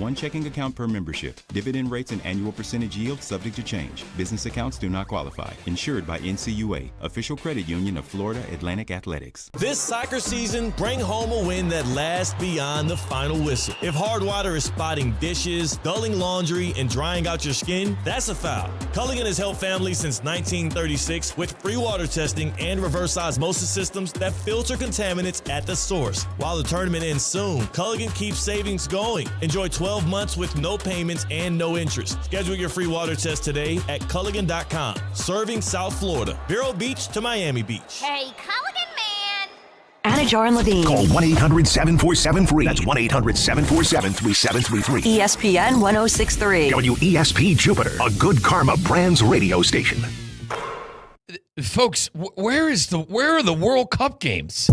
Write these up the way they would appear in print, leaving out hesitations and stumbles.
One checking account per membership. Dividend rates and annual percentage yield subject to change. Business accounts do not qualify. Insured by NCUA, official credit union of Florida Atlantic Athletics. This soccer season, bring home a win that lasts beyond the final whistle. If hard water is spotting dishes, dulling laundry, and drying out your skin, that's a foul. Culligan has helped families since 1936 with free water testing and reverse osmosis systems that filter contaminants at the source. While the tournament ends soon, Culligan keeps savings going. Enjoy 12 months with no payments and no interest. Schedule your free water test today at Culligan.com. Serving South Florida, Vero Beach to Miami Beach. Hey, Culligan man! Anajar and Levine. Call 1-800-747-FREE. That's 1-800-747-3733. ESPN 1063. WESP Jupiter, a Good Karma Brands radio station. Folks, where are the World Cup games?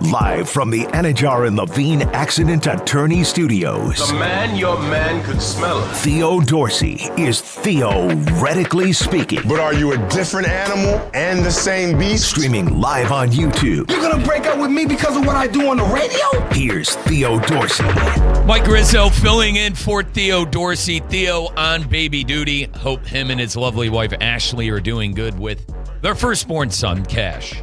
Live from the Anajar and Levine Accident Attorney Studios. The man, your man could smell it. Theo Dorsey is theoretically speaking. But are you a different animal and the same beast? Streaming live on YouTube. You're gonna break up with me because of what I do on the radio? Here's Theo Dorsey. Mike Rizzo filling in for Theo Dorsey. Theo on baby duty. Hope him and his lovely wife Ashley are doing good with their firstborn son, Cash.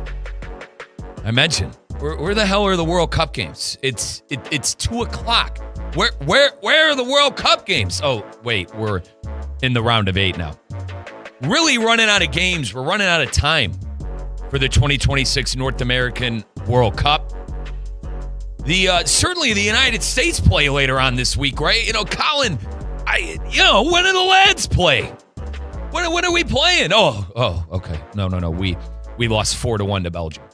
I mentioned, where the hell are the World Cup games? It's 2:00. Where are the World Cup games? Oh, wait, we're in the round of 8 now. Really running out of games. We're running out of time for the 2026 North American World Cup. Certainly the United States play later on this week, right? You know, Colin, when do the lads play? When are we playing? Oh, okay. No. We lost 4-1 to Belgium.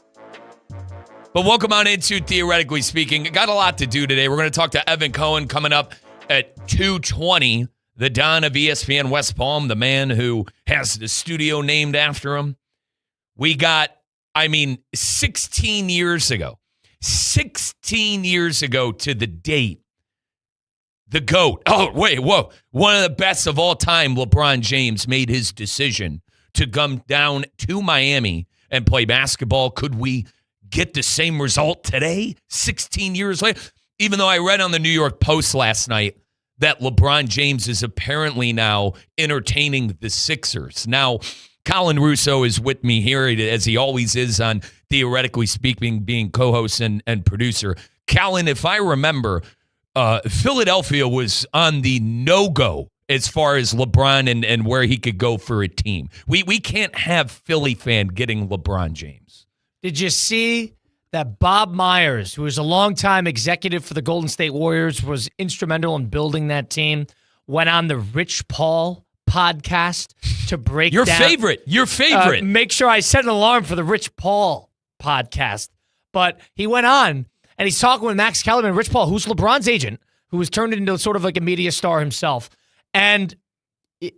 But welcome on into Theoretically Speaking. Got a lot to do today. We're going to talk to Evan Cohen coming up at 2:20, the Don of ESPN West Palm, the man who has the studio named after him. We got, 16 years ago to the date, the GOAT. Oh, wait, whoa. One of the best of all time, LeBron James, made his decision to come down to Miami and play basketball. Could we get the same result today, 16 years later? Even though I read on the New York Post last night that LeBron James is apparently now entertaining the Sixers. Now, Colin Russo is with me here, as he always is on Theoretically Speaking, being co-host and producer. Colin, if I remember, Philadelphia was on the no-go as far as LeBron and where he could go for a team. We can't have Philly fan getting LeBron James. Did you see that Bob Myers, who was a longtime executive for the Golden State Warriors, was instrumental in building that team, went on the Rich Paul podcast to break Your down... Your favorite. Make sure I set an alarm for the Rich Paul podcast. But he went on, and he's talking with Max Kellerman, Rich Paul, who's LeBron's agent, who was turned into sort of like a media star himself. And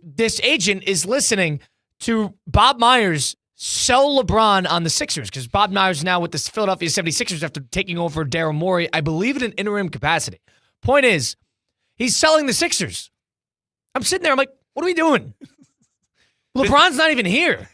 this agent is listening to Bob Myers sell LeBron on the Sixers, because Bob Myers now with the Philadelphia 76ers after taking over Daryl Morey, I believe in an interim capacity. Point is, he's selling the Sixers. I'm sitting there, I'm like, what are we doing? LeBron's not even here.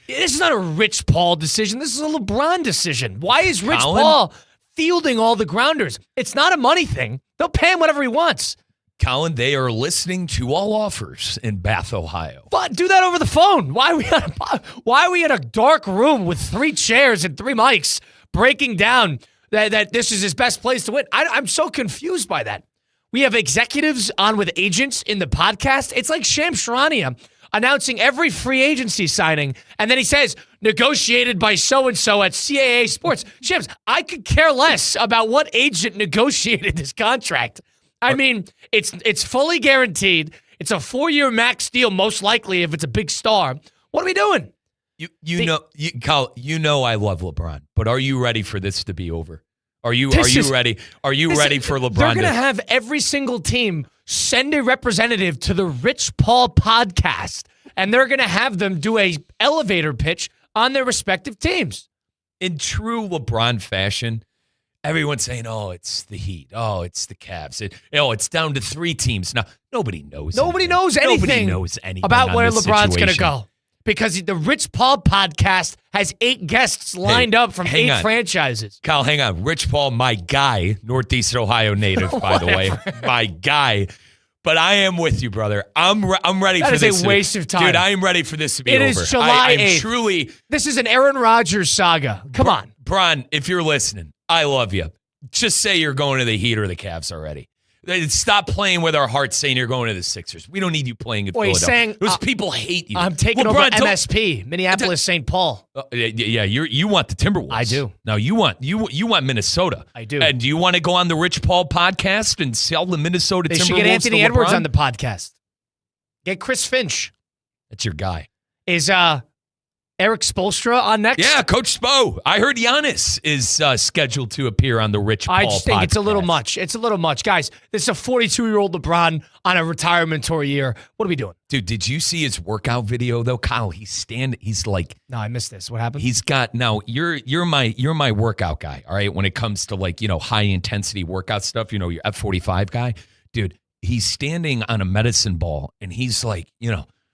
This is not a Rich Paul decision. This is a LeBron decision. Why is Rich Paul fielding all the grounders? It's not a money thing. They'll pay him whatever he wants. Colin, they are listening to all offers in Bath, Ohio. But do that over the phone. Why are we in a dark room with 3 chairs and 3 mics breaking down that this is his best place to win? I'm so confused by that. We have executives on with agents in the podcast. It's like Shams Charania announcing every free agency signing, and then he says, negotiated by so-and-so at CAA Sports. Shams, I could care less about what agent negotiated this contract. I mean, it's fully guaranteed. It's a 4-year max deal, most likely, if it's a big star. What are we doing? Kyle, I love LeBron, but are you ready for this to be over? Are you ready? Are you ready for LeBron? They're going to have every single team send a representative to the Rich Paul podcast, and they're going to have them do a elevator pitch on their respective teams. In true LeBron fashion, everyone's saying, oh, it's the Heat. Oh, it's the Cavs. It's down to 3 teams. Now, nobody knows anything about where LeBron's going to go. because the Rich Paul podcast has 8 guests lined up from 8 franchises. Kyle, hang on. Rich Paul, my guy, Northeast Ohio native, by the way. My guy. But I am with you, brother. I'm ready for this. That is a waste of time. Dude, I am ready for this to be over. It is July 8th. Truly. This is an Aaron Rodgers saga. Come on. Bron, if you're listening, I love you. Just say you're going to the Heat or the Cavs already. Stop playing with our hearts saying you're going to the Sixers. We don't need you playing at Philadelphia. Saying, those people hate you. I'm taking over MSP, Minneapolis, St. Paul. Yeah, you want the Timberwolves. I do. No, you want Minnesota. I do. And do you want to go on the Rich Paul podcast and sell the Minnesota Timberwolves? They should get Anthony Edwards on the podcast. Get Chris Finch. That's your guy. Is Eric Spoelstra on next? Yeah, Coach Spo. I heard Giannis is scheduled to appear on the Rich Paul podcast. I just think it's a little much. It's a little much. Guys, this is a 42-year-old LeBron on a retirement tour year. What are we doing? Dude, did you see his workout video, though? Kyle, he's like... No, I missed this. What happened? He's got... Now, you're my workout guy, all right? When it comes to, like, high-intensity workout stuff, your F45 guy. Dude, he's standing on a medicine ball, and he's like,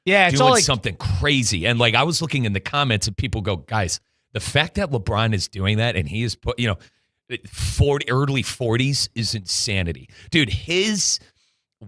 yeah, it's doing all like something crazy. And like I was looking in the comments and people go, guys, the fact that LeBron is doing that and he is put, early 40s is insanity. Dude, his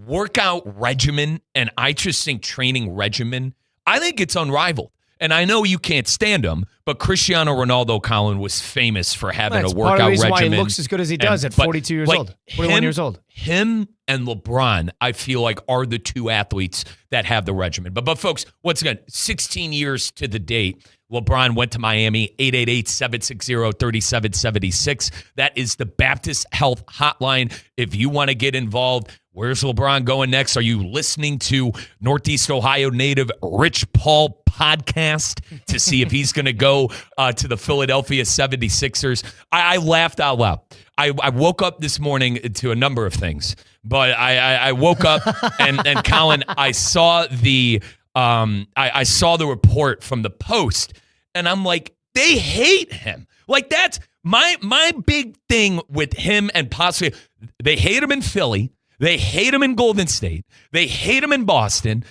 workout regimen and I just think training regimen, I think it's unrivaled. And I know you can't stand him, but Cristiano Ronaldo, Colin, was famous for having a workout part of the reason regimen. Why he looks as good as he does at 42 years old, 41 years old. Him and LeBron, I feel like, are the two athletes that have the regimen. But folks, once again, 16 years to the date, LeBron went to Miami, 888-760-3776. That is the Baptist Health Hotline. If you want to get involved, where's LeBron going next? Are you listening to Northeast Ohio native Rich Paul podcast to see if he's going to go to the Philadelphia 76ers? I laughed out loud. I woke up this morning to a number of things, but I woke up and Colin, I saw the I saw the report from the Post, and I'm like, they hate him. Like that's my big thing with him, and possibly they hate him in Philly. They hate him in Golden State. They hate him in Boston.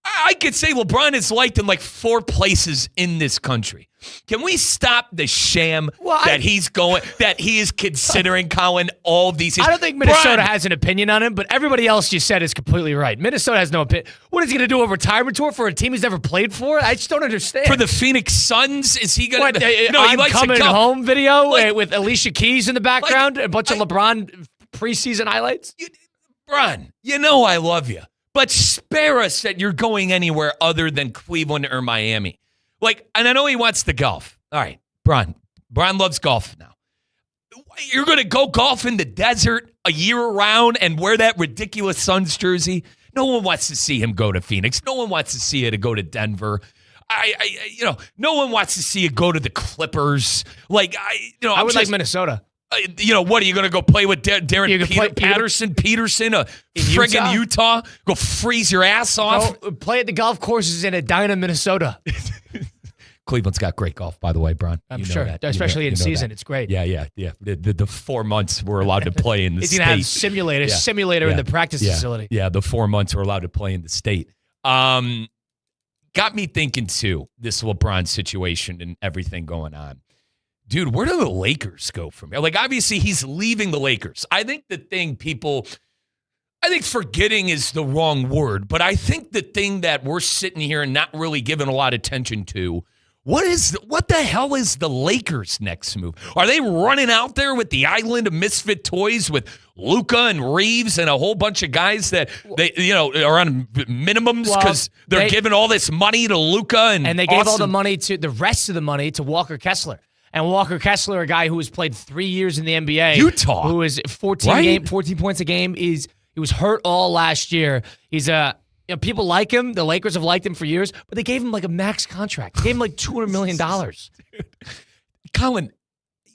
I could say LeBron is liked in like 4 places in this country. Can we stop the sham that he is considering, Colin, all of these? I don't think Minnesota has an opinion on him, but everybody else you said is completely right. Minnesota has no opinion. What is he going to do, a retirement tour for a team he's never played for? I just don't understand. For the Phoenix Suns, is he going to? No, he likes coming home video with Alicia Keys in the background, a bunch of LeBron preseason highlights. LeBron, I love you. But spare us that you're going anywhere other than Cleveland or Miami. And I know he wants to golf. All right, Bron loves golf now. You're going to go golf in the desert a year around and wear that ridiculous Suns jersey? No one wants to see him go to Phoenix. No one wants to see you to go to Denver. No one wants to see you go to the Clippers. I would like Minnesota. What are you going to go play with Darren Peterson, friggin' Utah? Go freeze your ass off? Go play at the golf courses in Edina, Minnesota. Cleveland's got great golf, by the way, Bron. I'm sure, especially in season. It's great. Yeah. The 4 months we're allowed to play in the state. He's going to have simulator in the practice facility. Yeah, the 4 months we're allowed to play in the state. Got me thinking, too, this LeBron situation and everything going on. Dude, where do the Lakers go from here? Obviously, he's leaving the Lakers. I think forgetting is the wrong word, but I think the thing that we're sitting here and not really giving a lot of attention to, what the hell is the Lakers' next move? Are they running out there with the island of misfit toys with Luka and Reeves and a whole bunch of guys that they are on minimums because they're giving all this money to Luka and they gave all the money to the rest of the money to Walker Kessler. And Walker Kessler, a guy who has played 3 years in the NBA, Utah, who is 14 points a game, he was hurt all last year. He's people like him. The Lakers have liked him for years, but they gave him a max contract. They gave him $200 million. Colin,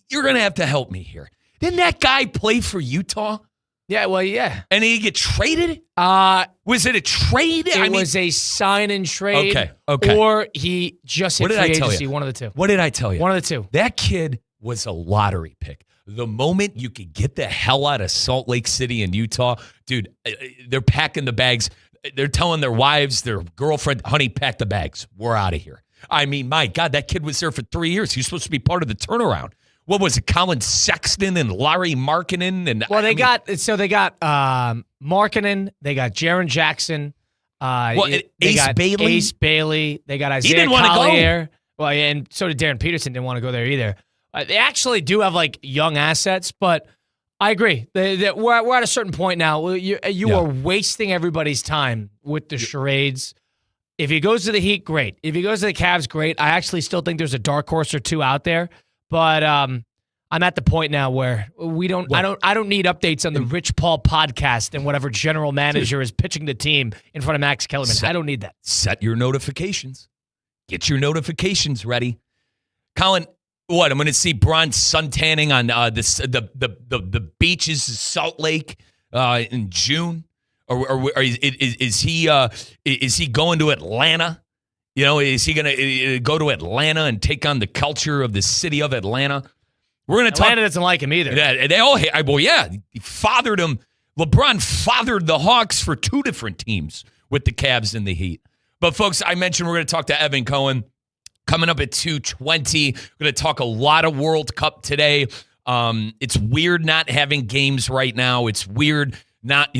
you're gonna have to help me here. Didn't that guy play for Utah? Yeah, well, yeah. And he get traded? Was it a trade? It was a sign and trade. Okay. Or he just hit free agency. One of the two. What did I tell you? One of the two. That kid was a lottery pick. The moment you could get the hell out of Salt Lake City and Utah, dude, they're packing the bags. they're telling their wives, their girlfriend, honey, pack the bags. We're out of here. I mean, my God, that kid was there for 3 years. He's supposed to be part of the turnaround. What was it, Colin Sexton and Larry Markkinen? And they got Markkinen, they got Jaren Jackson, Ace Bailey, they got Isaiah He didn't want to Collier. Well, and so did Darren Peterson. Didn't want to go there either. They actually do have like young assets, but I agree. We're at a certain point now. You are wasting everybody's time with the charades. If he goes to the Heat, great. If he goes to the Cavs, great. I actually still think there's a dark horse or two out there, but I'm at the point now where I don't need updates on the Rich Paul podcast and whatever general manager is pitching the team in front of Max Kellerman. I don't need that. Set your notifications. Get your notifications ready. Colin, what? I'm going to see Bron suntanning on the beaches of Salt Lake in June, or is he going to Atlanta? You know, is he going to go to Atlanta and take on the culture of the city of Atlanta? We're going to talk. Atlanta doesn't like him either. They all hate. Well, yeah, he fathered him. LeBron fathered the Hawks for 2 different teams with the Cavs and the Heat. But, folks, I mentioned we're going to talk to Evan Cohen coming up at 2:20. We're going to talk a lot of World Cup today. It's weird not having games right now. It's weird not,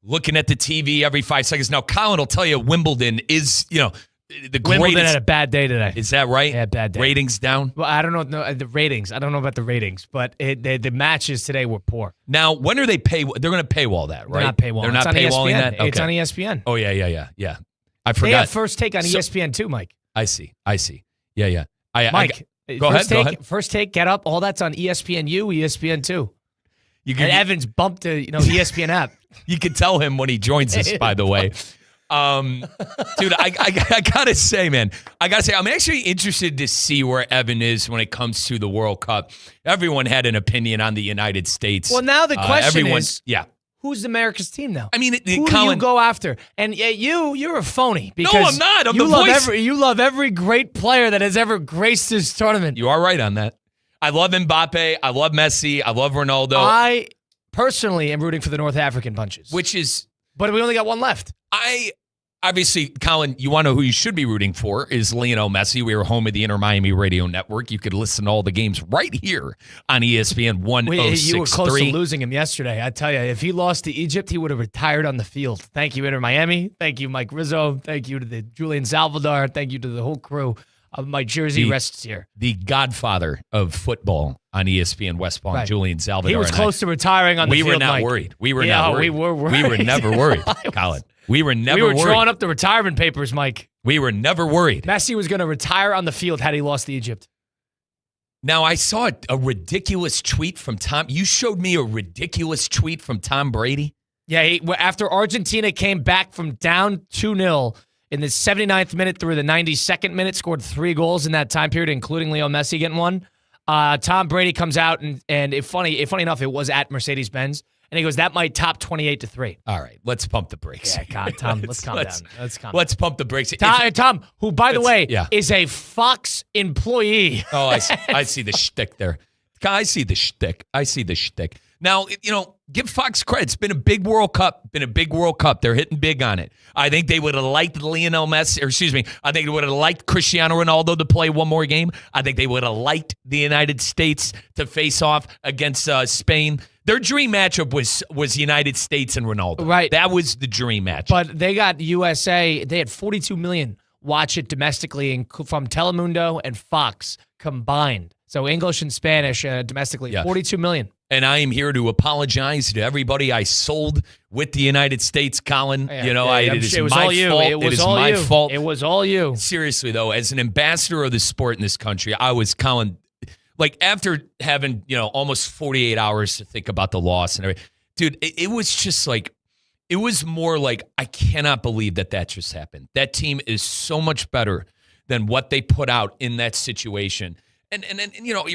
looking at the TV every 5 seconds. Now, Colin will tell you Wimbledon is, the greatest. Wimbledon had a bad day today. Is that right? Yeah, bad day. Ratings down? Well, I don't know the ratings. I don't know about the ratings, but the matches today were poor. Now, when are they pay? They're going to paywall that, right? They're not paywall. They're not paywalling that? Okay. It's on ESPN. Oh, yeah. I forgot. They have First Take on ESPN too, Mike. I see. Yeah. Mike, go ahead. First Take, Get Up, all that's on ESPNU, ESPN2. And Evans bumped the ESPN app. You can tell him when he joins us, by the way. Dude, I gotta say, man, I'm actually interested to see where Evan is when it comes to the World Cup. Everyone had an opinion on the United States. Well, now the question is, yeah. Who's America's team now? I mean, who do you go after? And you're a phony. Because no, I'm not. I'm the voice. You love every great player that has ever graced this tournament. You are right on that. I love Mbappe. I love Messi. I love Ronaldo. I personally am rooting for the North African bunches. But we only got one left. Obviously, Colin, you want to know who you should be rooting for is Lionel Messi. We are home of the Inter Miami Radio Network. You could listen to all the games right here on ESPN 1063. You were close to losing him yesterday. I tell you, if he lost to Egypt, he would have retired on the field. Thank you, Inter Miami. Thank you, Mike Rizzo. Thank you to the Julian Salvador. Thank you to the whole crew. My jersey rests here. The godfather of football on ESPN West Palm, right. Julian Salvador. He was close to retiring on the field, We were not Mike. worried. We were not worried. We were worried. We were never worried, Colin. We were never worried. We were drawing up the retirement papers, Mike. We were never worried. Messi was going to retire on the field had he lost to Egypt. Now, I saw a ridiculous tweet from Tom. You showed me a ridiculous tweet from Tom Brady. Yeah, after Argentina came back from down 2-0 in the 79th minute through the 92nd minute, scored 3 goals in that time period, including Leo Messi getting one. Tom Brady comes out, and funny enough, it was at Mercedes-Benz. And he goes, that might top 28-3. All right, let's pump the brakes. Yeah, God, Tom, let's calm down. Let's pump the brakes. Tom, who, by the way, is a Fox employee. Oh, I see the shtick there. I see the shtick. Now, give Fox credit. It's been a big World Cup. They're hitting big on it. I think they would have liked Lionel Messi, I think they would have liked Cristiano Ronaldo to play one more game. I think they would have liked the United States to face off against Spain. Their dream matchup was United States and Ronaldo. Right. That was the dream matchup. But they got USA. They had 42 million watch it domestically from Telemundo and Fox combined. So English and Spanish domestically, 42 million. And I am here to apologize to everybody I sold with the United States, Colin. It was all you. It was my fault. It was all you. Seriously, though, as an ambassador of the sport in this country, I was, Colin, like after having, almost 48 hours to think about the loss and everything, dude, it was just like, it was more like, I cannot believe that just happened. That team is so much better than what they put out in that situation. And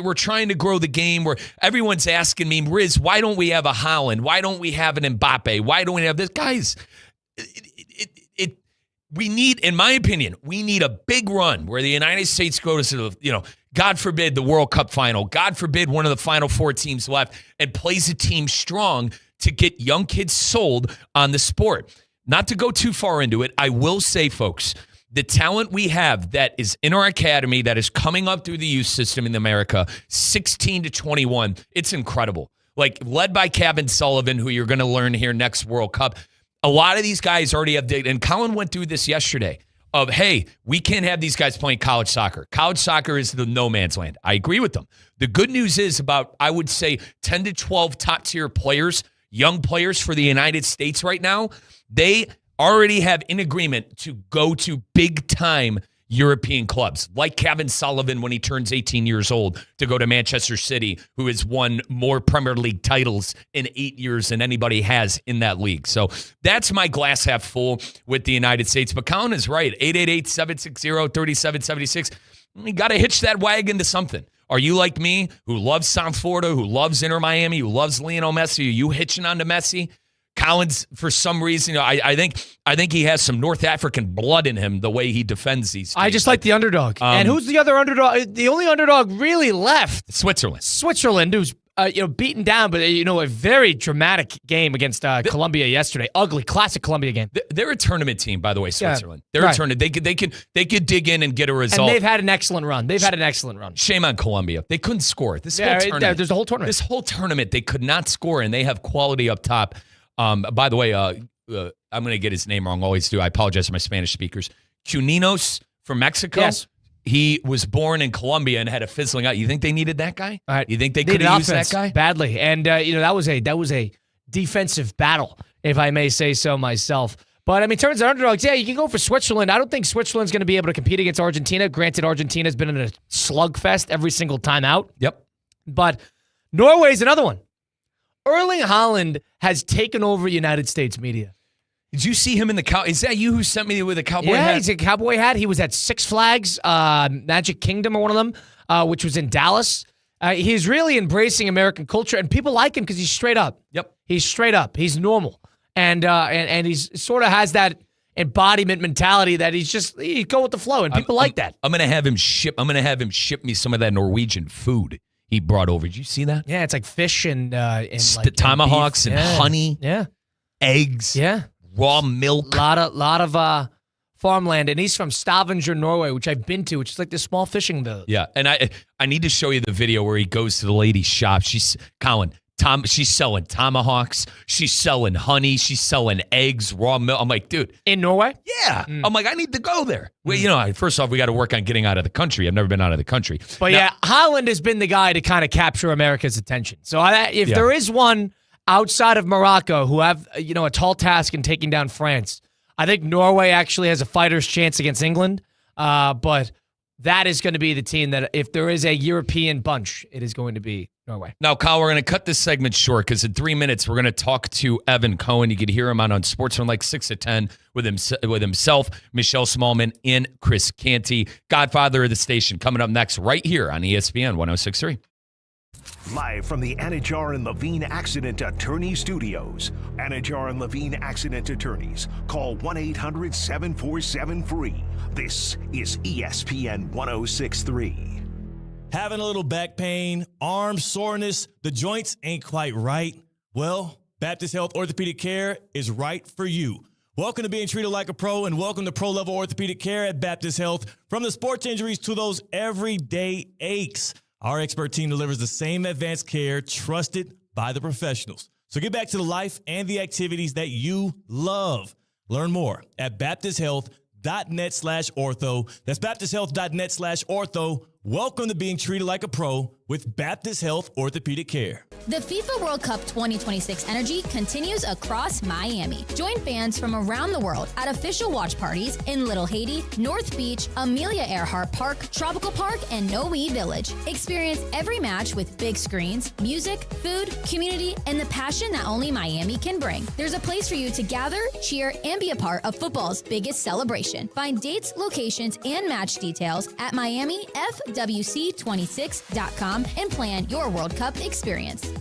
we're trying to grow the game where everyone's asking me, Riz, why don't we have a Haaland? Why don't we have an Mbappe? Why don't we have this? Guys, we need, in my opinion, we need a big run where the United States goes to, God forbid, the World Cup final. God forbid one of the final 4 teams left and plays a team strong to get young kids sold on the sport. not to go too far into it, I will say, folks, the talent we have that is in our academy that is coming up through the youth system in America, 16 to 21, it's incredible. Like, led by Kevin Sullivan, who you're going to learn here next World Cup. A lot of these guys already have, and Colin went through this yesterday, of, hey, we can't have these guys playing college soccer. College soccer is the no man's land. I agree with them. The good news is about, I would say, 10 to 12 top-tier players, young players for the United States right now, they already have in agreement to go to big-time European clubs, like Kevin Sullivan when he turns 18 years old, to go to Manchester City, who has won more Premier League titles in 8 years than anybody has in that league. So that's my glass half full with the United States. But Colin is right, 888-760-3776. You got to hitch that wagon to something. Are you like me, who loves South Florida, who loves Inter Miami, who loves Lionel Messi? Are you hitching on to Messi? Collins, for some reason, I think he has some North African blood in him, the way he defends these teams. I just like the underdog. And who's the other underdog? The only underdog really left. Switzerland, who's beaten down, but a very dramatic game against Colombia yesterday. Ugly, classic Colombia game. They're a tournament team, by the way. Switzerland. They're a tournament. They could dig in and get a result. And they've had an excellent run. Shame on Colombia. They couldn't score. There's a whole tournament. This whole tournament, they could not score, and they have quality up top. By the way, I'm going to get his name wrong. Always do. I apologize to my Spanish speakers. Cuninos from Mexico. Yes. He was born in Colombia and had a fizzling out. You think they needed that guy? All right. You think they could have used that guy? Badly. And, that was a defensive battle, if I may say so myself. But, in terms of underdogs, yeah, you can go for Switzerland. I don't think Switzerland's going to be able to compete against Argentina. Granted, Argentina's been in a slugfest every single time out. Yep. But Norway's another one. Erling Haaland has taken over United States media. Did you see him in the cow? Is that you who sent me with a cowboy hat? Yeah, he's a cowboy hat. He was at Six Flags, Magic Kingdom or one of them, which was in Dallas. He's really embracing American culture, and people like him because he's straight up. Yep. He's straight up. He's normal. And he's sort of has that embodiment mentality that he's go with the flow, and people like that. I'm gonna have him ship me some of that Norwegian food he brought over. Did you see that? Yeah, it's like fish and tomahawks and honey. Yeah. Eggs. Yeah. Raw milk. Lot of farmland, and he's from Stavanger, Norway, which I've been to, which is like this small fishing village. Yeah, and I need to show you the video where he goes to the lady's shop. She's selling tomahawks. She's selling honey. She's selling eggs, raw milk. I'm like, dude. In Norway? Yeah. I'm like, I need to go there. Well, first off, we got to work on getting out of the country. I've never been out of the country. But Haaland has been the guy to kind of capture America's attention. So if there is one outside of Morocco who have, a tall task in taking down France, I think Norway actually has a fighter's chance against England. But that is going to be the team that, if there is a European bunch, it is going to be Norway. Now, Kyle, we're going to cut this segment short because in 3 minutes, we're going to talk to Evan Cohen. You could hear him on Sports from like 6 to 10 with himself, Michelle Smallman, and Chris Canty, godfather of the station, coming up next right here on ESPN 106.3. Live from the Anajar and Levine Accident Attorney Studios. Anajar and Levine Accident Attorneys. Call 1-800-747-FREE. This is ESPN 106.3. Having a little back pain, arm soreness, the joints ain't quite right? Well, Baptist Health Orthopedic Care is right for you. Welcome to being treated like a pro, and welcome to pro-level orthopedic care at Baptist Health. From the sports injuries to those everyday aches, our expert team delivers the same advanced care trusted by the professionals. So get back to the life and the activities that you love. Learn more at baptisthealth.net/ortho. That's baptisthealth.net/ortho. Welcome to being treated like a pro with Baptist Health Orthopedic Care. The FIFA World Cup 2026 energy continues across Miami. Join fans from around the world at official watch parties in Little Haiti, North Beach, Amelia Earhart Park, Tropical Park, and Noe Village. Experience every match with big screens, music, food, community, and the passion that only Miami can bring. There's a place for you to gather, cheer, and be a part of football's biggest celebration. Find dates, locations, and match details at MiamiFWC26.com and plan your World Cup experience.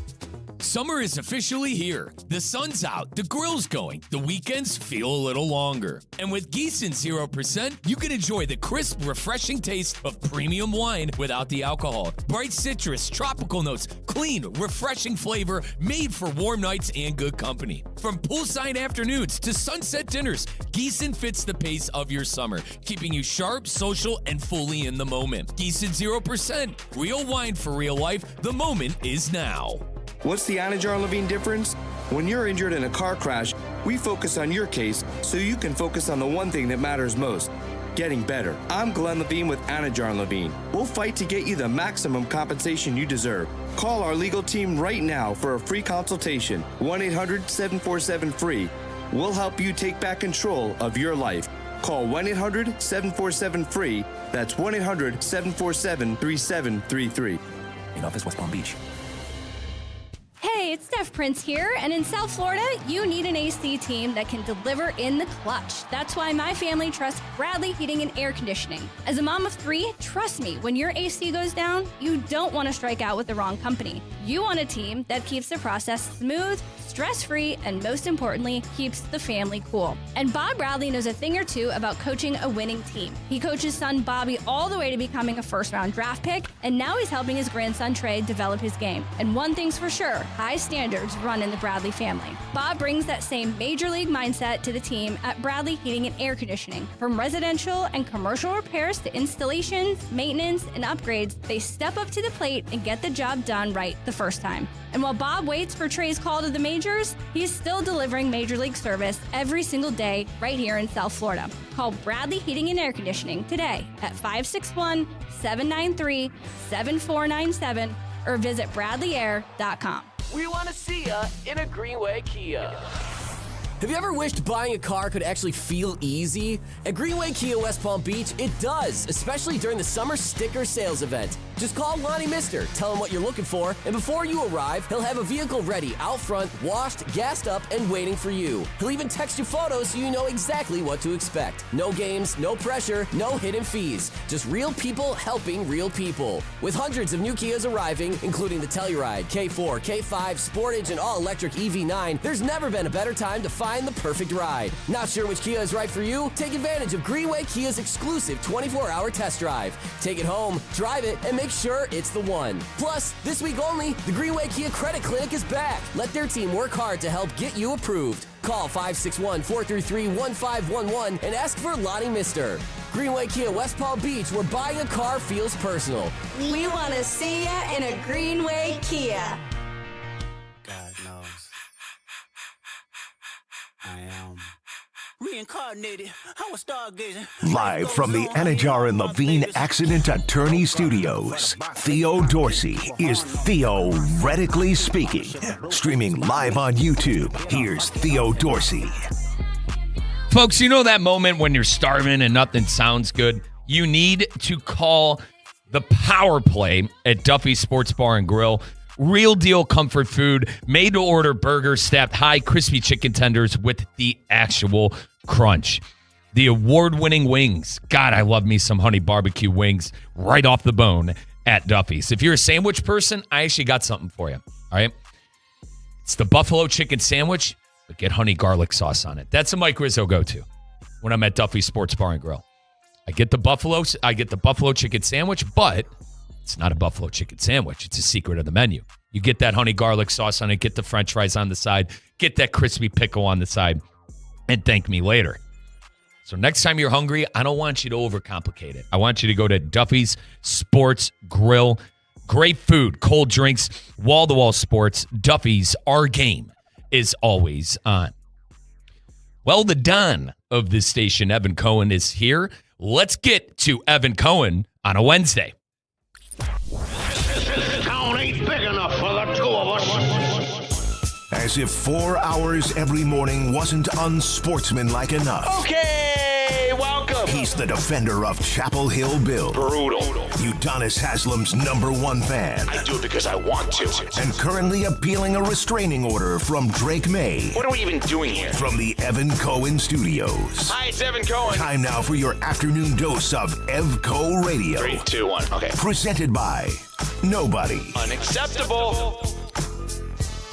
Summer is officially here. The sun's out, the grill's going, the weekends feel a little longer. And with Gießen 0%, you can enjoy the crisp, refreshing taste of premium wine without the alcohol. Bright citrus, tropical notes, clean, refreshing flavor made for warm nights and good company. From poolside afternoons to sunset dinners, Gießen fits the pace of your summer, keeping you sharp, social, and fully in the moment. Gießen 0%, real wine for real life. The moment is now. What's the Anajar and Levine difference? When you're injured in a car crash, we focus on your case so you can focus on the one thing that matters most, getting better. I'm Glenn Levine with Anajar and Levine. We'll fight to get you the maximum compensation you deserve. Call our legal team right now for a free consultation, 1-800-747-FREE. We'll help you take back control of your life. Call 1-800-747-FREE. That's 1-800-747-3733. In office, West Palm Beach. Hey, it's Steph Prince here, and in South Florida, you need an AC team that can deliver in the clutch. That's why my family trusts Bradley Heating and Air Conditioning. As a mom of 3, trust me, when your AC goes down, you don't want to strike out with the wrong company. You want a team that keeps the process smooth, stress-free, and most importantly, keeps the family cool. And Bob Bradley knows a thing or two about coaching a winning team. He coached his son Bobby all the way to becoming a first-round draft pick, and now he's helping his grandson Trey develop his game. And one thing's for sure, high standards run in the Bradley family. Bob brings that same major league mindset to the team at Bradley Heating and Air Conditioning. From residential and commercial repairs to installations, maintenance, and upgrades, they step up to the plate and get the job done right the first time. And while Bob waits for Trey's call to the majors, he's still delivering major league service every single day right here in South Florida. Call Bradley Heating and Air Conditioning today at 561-793-7497 or visit bradleyair.com. We want to see ya in a Greenway Kia. Have you ever wished buying a car could actually feel easy? At Greenway Kia West Palm Beach, it does, especially during the summer sticker sales event. Just call Lonnie Mister, tell him what you're looking for, and before you arrive, he'll have a vehicle ready out front, washed, gassed up, and waiting for you. He'll even text you photos so you know exactly what to expect. No games, no pressure, no hidden fees. Just real people helping real people. With hundreds of new Kias arriving, including the Telluride, K4, K5, Sportage, and all-electric EV9, there's never been a better time to find the perfect ride. Not sure which Kia is right for you? Take advantage of Greenway Kia's exclusive 24-hour test drive. Take it home, drive it, and make sure it's the one. Plus, this week only, the Greenway Kia Credit Clinic is back. Let their team work hard to help get you approved. Call 561-433-1511 and ask for Lonnie Mister. Greenway Kia West Palm Beach, where buying a car feels personal. We want to see ya in a Greenway Kia. God knows. I am reincarnated. I was stargazing. Live from the Anajar and Levine Accident Attorney Studios, Theo Dorsey is theoretically speaking. Streaming live on YouTube, here's Theo Dorsey. Folks, you know that moment when you're starving and nothing sounds good? You need to call the Power Play at Duffy's Sports Bar and Grill. Real deal comfort food, made to order burgers, stacked high, crispy chicken tenders with the actual crunch. The award-winning wings. God, I love me some honey barbecue wings right off the bone at Duffy's. If you're a sandwich person, I actually got something for you. All right. It's the buffalo chicken sandwich, but get honey garlic sauce on it. That's a Mike Rizzo go-to when I'm at Duffy's Sports Bar and Grill. I get the buffalo chicken sandwich, but it's not a buffalo chicken sandwich. It's a secret of the menu. You get that honey garlic sauce on it, get the french fries on the side, get that crispy pickle on the side, and thank me later. So next time you're hungry, I don't want you to overcomplicate it. I want you to go to Duffy's Sports Grill. Great food, cold drinks, wall-to-wall sports. Duffy's, our game is always on. Well, the Don of this station, Evan Cohen, is here. Let's get to Evan Cohen on a Wednesday. Town ain't big enough for the two of us. As if 4 hours every morning wasn't unsportsmanlike enough. Okay, welcome. He's the defender of Chapel Hill Bill. Brutal. Udonis Haslam's #1 fan. I do it because I want to. And currently appealing a restraining order from Drake May. What are we even doing here? From the Evan Cohen Studios. Hi, it's Evan Cohen. Time now for your afternoon dose of EvCo Radio. 3, 2, 1. Okay. Presented by Nobody. Unacceptable.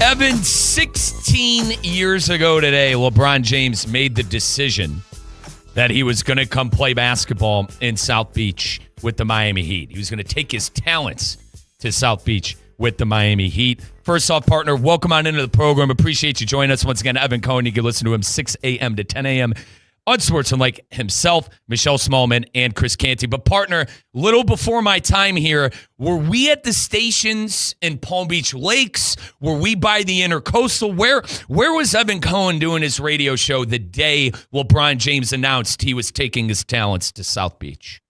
Evan, 16 years ago today, LeBron James made the decision that he was going to come play basketball in South Beach with the Miami Heat. He was going to take his talents to South Beach with the Miami Heat. First off, partner, welcome on into the program. Appreciate you joining us once again. Evan Cohen, you can listen to him 6 a.m. to 10 a.m. on Sports Unlike himself, Michelle Smallman, and Chris Canty. But partner, little before my time here, were we at the stations in Palm Beach Lakes? Were we by the Intercoastal? Where was Evan Cohen doing his radio show the day LeBron James announced he was taking his talents to South Beach?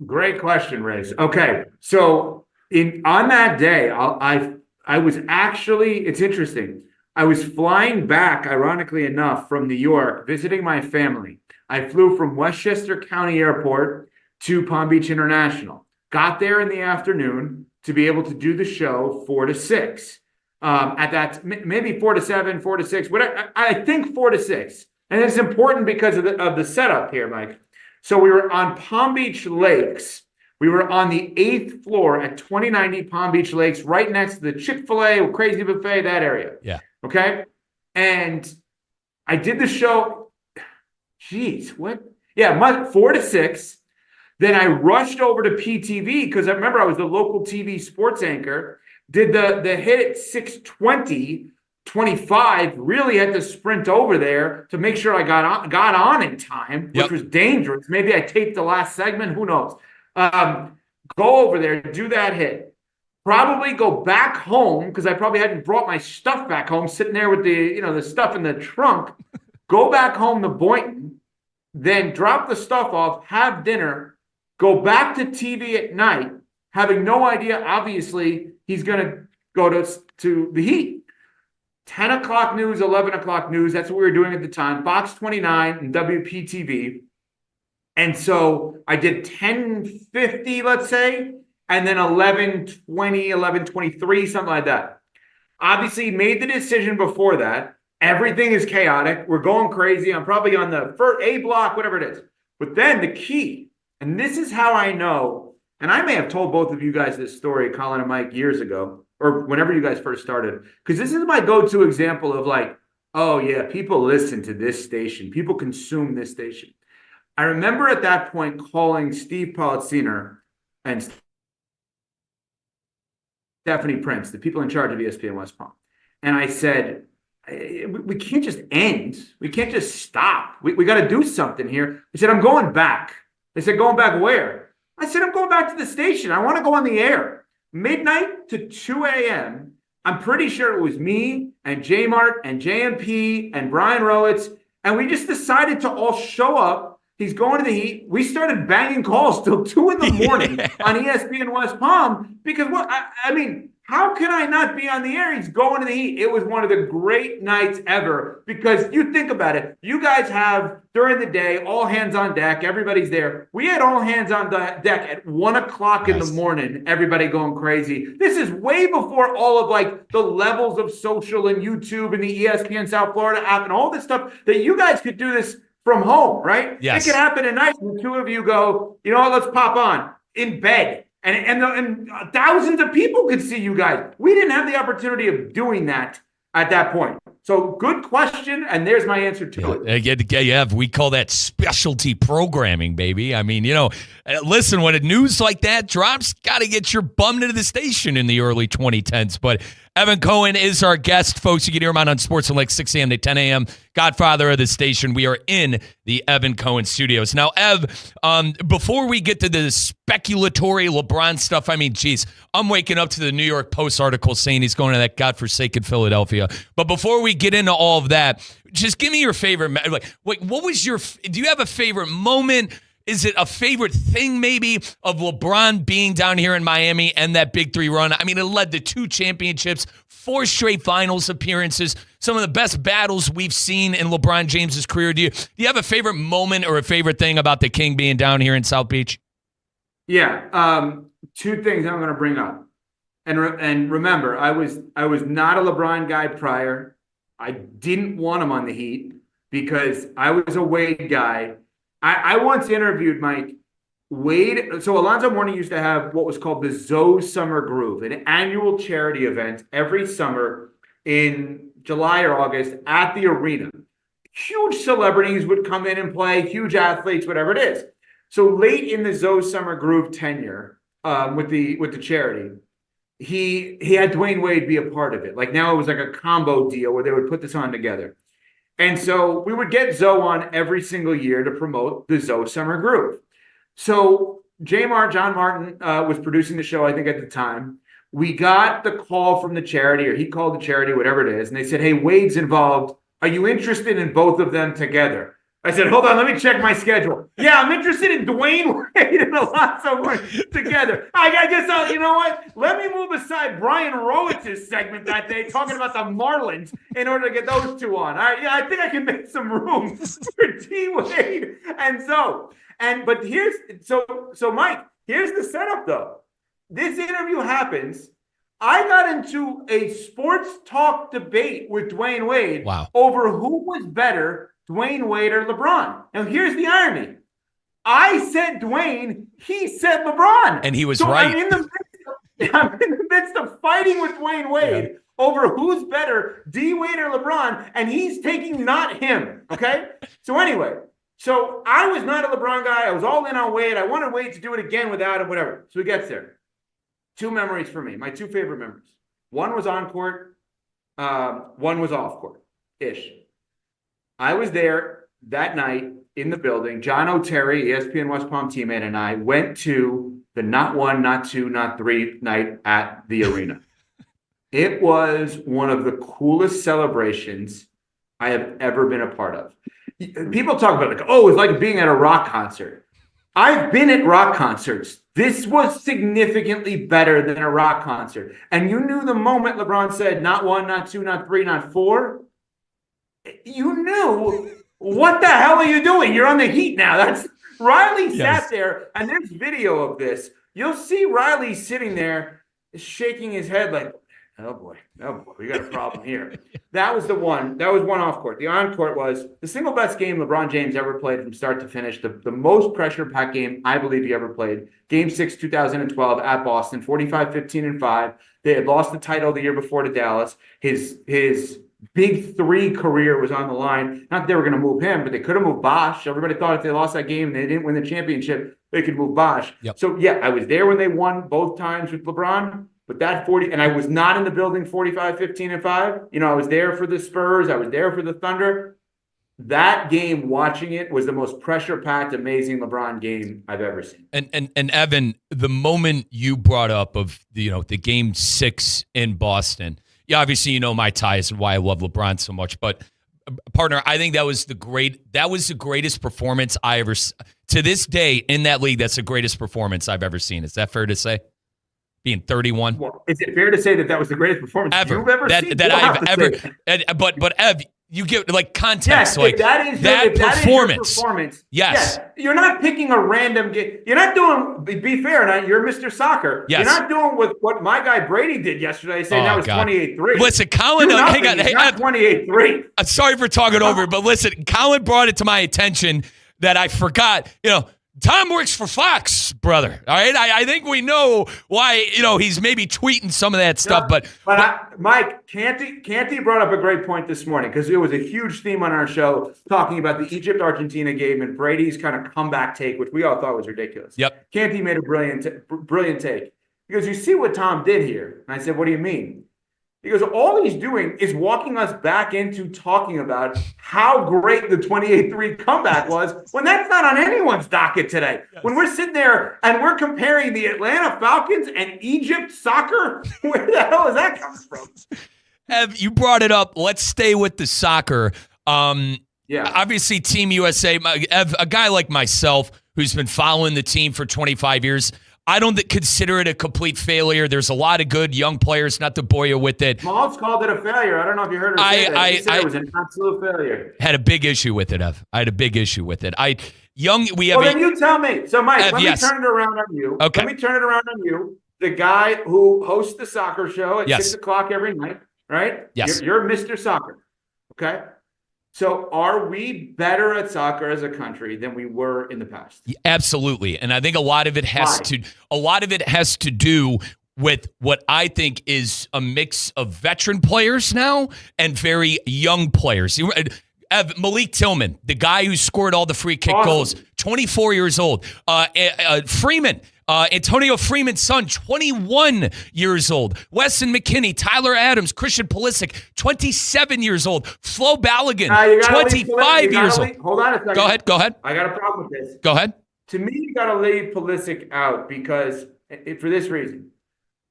Great question, Riz. Okay, so on that day, I was actually, it's interesting. I was flying back, ironically enough, from New York, visiting my family. I flew from Westchester County Airport to Palm Beach International. Got there in the afternoon to be able to do the show 4 to 6. At that, maybe 4 to 7, 4 to 6, whatever. I think 4 to 6. And it's important because of the setup here, Mike. So we were on Palm Beach Lakes. We were on the 8th floor at 2090 Palm Beach Lakes, right next to the Chick-fil-A, Crazy Buffet, that area. Yeah. Okay. And I did the show. Geez, what? Yeah, 4 to 6. Then I rushed over to PTV because I remember I was the local TV sports anchor. Did the hit at 6:20:25. Really had to sprint over there to make sure I got on in time, which was dangerous. Maybe I taped the last segment. Who knows? Go over there, do that hit. Probably go back home because I probably hadn't brought my stuff back home, sitting there with the stuff in the trunk. Go back home to Boynton, then drop the stuff off, have dinner, go back to TV at night, having no idea, obviously, he's going to go to the Heat. 10 o'clock news, 11 o'clock news, that's what we were doing at the time, Fox 29 and WPTV. And so I did 10:50, let's say, and then 11:20, 11:23, something like that. Obviously, made the decision before that. Everything is chaotic. We're going crazy. I'm probably on the first A block, whatever it is. But then the key, and this is how I know, and I may have told both of you guys this story, Colin and Mike, years ago, or whenever you guys first started, because this is my go-to example of like, oh yeah, people listen to this station. People consume this station. I remember at that point calling Steve Politziner and Stephanie Prince, the people in charge of ESPN West Palm. And I said, we can't just end. We can't just stop. We got to do something here. I said, I'm going back. They said, going back where? I said, I'm going back to the station. I want to go on the air. Midnight to 2 a.m. I'm pretty sure it was me and J-Mart and JMP and Brian Rowitz. And we just decided to all show up. He's going to the Heat. We started banging calls till 2 in the morning on ESPN West Palm because I mean, how can I not be on the air? He's going to the Heat. It was one of the great nights ever because you think about it. You guys have during the day, all hands on deck. Everybody's there. We had all hands on deck at 1 o'clock in the morning. Everybody going crazy. This is way before all of like the levels of social and YouTube and the ESPN South Florida app and all this stuff that you guys could do this from home, right? Yes. It could happen at night when two of you go, you know what, let's pop on in bed. And thousands of people could see you guys. We didn't have the opportunity of doing that at that point. So good question, and there's my answer to it. Yeah, we call that specialty programming, baby. I mean, listen, when a news like that drops, got to get your bum into the station in the early 2010s. But Evan Cohen is our guest, folks. You can hear him on Sports from like 6 a.m. to 10 a.m. Godfather of the station. We are in the Evan Cohen studios. Now, Ev, before we get to the speculatory LeBron stuff, I mean, geez, I'm waking up to the New York Post article saying he's going to that godforsaken Philadelphia. But before we get into all of that, just give me your favorite. What was do you have a favorite moment? Is it a favorite thing maybe of LeBron being down here in Miami and that Big Three run? I mean, it led to 2 championships, 4 straight finals appearances, some of the best battles we've seen in LeBron James's career. Do you have a favorite moment or a favorite thing about the King being down here in South Beach? Yeah, 2 things I'm going to bring up. And remember, I was not a LeBron guy prior. I didn't want him on the Heat because I was a Wade guy. I once interviewed Mike Wade, so Alonzo Mourning used to have what was called the Zoe Summer Groove, an annual charity event every summer in July or August at the arena. Huge celebrities would come in and play, huge athletes, whatever it is. So late in the Zoe Summer Groove tenure with the charity, he had Dwayne Wade be a part of it. Like now it was like a combo deal where they would put this on together. And so we would get Zoe on every single year to promote the Zoe Summer Groove. So John Martin was producing the show, I think, at the time. We got the call from the charity, or he called the charity, whatever it is, and they said, hey, Wade's involved. Are you interested in both of them together? I said, hold on, let me check my schedule. Yeah, I'm interested in Dwayne Wade and Alonzo Mourning together. I guess, you know what? Let me move aside Brian Rowitz's segment that day talking about the Marlins in order to get those two on. All right, yeah, I think I can make some room for D Wade and Zoe. But so Mike, here's the setup though. This interview happens. I got into a sports talk debate with Dwayne Wade over who was better, Dwayne Wade or LeBron. Now here's the irony. I said Dwayne, he said LeBron. And he was right. I'm in the midst of fighting with Dwayne Wade over who's better, D Wade or LeBron, and he's taking not him. Okay? So anyway. So I was not a LeBron guy. I was all in on Wade. I wanted Wade to do it again without him, whatever. So he gets there. Two memories for me, my two favorite memories. One was on court. One was off court-ish. I was there that night in the building. John O'Terry, ESPN West Palm teammate, and I went to the not one, not two, not three night at the arena. It was one of the coolest celebrations I have ever been a part of. People talk about it's like being at a rock concert. I've been at rock concerts. This was significantly better than a rock concert. And you knew the moment LeBron said, not one, not two, not three, not four. You knew, what the hell are you doing? You're on the Heat now. Riley sat there, and there's video of this. You'll see Riley sitting there shaking his head like, oh boy, we got a problem here. That was the one. That was one off court. The on court was the single best game LeBron James ever played from start to finish. The most pressure-packed game I believe he ever played. Game 6, 2012 at Boston, 45-15-5. They had lost the title the year before to Dallas. His big three career was on the line. Not that they were going to move him, but they could have moved Bosh. Everybody thought if they lost that game and they didn't win the championship, they could move Bosh. Yep. So, yeah, I was there when they won both times with LeBron. But that 40, and I was not in the building 45-15-5. You know, I was there for the Spurs. I was there for the Thunder. That game, watching it, was the most pressure-packed, amazing LeBron game I've ever seen. And Evan, the moment you brought up of the game 6 in Boston, obviously you know my ties and why I love LeBron so much. But partner, I think that was the greatest performance I ever. To this day in that league, that's the greatest performance I've ever seen. Is that fair to say? Being 31. Well, is it fair to say that was the greatest performance you've ever seen? That I've ever. But Ev, you give like context. Yes, like if that is your performance. Yes. You're not picking a random game. You're not doing. Be fair, you're Mr. Soccer. Yes. You're not doing what my guy Brady did yesterday, saying that was 28-3. Listen, Colin. Hang on. Hey, 28-3. I'm sorry for talking over, but listen, Colin brought it to my attention that I forgot. Tom works for Fox, brother. All right, I think we know why. He's maybe tweeting some of that stuff, but Mike Canty brought up a great point this morning because it was a huge theme on our show talking about the Egypt-Argentina game and Brady's kind of comeback take, which we all thought was ridiculous. Yep, Canty made a brilliant take because you see what Tom did here, and I said, "What do you mean?" Because all he's doing is walking us back into talking about how great the 28-3 comeback was when that's not on anyone's docket today. Yes. When we're sitting there and we're comparing the Atlanta Falcons and Egypt soccer, where the hell is that coming from? Ev, you brought it up. Let's stay with the soccer. Obviously, Team USA, Ev, a guy like myself who's been following the team for 25 years, I don't consider it a complete failure. There's a lot of good young players, not to bore you with it. Maltz called it a failure. I don't know if you heard her say that. He said it was an absolute failure. Had a big issue with it, Ev. I had a big issue with it. Then you tell me. So, Mike, let me turn it around on you. Okay. Let me turn it around on you, the guy who hosts the soccer show at 6 o'clock every night, right? Yes. You're Mr. Soccer, okay? So are we better at soccer as a country than we were in the past? Absolutely. And I think a lot of it has to do with what I think is a mix of veteran players now and very young players. Malik Tillman, the guy who scored all the free kick goals, 24 years old. Freeman, Antonio Freeman's son, 21 years old. Weston McKennie, Tyler Adams, Christian Pulisic, 27 years old. Flo Balogun, 25 years old. Hold on a second. Go ahead. I got a problem with this. Go ahead. To me, you got to leave Pulisic out because for this reason.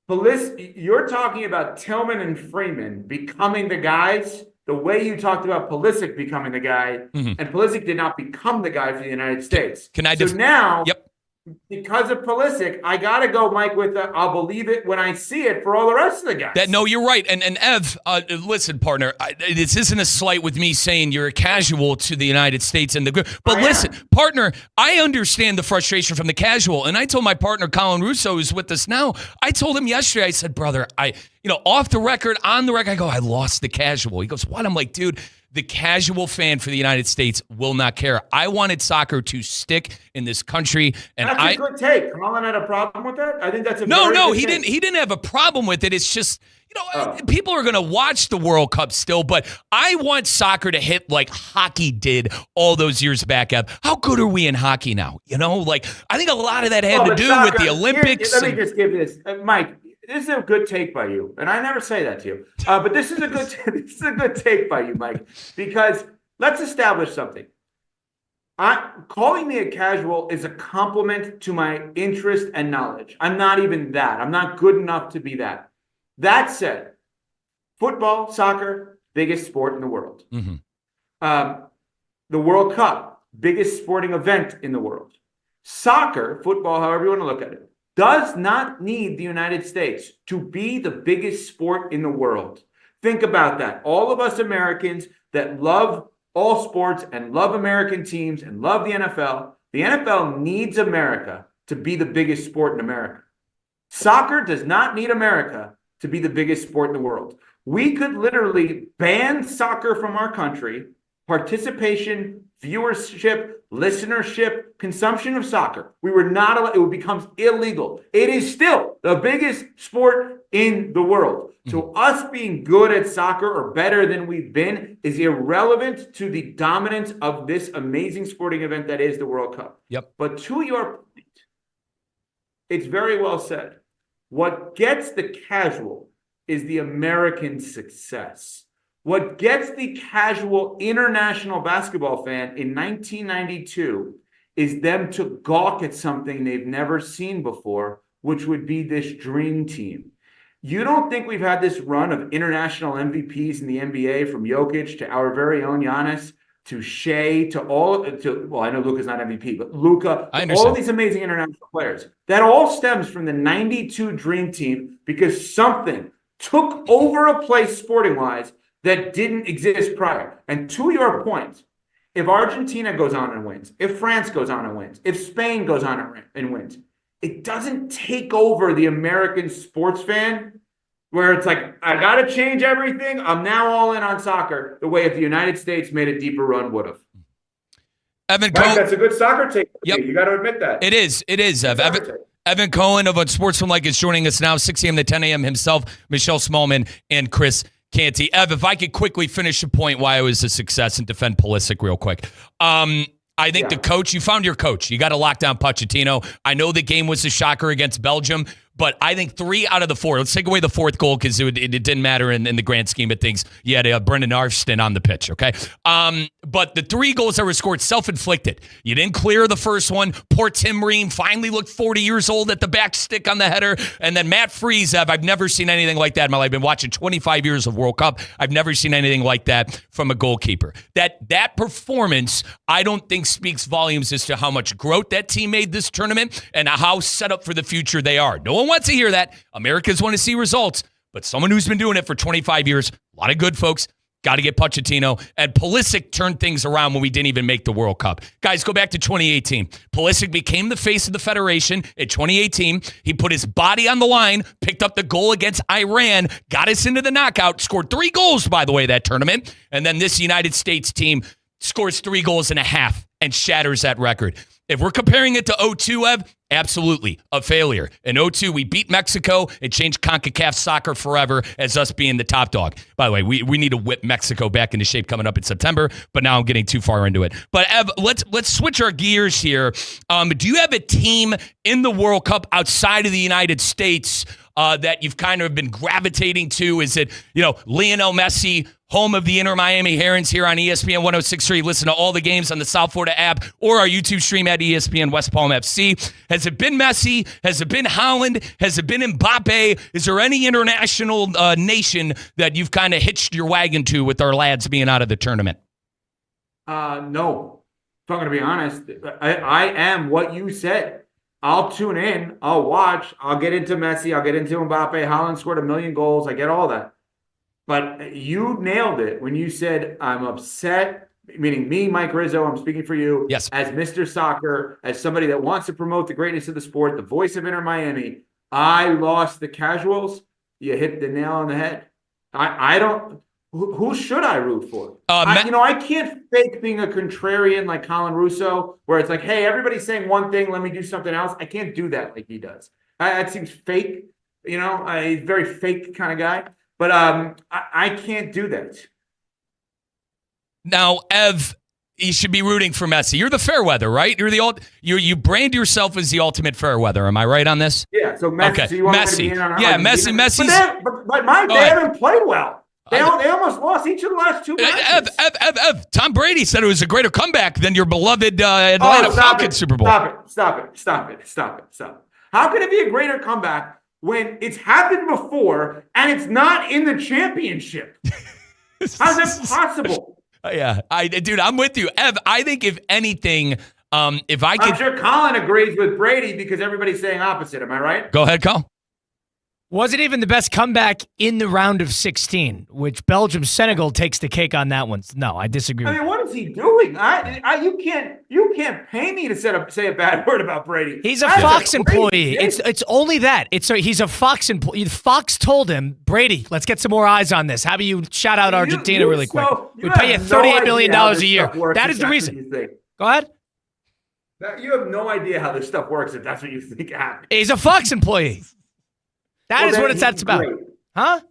You're talking about Tillman and Freeman becoming the guys the way you talked about Pulisic becoming the guy, and Pulisic did not become the guy for the United States. Now, because of Pulisic, I got to go, Mike, with I'll believe it when I see it for all the rest of the guys. No, you're right. And Ev, listen, partner, this isn't a slight with me saying you're a casual to the United States and the group. But listen, partner, I understand the frustration from the casual. And I told my partner, Colin Russo, who's with us now, I told him yesterday, I said, brother, off the record, on the record, I go, I lost the casual. He goes, what? I'm like, dude, the casual fan for the United States will not care. I wanted soccer to stick in this country, and that's a good take. Colin had a problem with that. I think that's a he didn't. He didn't have a problem with it. It's just people are going to watch the World Cup still, but I want soccer to hit like hockey did all those years back. How good are we in hockey now? I think a lot of that had to do with the Olympics. Let me just give this, Mike. This is a good take by you, and I never say that to you. But this is a good take by you, Mike, because let's establish something. Calling me a casual is a compliment to my interest and knowledge. I'm not even that. I'm not good enough to be that. That said, football, soccer, biggest sport in the world. The World Cup, biggest sporting event in the world. Soccer, football, however you want to look at it, does not need the United States to be the biggest sport in the world. Think about that. All of us Americans that love all sports and love American teams and love the NFL needs America to be the biggest sport in America. Soccer does not need America to be the biggest sport in the world. We could literally ban soccer from our country, participation, viewership, listenership, consumption of soccer. We were not allowed, it becomes illegal. It is still the biggest sport in the world. So us being good at soccer or better than we've been is irrelevant to the dominance of this amazing sporting event that is the World Cup. But to your point, it's very well said. What gets the casual is the American success. What gets the casual international basketball fan in 1992 is them to gawk at something they've never seen before, which would be this dream team. You don't think we've had this run of international MVPs in the NBA, from Jokic to our very own Giannis to Shea I know Luka's not MVP, but Luka, all these amazing international players. That all stems from the 92 dream team because something took over a place sporting-wise that didn't exist prior. And to your point, if Argentina goes on and wins, if France goes on and wins, if Spain goes on and wins, it doesn't take over the American sports fan where it's like, I got to change everything. I'm now all in on soccer the way if the United States made a deeper run would have. Evan Mike, Cohen. that's a good soccer take. Yep. You got to admit that. It is, Evan Cohen of Sports from Like is joining us now, 6 a.m. to 10 a.m. himself, Michelle Smallman, and Chris Canty. Ev, if I could quickly finish the point why it was a success and defend Pulisic real quick. I think the coach, you found your coach. You got to lock down Pochettino. I know the game was a shocker against Belgium, but I think 3 out of the 4. Let's take away the fourth goal because it didn't matter in the grand scheme of things. You had Brendan Arfston on the pitch, okay? But the 3 goals that were scored, self-inflicted. You didn't clear the first one. Poor Tim Ream finally looked 40 years old at the back stick on the header. And then Matt Freese, I've never seen anything like that in my life. I've been watching 25 years of World Cup. I've never seen anything like that from a goalkeeper. That performance, I don't think speaks volumes as to how much growth that team made this tournament and how set up for the future they are. No one wants to hear that. Americans want to see results, but someone who's been doing it for 25 years, a lot of good folks, Got to get Pochettino. And Pulisic turned things around when we didn't even make the World Cup. Guys, go back to 2018. Pulisic became the face of the Federation in 2018. He put his body on the line, picked up the goal against Iran, got us into the knockout, scored 3 goals, by the way, that tournament. And then this United States team scores 3 goals and a half and shatters that record. If we're comparing it to 02, Ev, absolutely a failure. In 02, we beat Mexico. It changed CONCACAF soccer forever as us being the top dog. By the way, we need to whip Mexico back into shape coming up in September, but now I'm getting too far into it. But Ev, let's switch our gears here. Do you have a team in the World Cup outside of the United States that you've kind of been gravitating to? Is it, Lionel Messi, home of the Inter Miami Herons here on ESPN 106.3. Listen to all the games on the South Florida app or our YouTube stream at ESPN West Palm FC. Has it been Messi? Has it been Holland? Has it been Mbappe? Is there any international nation that you've kind of hitched your wagon to with our lads being out of the tournament? No. If I'm going to be honest, I am what you said. I'll tune in. I'll watch. I'll get into Messi. I'll get into Mbappe. Holland scored 1 million goals. I get all that. But you nailed it when you said, I'm upset, meaning me, Mike Rizzo, I'm speaking for you, yes, as Mr. Soccer, as somebody that wants to promote the greatness of the sport, the voice of Inter Miami. I lost the casuals. You hit the nail on the head. I don't. Who should I root for? I can't fake being a contrarian like Colin Russo, where it's like, hey, everybody's saying one thing, let me do something else. I can't do that like he does. That seems fake. He's a very fake kind of guy. But I can't do that. Now, Ev, you should be rooting for Messi. You're the fair weather, right? You brand yourself as the ultimate fair weather. Am I right on this? Yeah. So Messi. Okay. So you want Messi. to be in on Messi's. But Mike, they haven't played well. They almost lost each of the last 2 matches. Ev. Tom Brady said it was a greater comeback than your beloved Atlanta Falcons Super Bowl. Stop it. How can it be a greater comeback when it's happened before and it's not in the championship? How's that possible? Yeah, dude, I'm with you. Ev, I think if anything, I'm sure Colin agrees with Brady because everybody's saying opposite. Am I right? Go ahead, Colin. Wasn't even the best comeback in the round of 16, which Belgium-Senegal takes the cake on that one. No, I disagree. I mean, what is he doing? You can't pay me to say a bad word about Brady. He's a Fox employee. It's only that. He's a Fox employee. Fox told him, Brady, let's get some more eyes on this. How about you shout out Argentina really quick? We pay you $38 million a year. That is the reason. Go ahead. You have no idea how this stuff works if that's what you think happened. He's a Fox employee. That is what that's about. Huh?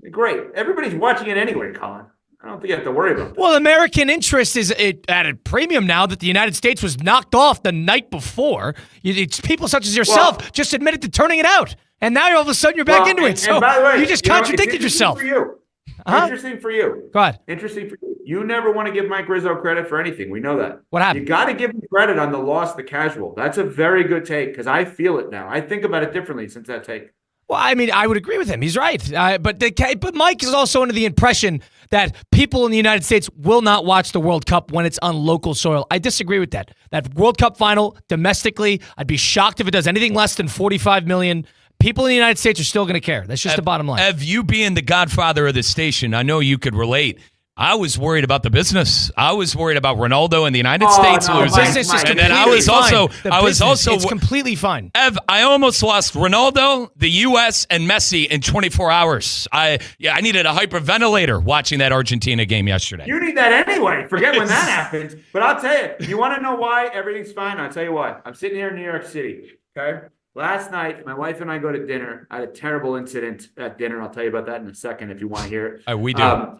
Great. Everybody's watching it anyway, Colin. I don't think you have to worry about that. Well, American interest is at a premium now that the United States was knocked off the night before. It's people such as yourself just admitted to turning it out. And now all of a sudden you're back into it. So by the way, you just contradicted yourself. Interesting for you. Go ahead. Interesting for you. You never want to give Mike Rizzo credit for anything. We know that. What happened? You got to give him credit on the loss, the casual. That's a very good take because I feel it now. I think about it differently since that take. Well, I mean, I would agree with him. He's right. But Mike is also under the impression that people in the United States will not watch the World Cup when it's on local soil. I disagree with that. That World Cup final domestically, I'd be shocked if it does anything less than 45 million. People in the United States are still going to care. That's just the bottom line. Ev, you being the godfather of the station, I know you could relate. I was worried about the business. I was worried about Ronaldo and the United States losing. And then I was also it's completely fine. Ev, I almost lost Ronaldo, the US, and Messi in 24 hours. I needed a hyperventilator watching that Argentina game yesterday. You need that anyway. Forget when that happens. But I'll tell you want to know why everything's fine? I'll tell you why. I'm sitting here in New York City, okay? Last night, my wife and I go to dinner. I had a terrible incident at dinner. I'll tell you about that in a second if you want to hear it. We do.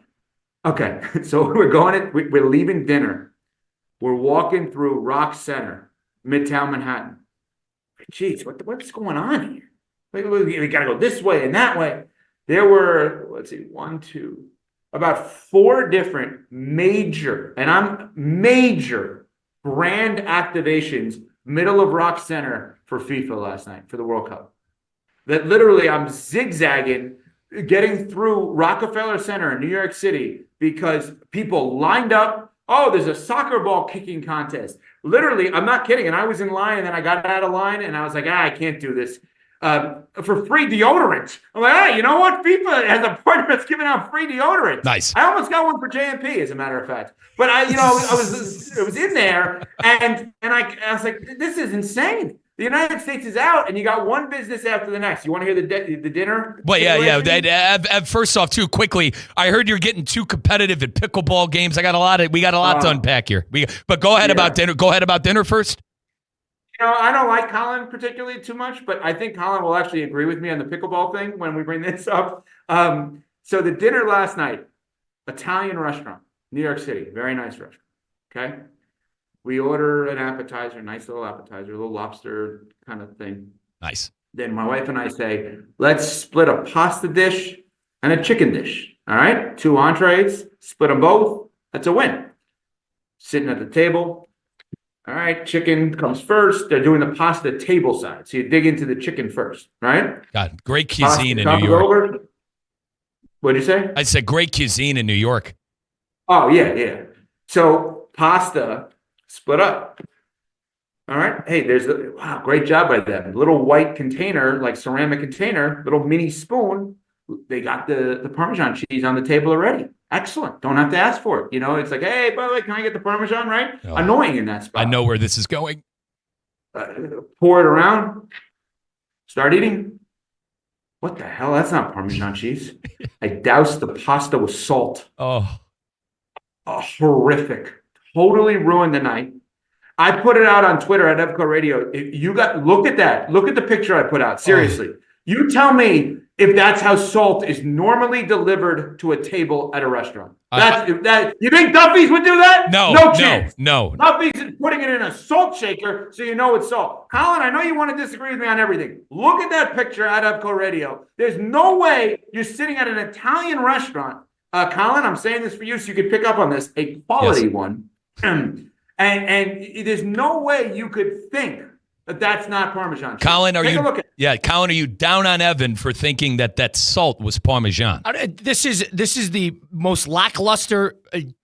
Okay, so we're leaving dinner. We're walking through Rock Center, Midtown Manhattan. Jeez, what's going on here? We got to go this way and that way. There were, about 4 different major brand activations, middle of Rock Center for FIFA last night for the World Cup. That literally I'm zigzagging, getting through Rockefeller Center in New York City because people lined up. Oh, there's a soccer ball kicking contest. Literally, I'm not kidding. And I was in line and then I got out of line and I was like, I can't do this. for free deodorant. I'm like, hey, you know what? FIFA has a partner that's giving out free deodorant. Nice. I almost got one for JMP, as a matter of fact. But I was in there, and I was like, this is insane. The United States is out, and you got one business after the next. You want to hear the dinner? Well, yeah. First off, too quickly, I heard you're getting too competitive at pickleball games. We got a lot to unpack here. But go ahead about dinner. Go ahead about dinner first. I don't like Colin particularly too much, but I think Colin will actually agree with me on the pickleball thing when we bring this up. So the dinner last night, Italian restaurant, New York City, very nice restaurant. Okay. We order an appetizer, nice little appetizer, a little lobster kind of thing. Nice. Then my wife and I say, let's split a pasta dish and a chicken dish. All right. 2 entrees, split them both. That's a win. Sitting at the table. All right. Chicken comes first. They're doing the pasta table side. So you dig into the chicken first, right? God, great cuisine in New York. Over. What'd you say? I said great cuisine in New York. Oh, yeah. So pasta split up. All right. Hey, wow, great job by them. Little white container, like ceramic container, little mini spoon. They got the Parmesan cheese on the table already. Excellent. Don't have to ask for it. It's like, hey, by the way, can I get the Parmesan, right? Oh, annoying in that spot. I know where this is going. Pour it around. Start eating. What the hell? That's not Parmesan cheese. I doused the pasta with salt. Oh, horrific. Totally ruined the night. I put it out on Twitter at Evco Radio. Look at that. Look at the picture I put out. Seriously. You tell me if that's how salt is normally delivered to a table at a restaurant. You think Duffy's would do that? No chance. No. Duffy's is putting it in a salt shaker so you know it's salt. Colin, I know you want to disagree with me on everything. Look at that picture at Evco Radio. There's no way you're sitting at an Italian restaurant. Colin, I'm saying this for you so you can pick up on this. A quality one. And there's no way you could think that that's not Parmesan cheese. Colin, Colin, are you down on Evan for thinking that salt was Parmesan? This is the most lackluster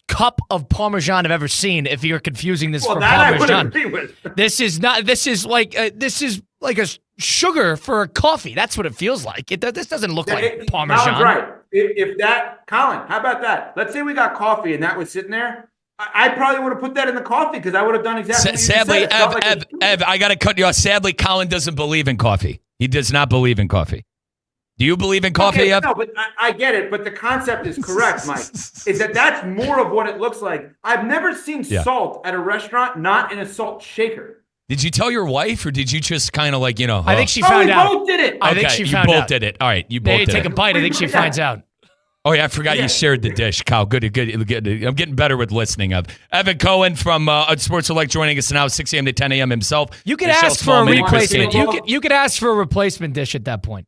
cup of Parmesan I've ever seen. If you're confusing this for Parmesan, I would agree with. This is not. This is like a sugar for a coffee. That's what it feels like. This doesn't look like Parmesan. Colin's right. If that, Colin, how about that? Let's say we got coffee and that was sitting there. I probably would have put that in the coffee because I would have done exactly what you sadly, said. Ev, I got to cut you off. Sadly, Colin doesn't believe in coffee. He does not believe in coffee. Do you believe in coffee, Ev? No, but I get it. But the concept is correct, Mike. Is that's more of what it looks like. I've never seen salt at a restaurant, not in a salt shaker. Did you tell your wife, or did you just kind of like, I think she found out. We both did it. I think she found out. You both did it. All right, you both did it. Take a bite. I think she finds out. Oh, yeah, I forgot you shared the dish, Kyle. Good. I'm getting better with listening. Evan Cohen from Sports Select joining us now, 6 a.m. to 10 a.m. himself. You could ask for a replacement. You could ask for a replacement dish at that point.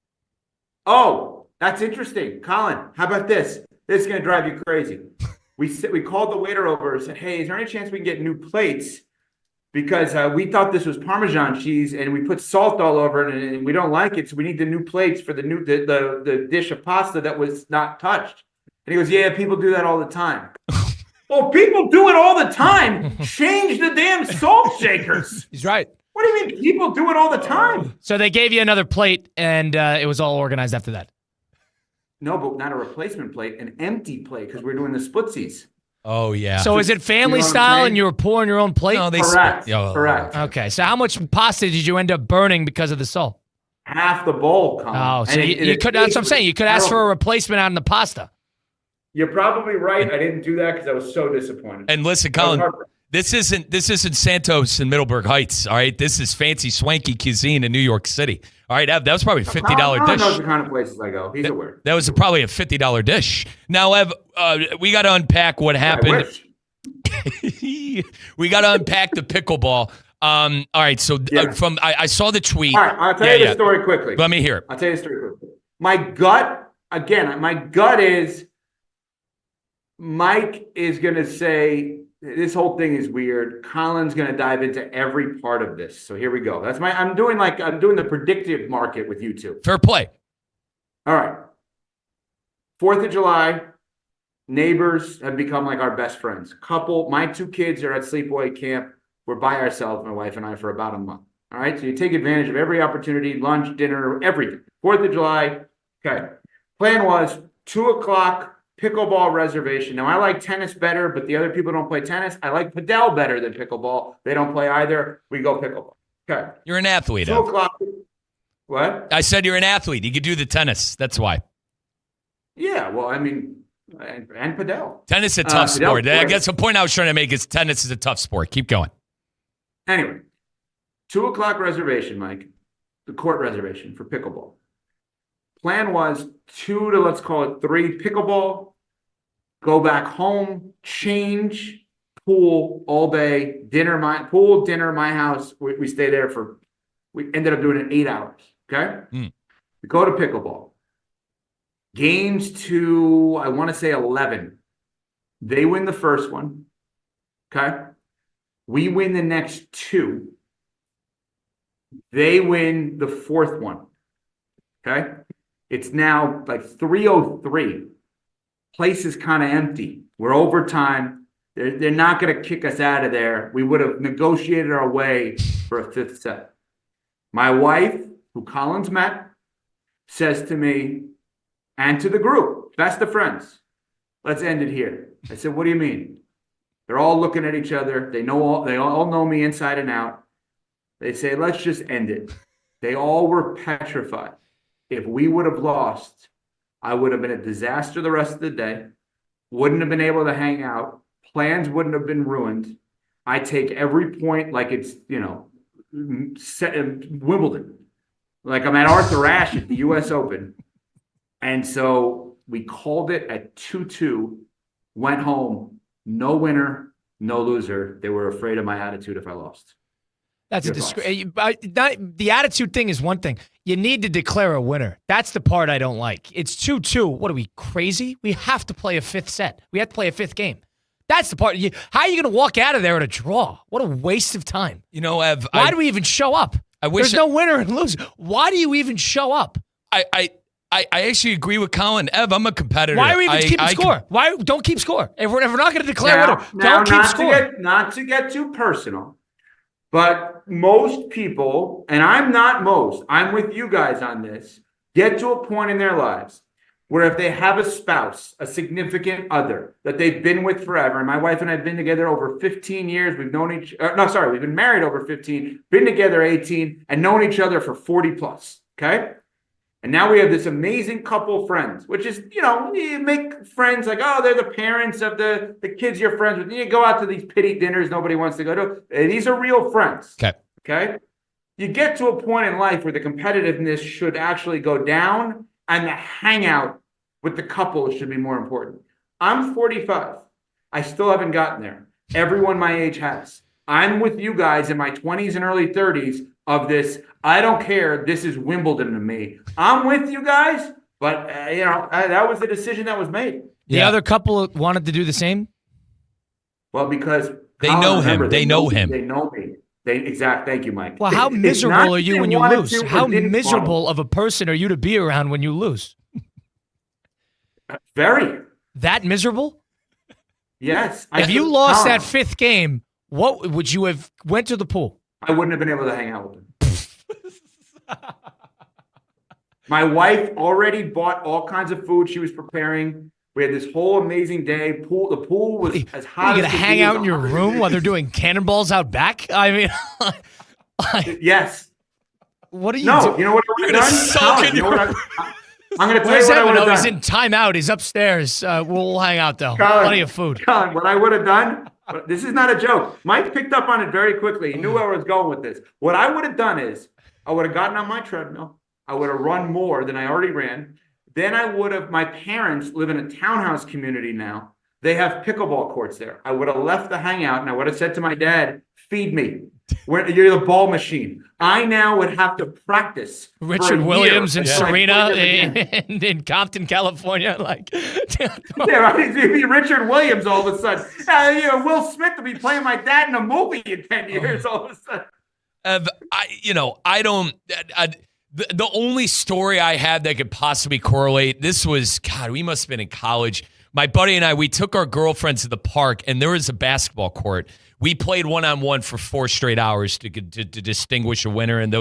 Oh, that's interesting. Colin, how about this? This is going to drive you crazy. We called the waiter over and said, hey, is there any chance we can get new plates? Because we thought this was Parmesan cheese and we put salt all over it and we don't like it. So we need the new plates for the dish of pasta that was not touched. And he goes, yeah, people do that all the time. Well, people do it all the time. Change the damn salt shakers. He's right. What do you mean people do it all the time? So they gave you another plate and it was all organized after that. No, but not a replacement plate, an empty plate because we're doing the splitsies. Oh, yeah. So is it family style and you were pouring your own plate? No, Correct. Correct. Okay. So how much pasta did you end up burning because of the salt? Half the bowl, Colin. Oh, so you could. That's what I'm saying. You could ask for a replacement out in the pasta. You're probably right. I didn't do that because I was so disappointed. And listen, Colin, this isn't Santos and Middleburg Heights. All right, this is fancy, swanky cuisine in New York City. All right, that was probably a $50 dish. Knows the kind of places I go. He's aware. That was probably a $50 dish. Now, Ev, we got to unpack what happened. We got to unpack the pickleball. All right, so I saw the tweet. All right, I'll tell you the story quickly. Let me hear it. I'll tell you the story quickly. My gut is Mike is going to say this whole thing is weird. Colin's going to dive into every part of this. So here we go. I'm doing the predictive market with you two. Fair play. All right. 4th of July, neighbors have become like our best friends. My 2 kids are at sleepaway camp. We're by ourselves, my wife and I, for about a month. All right, so you take advantage of every opportunity, lunch, dinner, everything. 4th of July, okay. Plan was 2 o'clock pickleball reservation. Now, I like tennis better, but the other people don't play tennis. I like padel better than pickleball. They don't play either. We go pickleball. Okay. You're an athlete. 2 o'clock. What? I said you're an athlete. You could do the tennis. That's why. Yeah, well, I mean, and padel. Tennis is a tough sport. I guess the point I was trying to make is tennis is a tough sport. Keep going. Anyway, 2 o'clock reservation, Mike. The court reservation for pickleball. Plan was 2 to, let's call it 3 pickleball, go back home, change, pool all day, dinner, my house. We stay there we ended up doing it 8 hours. Okay. We go to pickleball. Games to, I want to say 11. They win the first one. Okay. We win the next 2. They win the 4th one. Okay. It's now like 3:03. Place is kind of empty. We're overtime. They're not going to kick us out of there. We would have negotiated our way for a 5th set. My wife, who Collins met, says to me and to the group, best of friends, let's end it here. I said, what do you mean? They're all looking at each other. They all know me inside and out. They say, let's just end it. They all were petrified. If we would have lost, I would have been a disaster the rest of the day. Wouldn't have been able to hang out. Plans wouldn't have been ruined. I take every point like it's, Wimbledon. Like I'm at Arthur Ashe at the U.S. Open. And so we called it at 2-2, went home, no winner, no loser. They were afraid of my attitude if I lost. That's a disgrace. The attitude thing is one thing. You need to declare a winner. That's the part I don't like. It's 2-2. What are we, crazy? We have to play a 5th set. We have to play a 5th game. That's the part. How are you going to walk out of there at a draw? What a waste of time. Ev, why do we even show up? There's no winner and loser. Why do you even show up? I actually agree with Colin. Ev, I'm a competitor. Why are we even keeping score? Why don't keep score? If we're not going to declare a winner, don't keep score. Not to get too personal. But most people, and I'm not most, I'm with you guys on this, get to a point in their lives where if they have a spouse, a significant other that they've been with forever, and my wife and I have been together over 15 years, we've been married over 15, been together 18, and known each other for 40 plus, okay? And now we have this amazing couple friends, which is, you make friends like, oh, they're the parents of the kids you're friends with. You go out to these pity dinners nobody wants to go to. These are real friends. Okay. You get to a point in life where the competitiveness should actually go down and the hangout with the couple should be more important. I'm 45. I still haven't gotten there. Everyone my age has. I'm with you guys in my 20s and early 30s of this. I don't care. This is Wimbledon to me. I'm with you guys, but that was the decision that was made. The other couple wanted to do the same. Well, because they know him. They know him. They know me. Thank you, Mike. Well, how miserable are you when you lose? How miserable of a person are you to be around when you lose? Very. That miserable? Yes. If you lost that 5th game, what would you have went to the pool? I wouldn't have been able to hang out with him. My wife already bought all kinds of food she was preparing. We had this whole amazing day. The pool was as hot. Are you going to hang out in your room while they're doing cannonballs out back? I mean, yes. What are you doing? You know what I would have done? I'm going to tell you what I would have done. He's in timeout. He's upstairs. We'll hang out, though. Plenty of food. Colin, what I would have done, this is not a joke. Mike picked up on it very quickly. He knew where I was going with this. What I would have done is I would have gotten on my treadmill. I would have run more than I already ran. Then my parents live in a townhouse community now. They have pickleball courts there. I would have left the hangout and I would have said to my dad, feed me. You're the ball machine. I now would have to practice. Richard Williams and Serena in Compton, California. Yeah, right. It'd be Richard Williams all of a sudden. Will Smith will be playing my dad in a movie in 10 years all of a sudden. The only story I had that could possibly correlate, this was, God, we must have been in college. My buddy and I, we took our girlfriends to the park, and there was a basketball court. We played one-on-one for 4 straight hours to distinguish a winner, and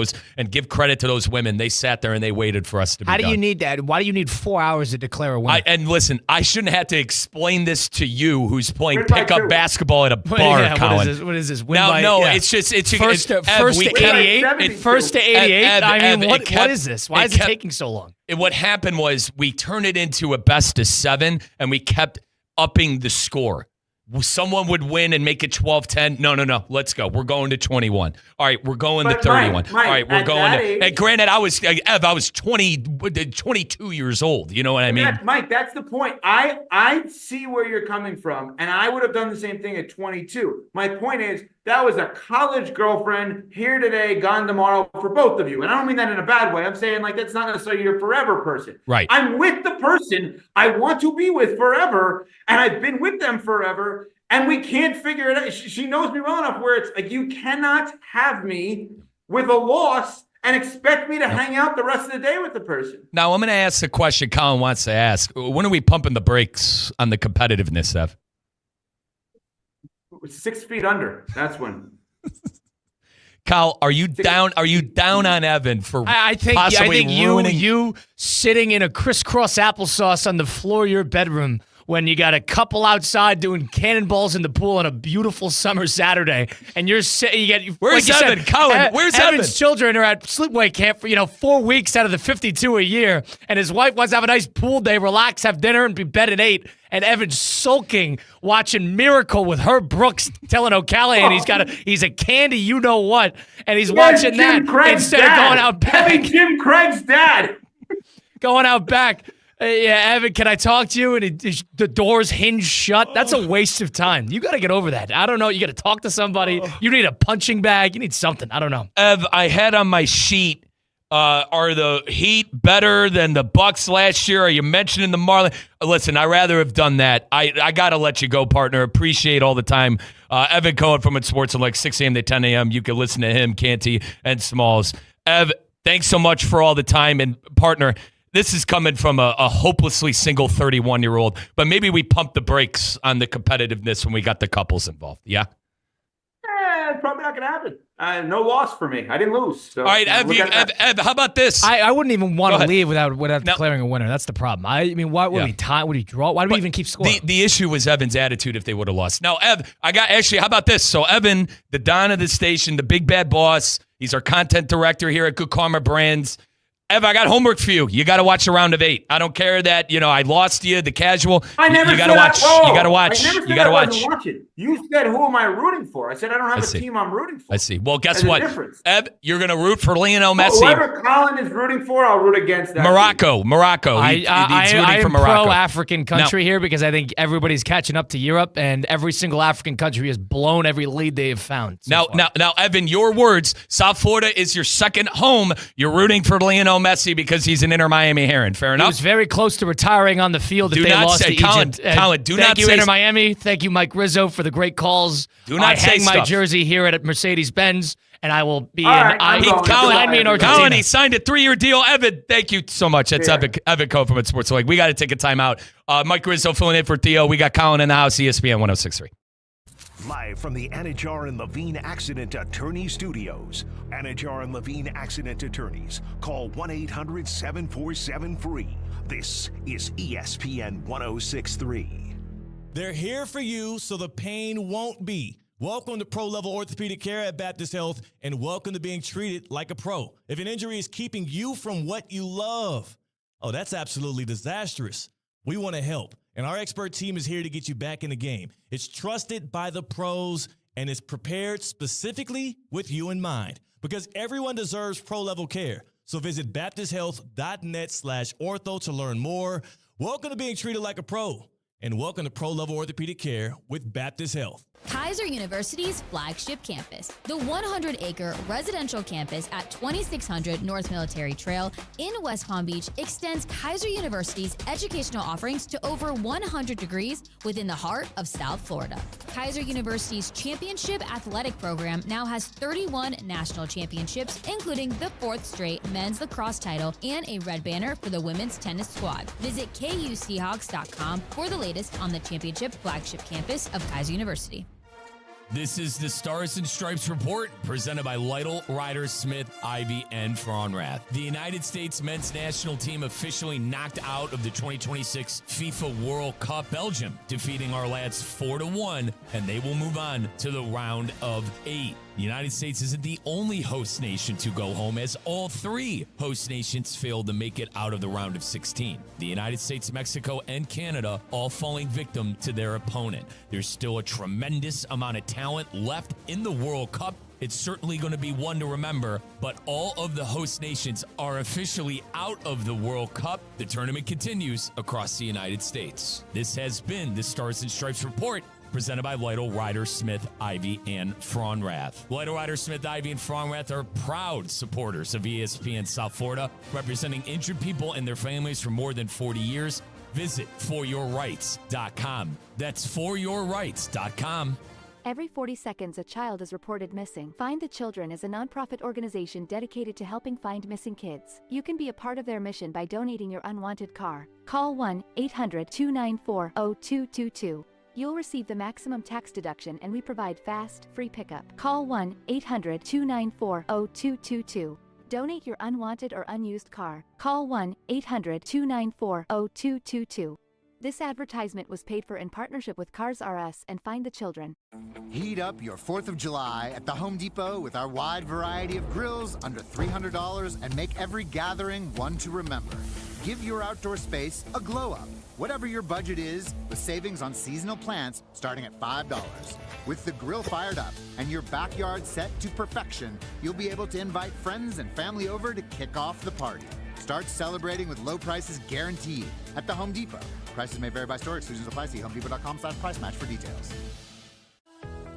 give credit to those women. They sat there and they waited for us to be How done. do you need that? Why do you need 4 hours to declare a winner? And listen, I shouldn't have to explain this to you, who's playing pickup basketball at a bar, Colin. What is this? It's first to 88. First to 88. What is this? Why is it taking so long? What happened was we turned it into a best of 7, and we kept upping the score. Someone would win and make it 12-10. No. Let's go. We're going to 21. All right, we're going to 31. Mike, all right, we're going to. Age, and granted, I was 22 years old. You know what I mean? Mike, that's the point. I see where you're coming from, and I would have done the same thing at 22. My point is, that was a college girlfriend, here today, gone tomorrow for both of you. And I don't mean that in a bad way. I'm saying, like, that's not necessarily your forever person. Right. I'm with the person I want to be with forever, and I've been with them forever, and we can't figure it out. She knows me well enough where it's like, you cannot have me with a loss and expect me to hang out the rest of the day with the person. Now, I'm going to ask the question Colin wants to ask. When are we pumping the brakes on the competitiveness, Ev? 6 feet under. That's when. Kyle, are you down? Are you down on Evan for possibly ruining? you sitting in a crisscross applesauce on the floor of your bedroom when you got a couple outside doing cannonballs in the pool on a beautiful summer Saturday, and you're where's like Evan? Colin, where's Evan's Evan? children are at sleepaway camp for 4 weeks out of the 52 a year, and his wife wants to have a nice pool day, relax, have dinner, and be bed at 8. And Evan's sulking, watching Miracle with Herb Brooks telling O'Callahan he's a candy you know what, and he's watching that instead of going out back. Jim Craig's dad. Going out back. Yeah, Evan, can I talk to you? And the door's hinged shut. That's a waste of time. You got to get over that. I don't know. You got to talk to somebody. You need a punching bag. You need something. I don't know. Ev, I had on my sheet, are the Heat better than the Bucks last year? Are you mentioning the Marlins? Listen, I'd rather have done that. I got to let you go, partner. Appreciate all the time. Evan Cohen from It Sports at like 6 a.m. to 10 a.m. You can listen to him, Canty, and Smalls. Ev, thanks so much for all the time. And partner, this is coming from a hopelessly single 31-year-old, but maybe we pumped the brakes on the competitiveness when we got the couples involved. Yeah? It's probably not going to happen. No loss for me. I didn't lose. So, all right, Ev, how about this? I wouldn't even want to leave without declaring a winner. That's the problem. I mean, why would we tie? Would he draw? Why do we even keep score? The issue was Evan's attitude if they would have lost. Now, Ev, how about this? So Evan, the Don of the station, the big bad boss, he's our content director here at Good Karma Brands. Ev, I got homework for you. You got to watch the round of 8. I don't care that I lost you, the casual. I never you got to watch. You got to watch. I never said you got to watch. Wasn't watching. You said, "Who am I rooting for?" I said, "I don't have a team I'm rooting for." I see. Well, guess what, Ev? You're going to root for Lionel Messi. Whoever Colin is rooting for, I'll root against that. Morocco. I am pro-African country here because I think everybody's catching up to Europe, and every single African country has blown every lead they have found. Now, Evan, your words. South Florida is your second home. You're rooting for Lionel Messi because he's an Inter Miami Heron. Fair enough. He was very close to retiring on the field if they lost to Egypt. Colin, thank you, Inter Miami. Thank you, Mike Rizzo, for the great calls. I hang my jersey here at Mercedes-Benz, and I will be Colin, he signed a 3-year deal. Evan, thank you so much. That's Evan Cohen from It Sports. So, we got to take a timeout. Mike Rizzo filling in for Theo. We got Colin in the house, ESPN 106.3. Live from the Anajar and Levine Accident Attorney Studios. Anajar and Levine Accident Attorneys. Call 1-800-747-FREE. This is ESPN 106.3. They're here for you so the pain won't be. Welcome to pro-level orthopedic care at Baptist Health, and welcome to being treated like a pro. If an injury is keeping you from what you love, that's absolutely disastrous. We want to help, and our expert team is here to get you back in the game. It's trusted by the pros, and it's prepared specifically with you in mind, because everyone deserves pro-level care. So visit baptisthealth.net/ortho to learn more. Welcome to being treated like a pro, and welcome to pro-level orthopedic care with Baptist Health. Kaiser University's flagship campus. The 100-acre residential campus at 2600 North Military Trail in West Palm Beach extends Kaiser University's educational offerings to over 100 degrees within the heart of South Florida. Kaiser University's championship athletic program now has 31 national championships, including the 4th straight men's lacrosse title and a red banner for the women's tennis squad. Visit KUSeahawks.com for the latest on the championship flagship campus of Kaiser University. This is the Stars and Stripes Report, presented by Lytle, Ryder, Smith, Ivy, and Frauenrath. The United States men's national team officially knocked out of the 2026 FIFA World Cup Belgium, defeating our lads 4-1, and they will move on to the round of 8. The United States isn't the only host nation to go home, as all 3 host nations failed to make it out of the round of 16. The United States, Mexico, and Canada all falling victim to their opponent. There's still a tremendous amount of talent left in the World Cup. It's certainly going to be one to remember, but all of the host nations are officially out of the World Cup. The tournament continues across the United States. This has been the Stars and Stripes Report, presented by Lytle, Ryder, Smith, Ivy, and Frauenrath. Lytle, Ryder, Smith, Ivy, and Frauenrath are proud supporters of ESPN South Florida, representing injured people and their families for more than 40 years. Visit foryourrights.com. That's foryourrights.com. Every 40 seconds, a child is reported missing. Find the Children is a nonprofit organization dedicated to helping find missing kids. You can be a part of their mission by donating your unwanted car. Call 1-800-294-0222. You'll receive the maximum tax deduction, and we provide fast, free pickup. Call 1-800-294-0222. Donate your unwanted or unused car. Call 1-800-294-0222. This advertisement was paid for in partnership with Cars R Us and Find the Children. Heat up your 4th of July at the Home Depot with our wide variety of grills under $300 and make every gathering one to remember. Give your outdoor space a glow up, whatever your budget is, with savings on seasonal plants starting at $5. With the grill fired up and your backyard set to perfection, you'll be able to invite friends and family over to kick off the party. Start celebrating with low prices guaranteed at the Home Depot. Prices may vary by store. Exclusions apply. See HomeDepot.com/price match for details.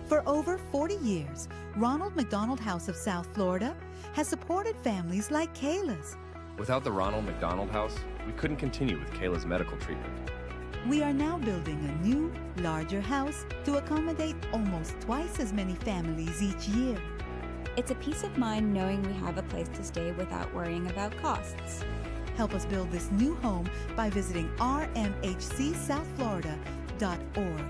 For over 40 years, Ronald McDonald House of South Florida has supported families like Kayla's. Without the Ronald McDonald House, we couldn't continue with Kayla's medical treatment. We are now building a new, larger house to accommodate almost twice as many families each year. It's a peace of mind knowing we have a place to stay without worrying about costs. Help us build this new home by visiting rmhcsouthflorida.org.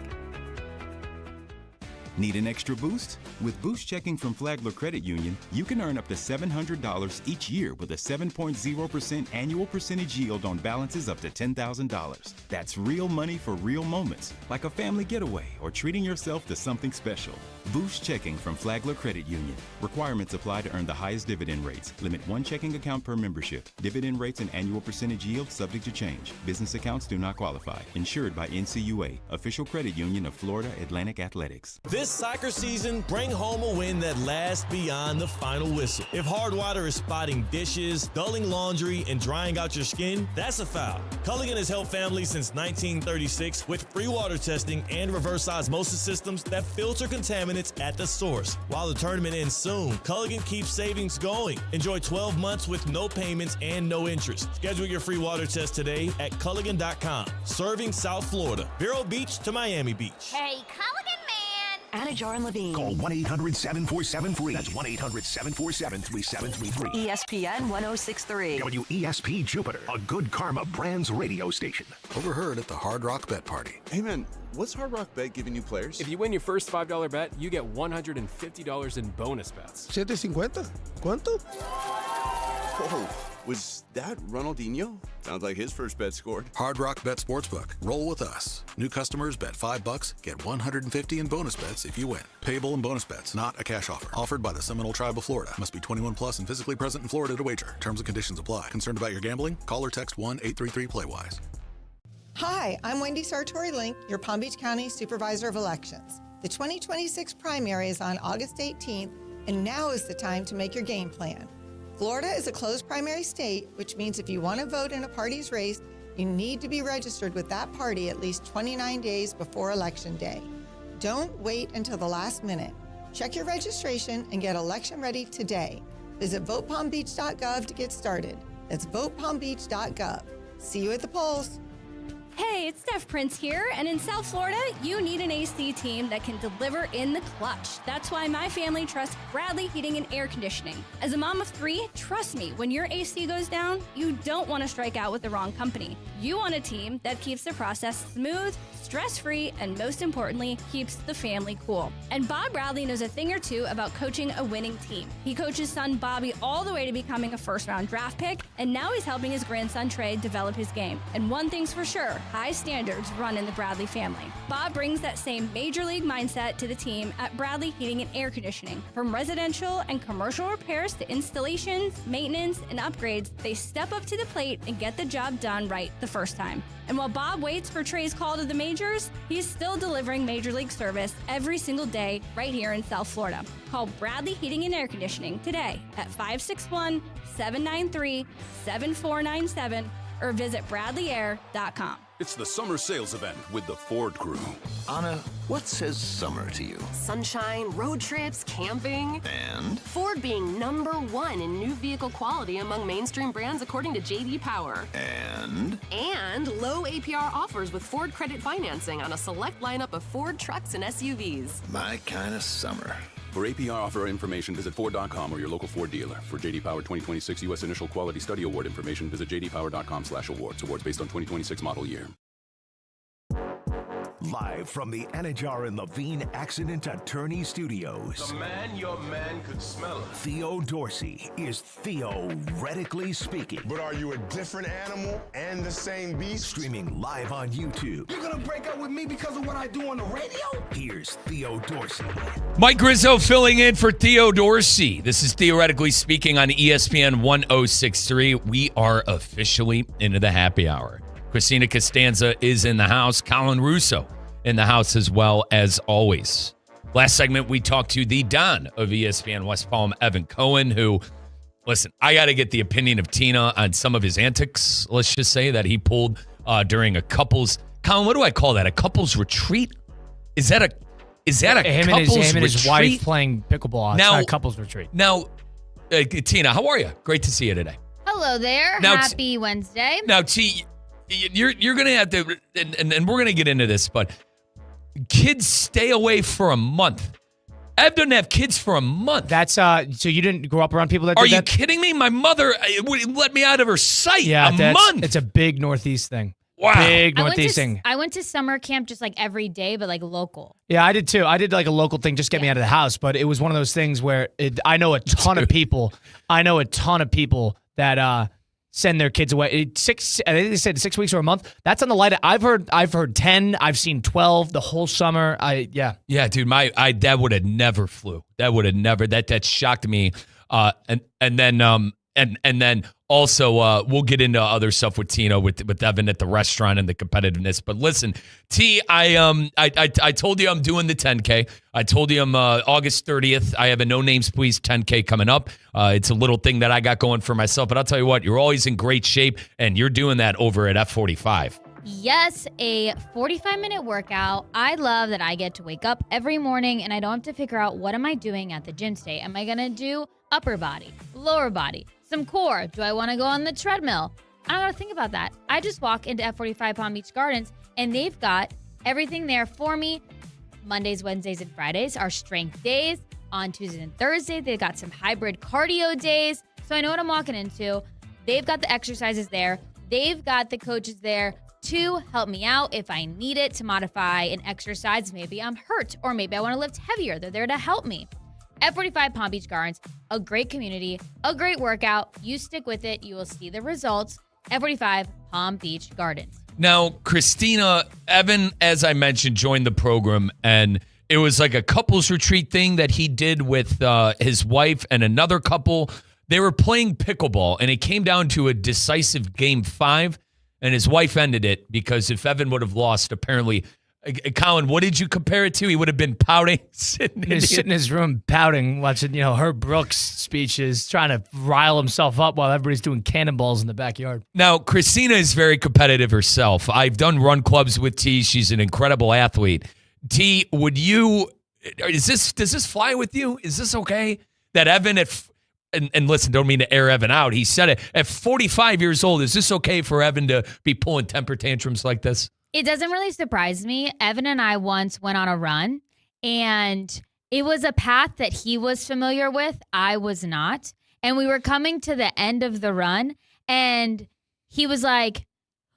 Need an extra boost? With Boost Checking from Flagler Credit Union, you can earn up to $700 each year with a 7.0% annual percentage yield on balances up to $10,000. That's real money for real moments, like a family getaway or treating yourself to something special. Boost Checking from Flagler Credit Union. Requirements apply to earn the highest dividend rates. Limit 1 checking account per membership. Dividend rates and annual percentage yield subject to change. Business accounts do not qualify. Insured by NCUA, official credit union of Florida Atlantic Athletics. This soccer season, bring home a win that lasts beyond the final whistle. If hard water is spotting dishes, dulling laundry, and drying out your skin, that's a foul. Culligan has helped families since 1936 with free water testing and reverse osmosis systems that filter contaminants at the source. While the tournament ends soon, Culligan keeps savings going. Enjoy 12 months with no payments and no interest. Schedule your free water test today at Culligan.com. Serving South Florida, Vero Beach to Miami Beach. Hey, Culligan man! Anajar and Levine. Call 1-800-747-FREE. That's 1-800-747-3733. ESPN 1063. WESP Jupiter, a Good Karma Brands radio station. Overheard at the Hard Rock Bet Party. Hey man, what's Hard Rock Bet giving you players? If you win your first $5 bet, you get $150 in bonus bets. $750? ¿Cuánto? Oh, was that Ronaldinho? Sounds like his first bet scored. Hard Rock Bet Sportsbook. Roll with us. New customers bet $5, get $150 in bonus bets if you win. Payable in bonus bets, not a cash offer. Offered by the Seminole Tribe of Florida. Must be 21 plus and physically present in Florida to wager. Terms and conditions apply. Concerned about your gambling? Call or text 1-833-PLAY-WISE. Hi, I'm Wendy Sartori-Link, your Palm Beach County Supervisor of Elections. The 2026 primary is on August 18th, and now is the time to make your game plan. Florida is a closed primary state, which means if you want to vote in a party's race, you need to be registered with that party at least 29 days before Election Day. Don't wait until the last minute. Check your registration and get election ready today. Visit votepalmbeach.gov to get started. That's votepalmbeach.gov. See you at the polls. Hey, it's Steph Prince here, and in South Florida, you need an AC team that can deliver in the clutch. That's why my family trusts Bradley Heating and Air Conditioning. As a mom of 3, trust me, when your AC goes down, you don't want to strike out with the wrong company. You want a team that keeps the process smooth, stress-free, and most importantly, keeps the family cool. And Bob Bradley knows a thing or two about coaching a winning team. He coached his son Bobby all the way to becoming a first-round draft pick, and now he's helping his grandson Trey develop his game. And one thing's for sure, high standards run in the Bradley family. Bob brings that same major league mindset to the team at Bradley Heating and Air Conditioning. From residential and commercial repairs to installations, maintenance, and upgrades, they step up to the plate and get the job done right the first time. And while Bob waits for Trey's call to the majors, he's still delivering major league service every single day right here in South Florida. Call Bradley Heating and Air Conditioning today at 561-793-7497 or visit bradleyair.com. It's the summer sales event with the Ford crew. Anna, what says summer to you? Sunshine, road trips, camping. And? Ford being #1 in new vehicle quality among mainstream brands according to J.D. Power. And? And low APR offers with Ford credit financing on a select lineup of Ford trucks and SUVs. My kind of summer. For APR offer information, visit Ford.com or your local Ford dealer. For J.D. Power 2026 U.S. Initial Quality Study Award information, visit jdpower.com/awards. Awards based on 2026 model year. Live from the Anajar and Levine Accident Attorney Studios. The man your man could smell. Theo Dorsey is theoretically speaking. But are you a different animal and the same beast? Streaming live on YouTube. You're gonna break up with me because of what I do on the radio? Here's Theo Dorsey. Mike Rizzo filling in for Theo Dorsey. This is Theoretically Speaking on ESPN 1063. We are officially into the happy hour. Christina Costanza is in the house. Colin Russo in the house as well, as always. Last segment, we talked to the Don of ESPN West Palm, Evan Cohen, who, listen, I got to get the opinion of Tina on some of his antics, let's just say, that he pulled during a couples, Colin, what do I call that? A couples retreat? Is that a couples retreat? Him and his wife playing pickleball. It's not a couples retreat. Now, Tina, how are you? Great to see you today. Hello there. Now, Happy Wednesday. Now, T, you're going to have to, and we're going to get into this, but kids stay away for a month. Ev doesn't have kids for a month. That's so you didn't grow up around people that did that? Are you kidding me? My mother would let me out of her sight a month. It's a big Northeast thing. Wow. Big Northeast thing. I went to summer camp just like every day, but like local. Yeah, I did too. I did like a local thing, just get me out of the house. But it was one of those things where I know a ton of people. I know a ton of people that send their kids away. I think they said 6 weeks or a month. That's on the light. I've heard 10. I've seen 12 the whole summer. Yeah, dude. That would have never flew. That would have never. That shocked me. And then also we'll get into other stuff with Tina with Evan at the restaurant and the competitiveness. But listen, T, I told you I'm doing the 10K. I told you I'm August 30th. I have a No Names Please 10K coming up. It's a little thing that I got going for myself. But I'll tell you what, you're always in great shape, and you're doing that over at F45. Yes, a 45-minute workout. I love that I get to wake up every morning and I don't have to figure out what am I doing at the gym today. Am I going to do upper body, lower body, some core? Do I want to go on the treadmill? I don't got to think about that. I just walk into F45 Palm Beach Gardens and they've got everything there for me. Mondays, Wednesdays, and Fridays are strength days. On Tuesdays and Thursdays, they've got some hybrid cardio days. So I know what I'm walking into. They've got the exercises there. They've got the coaches there to help me out if I need it to modify an exercise. Maybe I'm hurt or maybe I want to lift heavier. They're there to help me. F45 Palm Beach Gardens, a great community, a great workout. You stick with it, you will see the results. F45 Palm Beach Gardens. Now, Christina, Evan, as I mentioned, joined the program, and it was like a couples retreat thing that he did with his wife and another couple. They were playing pickleball, and it came down to a decisive game 5. And his wife ended it because if Evan would have lost, apparently, Colin, what did you compare it to? He would have been pouting, sitting in his room pouting, watching Herb Brooks speeches, trying to rile himself up while everybody's doing cannonballs in the backyard. Now, Christina is very competitive herself. I've done run clubs with T. She's an incredible athlete. T, does this fly with you? Is this okay? That Evan and listen, don't mean to air Evan out. He said it at 45 years old. Is this okay for Evan to be pulling temper tantrums like this? It doesn't really surprise me. Evan and I once went on a run, and it was a path that he was familiar with. I was not. And we were coming to the end of the run, and he was like,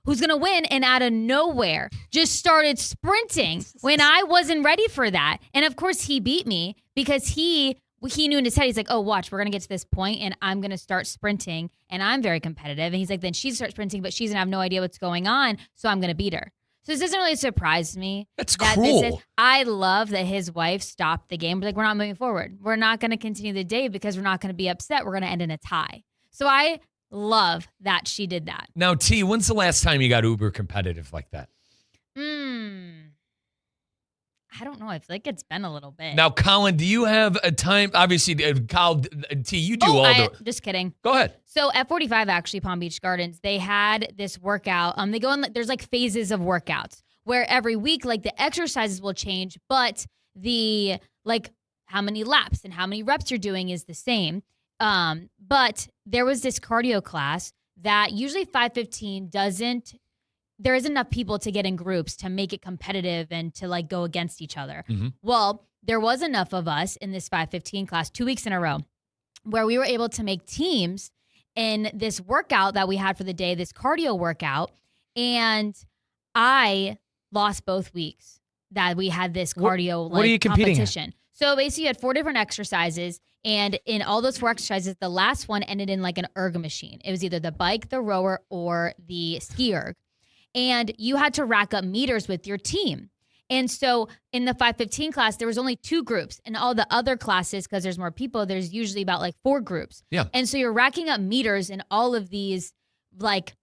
who's going to win? And out of nowhere, just started sprinting when I wasn't ready for that. And, of course, he beat me because he knew in his head, he's like, oh, watch, we're going to get to this point, and I'm going to start sprinting, and I'm very competitive. And he's like, then she starts sprinting, but she's going to have no idea what's going on, so I'm going to beat her. So this doesn't really surprise me. That's cruel. I love that his wife stopped the game. Like, we're not moving forward. We're not going to continue the day because we're not going to be upset. We're going to end in a tie. So I love that she did that. Now, T, when's the last time you got uber competitive like that? I don't know. I feel like it's been a little bit. Now, Colin, do you have a time? Obviously, Kyle, T, you do Just kidding. Go ahead. So F45, actually, Palm Beach Gardens, they had this workout. They go on. There's like phases of workouts where every week, like the exercises will change, but the how many laps and how many reps you're doing is the same. But there was this cardio class that usually 5:15 doesn't. There isn't enough people to get in groups to make it competitive and to like go against each other. Mm-hmm. Well, there was enough of us in this 5:15 class 2 weeks in a row where we were able to make teams in this workout that we had for the day, this cardio workout. And I lost both weeks that we had this cardio what are you competing competition. At? So basically you had 4 different exercises. And in all those 4 exercises, the last one ended in like an erg machine. It was either the bike, the rower, or the ski erg. And you had to rack up meters with your team. And so in the 5:15 class, there was only 2 groups. And all the other classes, because there's more people, there's usually about like 4 groups. Yeah. And so you're racking up meters in all of these like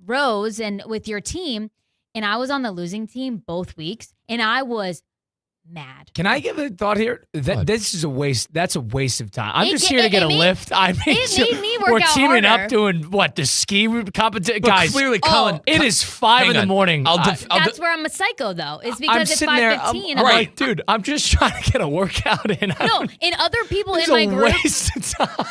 rows and with your team. And I was on the losing team both weeks. And I was mad. Can I give a thought here? This is a waste. That's a waste of time. I'm just here to get a lift. It made me work we're out teaming harder. up doing what? The ski competition, guys. Clearly, Colin. It is 5 in the morning. That's where I'm a psycho, though. Is because it's 5:15. I'm like, dude, I'm just trying to get a workout in. No, and other people in my group,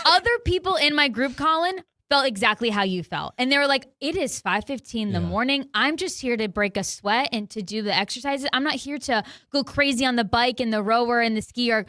other people in my group, Colin, felt exactly how you felt. And they were like, it is 5:15 in the morning. I'm just here to break a sweat and to do the exercises. I'm not here to go crazy on the bike and the rower and the skier.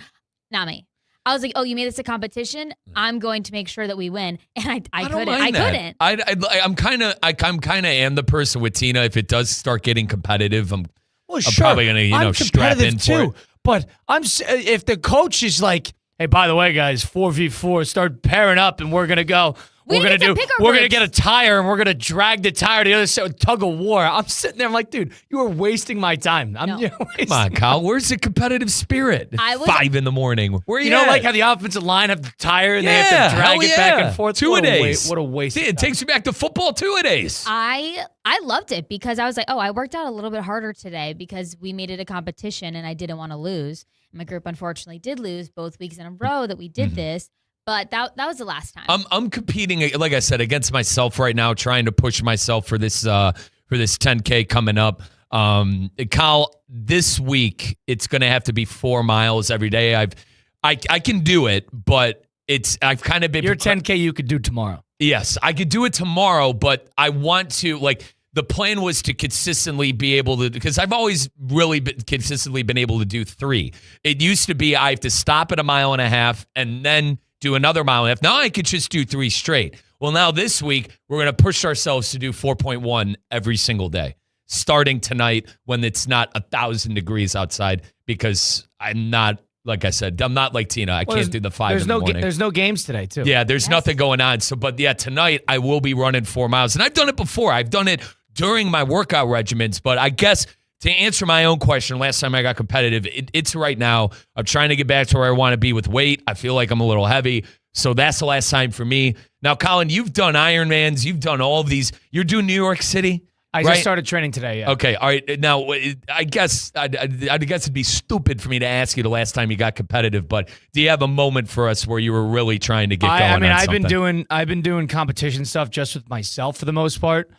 Not me. I was like, oh, you made this a competition? I'm going to make sure that we win. And I couldn't. I'm kind of am the person with Tina. If it does start getting competitive, I'm probably going to, strap in for it. But if the coach is like, hey, by the way, guys, 4v4, start pairing up and we're going to go. We're going to get a tire and we're going to drag the tire to the other side, tug of war. I'm sitting there, I'm like, dude, you are wasting my time. Come on, Kyle. Where's the competitive spirit? 5 in the morning. Where you know, like how the offensive line have the tire and they have to drag it back and forth? 2-a-days. What a waste. It takes you back to football 2-a-days. I loved it because I was like, oh, I worked out a little bit harder today because we made it a competition and I didn't want to lose. My group unfortunately did lose both weeks in a row that we did this. But that was the last time. I'm competing, like I said, against myself right now, trying to push myself for this 10K coming up. Kyle, this week it's going to have to be 4 miles every day. I can do it, but I've kind of been your 10K you could do tomorrow. Yes, I could do it tomorrow, but I want to the plan was to consistently be able to, because I've always really consistently been able to do 3. It used to be I have to stop at 1.5 miles and then do another 1.5 miles. Now I could just do 3 straight. Well, now this week, we're going to push ourselves to do 4.1 every single day, starting tonight when it's not 1,000 degrees outside, because I'm not, like I said, I'm not like Tina. I can't do the 5 in the morning. There's no games today, too. Yeah, there's nothing going on. So, but yeah, tonight I will be running 4 miles. And I've done it before. I've done it during my workout regimens, but I guess to answer my own question, last time I got competitive, it's right now. I'm trying to get back to where I want to be with weight. I feel like I'm a little heavy. So that's the last time for me. Now, Colin, you've done Ironmans. You've done all of these. You're doing New York City? I just started training today, yeah. Okay, all right. Now, I guess it'd be stupid for me to ask you the last time you got competitive, but do you have a moment for us where you were really trying to get going on something? I've been doing competition stuff just with myself for the most part.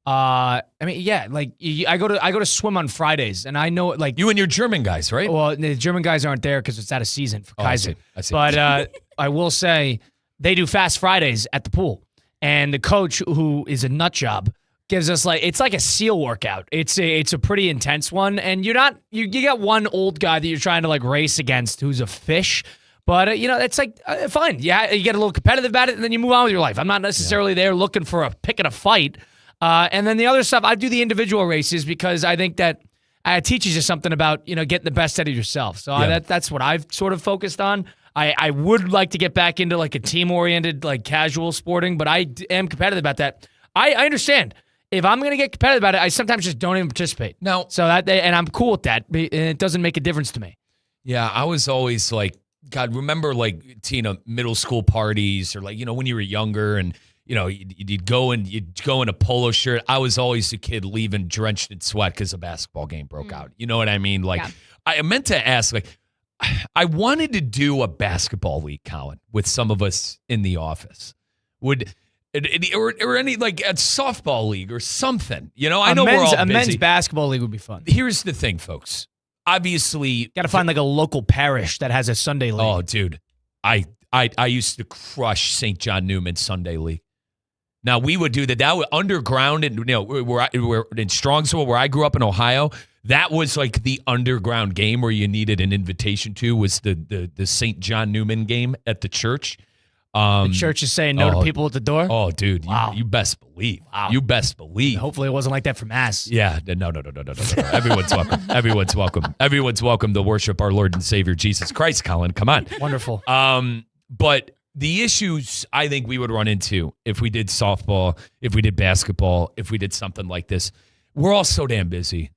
I mean, yeah, like I go to swim on Fridays, and I know like you and your German guys, right? Well, the German guys aren't there because it's out of season for Kaiser. I see. But I will say they do Fast Fridays at the pool, and the coach, who is a nut job, gives us it's like a SEAL workout. It's a pretty intense one, and you got one old guy that you're trying to race against who's a fish. But, it's fine. Yeah, you get a little competitive about it, and then you move on with your life. I'm not necessarily there looking for a pick and a fight. And then the other stuff, I do the individual races because I think that it teaches you something about, getting the best out of yourself. So that's what I've sort of focused on. I would like to get back into a team-oriented, casual sporting, but I am competitive about that. I understand. If I'm going to get competitive about it, I sometimes just don't even participate. No. So and I'm cool with that. And it doesn't make a difference to me. Yeah, I was always God, remember Tina, middle school parties or when you were younger and you'd go in a polo shirt. I was always a kid leaving drenched in sweat because a basketball game broke out. You know what I mean? I meant to ask, I wanted to do a basketball league, Colin, with some of us in the office. Or any a softball league or something. I know we're all busy. A men's basketball league would be fun. Here's the thing, folks. Obviously, got to find a local parish that has a Sunday league. Oh, dude, I used to crush St. John Newman Sunday league. Now we would do that. That was underground, and we're in Strongsville, where I grew up in Ohio. That was the underground game where you needed an invitation to was the St. John Newman game at the church. The church is saying no to people at the door? Oh, dude, wow. You best believe. Wow. You best believe. Hopefully it wasn't like that for Mass. Yeah, no. Everyone's welcome. Everyone's welcome. Everyone's welcome to worship our Lord and Savior, Jesus Christ, Colin. Come on. Wonderful. But the issues I think we would run into if we did softball, if we did basketball, if we did something like this, we're all so damn busy.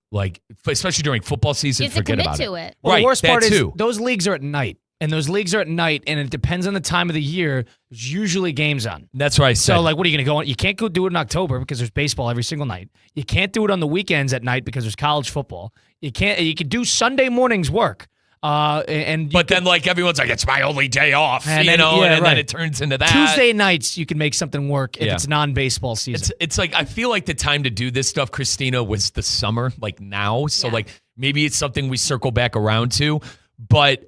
Especially during football season, you have forget to about commit to it. Well, right, the worst part is too. Those leagues are at night. And those leagues are at night, and it depends on the time of the year. There's usually games on. That's what I said. So, what are you going to go on? You can't go do it in October because there's baseball every single night. You can't do it on the weekends at night because there's college football. You could do Sunday mornings work. Then everyone's like, it's my only day off, and then it turns into that. Tuesday nights you can make something work if it's non-baseball season. It's I feel like the time to do this stuff, Christina, was the summer, now. So maybe it's something we circle back around to, but.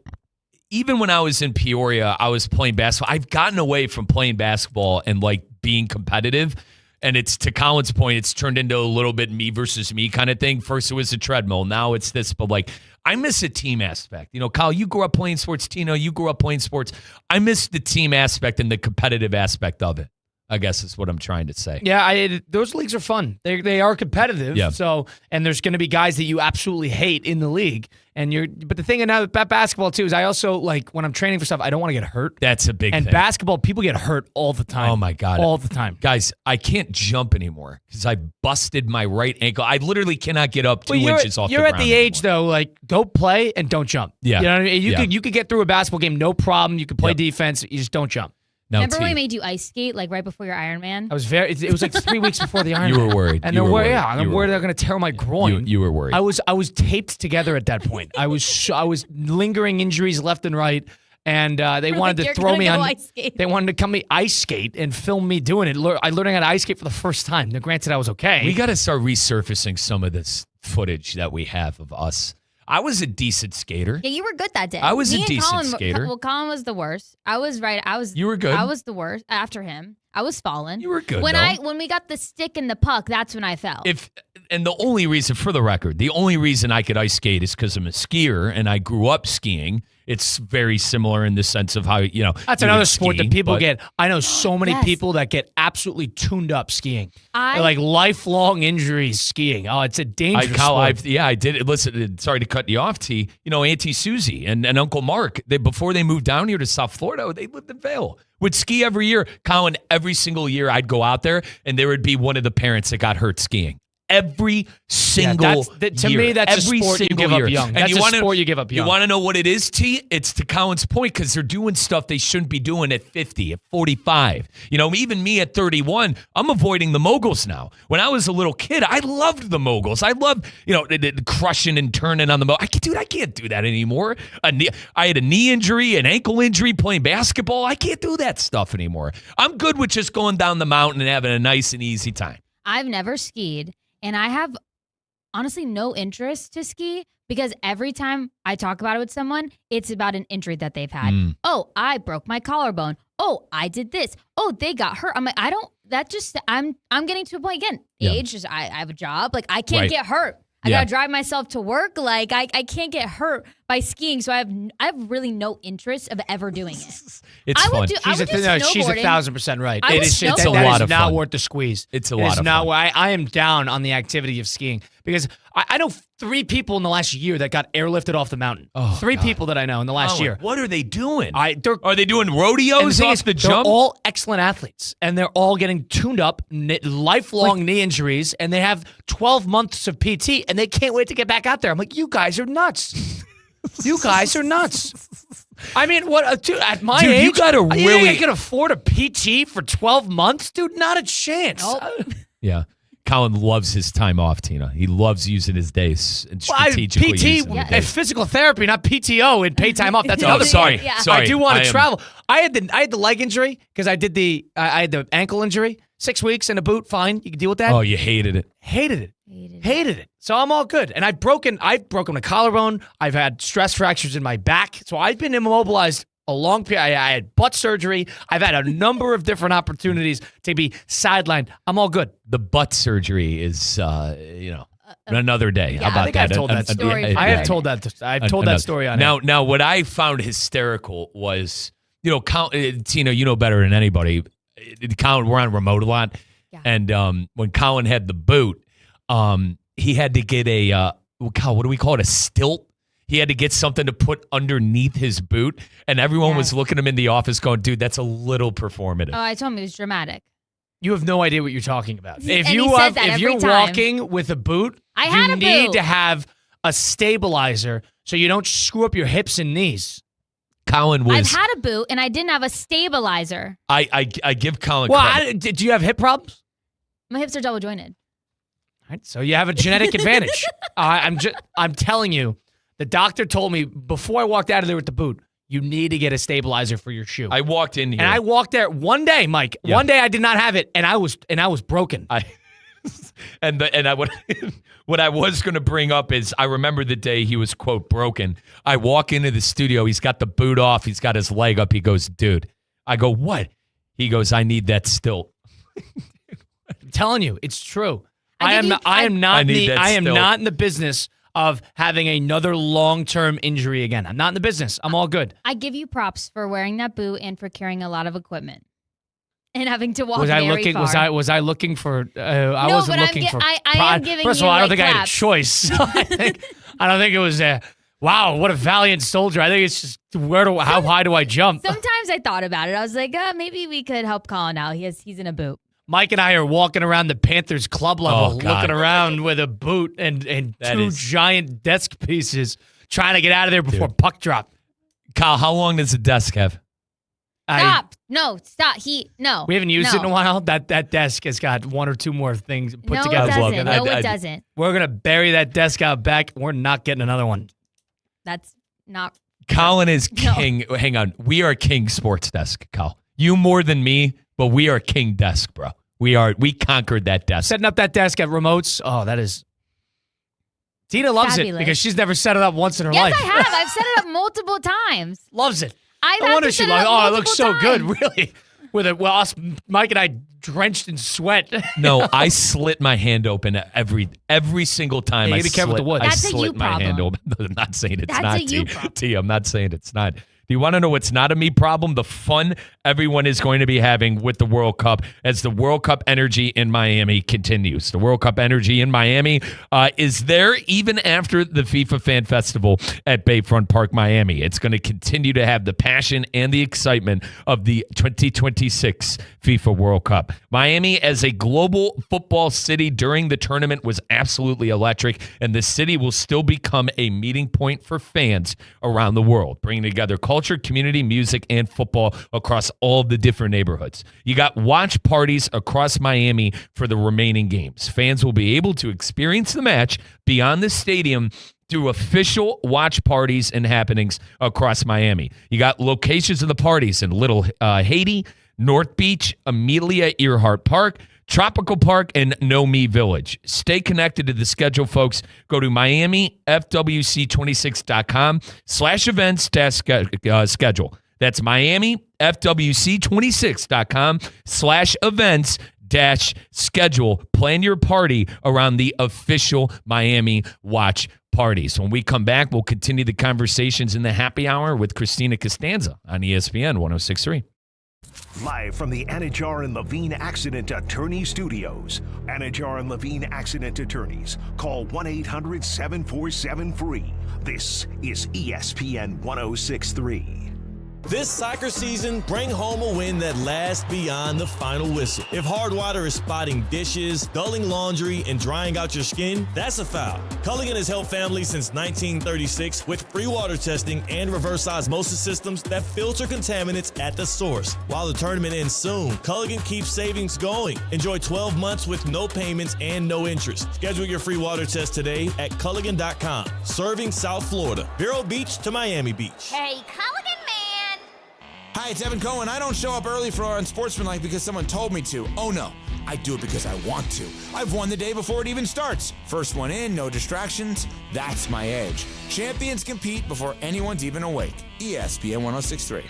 Even when I was in Peoria, I was playing basketball. I've gotten away from playing basketball and being competitive. And it's to Colin's point, it's turned into a little bit me versus me kind of thing. First it was a treadmill. Now it's this. But I miss a team aspect. Kyle, you grew up playing sports. Tino, you grew up playing sports. I miss the team aspect and the competitive aspect of it, I guess is what I'm trying to say. Yeah, those leagues are fun. They are competitive. Yeah. So, and there's going to be guys that you absolutely hate in the league. But the thing about basketball too is I also when I'm training for stuff, I don't want to get hurt. That's a big thing. And basketball, people get hurt all the time. Oh my God. All the time. Guys, I can't jump anymore because I busted my right ankle. I literally cannot get up 2 inches off the ground. You're at the age though, go play and don't jump. Yeah. You know what I mean? You could get through a basketball game, no problem. You could play defense. You just don't jump. Remember when we made you ice skate right before your Ironman? I was it was 3 weeks before the Ironman. You were worried. And I'm worried they're going to tear my groin. You were worried. I was taped together at that point. I was lingering injuries left and right, and they wanted to throw me on. They wanted to come me ice skate and film me doing it. I learned how to ice skate for the first time. Now, granted, I was okay. We got to start resurfacing some of this footage that we have of us. I was a decent skater. Yeah, you were good that day. I was a decent skater. Well, Colin was the worst. I was right. You were good. I was the worst after him. I was falling. You were good. When we got the stick and the puck, that's when I fell. And the only reason, for the record, the only reason I could ice skate is because I'm a skier and I grew up skiing. It's very similar in the sense of how, That's another sport that people get. I know so many people that get absolutely tuned up skiing. Lifelong injuries skiing. Oh, it's a dangerous sport. I did. Listen, sorry to cut you off, T. Auntie Susie and Uncle Mark, before they moved down here to South Florida, they lived in Vail. Would ski every year. Colin, every single year I'd go out there and there would be one of the parents that got hurt skiing. Every single year. To me, that's a sport you give up young. That's a sport you give up young. You want to know what it is, T? It's to Colin's point because they're doing stuff they shouldn't be doing at 50, at 45. Even me at 31, I'm avoiding the moguls now. When I was a little kid, I loved the moguls. I loved, the crushing and turning on the mogul. I can't do that anymore. I had a knee injury, an ankle injury playing basketball. I can't do that stuff anymore. I'm good with just going down the mountain and having a nice and easy time. I've never skied, and I have honestly no interest to ski because every time I talk about it with someone, it's about an injury that they've had. Oh, I broke my collarbone. Oh, I did this. Oh, they got hurt. I'm like, I'm getting to a point again. Age is I have a job. Like I can't get hurt. I gotta drive myself to work. Like I can't get hurt by skiing, so I have really no interest of ever doing it. It's fun. She's 1,000% right. It's a lot of fun. That is not worth the squeeze. It's a lot of fun. I am down on the activity of skiing because I know 3 people in the last year that got airlifted off the mountain. Oh, 3 people that I know in the last year. What are they doing? Are they doing rodeos off the jump? They're all excellent athletes, and they're all getting tuned up, lifelong knee injuries, and they have 12 months of PT, and they can't wait to get back out there. I'm like, you guys are nuts. You guys are nuts. I mean, what? Dude, at my age, you gotta really. You think I can afford a PT for 12 months, dude? Not a chance. Nope. Yeah. Colin loves his time off, Tina. He loves using his days and strategically using his days. Physical therapy, not PTO, and pay time off. That's another sorry. thing. Sorry. I do want to travel. I had the leg injury because I had the ankle injury. 6 weeks in a boot, fine. You can deal with that. Oh, you hated it. Hated it. So I'm all good. And I've broken a collarbone. I've had stress fractures in my back. So I've been immobilized a long period. I had butt surgery. I've had a number of different opportunities to be sidelined. I'm all good. The butt surgery is, another day. Yeah, How about that? I've told that story. I have told that. I've told that story on air. Now, what I found hysterical was, Tina, you know better than anybody. Colin, we're on remote a lot, and when Colin had the boot, he had to get what do we call it? A stilt. He had to get something to put underneath his boot, and everyone was looking at him in the office going, dude, that's a little performative. Oh, I told him it was dramatic. You have no idea what you're talking about. If he said that if every you're time. walking with a boot, you need to have a stabilizer so you don't screw up your hips and knees. Colin was. I've had a boot and I didn't have a stabilizer. I give Colin credit. Do you have hip problems? My hips are double jointed. All right, so you have a genetic advantage. I'm telling you, the doctor told me before I walked out of there with the boot, you need to get a stabilizer for your shoe. I walked in here. And I walked there one day, Mike. Yeah. One day I did not have it, and I was broken. What I was going to bring up is I remember the day he was, quote, broken. I walk into the studio. He's got the boot off. He's got his leg up. He goes, dude. I go, what? He goes, I need that stilt. I'm telling you, it's true. I am not in the business of having another long-term injury again. I'm not in the business. I'm all good. I give you props for wearing that boot and for carrying a lot of equipment. And having to walk far. Was I looking for? I wasn't looking for. I am giving First of all, I don't think I had a choice. I don't think it was. Wow, what a valiant soldier! I think it's just how high do I jump? Sometimes I thought about it. I was like, maybe we could help Colin out. He's in a boot. Mike and I are walking around the Panthers club level, looking around with a boot and two giant desk pieces, trying to get out of there before puck drop. Kyle, how long does the desk have? Stop. Stop. We haven't used it in a while. That desk has got one or two more things put together. It doesn't. We're going to bury that desk out back. We're not getting another one. That's not. Colin is king. No. Hang on. We are king sports desk, Kyle. You more than me, but we are king desk, bro. We conquered that desk. Setting up that desk at remotes. Oh, that is. Tina loves fabulous. It because she's never set it up once in her life. Yes, I have. I've set it up multiple times. Loves it. No wonder she like, it looks so good, really. Us, Mike and I drenched in sweat. No, I slit my hand open every single time. Yeah, you be careful with the wood. I slit my hand open. I'm not saying it's not. That's a you problem. T, I'm not saying it's not. Do you want to know what's not a me problem? The fun everyone is going to be having with the World Cup as the World Cup energy in Miami continues. The World Cup energy in Miami is there even after the FIFA Fan Festival at Bayfront Park, Miami. It's going to continue to have the passion and the excitement of the 2026 FIFA World Cup. Miami as a global football city during the tournament was absolutely electric, and the city will still become a meeting point for fans around the world, bringing together culture, community, music, and football across all the different neighborhoods. You got watch parties across Miami for the remaining games. Fans will be able to experience the match beyond the stadium through official watch parties and happenings across Miami. You got locations of the parties in Little Haiti, North Beach, Amelia Earhart Park, Tropical Park, and Know Me Village. Stay connected to the schedule, folks. Go to MiamiFWC26.com/events-schedule. That's MiamiFWC26.com/events-schedule. Plan your party around the official Miami Watch parties. When we come back, we'll continue the conversations in the happy hour with Christina Costanza on ESPN 106.3. Live from the Anajar and Levine Accident Attorney Studios. Anajar and Levine Accident Attorneys. Call 1-800-747-FREE. This is ESPN 106.3. This soccer season, bring home a win that lasts beyond the final whistle. If hard water is spotting dishes, dulling laundry, and drying out your skin, that's a foul. Culligan has helped families since 1936 with free water testing and reverse osmosis systems that filter contaminants at the source. While the tournament ends soon, Culligan keeps savings going. Enjoy 12 months with no payments and no interest. Schedule your free water test today at Culligan.com. Serving South Florida, Vero Beach to Miami Beach. Hey, Culligan man! Hi, it's Evan Cohen. I don't show up early for Unsportsmanlike because someone told me to. Oh no, I do it because I want to. I've won the day before it even starts. First one in, no distractions. That's my edge. Champions compete before anyone's even awake. ESPN 106.3.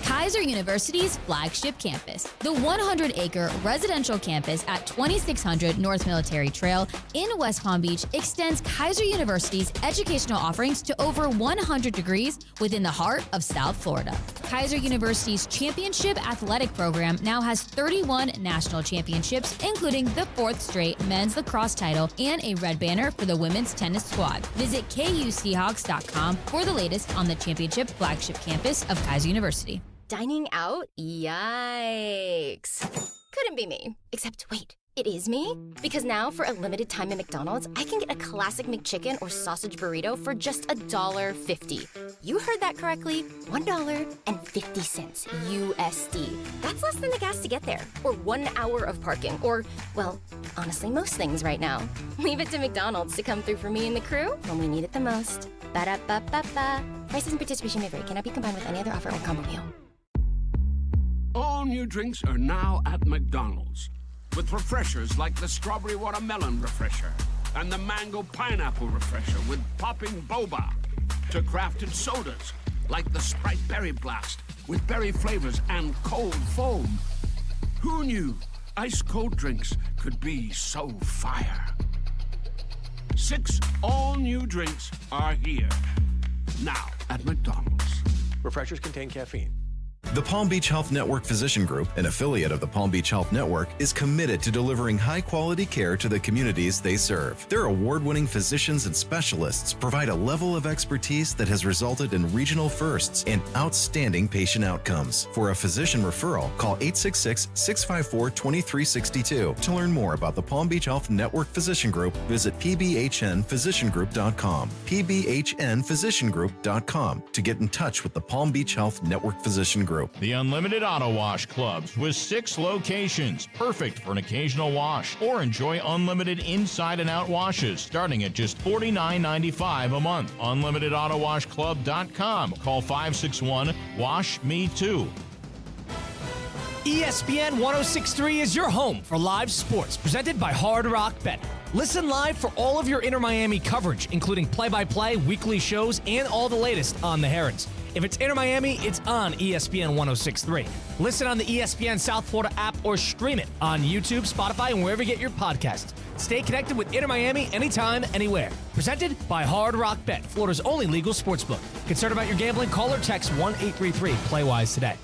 Kaiser University's flagship campus, the 100-acre residential campus at 2600 North Military Trail in West Palm Beach, extends Kaiser University's educational offerings to over 100 degrees within the heart of South Florida. Kaiser University's championship athletic program now has 31 national championships, including the 4th straight men's lacrosse title and a red banner for the women's tennis squad. Visit KUSeahawks.com for the latest on the championship flagship campus of Kaiser University. Dining out? Yikes. Couldn't be me. Except, wait, it is me? Because now, for a limited time at McDonald's, I can get a classic McChicken or sausage burrito for just $1.50. You heard that correctly. $1.50 USD. That's less than the gas to get there. Or 1 hour of parking. Or, well, honestly, most things right now. Leave it to McDonald's to come through for me and the crew when we need it the most. Ba-da-ba-ba-ba. Prices and participation may vary. Cannot be combined with any other offer or combo meal. All new drinks are now at McDonald's, with refreshers like the Strawberry Watermelon Refresher and the Mango Pineapple Refresher with popping boba, to crafted sodas like the Sprite Berry Blast with berry flavors and cold foam. Who knew ice cold drinks could be so fire? 6 all-new drinks are here, now at McDonald's. Refreshers contain caffeine. The Palm Beach Health Network Physician Group, an affiliate of the Palm Beach Health Network, is committed to delivering high-quality care to the communities they serve. Their award-winning physicians and specialists provide a level of expertise that has resulted in regional firsts and outstanding patient outcomes. For a physician referral, call 866-654-2362. To learn more about the Palm Beach Health Network Physician Group, visit pbhnphysiciangroup.com, pbhnphysiciangroup.com, to get in touch with the Palm Beach Health Network Physician Group. The Unlimited Auto Wash Clubs with 6 locations, perfect for an occasional wash, or enjoy unlimited inside and out washes starting at just $49.95 a month. UnlimitedAutoWashClub.com. Call 561-WASH-ME-TOO. ESPN 106.3 is your home for live sports, presented by Hard Rock Bet. Listen live for all of your Inter Miami coverage, including play-by-play, weekly shows, and all the latest on the Herons. If it's Inter Miami, it's on ESPN 106.3. Listen on the ESPN South Florida app or stream it on YouTube, Spotify, and wherever you get your podcasts. Stay connected with Inter Miami anytime, anywhere. Presented by Hard Rock Bet, Florida's only legal sportsbook. Concerned about your gambling? Call or text 1-833-PLAY-WISE today.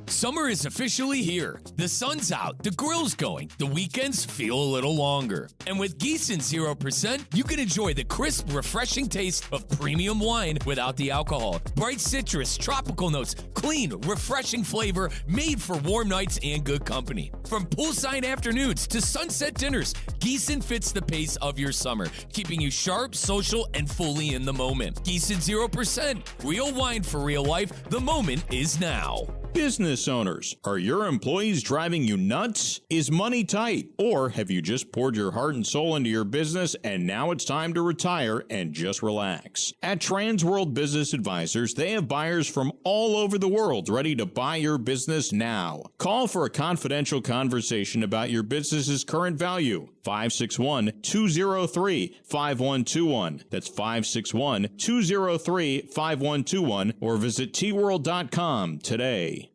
Summer is officially here. The sun's out, the grill's going, the weekends feel a little longer. And with Gießen 0%, you can enjoy the crisp, refreshing taste of premium wine without the alcohol. Bright citrus, tropical notes, clean, refreshing flavor made for warm nights and good company. From poolside afternoons to sunset dinners, Gießen fits the pace of your summer, keeping you sharp, social, and fully in the moment. Gießen 0%, real wine for real life. The moment is now. Business business owners. Are your employees driving you nuts? Is money tight? Or have you just poured your heart and soul into your business and now it's time to retire and just relax? At Trans World Business Advisors, they have buyers from all over the world ready to buy your business now. Call for a confidential conversation about your business's current value. 561-203-5121. That's 561-203-5121 or visit tworld.com today.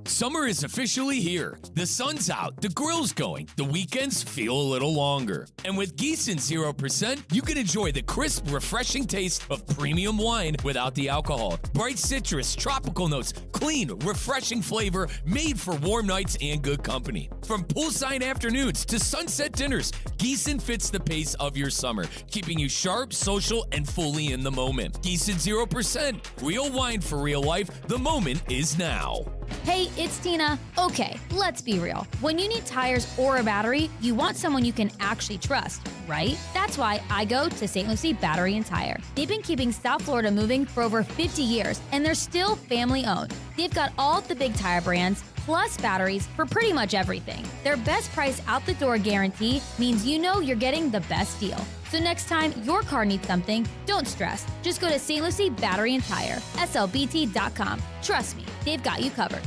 Summer is officially here. The sun's out, the grill's going, the weekends feel a little longer. And with Gießen 0%, you can enjoy the crisp, refreshing taste of premium wine without the alcohol. Bright citrus, tropical notes, clean, refreshing flavor made for warm nights and good company. From poolside afternoons to sunset dinners, Gießen fits the pace of your summer, keeping you sharp, social, and fully in the moment. Gießen 0%, real wine for real life. The moment is now. Hey, it's Tina. Okay, let's be real. When you need tires or a battery, you want someone you can actually trust, right? That's why I go to St. Lucie Battery and Tire. They've been keeping South Florida moving for over 50 years, and they're still family owned. They've got all the big tire brands, plus batteries for pretty much everything. Their best price out the door guarantee means you know you're getting the best deal. So next time your car needs something, don't stress. Just go to St. Lucie Battery and Tire, slbt.com. Trust me, they've got you covered.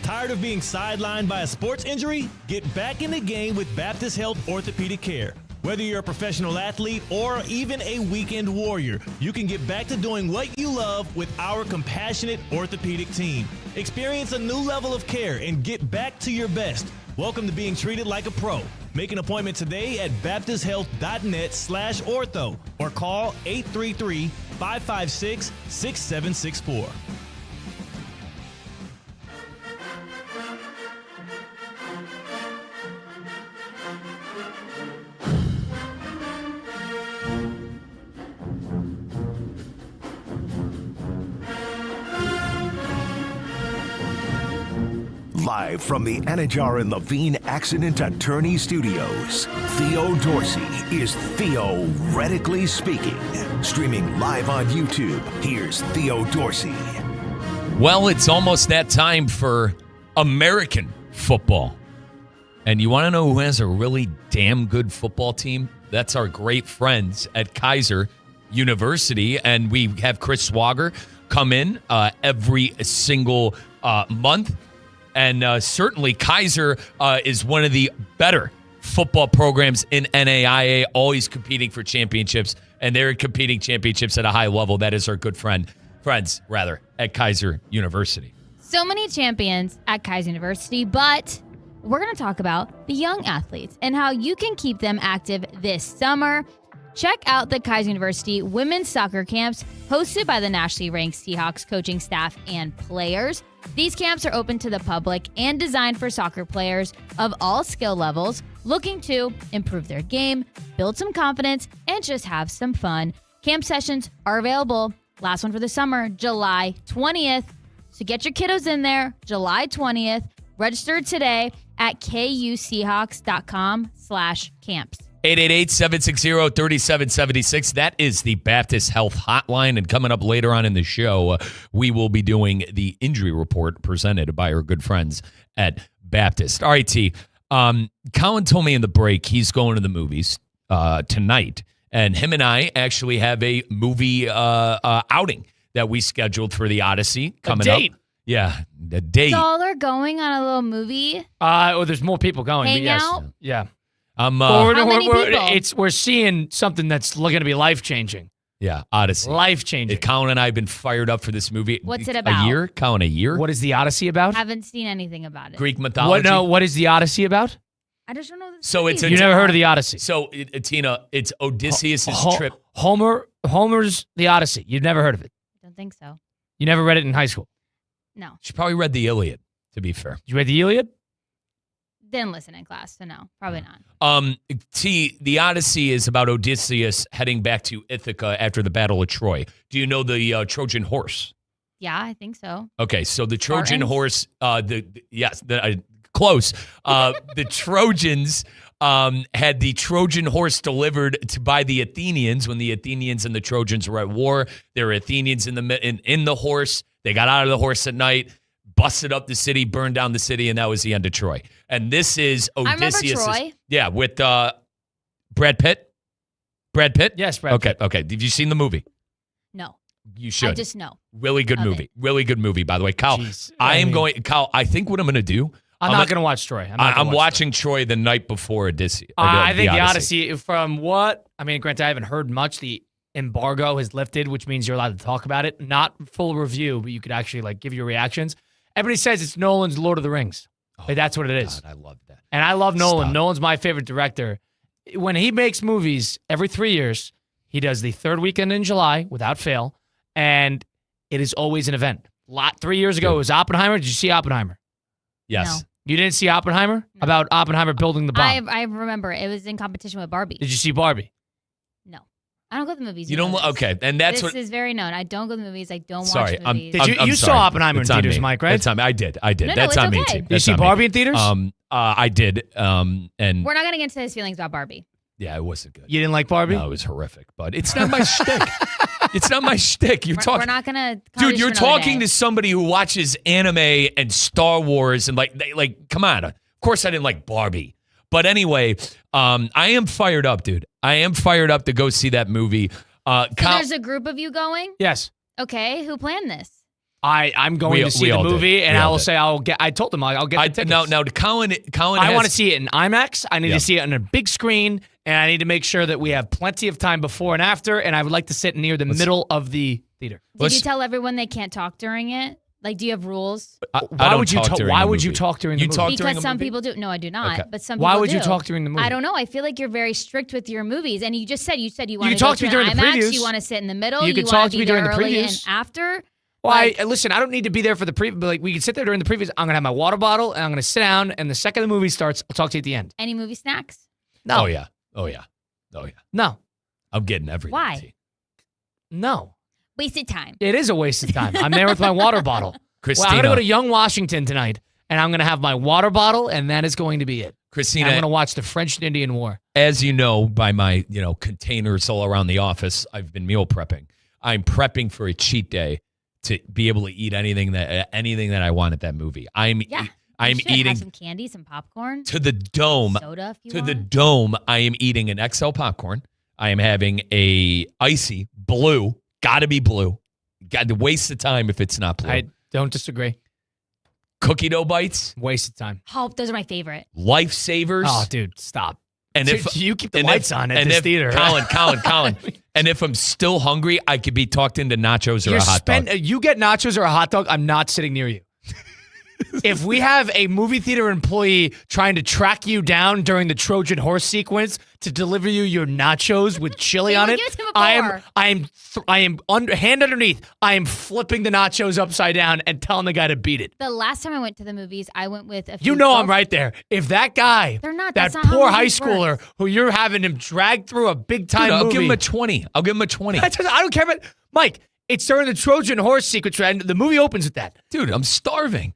Tired of being sidelined by a sports injury? Get back in the game with Baptist Health Orthopedic Care. Whether you're a professional athlete or even a weekend warrior, you can get back to doing what you love with our compassionate orthopedic team. Experience a new level of care and get back to your best. Welcome to being treated like a pro. Make an appointment today at baptisthealth.net/ortho or call 833-556-6764. Live from the Anajar and Levine Accident Attorney Studios, Theo Dorsey is theoretically speaking. Streaming live on YouTube, here's Theo Dorsey. Well, it's almost that time for American football. And you want to know who has a really damn good football team? That's our great friends at Kaiser University. And we have Chris Swager come in every single month. And certainly Kaiser is one of the better football programs in NAIA, always competing for championships. And they're competing championships at a high level. That is our good friends at Kaiser University. So many champions at Kaiser University, but we're going to talk about the young athletes and how you can keep them active this summer. Check out the Kaiser University women's soccer camps hosted by the nationally ranked Seahawks coaching staff and players. These camps are open to the public and designed for soccer players of all skill levels looking to improve their game, build some confidence, and just have some fun. Camp sessions are available. Last one for the summer, July 20th. So get your kiddos in there, July 20th. Register today at kuseahawks.com/camps. 888-760-3776. That is the Baptist Health Hotline. And coming up later on in the show, we will be doing the injury report presented by our good friends at Baptist. All right, T. Colin told me in the break he's going to the movies tonight. And him and I actually have a movie outing that we scheduled for the Odyssey coming up. Yeah, the date. Y'all are going on a little movie? There's more people going. Hang out? Yeah. How many people? We're seeing something that's going to be life-changing. Yeah, Odyssey. Life-changing. Colin and I have been fired up for this movie. What's it about? A year? Colin, a year? What is the Odyssey about? Haven't seen anything about it. Greek mythology? What is the Odyssey about? I just don't know. So it's You never heard of the Odyssey? So, Tina, it's Odysseus' trip. Homer's The Odyssey. You've never heard of it? I don't think so. You never read it in high school? No. She probably read the Iliad, to be fair. You read the Iliad? Didn't listen in class, so no, probably not. The Odyssey is about Odysseus heading back to Ithaca after the Battle of Troy. Do you know the Trojan horse? Yeah, I think so. Okay, so the Trojan Spartans? horse, close. The Trojans had the Trojan horse delivered by the Athenians when the Athenians and the Trojans were at war. There were Athenians in the horse. They got out of the horse at night, busted up the city, burned down the city, and that was the end of Troy. And this is Odysseus. I remember Troy. Yeah, with Brad Pitt. Brad Pitt? Yes, Brad Pitt. Okay. Have you seen the movie? No. You should. I just know. Really good Of movie. it. Really good movie, by the way. Kyle, Jeez. Kyle, I think what I'm going to do. I'm not going to watch Troy. I'm watching Troy the night before Odysseus. I think the Odyssey, from what, I mean, granted, I haven't heard much. The embargo has lifted, which means you're allowed to talk about it. Not full review, but you could actually like give your reactions. Everybody says it's Nolan's Lord of the Rings. Like, that's what it is. God, I love that. And I love Nolan. Stop. Nolan's my favorite director. When he makes movies every 3 years, he does the third weekend in July without fail, and it is always an event. 3 years ago, it was Oppenheimer. Did you see Oppenheimer? Yes. No. You didn't see Oppenheimer? No. About Oppenheimer building the bomb. I remember it was in competition with Barbie. Did you see Barbie? No. I don't go to the movies. You don't. Okay, and that's this what. is very known. I don't go to the movies. I don't Sorry, watch movies. Did you? I'm You sorry. saw Oppenheimer It's in on theaters, me. Mike, right? That's on me. I did. No, That's it's on me okay. too. Did you see Barbie in theaters? I did. And We're not gonna get into his feelings about Barbie. yeah, it wasn't good. You didn't like Barbie? No, it was horrific. But it's not my shtick. It's not my shtick. You're We're talking. not gonna. Dude, you're talking to somebody who watches anime and Star Wars and like, come on. Of course I didn't like Barbie. But anyway, I am fired up, dude. I am fired up to go see that movie. So there's a group of you going? Yes. Okay, who planned this? I'm going to see the movie, and I will say I told them I'll get the tickets. Now, Colin I want to see it in IMAX. I need to see it on a big screen, and I need to make sure that we have plenty of time before and after, and I would like to sit near the middle of the theater. Did you tell everyone they can't talk during it? Like, do you have rules? Why would you talk during the movie? Because some people do. No, I do not. Okay. But some people Why would do. you talk during the movie? I don't know. I feel like you're very strict with your movies, and you just said you want can to talk to me during the IMAX. previews. You want to sit in the middle. You can want talk to me be there during the early previews. and after. Well, listen, I don't need to be there for the preview, but like we can sit there during the previews. I'm gonna have my water bottle, and I'm gonna sit down, and the second the movie starts, I'll talk to you at the end. Any movie snacks? No. Oh yeah. No. I'm getting everything. Why? No. Wasted time. It is a waste of time. I'm there with my water bottle. Christina. Well, I'm going to go to Young Washington tonight, and I'm going to have my water bottle, and that is going to be it. Christina, And I'm going to watch the French and Indian War. As you know, by my containers all around the office, I've been meal prepping. I'm prepping for a cheat day to be able to eat anything that I want at that movie. I'm You should eating have some candy, some popcorn, to the dome. soda. If you To want. the dome, I am eating an XL popcorn. I am having a icy blue. Got to be blue. Got to waste the time if it's not blue. I don't disagree. Cookie dough bites. Waste of time. Oh, those are my favorite. Lifesavers. Oh, dude, stop. And Dude, if you keep the and lights if- on at and this if- theater. Colin. And if I'm still hungry, I could be talked into nachos or a hot dog. You get nachos or a hot dog, I'm not sitting near you. If we have a movie theater employee trying to track you down during the Trojan horse sequence to deliver you your nachos with chili on it, give it to him I am hand underneath. I am flipping the nachos upside down and telling the guy to beat it. The last time I went to the movies, I went with a few You know I'm folks. right there. If that guy, They're not. that That's not how poor high movies schooler work. who you're having him drag through a big time Dude, I'll movie, give him a 20. I'll give him a 20. I don't care about Mike. It's during the Trojan horse sequence, and the movie opens with that. Dude, I'm starving.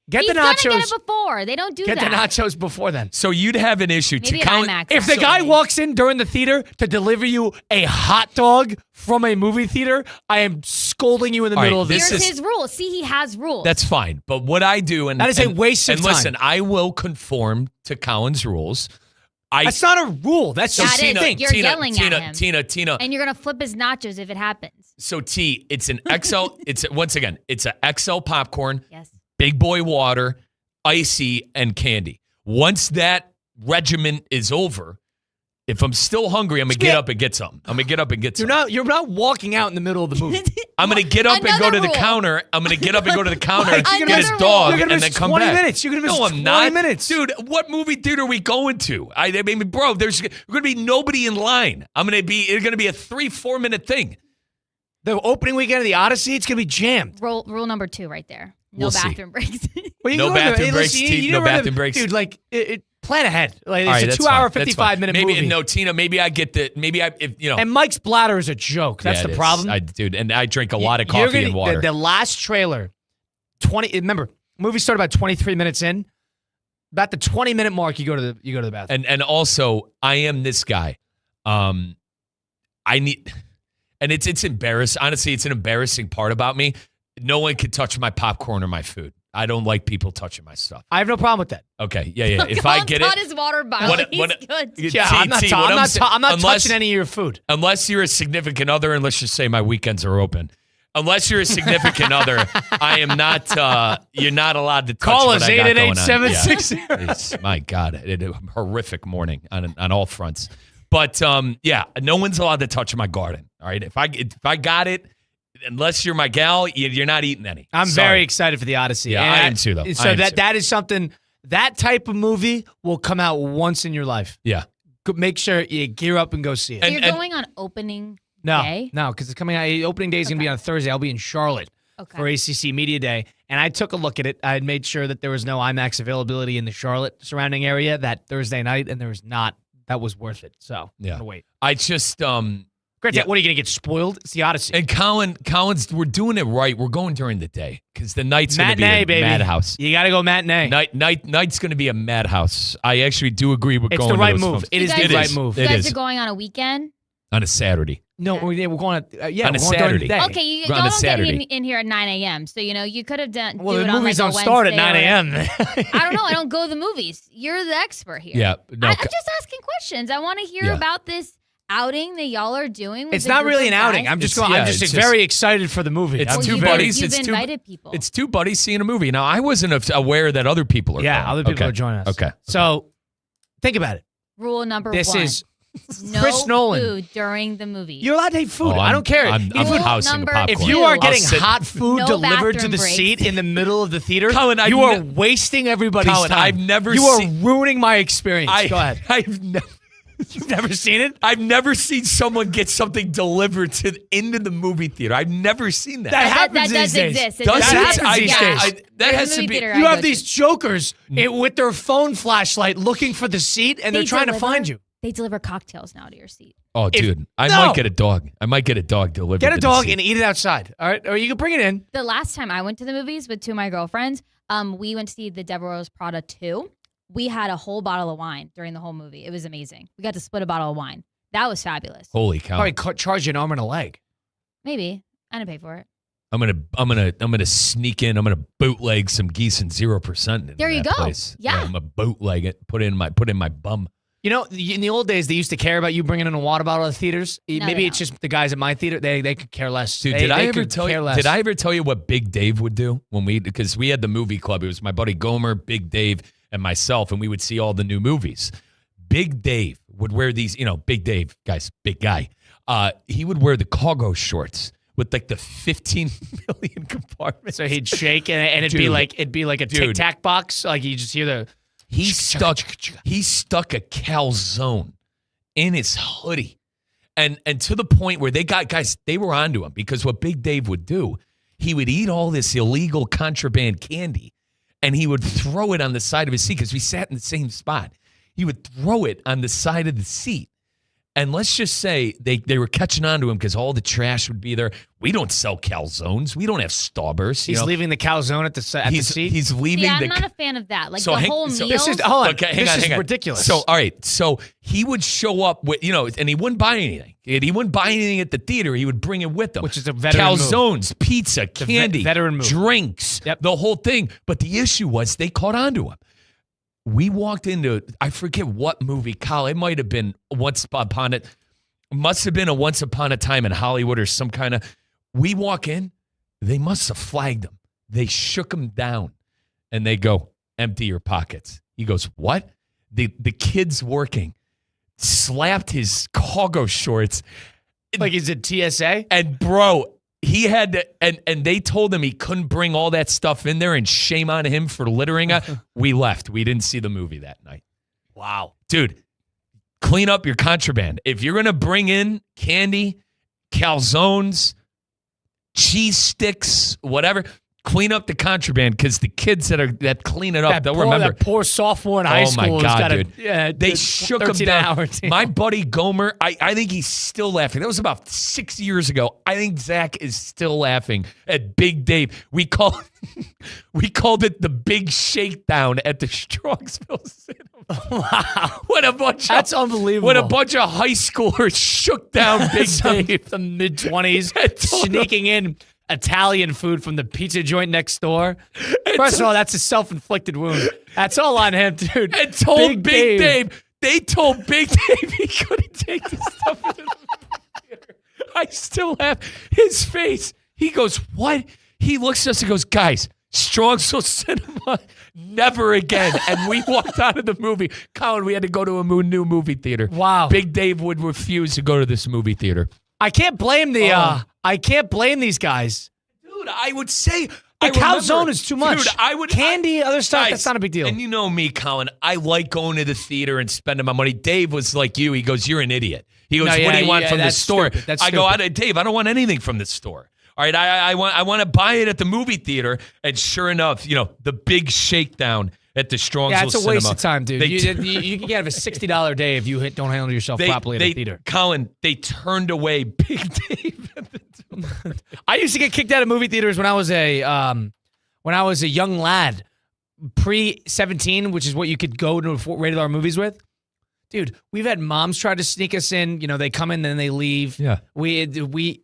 Get He's the nachos. done it before. They don't do Get that. the nachos before then. So you'd have an issue Maybe to an IMAX. If the guy actually. walks in during the theater to deliver you a hot dog from a movie theater, I am scolding you in the All middle right, of this this. Here's his rules. See, he has rules. That's fine. But what I do, and That is a waste of and time. listen, I will conform to Colin's rules. That's not a rule. That's That just is. the thing. You're yelling at him. Tina. and you're gonna flip his nachos if it happens. So T, it's an XL. It's a XL popcorn. Yes. Big boy water, icy, and candy. Once that regimen is over, if I'm still hungry, I'm gonna get up and get something. You're not walking out in the middle of the movie. I'm gonna get up and go Another to the rule. counter. I'm gonna get up and go to the counter, Mike, get you're his gonna- dog, you're gonna and then miss come 20 back. minutes. You're gonna miss no, I'm 20 not. minutes. Dude. What movie theater are we going to? I mean, bro, there's gonna be nobody in line. It's gonna be a 3-4 minute thing. The opening weekend of the Odyssey, it's gonna be jammed. Rule number 2 right there. No We'll see. bathroom breaks. Well, you No can go to the- bathroom hey, breaks, listen, T, you no don't really- bathroom breaks. Dude, like, plan ahead. Like, All right, it's a that's 2-hour, fine. That's 55 fine. minute maybe, movie. No, Tina, maybe I get the, And Mike's bladder is a joke. That's Yeah, the it is. problem. Dude, and I drink a lot of You're coffee gonna- and water. The last trailer, remember, movie started about 23 minutes in. About the 20-minute mark, you go to the bathroom. And also, I am this guy. I need, and it's embarrassing. Honestly, it's an embarrassing part about me. No one can touch my popcorn or my food. I don't like people touching my stuff. I have no problem with that. Okay, yeah. If I get it, his water bottle. He's good. Yeah, I'm not touching any of your food. Unless you're a significant other, and let's just say my weekends are open. Unless you're a significant other, I am not. You're not allowed to touch Call what us I got going on. 888-760. It's, my God, it a horrific morning on all fronts. But no one's allowed to touch my garden. All right, if I got it, unless you're my gal, you're not eating any. I'm very excited for the Odyssey. Yeah, I am too, though. So that is something. That type of movie will come out once in your life. Yeah, make sure you gear up and go see it. So you're going on opening day? No, because it's coming out. Opening day is going to be on Thursday. I'll be in Charlotte for ACC Media Day, and I took a look at it. I had made sure that there was no IMAX availability in the Charlotte surrounding area that Thursday night, and there was not. That was worth it. So I'm gonna wait. I just What are you going to get spoiled? It's the Odyssey. And Collins, we're doing it right. We're going during the day because the night's going to be a madhouse. You got to go matinee. Night's going to be a madhouse. I actually do agree with going. It's the right to those move. films. It is the right move. You guys are going on a weekend? On a Saturday. No, we're going on a we're going Saturday. during the day. Okay, you on a don't Saturday. get in here at 9 a.m. So, you could have done Well, do the it movies on don't like start at Wednesday 9 a.m. I don't know. I don't go to the movies. You're the expert here. Yeah. No, I'm just asking questions. I want to hear about this outing that y'all are doing. With It's the not group really of an outing. guys. I'm just very excited for the movie. It's Well, two you've buddies. You've It's invited people. It's two buddies seeing a movie. Now, I wasn't aware that other people are going. other people Okay. are joining us. Okay. So think about it. Rule number This one. is no Chris Nolan. food during the movie. You're allowed to eat food. Oh, I don't care. I'm Rule housing number popcorn. If you are I'll getting sit- hot food No delivered to bathroom the breaks. seat in the middle of the theater, Colin, you are wasting everybody's Colin, time. I've never You are seen- ruining my experience. Go ahead. You've never seen it? I've never seen someone get something delivered into the movie theater. I've never seen that. That happens that these does days. exist. It Does does it? exist. happens these Yeah. days. That In has the to movie be. theater You I have go these to. jokers with their phone flashlight looking for the seat, and they're trying to find you. They deliver cocktails now to your seat. Oh, dude, I might get a dog. I might get a dog delivered. Get a to the dog seat. and eat it outside. All right, or you can bring it in. The last time I went to the movies with two of my girlfriends, we went to see The Devil Wears Prada 2. We had a whole bottle of wine during the whole movie. It was amazing. We got to split a bottle of wine. That was fabulous. Holy cow! Probably charge you an arm and a leg. Maybe. I didn't pay for it. I'm gonna sneak in. I'm gonna bootleg some geese and 0%. There you go. Place. Yeah. I'm gonna bootleg it. Put it in my bum. You know, in the old days, they used to care about you bringing in a water bottle to the theaters. No, Maybe they it's just the guys at my theater. They could care less. Dude, They did I ever could tell care you? less. Did I ever tell you what Big Dave would do because we had the movie club? It was my buddy Gomer, Big Dave, and myself, and we would see all the new movies. Big Dave would wear these. Big Dave, guys, big guy. He would wear the cargo shorts with like the 15 million compartments. So he'd shake and it'd be like a Tic Tac box. Like you just hear the. He stuck a calzone in his hoodie. And to the point where they were onto him because what Big Dave would do, he would eat all this illegal contraband candy and he would throw it on the side of his seat because we sat in the same spot. He would throw it on the side of the seat. And let's just say they were catching on to him because all the trash would be there. We don't sell calzones. We don't have Starburst. He's leaving the calzone at the seat. He's leaving I'm not a fan of that. Like So the hang- whole so- meal. This is hold on. Okay, hang this on, is hang on. ridiculous. So, all right. So he would show up with, and he wouldn't buy anything. He wouldn't buy anything at the theater. He would bring it with him. Which is a veteran move. Calzones, pizza, candy, veteran move. drinks, the whole thing. But the issue was they caught on to him. We walked into, I forget what movie, Kyle. It might have been must have been a Once Upon a Time in Hollywood or some kind of. We walk in, they must have flagged him. They shook him down, and they go, "Empty your pockets." He goes, "What?" The kid's working, slapped his cargo shorts, like is it TSA? And bro, he had to, and they told him he couldn't bring all that stuff in there, and shame on him for littering. We left. We didn't see the movie that night. Wow, dude. Clean up your contraband. If you're going to bring in candy, calzones, cheese sticks, whatever, clean up the contraband because the kids that clean it up, they'll remember. That poor sophomore in high school. Oh, my God, dude. They shook him down. Team. My buddy Gomer, I think he's still laughing. That was about 6 years ago. I think Zach is still laughing at Big Dave. We called it the Big Shakedown at the Strongsville Cinema. Wow. That's unbelievable. When a bunch of high schoolers shook down Big Dave. The mid-20s, sneaking in Italian food from the pizza joint next door. First of all, that's a self-inflicted wound. That's all on him, dude. And told Big Dave. They told Big Dave he couldn't take the stuff into the theater. I still have his face. He goes, what? He looks at us and goes, guys, Strongsville Cinema, never again. And we walked out of the movie. Colin, we had to go to a new movie theater. Wow. Big Dave would refuse to go to this movie theater. I can't blame I can't blame these guys. Dude, I would say the calzone is too much. Dude, Candy, other stuff, guys, that's not a big deal. And you know me, Colin. I like going to the theater and spending my money. Dave was like you. He goes, you're an idiot. He goes, what do you want from the store? I go, Dave, I don't want anything from the store. All right, I want to buy it at the movie theater. And sure enough, the big shakedown at the Strongsville Cinema. Yeah, it's a waste of time, dude. You can get a $60 day if you don't handle yourself properly at a theater. Colin, they turned away Big Dave at the door. I used to get kicked out of movie theaters when I was a young lad, pre-17, which is what you could go to rated R movies with. Dude, we've had moms try to sneak us in. They come in, then they leave. Yeah. We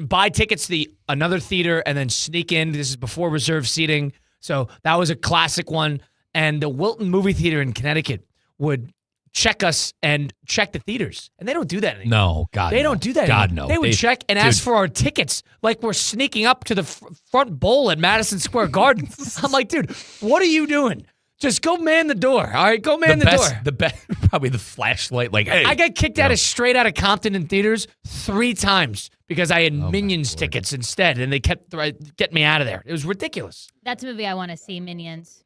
buy tickets to another theater and then sneak in. This is before reserved seating. So that was a classic one. And the Wilton movie theater in Connecticut would check us and check the theaters. And they don't do that anymore. No, God, They don't do that God, anymore. no. They would check and ask for our tickets like we're sneaking up to the front bowl at Madison Square Garden. I'm like, dude, what are you doing? Just go man the door. All right, go man the door. The best, probably the flashlight. Like, hey, I got kicked out of straight out of Compton in theaters 3 times because I had Minions tickets instead, and they kept getting me out of there. It was ridiculous. That's a movie I want to see, Minions.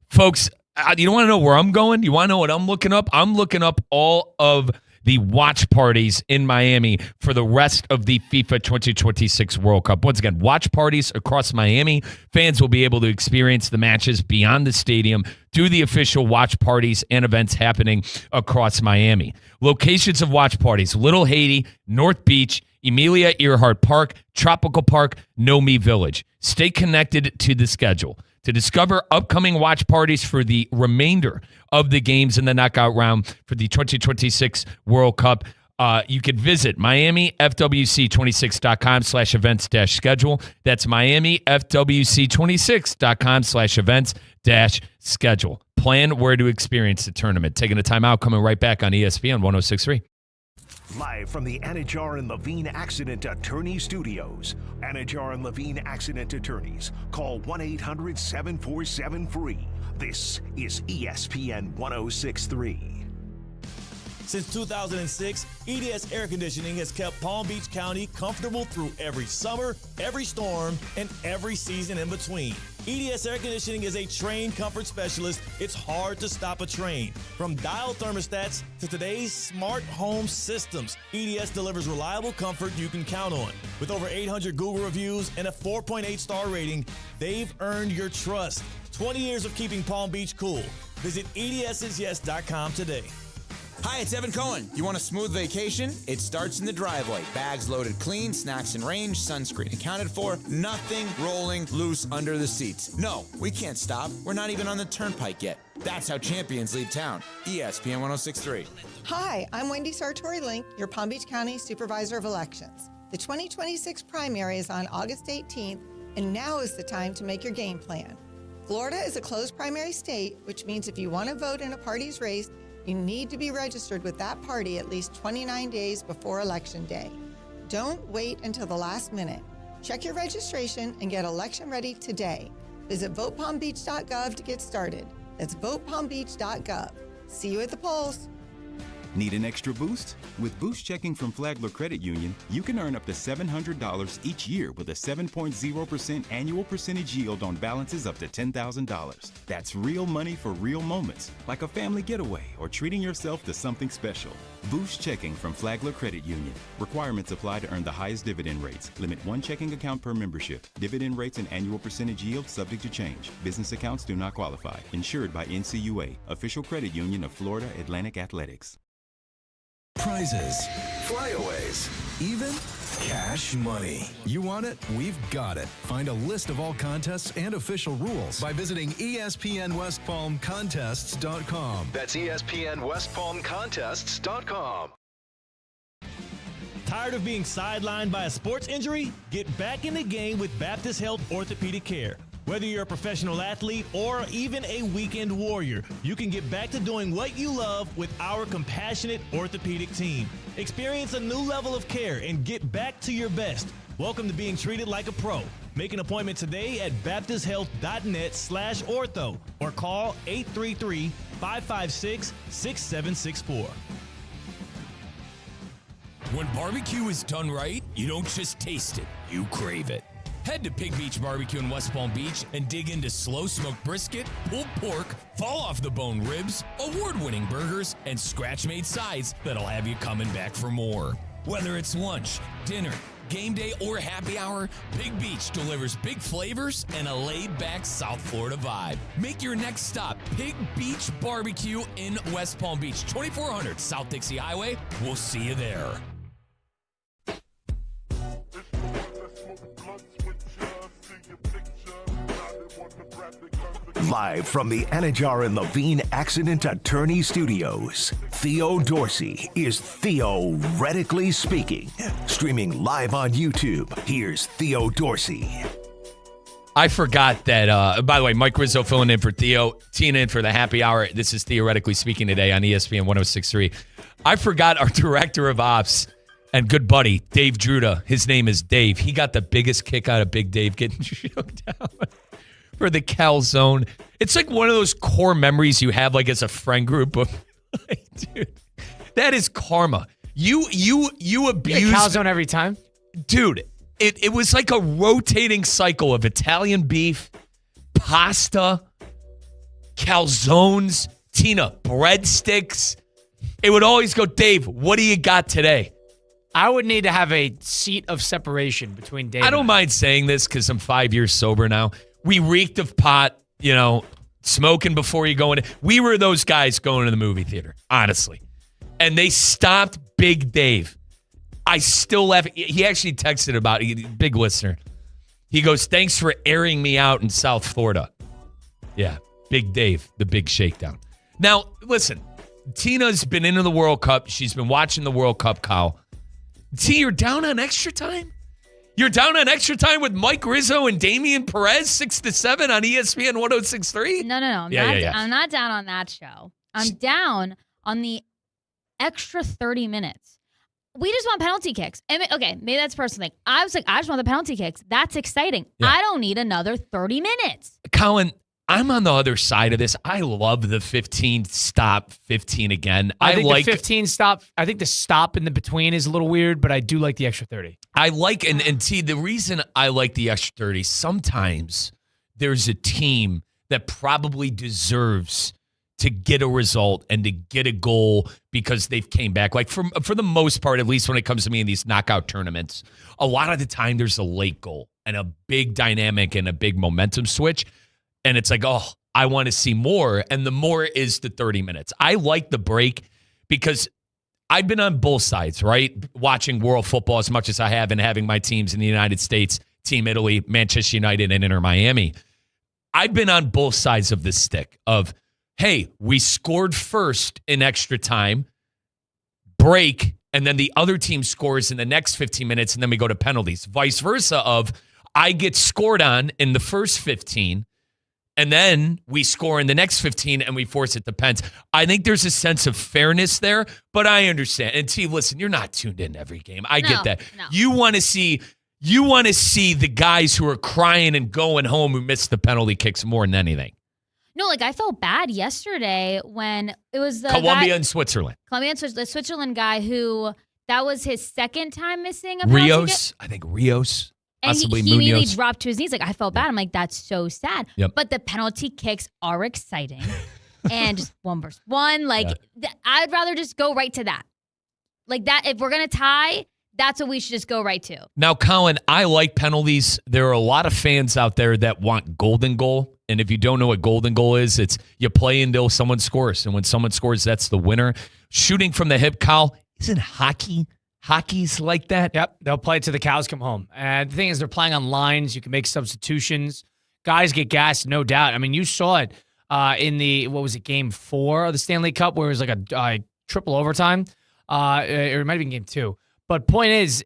Folks, you don't want to know where I'm going? You want to know what I'm looking up? I'm looking up all of the watch parties in Miami for the rest of the FIFA 2026 World Cup. Once again, watch parties across Miami. Fans will be able to experience the matches beyond the stadium through the official watch parties and events happening across Miami. Locations of watch parties: Little Haiti, North Beach, Emilia Earhart Park, Tropical Park, Nomi Village. Stay connected to the schedule to discover upcoming watch parties for the remainder of the games in the knockout round for the 2026 World Cup. You can visit MiamiFWC26.com/events-schedule. That's MiamiFWC26.com/events-schedule. Plan where to experience the tournament. Taking a timeout, coming right back on ESPN 106.3. Live from the Anajar and Levine Accident Attorney Studios. Anajar and Levine Accident Attorneys. Call 1-800-747-FREE. This is ESPN 106.3. Since 2006, EDS Air Conditioning has kept Palm Beach County comfortable through every summer, every storm, and every season in between. EDS Air Conditioning is a trained comfort specialist. It's hard to stop a train. From dial thermostats to today's smart home systems, EDS delivers reliable comfort you can count on. With over 800 Google reviews and a 4.8 star rating, they've earned your trust. 20 years of keeping Palm Beach cool. Visit EDSIsYes.com today. Hi, it's Evan Cohen. You want a smooth vacation? It starts in the driveway. Bags loaded clean, snacks in range, sunscreen accounted for, nothing rolling loose under the seats. No, we can't stop. We're not even on the turnpike yet. That's how champions leave town. ESPN 106.3. Hi, I'm Wendy Sartori-Link, your Palm Beach County Supervisor of Elections. The 2026 primary is on August 18th, and now is the time to make your game plan. Florida is a closed primary state, which means if you want to vote in a party's race, you need to be registered with that party at least 29 days before Election Day. Don't wait until the last minute. Check your registration and get election ready today. Visit votepalmbeach.gov to get started. That's votepalmbeach.gov. See you at the polls. Need an extra boost? With Boost Checking from Flagler Credit Union, you can earn up to $700 each year with a 7.0% annual percentage yield on balances up to $10,000. That's real money for real moments, like a family getaway or treating yourself to something special. Boost Checking from Flagler Credit Union. Requirements apply to earn the highest dividend rates. Limit 1 checking account per membership. Dividend rates and annual percentage yield subject to change. Business accounts do not qualify. Insured by NCUA, official credit union of Florida Atlantic Athletics. Prizes, flyaways, even cash money. You want it? We've got it. Find a list of all contests and official rules by visiting ESPNWestPalmContests.com. That's ESPNWestPalmContests.com. Tired of being sidelined by a sports injury? Get back in the game with Baptist Health Orthopedic Care. Whether you're a professional athlete or even a weekend warrior, you can get back to doing what you love with our compassionate orthopedic team. Experience a new level of care and get back to your best. Welcome to being treated like a pro. Make an appointment today at baptisthealth.net/ortho or call 833-556-6764. When barbecue is done right, you don't just taste it, you crave it. Head to Pig Beach Barbecue in West Palm Beach and dig into slow-smoked brisket, pulled pork, fall-off-the-bone ribs, award-winning burgers, and scratch-made sides that'll have you coming back for more. Whether it's lunch, dinner, game day, or happy hour, Pig Beach delivers big flavors and a laid-back South Florida vibe. Make your next stop Pig Beach Barbecue in West Palm Beach, 2400 South Dixie Highway. We'll see you there. Live from the Anajar and Levine Accident Attorney Studios, Theo Dorsey is theoretically speaking. Streaming live on YouTube, here's Theo Dorsey. I forgot that, by the way, Mike Rizzo filling in for Theo, teeing in for the happy hour. This is Theoretically Speaking today on ESPN 106.3. I forgot our director of ops and good buddy, Dave Druda. His name is Dave. He got the biggest kick out of Big Dave getting shook down for the calzone. It's like one of those core memories you have, like as a friend group of, like, dude, that is karma. You abuse calzone every time, dude. It was like a rotating cycle of Italian beef, pasta, calzones, Tina breadsticks. It would always go, Dave, what do you got today? I would need to have a seat of separation between Dave. I don't mind saying this because I'm 5 years sober now. We reeked of pot, smoking before you go in. We were those guys going to the movie theater, honestly. And they stopped Big Dave. I still laugh. He actually texted about it, big listener. He goes, thanks for airing me out in South Florida. Yeah, Big Dave, the big shakedown. Now, listen, Tina's been into the World Cup. She's been watching the World Cup, Kyle. T, you're down on extra time? You're down on extra time with Mike Rizzo and Damian Perez, 6 to 7 on ESPN 106.3? No. I'm not down on that show. I'm down on the extra 30 minutes. We just want penalty kicks. And, okay, maybe that's a personal thing. I was like, I just want the penalty kicks. That's exciting. Yeah. I don't need another 30 minutes. Colin, I'm on the other side of this. I love the 15 stop, 15 again. I think the 15 stop. I think the stop in the between is a little weird, but I do like the extra 30. I like, and T, the reason I like the extra 30, sometimes there's a team that probably deserves to get a result and to get a goal because they've came back. Like for the most part, at least when it comes to me in these knockout tournaments, a lot of the time there's a late goal and a big dynamic and a big momentum switch. And it's like, oh, I want to see more. And the more is the 30 minutes. I like the break because I've been on both sides, right? Watching world football as much as I have and having my teams in the United States, Team Italy, Manchester United, and Inter Miami. I've been on both sides of this stick of, hey, we scored first in extra time, break, and then the other team scores in the next 15 minutes, and then we go to penalties. Vice versa of, I get scored on in the first 15, and then we score in the next 15 and we force it to pens. I think there's a sense of fairness there, but I understand. And T, listen, you're not tuned in every game. I get that. No. You want to see the guys who are crying and going home who missed the penalty kicks more than anything. No, like I felt bad yesterday when it was the Colombia and Switzerland. The Switzerland guy who that was his second time missing a penalty. I think Rios. And possibly he immediately Munoz. dropped to his knees. Like, I felt bad. I'm like, that's so sad. Yep. But the penalty kicks are exciting. And just 1 versus 1. Like, I'd rather just go right to that. Like, that, if we're going to tie, that's what we should just go right to. Now, Colin, I like penalties. There are a lot of fans out there that want golden goal. And if you don't know what golden goal is, it's you play until someone scores. And when someone scores, that's the winner. Shooting from the hip, Kyle, isn't hockey's like that? Yep, they'll play it till the cows come home. And the thing is, they're playing on lines. You can make substitutions. Guys get gassed, no doubt. I mean, you saw it in the, game 4 of the Stanley Cup, where it was like a triple overtime. Or it might have been game 2. But point is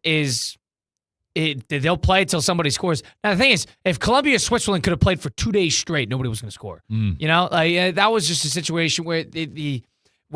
they'll play until somebody scores. Now, the thing is, if Colombia, Switzerland could have played for 2 days straight, nobody was going to score. You know, that was just a situation where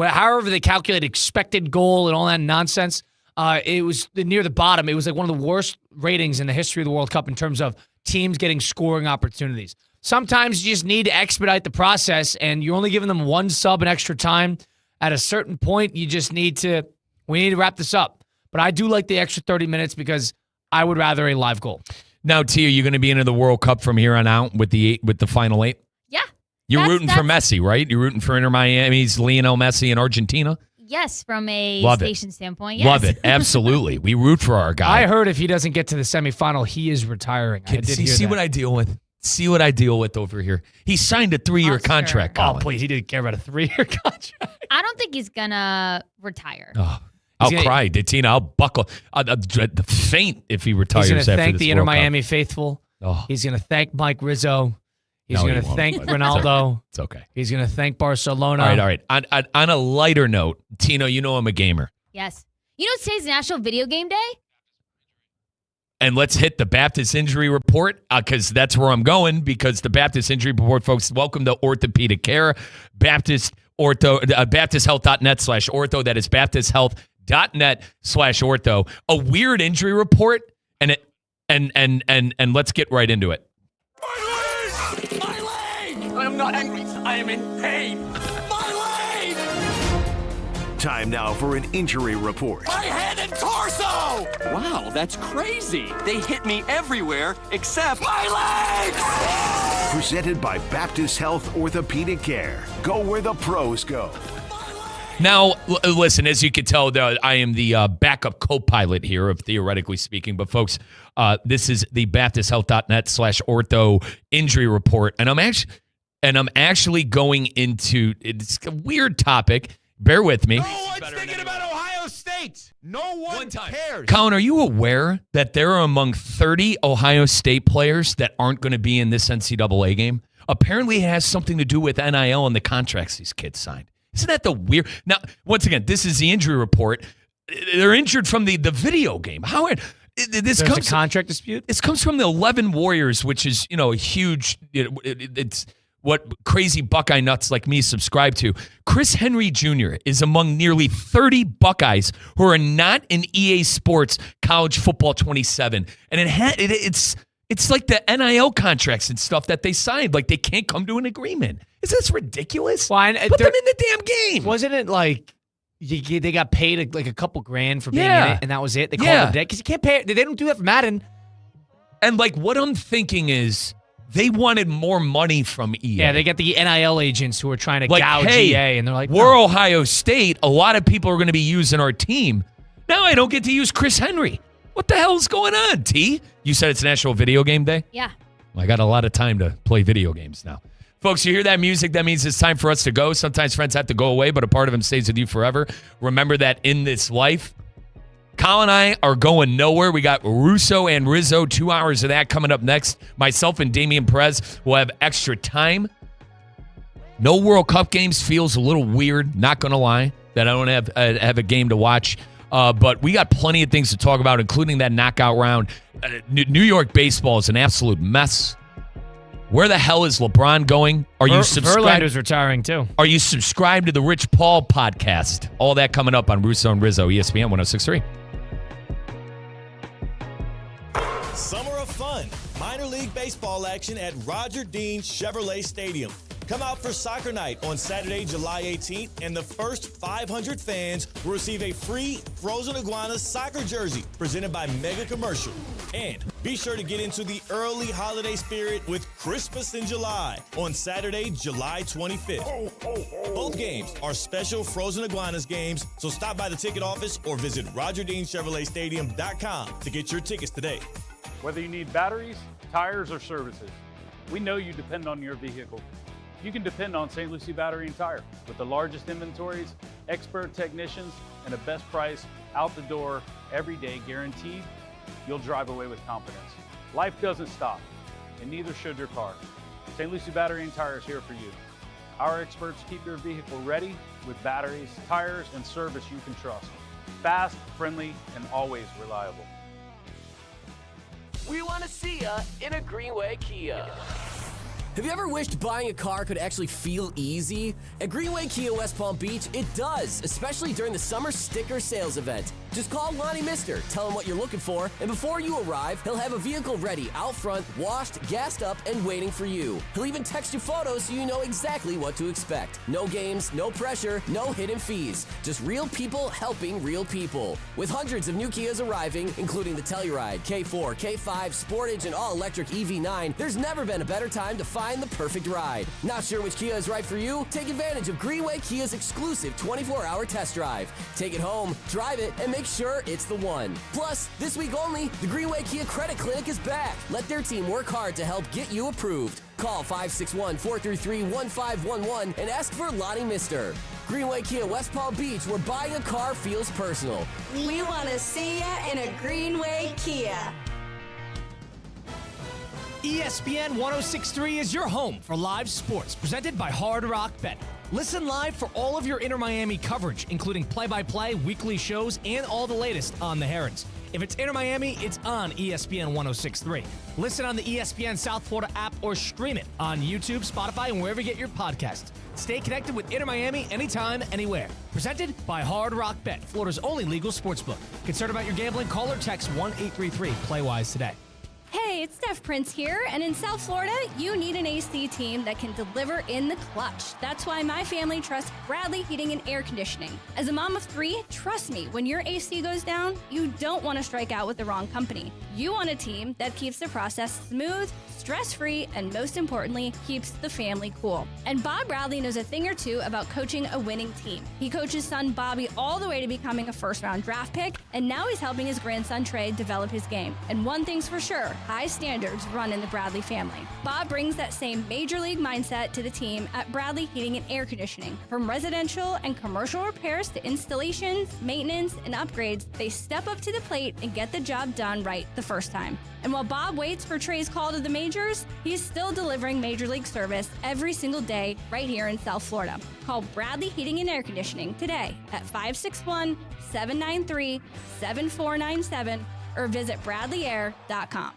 however they calculate expected goal and all that nonsense, it was near the bottom. It was like one of the worst ratings in the history of the World Cup in terms of teams getting scoring opportunities. Sometimes you just need to expedite the process, and you're only giving them one sub and extra time. At a certain point, we need to wrap this up. But I do like the extra 30 minutes because I would rather a live goal. Now, T, are you going to be into the World Cup from here on out with the final 8? Yeah. You're rooting for Messi, right? You're rooting for Inter Miami's Lionel Messi in Argentina? Yes, from a station standpoint, yes. Love it. Absolutely. We root for our guy. I heard if he doesn't get to the semifinal, he is retiring. See what I deal with. See what I deal with over here. He signed a 3-year contract, Colin. Oh, please. He didn't care about a 3-year contract. I don't think he's going to retire. Oh, I'll cry, Tina. I'll buckle. I'll faint if he retires after this He's going to thank the Inter World Cup. Miami faithful. Oh. He's going to thank Mike Rizzo. He's going to thank but Ronaldo. It's okay. He's going to thank Barcelona. All right. On a lighter note, Tino, you know I'm a gamer. Yes. You know today's National Video Game Day? And let's hit the Baptist Injury Report because that's where I'm going because the Baptist Injury Report, folks, welcome to Orthopedic Care. BaptistHealth.net/ortho. That is BaptistHealth.net/ortho. A weird injury report, and let's get right into it. I am not angry. I am in pain. My leg! Time now for an injury report. My head and torso! Wow, that's crazy. They hit me everywhere except my legs! Presented by Baptist Health Orthopedic Care. Go where the pros go. Now, listen, as you can tell, I am the backup co-pilot here of Theoretically Speaking. But, folks, this is the BaptistHealth.net/ortho injury report. And I'm actually going into it's a weird topic. Bear with me. No one's thinking about Ohio State. No one cares. Colin, are you aware that there are among 30 Ohio State players that aren't going to be in this NCAA game? Apparently, it has something to do with NIL and the contracts these kids signed. Isn't that the weird? Now, once again, this is the injury report. They're injured from the video game. There's a contract dispute? This comes from the 11 Warriors, which is, a huge, it's what crazy Buckeye nuts like me subscribe to. Chris Henry Jr. is among nearly 30 Buckeyes who are not in EA Sports College Football 27. And it's like the NIL contracts and stuff that they signed. Like, they can't come to an agreement. Is this ridiculous? Put them in the damn game. Wasn't it like they got paid like a couple grand for being in it, and that was it? They called it dead because you can't pay. They don't do that for Madden. And like, what I'm thinking is they wanted more money from EA. Yeah, they get the NIL agents who are trying to like, gouge hey, EA, and they're like, we're Ohio State. A lot of people are going to be using our team. Now I don't get to use Chris Henry. What the hell is going on, T? You said it's National Video Game Day? Yeah. Well, I got a lot of time to play video games now. Folks, you hear that music? That means it's time for us to go. Sometimes friends have to go away, but a part of them stays with you forever. Remember that in this life, Colin and I are going nowhere. We got Russo and Rizzo, 2 hours of that coming up next. Myself and Damian Perez will have extra time. No World Cup games feels a little weird, not going to lie, that I don't have a game to watch. But we got plenty of things to talk about, including that knockout round. New York baseball is an absolute mess. Where the hell is LeBron going? Are you subscribed? Verlander's retiring too. Are you subscribed to the Rich Paul podcast? All that coming up on Russo and Rizzo, ESPN 106.3. Summer of fun. Minor league baseball action at Roger Dean Chevrolet Stadium. Come out for soccer night on Saturday, July 18th, and the first 500 fans will receive a free Frozen Iguana soccer jersey presented by Mega Commercial. And be sure to get into the early holiday spirit with Christmas in July on Saturday, July 25th. Both games are special Frozen Iguanas games, so stop by the ticket office or visit RogerDeanChevroletStadium.com to get your tickets today. Whether you need batteries, tires, or services, we know you depend on your vehicle. You can depend on St. Lucie Battery and Tire with the largest inventories, expert technicians, and a best price out the door every day guaranteed. You'll drive away with confidence. Life doesn't stop, and neither should your car. St. Lucie Battery and Tire is here for you. Our experts keep your vehicle ready with batteries, tires, and service you can trust. Fast, friendly, and always reliable. We want to see ya in a Greenway Kia. Have you ever wished buying a car could actually feel easy? At Greenway Kia West Palm Beach, it does, especially during the summer sticker sales event. Just call Lonnie Mister, tell him what you're looking for, and before you arrive, he'll have a vehicle ready out front, washed, gassed up, and waiting for you. He'll even text you photos so you know exactly what to expect. No games, no pressure, no hidden fees. Just real people helping real people. With hundreds of new Kias arriving, including the Telluride, K4, K5, Sportage, and all-electric EV9, there's never been a better time to find the perfect ride. Not sure which Kia is right for you? Take advantage of Greenway Kia's exclusive 24-hour test drive. Take it home, drive it, and make sure it's the one. Plus, this week only, the Greenway Kia Credit Clinic is back. Let their team work hard to help get you approved. Call 561-433-1511 and ask for Lonnie Mister. Greenway Kia West Palm Beach, where buying a car feels personal. We want to see ya in a Greenway Kia. ESPN 106.3 is your home for live sports, presented by Hard Rock Bet. Listen live for all of your Inter Miami coverage, including play-by-play, weekly shows, and all the latest on the Herons. If it's Inter Miami, it's on ESPN 106.3. Listen on the ESPN South Florida app or stream it on YouTube, Spotify, and wherever you get your podcasts. Stay connected with Inter Miami anytime, anywhere. Presented by Hard Rock Bet, Florida's only legal sportsbook. Concerned about your gambling? Call or text 1-833-PLAY-WISE today. Hey, it's Steph Prince here, and in South Florida, you need an AC team that can deliver in the clutch. That's why my family trusts Bradley Heating and Air Conditioning. As a mom of 3, trust me, when your AC goes down, you don't want to strike out with the wrong company. You want a team that keeps the process smooth, stress-free, and most importantly, keeps the family cool. And Bob Bradley knows a thing or two about coaching a winning team. He coached his son Bobby all the way to becoming a first-round draft pick, and now he's helping his grandson Trey develop his game. And one thing's for sure, high standards run in the Bradley family. Bob brings that same major league mindset to the team at Bradley Heating and Air Conditioning. From residential and commercial repairs to installations, maintenance, and upgrades, they step up to the plate and get the job done right the first time. And while Bob waits for Trey's call to the majors, he's still delivering major league service every single day right here in South Florida. Call Bradley Heating and Air Conditioning today at 561-793-7497 or visit bradleyair.com.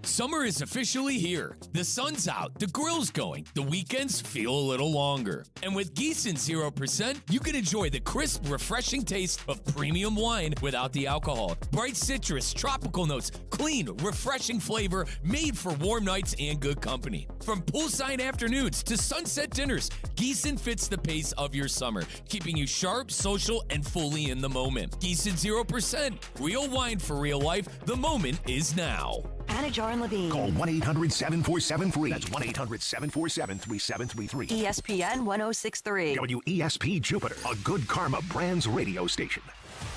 Summer is officially here. The sun's out, the grill's going, the weekends feel a little longer. And with Gießen 0%, you can enjoy the crisp, refreshing taste of premium wine without the alcohol. Bright citrus, tropical notes, clean, refreshing flavor made for warm nights and good company. From poolside afternoons to sunset dinners, Gießen fits the pace of your summer, keeping you sharp, social, and fully in the moment. Gießen 0%, real wine for real life. The moment is now. Anajar and Levine. Call 1-800-7473. That's 1-800-747-3733. ESPN 106.3. WESP Jupiter, a Good Karma Brands radio station.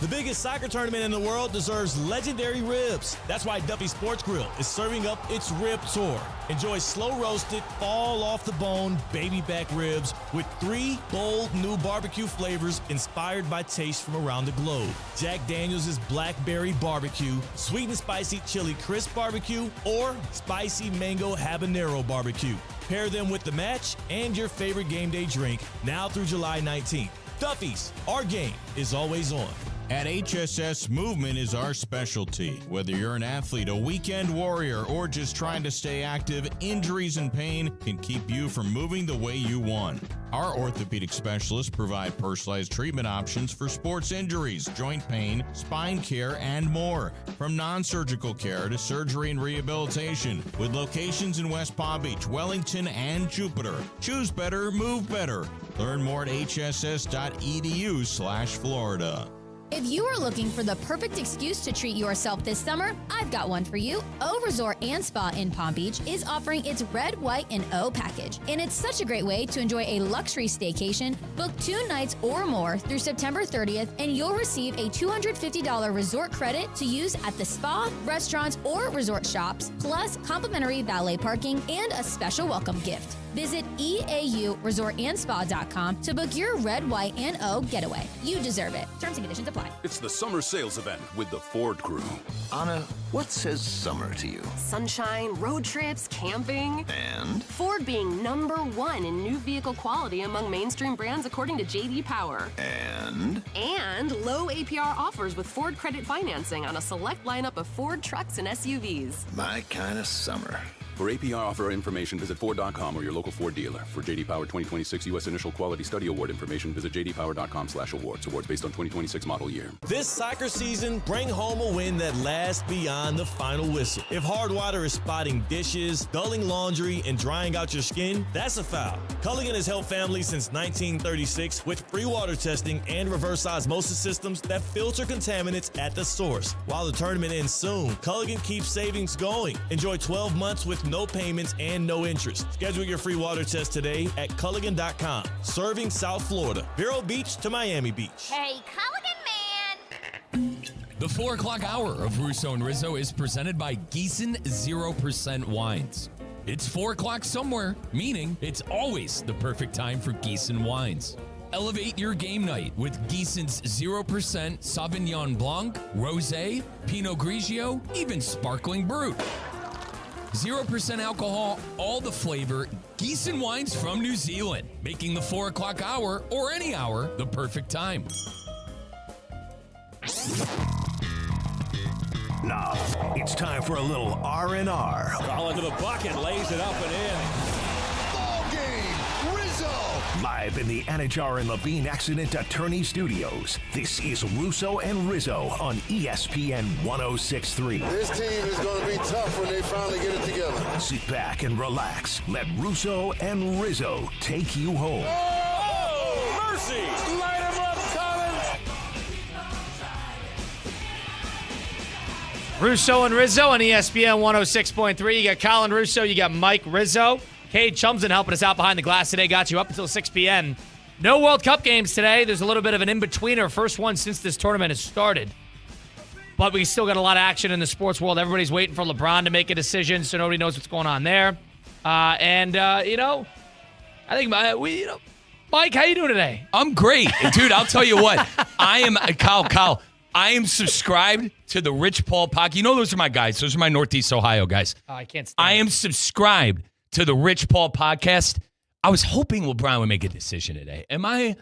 The biggest soccer tournament in the world deserves legendary ribs. That's why Duffy Sports Grill is serving up its Rib Tour. Enjoy slow-roasted, fall-off-the-bone baby back ribs with 3 bold new barbecue flavors inspired by tastes from around the globe. Jack Daniels' Blackberry Barbecue, Sweet and Spicy Chili Crisp Barbecue, or Spicy Mango Habanero Barbecue. Pair them with the match and your favorite game day drink now through July 19th. Duffy's, our game is always on. At HSS, movement is our specialty. Whether you're an athlete, a weekend warrior, or just trying to stay active, injuries and pain can keep you from moving the way you want. Our orthopedic specialists provide personalized treatment options for sports injuries, joint pain, spine care, and more. From non-surgical care to surgery and rehabilitation, with locations in West Palm Beach, Wellington, and Jupiter. Choose better, move better. Learn more at hss.edu/Florida. If you are looking for the perfect excuse to treat yourself this summer, I've got one for you. O Resort and Spa in Palm Beach is offering its Red, White, and O package. And it's such a great way to enjoy a luxury staycation. Book 2 nights or more through September 30th, and you'll receive a $250 resort credit to use at the spa, restaurants, or resort shops, plus complimentary valet parking and a special welcome gift. Visit EAUResortAndSpa.com to book your red, white, and O getaway. You deserve it. Terms and conditions apply. It's the summer sales event with the Ford Crew. Anna, what says summer to you? Sunshine, road trips, camping. And? Ford being #1 in new vehicle quality among mainstream brands according to J.D. Power. And? And low APR offers with Ford credit financing on a select lineup of Ford trucks and SUVs. My kind of summer. For APR offer information, visit Ford.com or your local Ford dealer. For J.D. Power 2026 U.S. Initial Quality Study Award information, visit jdpower.com/awards. Awards based on 2026 model year. This soccer season, bring home a win that lasts beyond the final whistle. If hard water is spotting dishes, dulling laundry, and drying out your skin, that's a foul. Culligan has helped families since 1936 with free water testing and reverse osmosis systems that filter contaminants at the source. While the tournament ends soon, Culligan keeps savings going. Enjoy 12 months with no payments and no interest. Schedule your free water test today at Culligan.com. Serving South Florida, Vero Beach to Miami Beach. Hey, Culligan man! The 4 o'clock hour of Russo and Rizzo is presented by Gießen 0% Wines. It's 4 o'clock somewhere, meaning it's always the perfect time for Gießen wines. Elevate your game night with Gießen's 0% Sauvignon Blanc, Rosé, Pinot Grigio, even Sparkling Brut. 0% alcohol, all the flavor, Gießen wines from New Zealand, making the 4 o'clock hour or any hour the perfect time. Now, it's time for a little R&R. Ball into the bucket, lays it up and in. Ball game, Rizzo! Live in the Anajar and Levine Accident Attorney Studios, this is Russo and Rizzo on ESPN 106.3. This team is going to be tough when they finally get it together. Sit back and relax. Let Russo and Rizzo take you home. Oh, mercy! Light him up, Colin! Russo and Rizzo on ESPN 106.3. You got Colin Russo, you got Mike Rizzo. Cade Chumsden helping us out behind the glass today. Got you up until 6 p.m. No World Cup games today. There's a little bit of an in-betweener. First one since this tournament has started. But we still got a lot of action in the sports world. Everybody's waiting for LeBron to make a decision, so nobody knows what's going on there. I think Mike, how you doing today? I'm great. Dude, I'll tell you what. I am, Kyle, I am subscribed to the Rich Paul podcast. You know those are my guys. Those are my Northeast Ohio guys. Oh, I can't stand I am subscribed to the Rich Paul podcast. I was hoping LeBron would make a decision today. Am I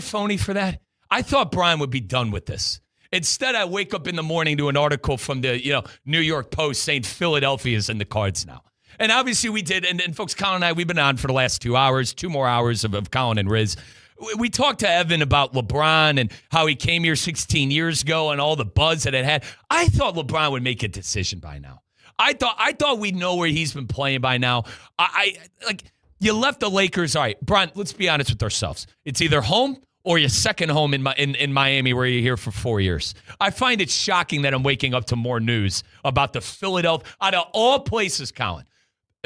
phony for that? I thought Brian would be done with this. Instead, I wake up in the morning to an article from the New York Post saying Philadelphia's in the cards now. And obviously we did. And folks, Colin and I, we've been on for the last 2 hours, 2 more hours of Colin and Riz. We talked to Evan about LeBron and how he came here 16 years ago and all the buzz that it had. I thought LeBron would make a decision by now. I thought we'd know where he's been playing by now. You left the Lakers. All right, Brian, let's be honest with ourselves. It's either home or your second home in Miami where you're here for 4 years. I find it shocking that I'm waking up to more news about the Philadelphia, out of all places, Colin.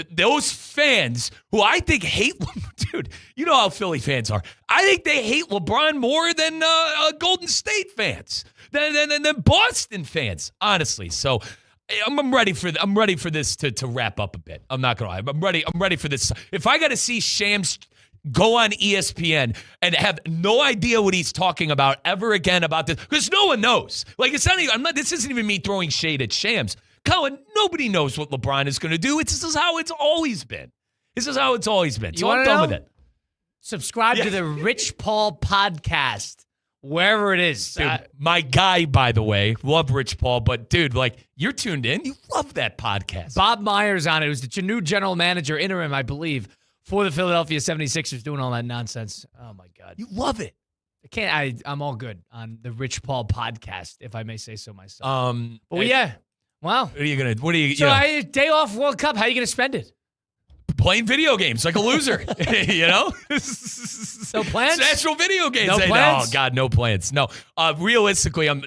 Those fans who I think hate, dude, you know how Philly fans are. I think they hate LeBron more than Golden State fans, than Boston fans, honestly. So I'm ready for this to wrap up a bit. I'm not gonna lie. I'm ready for this. If I got to see Shams go on ESPN and have no idea what he's talking about ever again about this, because no one knows. Like it's not even. This isn't even me throwing shade at Shams. Colin, nobody knows what LeBron is going to do. This is how it's always been. So I'm done with it. Subscribe to the Rich Paul podcast, wherever it is. Dude, my guy, by the way, love Rich Paul, but dude, you're tuned in. You love that podcast. Bob Myers on it. It was the new general manager, interim, I believe, for the Philadelphia 76ers doing all that nonsense. Oh, my God. You love it. I'm all good on the Rich Paul podcast, if I may say so myself. Yeah. Wow. What are you going to, So day off World Cup, how are you going to spend it? Playing video games like a loser, No plans? Natural video games. No plans? Oh God, no plans. No. Realistically, I'm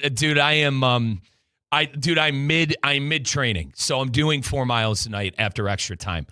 mid training, so I'm doing 4 miles tonight after extra time.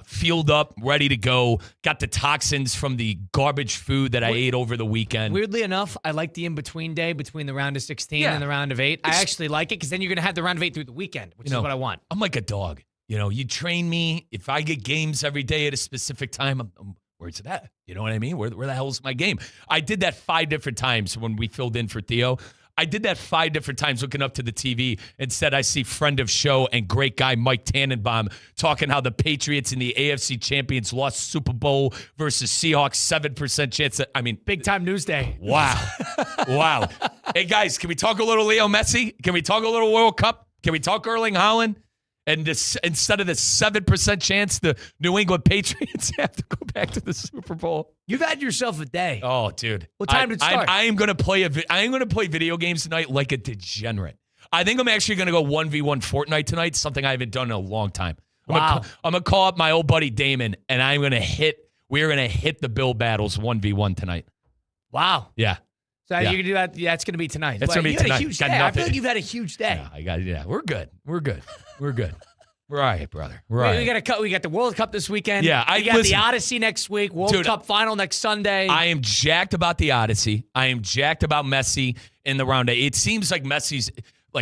Fueled up, ready to go. Got the toxins from the garbage food that I ate over the weekend. Weirdly enough, I like the in-between day between the round of 16 and the round of 8. I actually like it because then you're going to have the round of 8 through the weekend, which is what I want. I'm like a dog. You train me. If I get games every day at a specific time, where's it at? You know what I mean? Where the hell is my game? I did that 5 different times when we filled in for Theo. I did that 5 different times looking up to the TV. Instead, I see friend of show and great guy Mike Tannenbaum talking how the Patriots and the AFC champions lost Super Bowl versus Seahawks, 7% chance. Big time news day. Wow. Wow. Hey, guys, can we talk a little Leo Messi? Can we talk a little World Cup? Can we talk Erling Haaland? And instead of the 7% chance, the New England Patriots have to go back to the Super Bowl. You've had yourself a day. Oh, dude! What time did it start? I am going to play. I am going to play video games tonight like a degenerate. I think I'm actually going to go 1v1 Fortnite tonight. Something I haven't done in a long time. Wow! I'm going to call up my old buddy Damon, and I'm going to hit. We're going to hit the Bill battles 1v1 tonight. Wow! Yeah. So you're gonna do that? Yeah, it's gonna be tonight. That's gonna be tonight. Had a huge day. I feel like you've had a huge day. Yeah, we're good. We're good. We're good. We're all right, brother. We're all We right. got the World Cup this weekend. Yeah, we got the Odyssey next week. World Cup final next Sunday. I am jacked about the Odyssey. I am jacked about Messi in the round 8. It seems like Messi's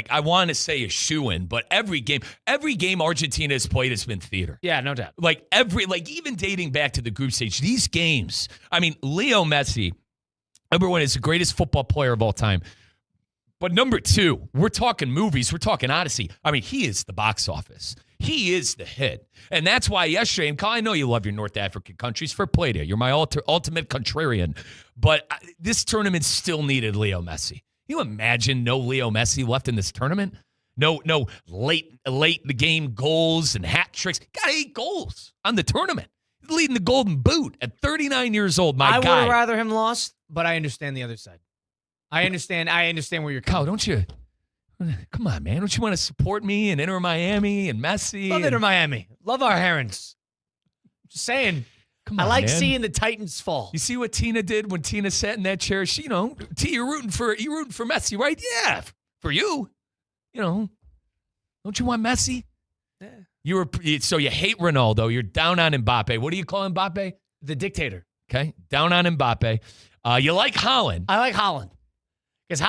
I want to say a shoo-in, but every game Argentina has played has been theater. Yeah, no doubt. Even dating back to the group stage, these games. Leo Messi. Number 1 is the greatest football player of all time. But number 2, we're talking movies. We're talking Odyssey. He is the box office. He is the hit. And that's why yesterday, and Kyle, I know you love your North African countries. Fair play to you. You're my ultimate contrarian. But this tournament still needed Leo Messi. You imagine no Leo Messi left in this tournament? No late the game goals and hat tricks. Got 8 goals on the tournament. Leading the Golden Boot at 39 years old, I would have rather him lost, but I understand the other side. I understand where you're coming. Kyle, don't you? Come on, man. Don't you want to support me and Inter Miami and Messi? Love Inter Miami. Love our Herons. Just saying. Come on, I like man. seeing the Titans fall. You see what Tina did when Tina sat in that chair? She, T, you're rooting for Messi, right? Yeah, for you. Don't you want Messi? Yeah. So you hate Ronaldo. You're down on Mbappe. What do you call Mbappe? The dictator. Okay, down on Mbappe. You like Haaland. I like Haaland. Because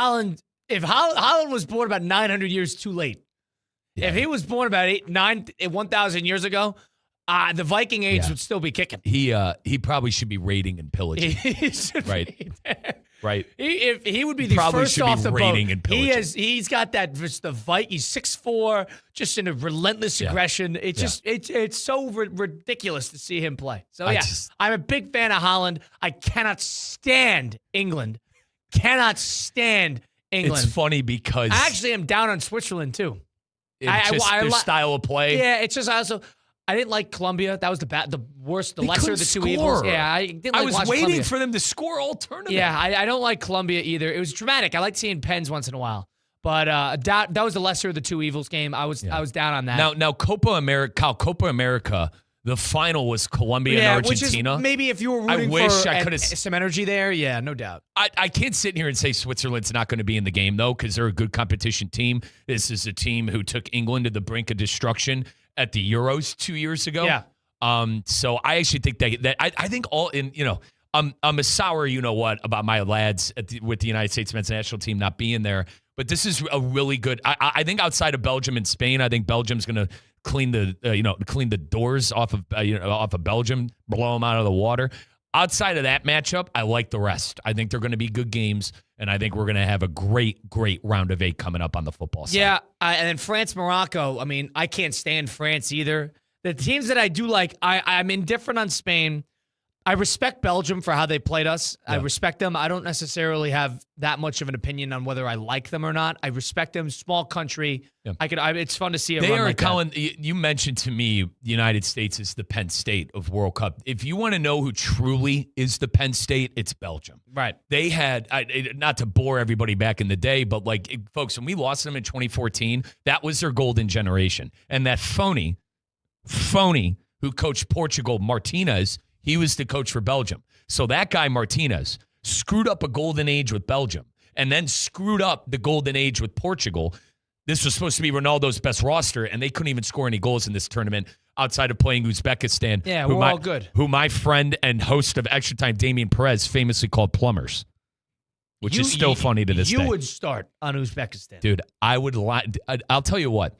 if Haaland was born about 900 years too late, if he was born about 1,000 years ago, the Viking age would still be kicking. He probably should be raiding and pillaging. He should right. be. Right. He would be the probably first should off be the raiding boat. and pillaging. He's got that. The Viking. He's 6'4", just in a relentless aggression. It's just it's so ridiculous to see him play. So I'm a big fan of Haaland. I cannot stand England. Cannot stand England. It's funny because I actually am down on Switzerland too. Their style of play. Yeah, it's just I didn't like Colombia. That was the worst, the lesser of the two evils. Yeah, I didn't like I was waiting Colombia. for them to score all tournament. Yeah, I don't like Colombia either. It was dramatic. I like seeing pens once in a while. But that was the lesser of the two evils game. I was down on that. Now Copa America, the final was Colombia and Argentina. Which is maybe if you were rooting for some energy there, yeah, no doubt. I can't sit here and say Switzerland's not going to be in the game, though, because they're a good competition team. This is a team who took England to the brink of destruction at the Euros 2 years ago. Yeah. So I actually think I think I'm a sour about my lads with the United States men's national team not being there. But this is a really good. I think outside of Belgium and Spain, I think Belgium's going to clean the doors off of Belgium, blow them out of the water. Outside of that matchup, I like the rest. I think they're going to be good games, and I think we're going to have a great round of 8 coming up on the football side. Yeah, and then France-Morocco, I can't stand France either. The teams that I do like, I'm indifferent on Spain. I respect Belgium for how they played us. Yeah. I respect them. I don't necessarily have that much of an opinion on whether I like them or not. I respect them. Small country. Yeah. It's fun to see a run like Colin, that. You mentioned to me the United States is the Penn State of World Cup. If you want to know who truly is the Penn State, it's Belgium. Right. They had, not to bore everybody back in the day, but folks, when we lost them in 2014, that was their golden generation. And that phony who coached Portugal, Martinez, he was the coach for Belgium. So that guy, Martinez, screwed up a golden age with Belgium and then screwed up the golden age with Portugal. This was supposed to be Ronaldo's best roster, and they couldn't even score any goals in this tournament outside of playing Uzbekistan. Yeah, we're all good. Who my friend and host of Extra Time, Damian Perez, famously called plumbers, which is still funny to this day. You would start on Uzbekistan. Dude, I would lie. I'll tell you what.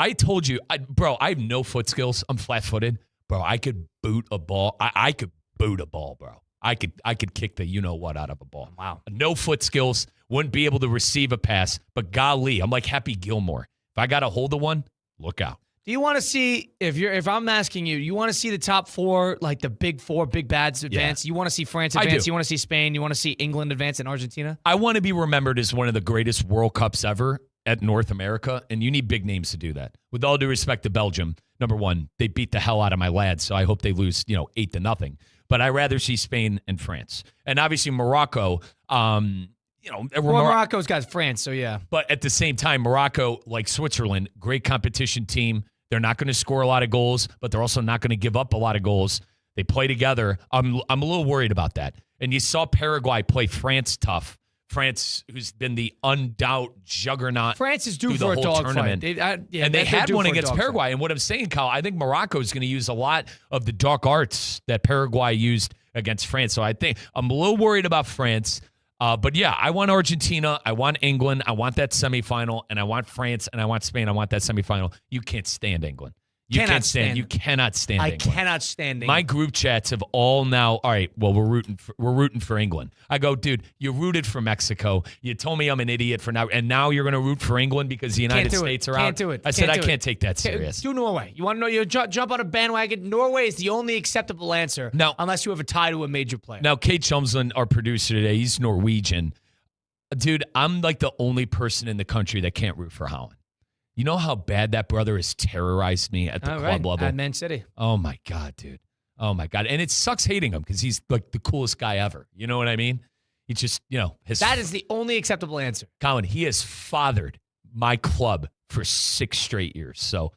I told you, bro, I have no foot skills. I'm flat-footed. Bro, I could boot a ball. I could boot a ball, bro. I could kick the you-know-what out of a ball. Wow. No foot skills. Wouldn't be able to receive a pass. But golly, I'm like Happy Gilmore. If I got a hold of one, look out. Do you want to see, if I'm asking you, you want to see the top four, like the big four, big bads advance? You want to see France advance? You want to see Spain? You want to see England advance and Argentina? I want to be remembered as one of the greatest World Cups ever at North America, and you need big names to do that. With all due respect to Belgium, number one, they beat the hell out of my lads, so I hope they lose, 8-0. But I'd rather see Spain and France. And obviously Morocco, Morocco's got France, so yeah. But at the same time, Morocco, like Switzerland, great competition team. They're not going to score a lot of goals, but they're also not going to give up a lot of goals. They play together. I'm a little worried about that. And you saw Paraguay play France tough. France, who's been the undoubted juggernaut. France is due through for the a whole dog tournament. fight. They had one against Paraguay. And what I'm saying, Kyle, I think Morocco is going to use a lot of the dark arts that Paraguay used against France. So I think I'm a little worried about France. But yeah, I want Argentina. I want England. I want that semifinal. And I want France. And I want Spain. I want that semifinal. You can't stand England. You cannot stand I England. cannot stand England. My group chats have all now, all right, well, we're rooting for England. I go, dude, you rooted for Mexico. You told me I'm an idiot for now, and now you're going to root for England because the United States are out. Can't do it. I said I can't take that serious. Do Norway. You want to know? You jump on a bandwagon. Norway is the only acceptable answer. Now, unless you have a tie to a major player. Now, Kate Chumsland, our producer today, he's Norwegian. Dude, I'm like the only person in the country that can't root for Holland. You know how bad that brother has terrorized me at the club level? At Man City. Oh, my God, dude. Oh, my God. And it sucks hating him because he's like the coolest guy ever. You know what I mean? He just, that is the only acceptable answer. Colin, he has fathered my club for 6 straight years. So,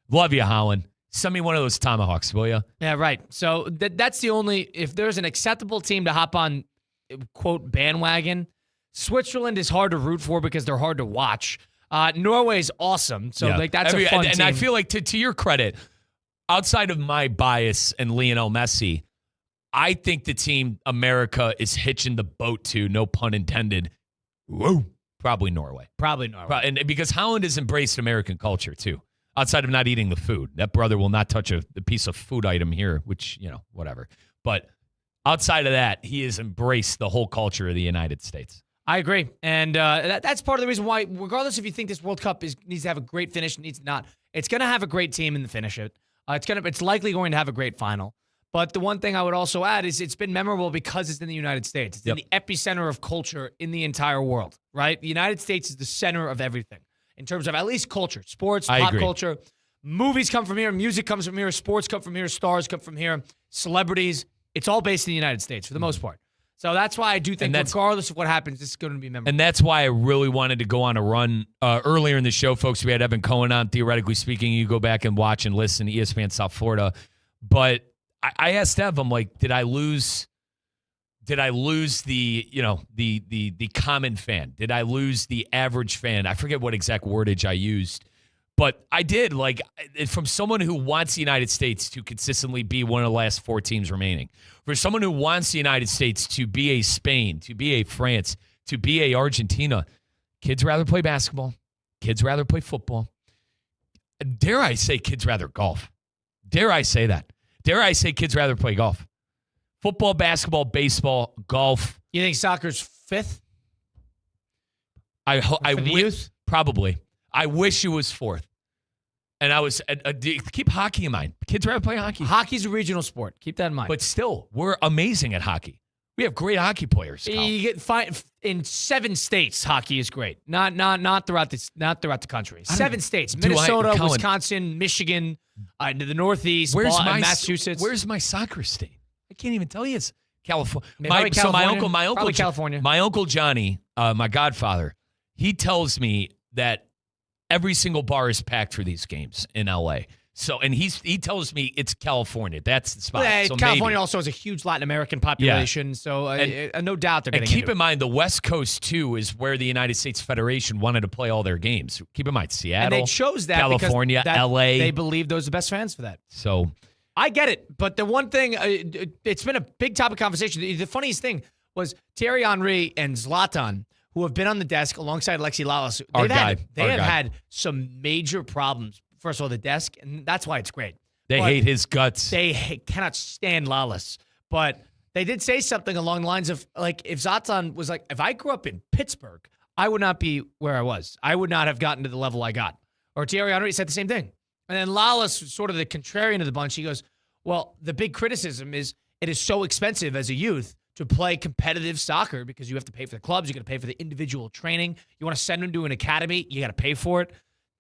love you, Holland. Send me one of those tomahawks, will you? Yeah, right. So, that's the only, if there's an acceptable team to hop on, quote, bandwagon, Switzerland is hard to root for because they're hard to watch. Norway's awesome. So, that's a fun team. And I feel like, to your credit, outside of my bias and Lionel Messi, I think the team America is hitching the boat to, no pun intended, probably Norway. And because Holland has embraced American culture, too, outside of not eating the food. That brother will not touch a piece of food item here, which, whatever. But outside of that, he has embraced the whole culture of the United States. I agree. And that's part of the reason why, regardless if you think this World Cup needs to have a great finish, needs not, it's going to have a great team in the finish it. It's likely going to have a great final. But the one thing I would also add is it's been memorable because it's in the United States. It's in the epicenter of culture in the entire world, right? The United States is the center of everything in terms of at least culture, sports, pop culture. Movies come from here. Music comes from here. Sports come from here. Stars come from here. Celebrities. It's all based in the United States for the most part. So that's why I do think, regardless of what happens, this is going to be memorable. And that's why I really wanted to go on a run. Earlier in the show, folks, we had Evan Cohen on. Theoretically speaking, you go back and watch and listen to ESPN South Florida. But I asked Ev, I'm like, did I lose the, the common fan? Did I lose the average fan? I forget what exact wordage I used. But I did, from someone who wants the United States to consistently be one of the last 4 teams remaining, for someone who wants the United States to be a Spain, to be a France, to be a Argentina, kids rather play basketball, kids rather play football. Dare I say kids rather golf? Dare I say that? Dare I say kids rather play golf? Football, basketball, baseball, golf. You think soccer's 5th? I wish, probably. I wish it was 4th. And I was, keep hockey in mind. Kids rather play hockey. Hockey's a regional sport. Keep that in mind. But still, we're amazing at hockey. We have great hockey players. You get in 7 states. Hockey is great. Not throughout the country. 7 states: Minnesota, Wisconsin, Michigan, into the Northeast, Massachusetts. Where's my soccer state? I can't even tell you. It's California. California. My uncle Johnny, my godfather, he tells me that every single bar is packed for these games in LA. So, and he tells me it's California. That's the spot. Yeah, so California also has a huge Latin American population. Yeah. So, no doubt they're getting keep in mind, the West Coast, too, is where the United States Federation wanted to play all their games. Keep in mind, Seattle, and they chose that California, LA. They believe those are the best fans for that. So, I get it. But the one thing, it's been a big topic of conversation. The funniest thing was Thierry Henry and Zlatan, who have been on the desk alongside Alexi Lalas. They have had some major problems first of all, the desk, and that's why it's great. They hate his guts. They cannot stand Lawless. But they did say something along the lines of, like, if Zlatan was like, if I grew up in Pittsburgh, I would not be where I was. I would not have gotten to the level I got. Or Thierry Henry said the same thing. And then Lawless was sort of the contrarian of the bunch. He goes, well, the big criticism is it is so expensive as a youth to play competitive soccer because you have to pay for the clubs. You got to pay for the individual training. You want to send them to an academy, you got to pay for it.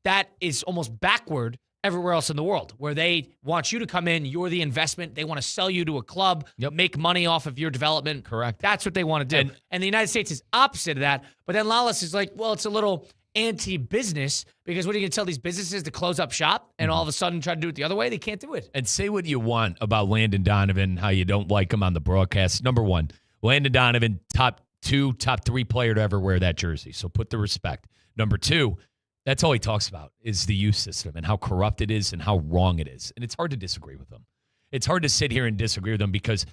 That is almost backward everywhere else in the world, where they want you to come in, you're the investment. They want to sell you to a club, make money off of your development. Correct. That's what they want to do. And the United States is opposite of that. But then Lawless is like, well, it's a little anti-business because what are you going to tell these businesses to close up shop and all of a sudden try to do it the other way? They can't do it. And say what you want about Landon Donovan, how you don't like him on the broadcast. Number one, Landon Donovan, top 3 player to ever wear that jersey. So put the respect. Number two, that's all he talks about is the youth system and how corrupt it is and how wrong it is. And it's hard to disagree with him. It's hard to sit here and disagree with him because,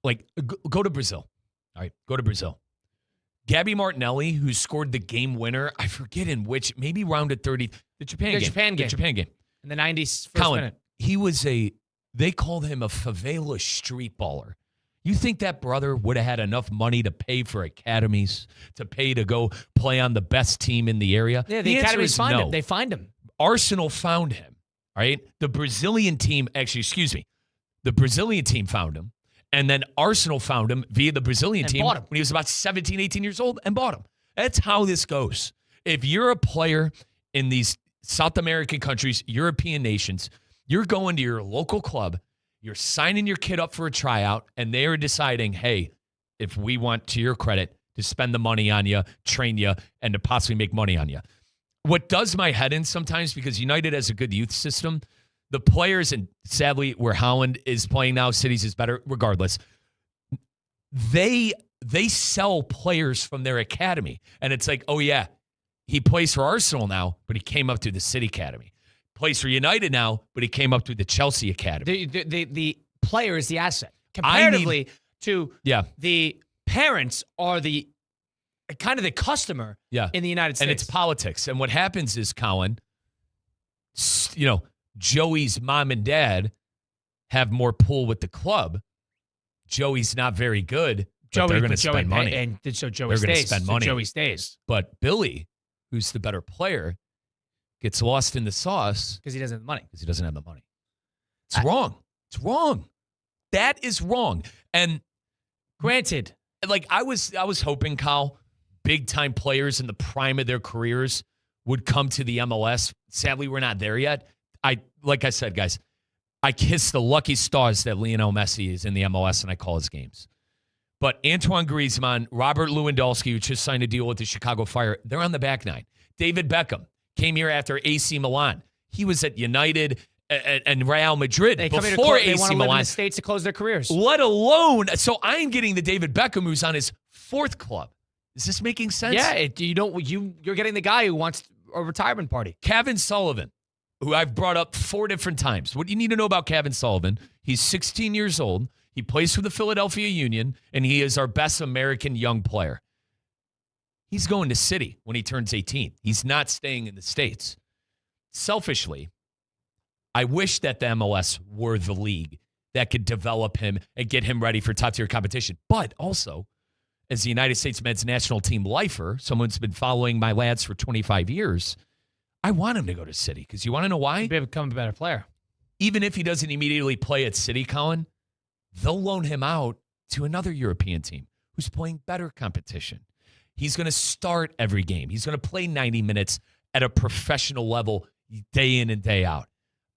like, go to Brazil. All right, go to Brazil. Gabby Martinelli, who scored the game winner, I forget in which, maybe rounded 30, the Japan game. The Japan game. In the 90s, first Colin, minute. he was they called him a favela street baller. You think that brother would have had enough money to pay for academies, to pay to go play on the best team in the area? Yeah, the academies find him. They find him. Arsenal found him, right? The Brazilian team found him. And then Arsenal found him via the Brazilian team when he was about 17, 18 years old and bought him. That's how this goes. If you're a player in these South American countries, European nations, you're going to your local club, you're signing your kid up for a tryout, and they're deciding, hey, if we want, to your credit, to spend the money on you, train you, and to possibly make money on you. What does my head in sometimes, because United has a good youth system, the players, and sadly where Holland is playing now, Cities is better, regardless, they sell players from their academy. And it's like, oh yeah, he plays for Arsenal now, but he came up through the City Academy. Plays for United now, but he came up through the Chelsea Academy. The player is the asset. Comparatively to the parents are the kind of the customer in the United States. And it's politics. And what happens is, Colin, Joey's mom and dad have more pull with the club. Joey's not very good, but they're going to spend money. And so Joey they're stays. going to spend money. So Joey stays. But Billy, who's the better player, gets lost in the sauce. Because he doesn't have the money. Because he doesn't have the money. It's wrong. It's wrong. That is wrong. And granted, like I was hoping, Kyle, big-time players in the prime of their careers would come to the MLS. Sadly, we're not there yet. Like I said, guys, I kiss the lucky stars that Lionel Messi is in the MLS and I call his games. But Antoine Griezmann, Robert Lewandowski, who just signed a deal with the Chicago Fire, they're on the back nine. David Beckham came here after AC Milan. He was at United and Real Madrid before AC They want to Milan. live in the States to close their careers. Let alone, so I'm getting the David Beckham who's on his fourth club. Is this making sense? Yeah, you're getting the guy who wants a retirement party. Kevin Sullivan, who I've brought up 4 different times. What you need to know about Kevin Sullivan, he's 16 years old. He plays for the Philadelphia Union, and he is our best American young player. He's going to City when he turns 18. He's not staying in the States. Selfishly, I wish that the MLS were the league that could develop him and get him ready for top-tier competition. But also, as the United States men's national team lifer, someone who's been following my lads for 25 years, I want him to go to City because you want to know why? He'll become a better player. Even if he doesn't immediately play at City, Colin, they'll loan him out to another European team who's playing better competition. He's going to start every game. He's going to play 90 minutes at a professional level day in and day out.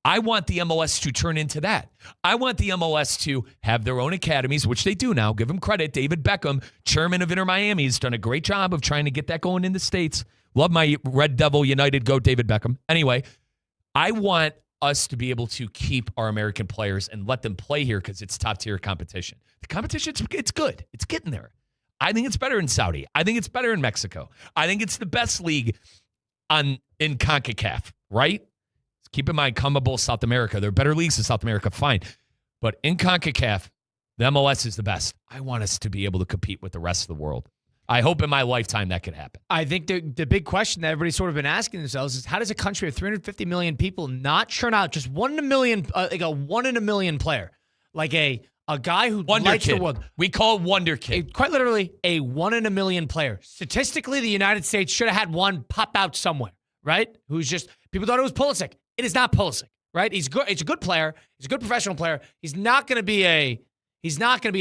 I want the MLS to turn into that. I want the MLS to have their own academies, which they do now. Give them credit. David Beckham, chairman of Inter Miami, has done a great job of trying to get that going in the States. Love my Red Devil United. Go David Beckham. Anyway, I want us to be able to keep our American players and let them play here because it's top-tier competition. The competition, it's good. It's getting there. I think it's better in Saudi. I think it's better in Mexico. I think it's the best league in CONCACAF, right? Keep in mind, CONMEBOL South America. There are better leagues in South America, fine. But in CONCACAF, the MLS is the best. I want us to be able to compete with the rest of the world. I hope in my lifetime that could happen. I think the big question that everybody's sort of been asking themselves is, how does a country of 350 million people not churn out just 1 in a million, like a 1 in a million player, like a guy who Wonder lights Kid. the world? We call it Wonder Kid. Quite literally a 1 in a million player. Statistically, the United States should have had one pop out somewhere, right? Who's just, people thought it was Pulisic. It is not Pulisic, right? He's good. He's a good player. He's a good professional player. He's not going to be a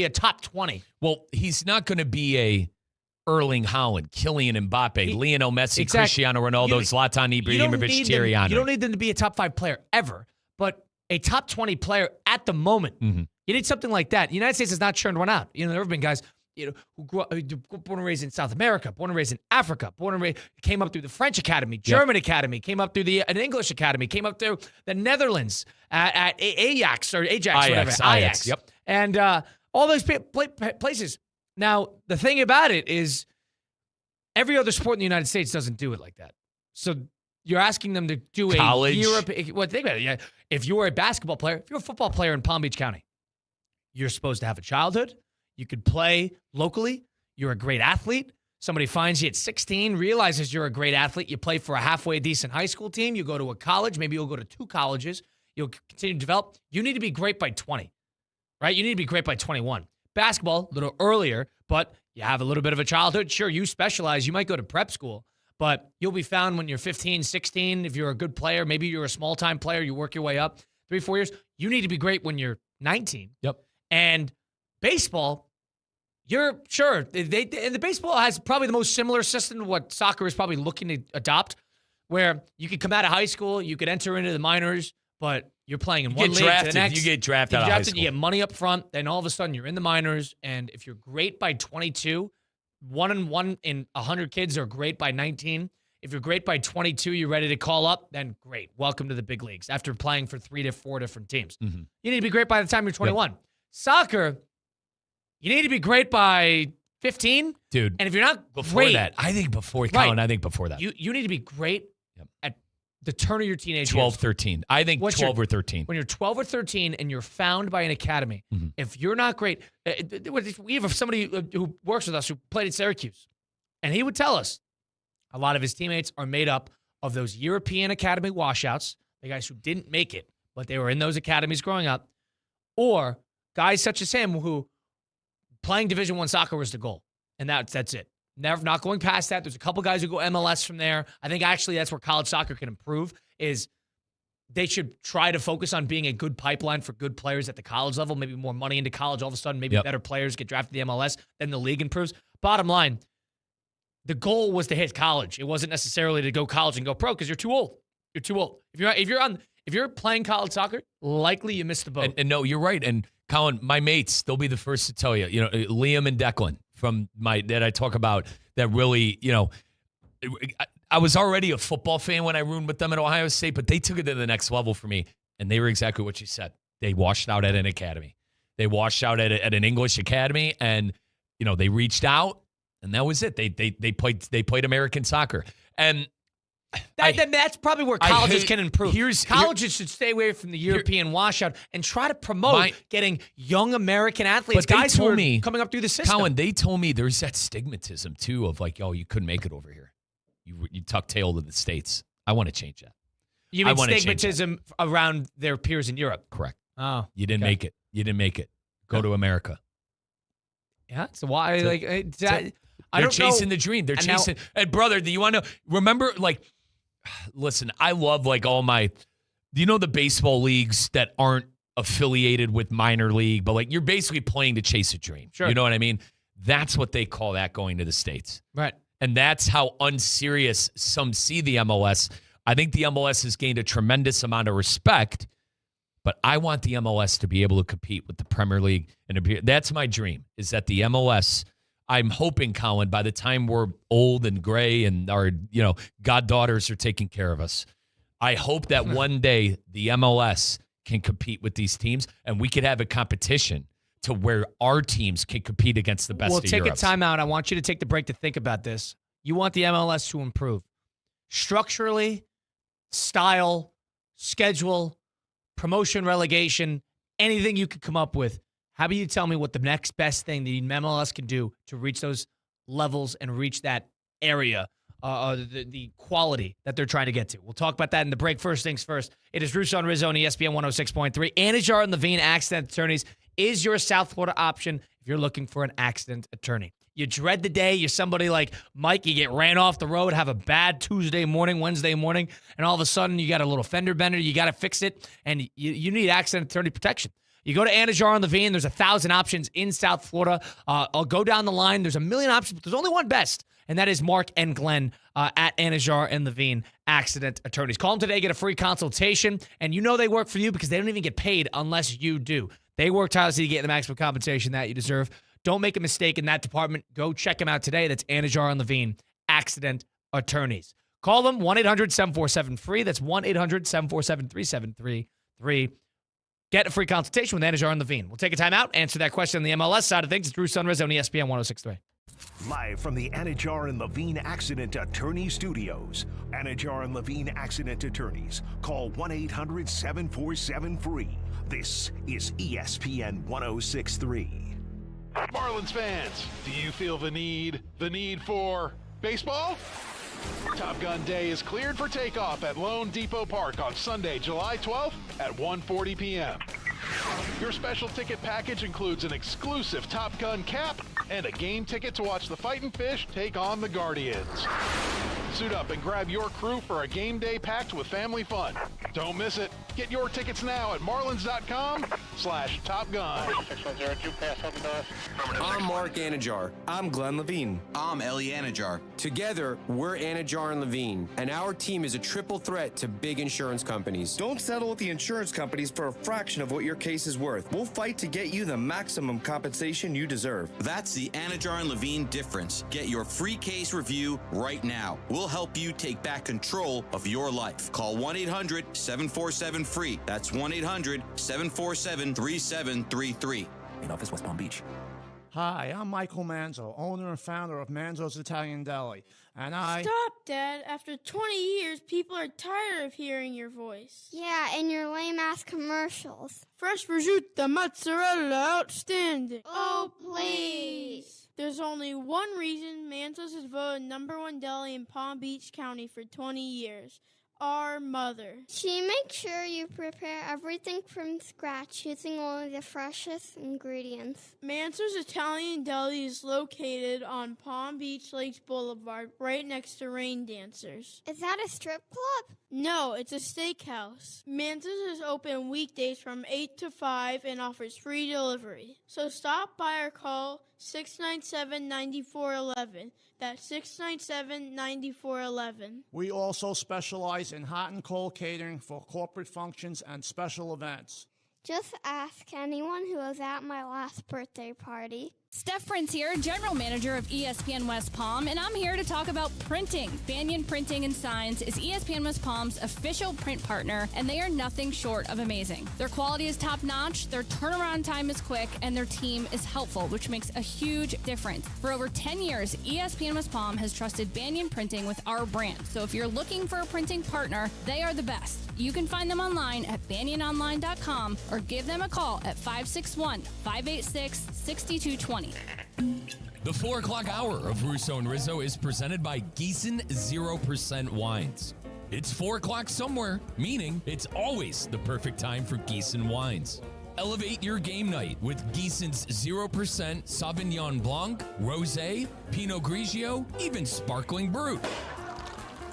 top 20. Well, he's not going to be a Erling Haaland, Kylian Mbappe, Lionel Messi, Exactly. Cristiano Ronaldo, Zlatan Ibrahimovic, Thierry Henry. You don't need them to be a top 5 player ever, but a top 20 player at the moment. Mm-hmm. You need something like that. The United States has not churned one out. There have been guys, who grew up, born and raised in South America, born and raised in Africa, came up through the French Academy, German Academy, came up through an English Academy, came up through the Netherlands at Ajax, whatever. Ajax. Yep. And all those places. Now, the thing about it is every other sport in the United States doesn't do it like that. So you're asking them to do College. a Europe. Well, think about it. Yeah. If you're a basketball player, if you're a football player in Palm Beach County, you're supposed to have a childhood. You could play locally. You're a great athlete. Somebody finds you at 16, realizes you're a great athlete. You play for a halfway decent high school team. You go to a college. Maybe you'll go to 2 colleges. You'll continue to develop. You need to be great by 20, right? You need to be great by 21. Basketball, a little earlier, but you have a little bit of a childhood. Sure, you specialize. You might go to prep school, but you'll be found when you're 15, 16. If you're a good player, maybe you're a small-time player, you work your way up 3-4 years. You need to be great when you're 19. Yep. And baseball, you're sure. And the baseball has probably the most similar system to what soccer is probably looking to adopt, where you could come out of high school, you could enter into the minors, but you're playing in one league to the next. You get drafted out of high school. You get money up front, then all of a sudden you're in the minors, and if you're great by 22, 1 in 100 kids are great by 19. If you're great by 22, you're ready to call up, then great. Welcome to the big leagues after playing for 3 to 4 different teams. Mm-hmm. You need to be great by the time you're 21. Yep. Soccer, you need to be great by 15. Dude. And if you're not before great, that, I think before that. You need to be great at the turn of your teenage 12, years. 13. I think 12 or 13. When you're 12 or 13 and you're found by an academy, if you're not great, we have somebody who works with us who played at Syracuse, and he would tell us a lot of his teammates are made up of those European academy washouts, the guys who didn't make it, but they were in those academies growing up, or guys such as him who playing Division I soccer was the goal, and that's it. Not going past that. There's a couple guys who go MLS from there. I think actually that's where college soccer can improve, is they should try to focus on being a good pipeline for good players at the college level, maybe more money into college. All of a sudden, maybe better players get drafted to the MLS, then the league improves. Bottom line, the goal was to hit college. It wasn't necessarily to go college and go pro because you're too old. You're too old. If you're playing college soccer, likely you missed the boat. And no, you're right. And Colin, my mates, they'll be the first to tell you, Liam and Declan that I talk about that really, I was already a football fan when I roomed with them at Ohio State, but they took it to the next level for me. And they were exactly what you said. They washed out at an academy. They washed out at an English academy, and, they reached out, and that was it. They played American soccer. And that's probably where colleges can improve. Colleges should stay away from the European washout and try to promote getting young American athletes, guys who are coming up through the system. Colin, they told me there's that stigmatism, too, of like, you couldn't make it over here. You tuck tail to the States. I want to change that. You mean stigmatism around their peers in Europe? Correct. Oh. You didn't make it. You didn't make it. Go to America. Yeah, so why? They're chasing the dream. They're chasing. And brother, do you want to remember, listen, I love all my, the baseball leagues that aren't affiliated with minor league, but you're basically playing to chase a dream. Sure. You know what I mean? That's what they call that going to the States. Right. And that's how unserious some see the MLS. I think the MLS has gained a tremendous amount of respect, but I want the MLS to be able to compete with the Premier League. And that's my dream, is that the MLS, I'm hoping, Colin, by the time we're old and gray and our, goddaughters are taking care of us, I hope that one day the MLS can compete with these teams and we could have a competition to where our teams can compete against the best of Europe. We'll take a timeout. I want you to take the break to think about this. You want the MLS to improve structurally, style, schedule, promotion, relegation, anything you could come up with. How about you tell me what the next best thing the MLS can do to reach those levels and reach that area, the quality that they're trying to get to. We'll talk about that in the break. First things first, it is Russo and Rizzo on ESPN 106.3. Anajar and Levine Accident Attorneys is your South Florida option if you're looking for an accident attorney. You dread the day. You're somebody like Mike. You get ran off the road, have a bad Tuesday morning, Wednesday morning, and all of a sudden you got a little fender bender. You got to fix it, and you need accident attorney protection. You go to Anajar and Levine. There's 1,000 options in South Florida. I'll go down the line. There's a million options, but there's only one best, and that is Mark and Glenn at Anajar and Levine Accident Attorneys. Call them today. Get a free consultation, and you know they work for you because they don't even get paid unless you do. They work tirelessly to get the maximum compensation that you deserve. Don't make a mistake in that department. Go check them out today. That's Anajar and Levine Accident Attorneys. Call them 1-800-747-FREE. That's 1-800-747-3733. Get a free consultation with Anajar and Levine. We'll take a time out, answer that question on the MLS side of things. It's Russo and Rizzo on ESPN 106.3. Live from the Anajar and Levine Accident Attorney Studios. Anajar and Levine Accident Attorneys. Call 1-800-747-FREE. This is ESPN 106.3. Marlins fans, do you feel the need for baseball? Top Gun Day is cleared for takeoff at Lone Depot Park on Sunday, July 12th at 1:40 p.m. Your special ticket package includes an exclusive Top Gun cap and a game ticket to watch the Fightin' Fish take on the Guardians. Suit up and grab your crew for a game day packed with family fun. Don't miss it. Get your tickets now at marlins.com/Top Gun. I'm Mark Anajar. I'm Glenn Levine. I'm Ellie Anajar. Together, we're Anajar and Levine, and our team is a triple threat to big insurance companies. Don't settle with the insurance companies for a fraction of what your case is worth. We'll fight to get you the maximum compensation you deserve. That's the Anajar and Levine difference. Get your free case review right now. We'll help you take back control of your life. Call 1-800-747-FREE. That's 1-800-747-3733. In office, West Palm Beach. Hi, I'm Michael Manzo, owner and founder of Manzo's Italian Deli. And Stop, Dad. After 20 years, people are tired of hearing your voice. Yeah, and your lame-ass commercials. Fresh prosciutto, mozzarella, outstanding. Oh, please. There's only one reason Manzo's is voted #1 deli in Palm Beach County for 20 years. Our mother. She makes sure you prepare everything from scratch using only the freshest ingredients. Manso's Italian Deli is located on Palm Beach Lakes Boulevard, right next to Rain Dancers. Is that a strip club? No, it's a steakhouse. Manso's is open weekdays from 8 to 5 and offers free delivery. So stop by or call 697-9411. That's 697-9411. we also specialize in hot and cold catering for corporate functions and special events. Just ask anyone who was at my last birthday party. Steph Prince here, General Manager of ESPN West Palm, and I'm here to talk about printing. Banyan Printing and Signs is ESPN West Palm's official print partner, and they are nothing short of amazing. Their quality is top-notch, their turnaround time is quick, and their team is helpful, which makes a huge difference. For over 10 years, ESPN West Palm has trusted Banyan Printing with our brand, so if you're looking for a printing partner, they are the best. You can find them online at banyanonline.com or give them a call at 561-586-6220. The 4 o'clock hour of Russo and Rizzo is presented by Gießen 0% Wines. It's 4 o'clock somewhere, meaning it's always the perfect time for Gießen wines. Elevate your game night with Gießen's 0% Sauvignon Blanc, Rosé, Pinot Grigio, even Sparkling Brut.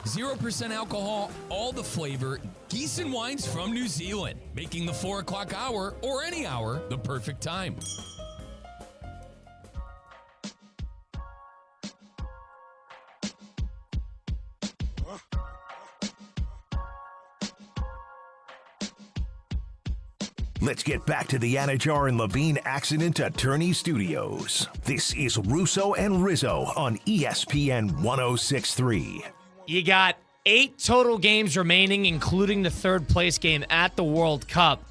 0% alcohol, all the flavor, Gießen wines from New Zealand, making the 4 o'clock hour or any hour the perfect time. Let's get back to the Anajar and Levine Accident Attorney Studios. This is Russo and Rizzo on ESPN 106.3. You got 8 total games remaining, including the third place game at the World Cup.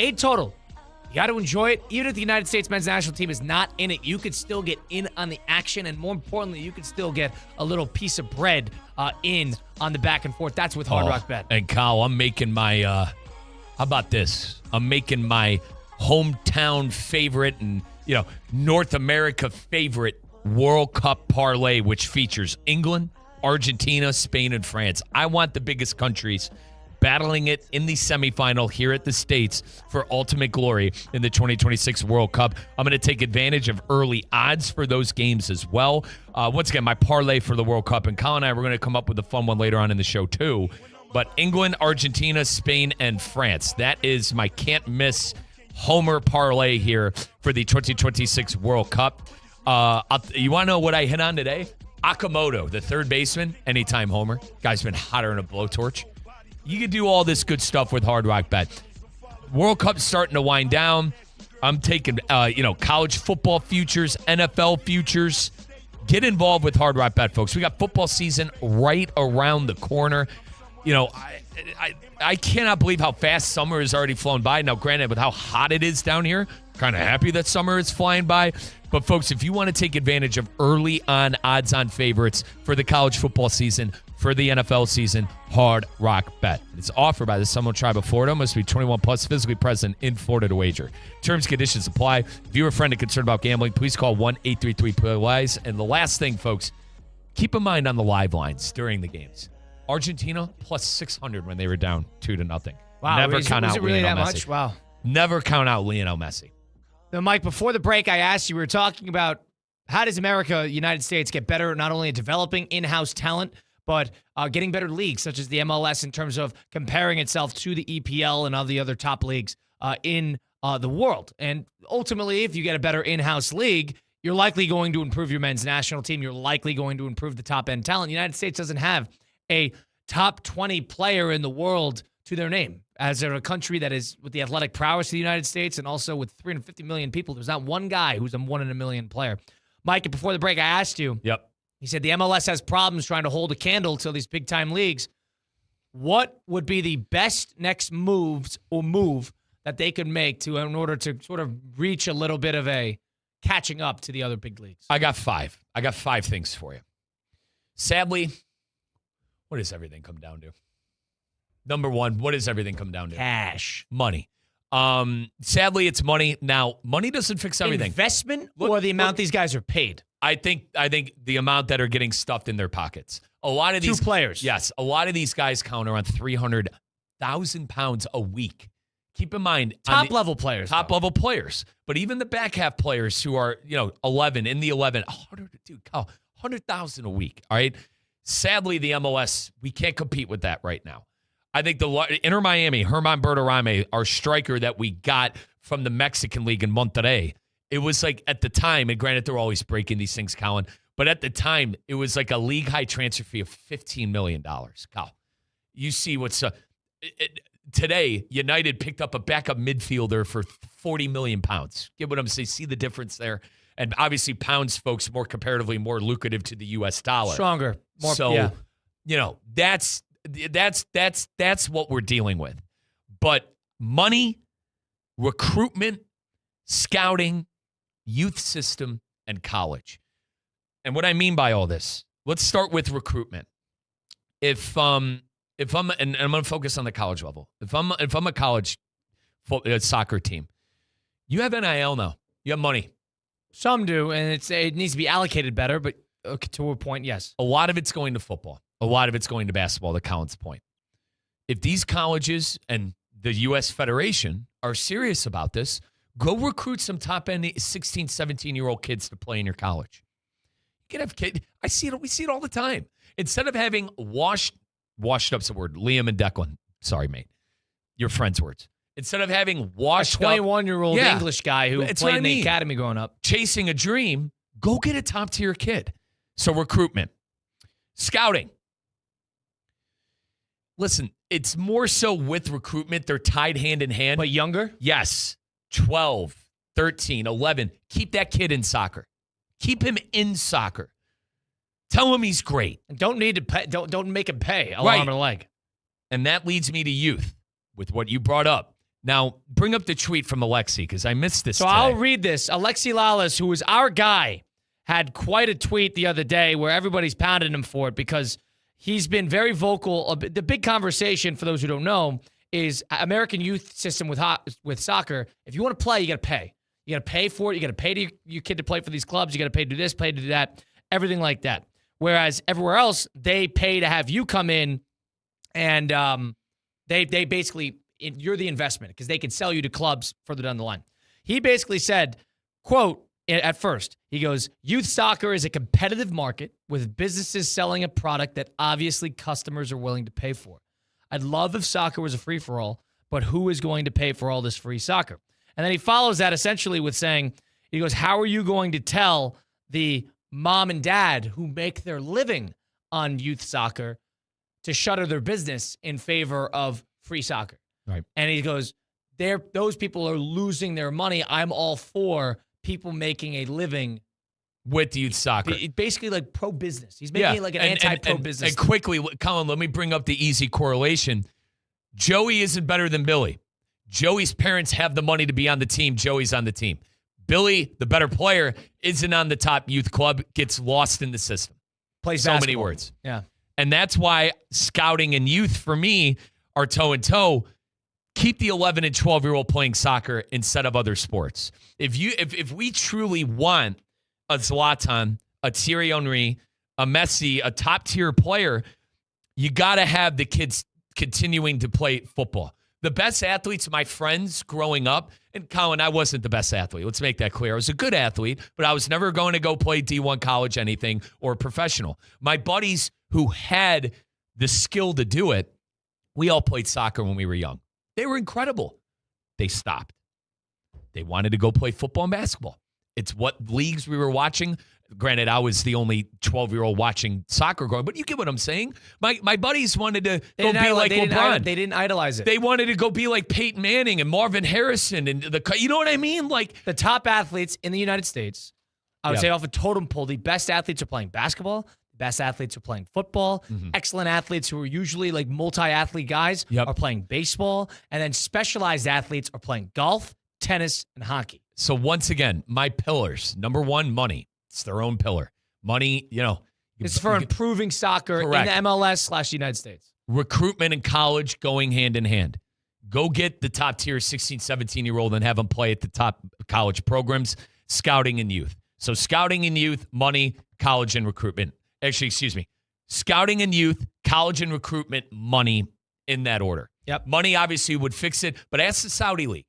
8 total. You got to enjoy it. Even if the United States men's national team is not in it, you could still get in on the action. And more importantly, you could still get a little piece of bread in on the back and forth. That's with Hard Rock Bet. And Kyle, I'm making my, how about this? I'm making my hometown favorite and, North America favorite World Cup parlay, which features England, Argentina, Spain, and France. I want the biggest countries battling it in the semifinal here at the States for ultimate glory in the 2026 World Cup. I'm going to take advantage of early odds for those games as well. Once again, my parlay for the World Cup, and Colin and I were going to come up with a fun one later on in the show too. But England, Argentina, Spain, and France. That is my can't-miss homer parlay here for the 2026 World Cup. You want to know what I hit on today? Akamoto, the third baseman, anytime homer. Guy's been hotter than a blowtorch. You can do all this good stuff with Hard Rock Bet. World Cup's starting to wind down. I'm taking, college football futures, NFL futures. Get involved with Hard Rock Bet, folks. We got football season right around the corner. I cannot believe how fast summer has already flown by. Now, granted, with how hot it is down here, kind of happy that summer is flying by. But, folks, if you want to take advantage of early on odds-on favorites for the college football season, for the NFL season, Hard Rock Bet. It's offered by the Seminole Tribe of Florida. Must be 21 plus, physically present in Florida to wager. Terms and conditions apply. If you're a friend and concerned about gambling, please call 1-833-PLAYS. And the last thing, folks, keep in mind on the live lines during the games. Argentina plus 600 when they were down 2-0. Wow, Never was count it out really Lionel that Messi. much? Wow. Never count out Lionel Messi. Now, Mike, before the break, I asked you, we were talking about how does America, United States, get better not only at developing in-house talent, but getting better leagues, such as the MLS, in terms of comparing itself to the EPL and all the other top leagues in the world. And ultimately, if you get a better in-house league, you're likely going to improve your men's national team. You're likely going to improve the top-end talent. The United States doesn't have a top 20 player in the world to their name. As a country that is with the athletic prowess of the United States and also with 350 million people, there's not one guy who's a 1 in a million player. Mike, before the break, I asked you. Yep. He said the MLS has problems trying to hold a candle to these big-time leagues. What would be the best next moves or move that they could make in order to sort of reach a little bit of a catching up to the other big leagues? I got 5. I got 5 things for you. Sadly, what does everything come down to? Number one, what does everything come down to? Cash. Money. Sadly, it's money. Now, money doesn't fix everything. Investment or the amount these guys are paid? I think the amount that are getting stuffed in their pockets. A lot of these players. Yes, a lot of these guys count around 300,000 pounds a week. Keep in mind, top level players. But even the back half players who are 11 in the 11, 100,000 a week. All right. Sadly, the MLS, we can't compete with that right now. I think the Inter Miami, Germán Berterame, our striker that we got from the Mexican League in Monterrey, it was like at the time, and granted they're always breaking these things, Colin, but at the time it was like a league high transfer fee of $15 million. Kyle, you see what's today, United picked up a backup midfielder for 40 million pounds. Get what I'm saying? See the difference there? And obviously pounds, folks, more comparatively more lucrative to the U.S. dollar. Stronger. More, so, yeah. That's what we're dealing with. But money, recruitment, scouting, youth system, and college. And what I mean by all this, let's start with recruitment. If I'm and I'm going to focus on the college level. If I'm a college soccer team, you have NIL now. You have money. Some do, and it needs to be allocated better, but to a point, yes. A lot of it's going to football. A lot of it's going to basketball, to Colin's point. If these colleges and the U.S. Federation are serious about this, go recruit some top-end 16, 17-year-old kids to play in your college. You can have kids. I see it. We see it all the time. Instead of having washed up's the word. Liam and Declan. Sorry, mate. Your friend's words. Instead of having washed a 21-year-old English guy who it's played in the academy growing up. Chasing a dream, go get a top-tier kid. So recruitment. Scouting. Listen, it's more so with recruitment. They're tied hand in hand. But younger? Yes. 12, 13, 11. Keep that kid in soccer. Keep him in soccer. Tell him he's great. And don't need to pay. Don't make him pay a right. arm and a leg. And that leads me to youth with what you brought up. Now, bring up the tweet from Alexi because I missed this today. I'll read this. Alexi Lalas, who is our guy, had quite a tweet the other day where everybody's pounding him for it because he's been very vocal. The big conversation, for those who don't know, is American youth system with soccer. If you want to play, you got to pay. You got to pay for it. You got to pay to your kid to play for these clubs. You got to pay to do this, pay to do that, everything like that. Whereas everywhere else, they pay to have you come in, and they basically, you're the investment because they can sell you to clubs further down the line. He basically said, quote, at first, he goes, youth soccer is a competitive market with businesses selling a product that obviously customers are willing to pay for. I'd love if soccer was a free-for-all, but who is going to pay for all this free soccer? And then he follows that essentially with saying, he goes, how are you going to tell the mom and dad who make their living on youth soccer to shutter their business in favor of free soccer? Right. And he goes, those people are losing their money. I'm all for people making a living with youth soccer. Basically like pro-business. He's making it like an anti-pro-business. And quickly, Colin, let me bring up the easy correlation. Joey isn't better than Billy. Joey's parents have the money to be on the team. Joey's on the team. Billy, the better player, isn't on the top youth club, gets lost in the system. Plays so basketball. many words. Yeah. And that's why scouting and youth, for me, are toe and toe. Keep the 11 and 12-year-old playing soccer instead of other sports. If we truly want a Zlatan, a Thierry Henry, a Messi, a top-tier player, you got to have the kids continuing to play football. The best athletes, my friends growing up, and Colin, I wasn't the best athlete. Let's make that clear. I was a good athlete, but I was never going to go play D1 college, anything, or professional. My buddies who had the skill to do it, we all played soccer when we were young. They were incredible. They stopped. They wanted to go play football and basketball. It's what leagues we were watching. Granted, I was the only 12-year-old watching soccer going, but you get what I'm saying? My buddies wanted to go be like LeBron. They didn't idolize it. They wanted to go be like Peyton Manning and Marvin Harrison and you know what I mean? Like the top athletes in the United States, I would say off a totem pole, the best athletes are playing basketball. The best athletes are playing football. Mm-hmm. Excellent athletes who are usually like multi-athlete guys are playing baseball. And then specialized athletes are playing golf, tennis, and hockey. So once again, my pillars. Number one, money. It's their own pillar. Money, It's for improving soccer Correct. in the MLS/United States. Recruitment in college going hand in hand. Go get the top tier 16, 17-year-old and have them play at the top college programs, scouting and youth. So scouting and youth, money, college and recruitment. Actually, excuse me. Scouting and youth, college and recruitment, money in that order. Yep. Money obviously would fix it, but ask the Saudi League.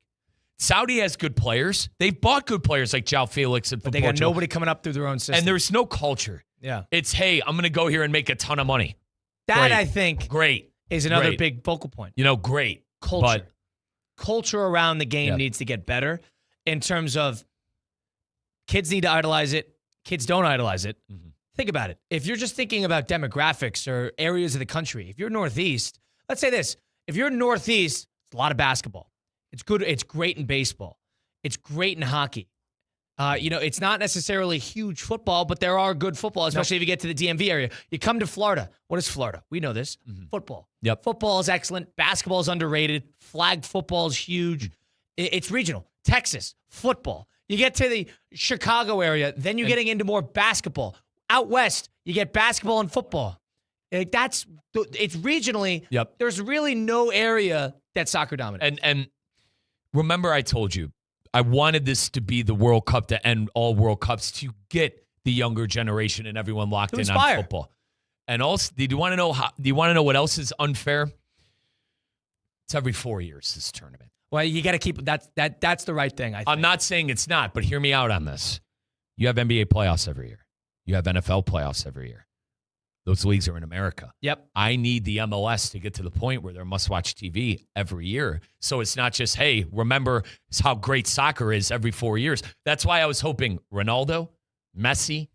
Saudi has good players. They've bought good players like João Felix and But they got nobody coming up through their own system. And there's no culture. Yeah. It's, hey, I'm going to go here and make a ton of money. That, Great. I think, Great. is another Great. big focal point. Great. Culture. But, culture around the game needs to get better in terms of kids need to idolize it. Kids don't idolize it. Mm-hmm. Think about it. If you're just thinking about demographics or areas of the country, if you're Northeast, let's say this. If you're Northeast, it's a lot of basketball. It's good. It's great in baseball. It's great in hockey. It's not necessarily huge football, but there are good football, especially if you get to the DMV area. You come to Florida. What is Florida? We know this. Mm-hmm. Football. Yep. Football is excellent. Basketball is underrated. Flag football is huge. It's regional. Texas, football. You get to the Chicago area, then you're getting into more basketball. Out west, you get basketball and football. It's regionally. Yep. There's really no area that's soccer dominant. And remember I told you, I wanted this to be the World Cup to end all World Cups to get the younger generation and everyone locked in on football. And also, do you want to know what else is unfair? It's every 4 years, this tournament. Well, you got to keep that's the right thing, I think. I'm not saying it's not, but hear me out on this. You have NBA playoffs every year. You have NFL playoffs every year. Those leagues are in America. Yep. I need the MLS to get to the point where they're must-watch TV every year. So it's not just, hey, remember how great soccer is every 4 years. That's why I was hoping Ronaldo, Messi,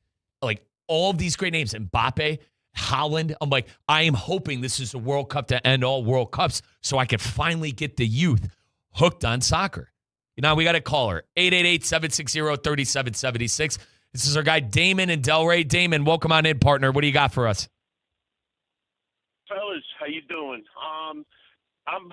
like all of these great names, Mbappe, Holland. I'm like, I am hoping this is a World Cup to end all World Cups so I can finally get the youth hooked on soccer. Now we got a caller, 888-760-3776. This is our guy Damon in Delray. Damon, welcome on in, partner. What do you got for us? Fellas, how you doing? I'm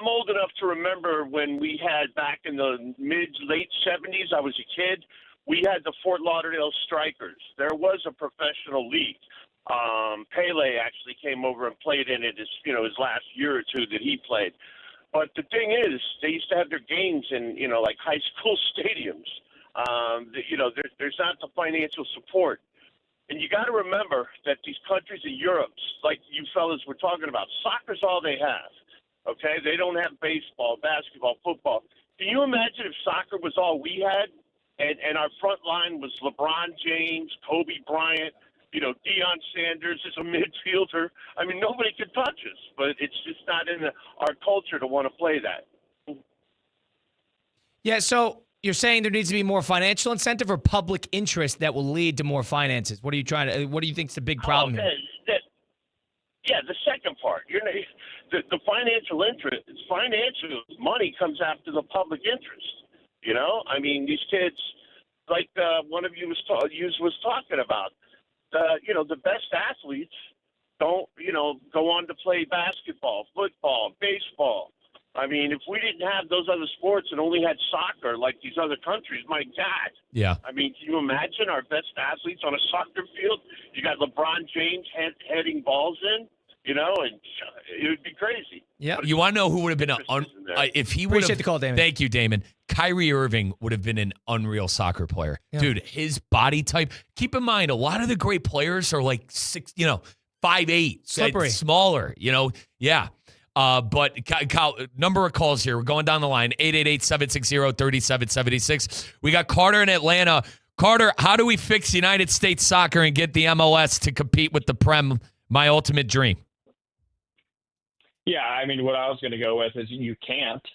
old enough to remember when we had back in the late 70s. I was a kid. We had the Fort Lauderdale Strikers. There was a professional league. Pele actually came over and played in it his last year or two that he played. But the thing is, they used to have their games in, like high school stadiums. There's not the financial support. And you got to remember that these countries in Europe, like you fellas were talking about, soccer's all they have. Okay? They don't have baseball, basketball, football. Can you imagine if soccer was all we had and our front line was LeBron James, Kobe Bryant, Deion Sanders is a midfielder. I mean, nobody could touch us, but it's just not in our culture to want to play that. Yeah, so you're saying there needs to be more financial incentive or public interest that will lead to more finances. What do you think is the big problem here? The second part. The financial interest, financial money comes after the public interest. I mean, these kids, like one of you was talking about, the best athletes don't, go on to play basketball, football, baseball. I mean, if we didn't have those other sports and only had soccer like these other countries, my God. Yeah. I mean, can you imagine our best athletes on a soccer field? You got LeBron James heading balls in, and it would be crazy. Yeah. You want to know who would have been if he would have? Appreciate the call, Damon. Thank you, Damon. Kyrie Irving would have been an unreal soccer player. Yeah. Dude, his body type. Keep in mind, a lot of the great players are like 5'8", slippery, smaller. Yeah. But Kyle, number of calls here. We're going down the line. 888-760-3776. We got Carter in Atlanta. Carter, how do we fix United States soccer and get the MLS to compete with the Prem? My ultimate dream. Yeah, I mean, what I was going to go with is you can't.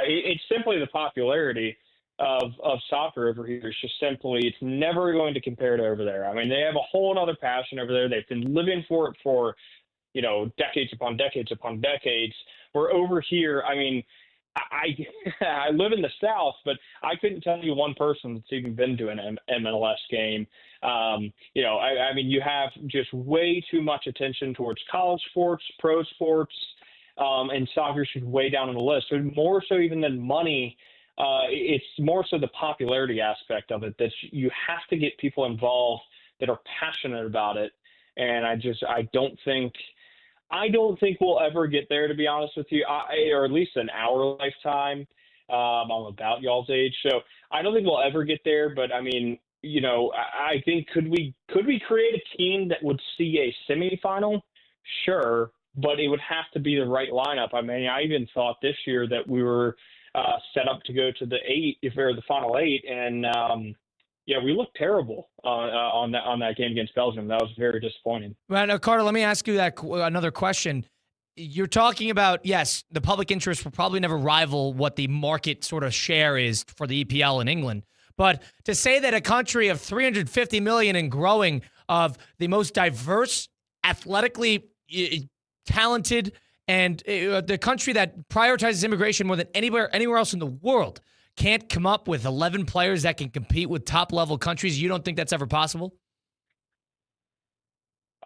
It's simply the popularity of soccer over here. It's just simply, it's never going to compare to over there. I mean, they have a whole other passion over there. They've been living for it for, decades upon decades upon decades. Where over here, I mean, I live in the South, but I couldn't tell you one person that's even been to an MLS game. I mean, you have just way too much attention towards college sports, pro sports, and soccer should way down on the list. So more so even than money, it's more so the popularity aspect of it, that you have to get people involved that are passionate about it. And I don't think we'll ever get there, to be honest with you, or at least in our lifetime. I'm about y'all's age, so I don't think we'll ever get there. But I mean, I think could we create a team that would see a semifinal? Sure, but it would have to be the right lineup. I mean, I even thought this year that we were set up to go to the final eight, and we looked terrible on that game against Belgium. That was very disappointing. Well, now, Carter, let me ask you another question. You're talking about, yes, the public interest will probably never rival what the market sort of share is for the EPL in England. But to say that a country of 350 million and growing, of the most diverse, athletically talented, and the country that prioritizes immigration more than anywhere else in the world, can't come up with 11 players that can compete with top-level countries, you don't think that's ever possible?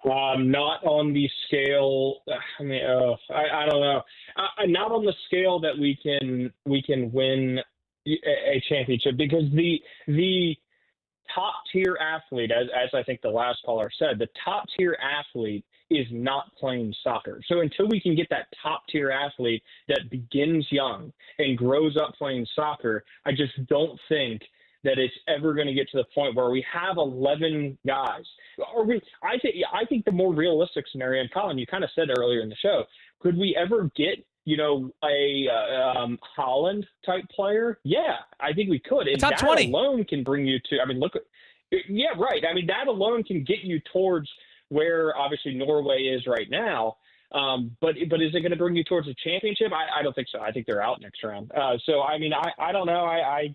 Not on the scale. I mean, I don't know. Not on the scale that we can win a championship, because the top tier athlete, as I think the last caller said, the top tier athlete is not playing soccer. So until we can get that top tier athlete that begins young and grows up playing soccer, I just don't think that it's ever going to get to the point where we have 11 guys. I think the more realistic scenario, and Colin, you kind of said earlier in the show, could we ever get, a Holland type player? Yeah, I think we could. And top 20 alone can bring you to, I mean, look, yeah, right. I mean, that alone can get you towards where obviously Norway is right now. But is it going to bring you towards a championship? I don't think so. I think they're out next round. So, I mean, I don't know. I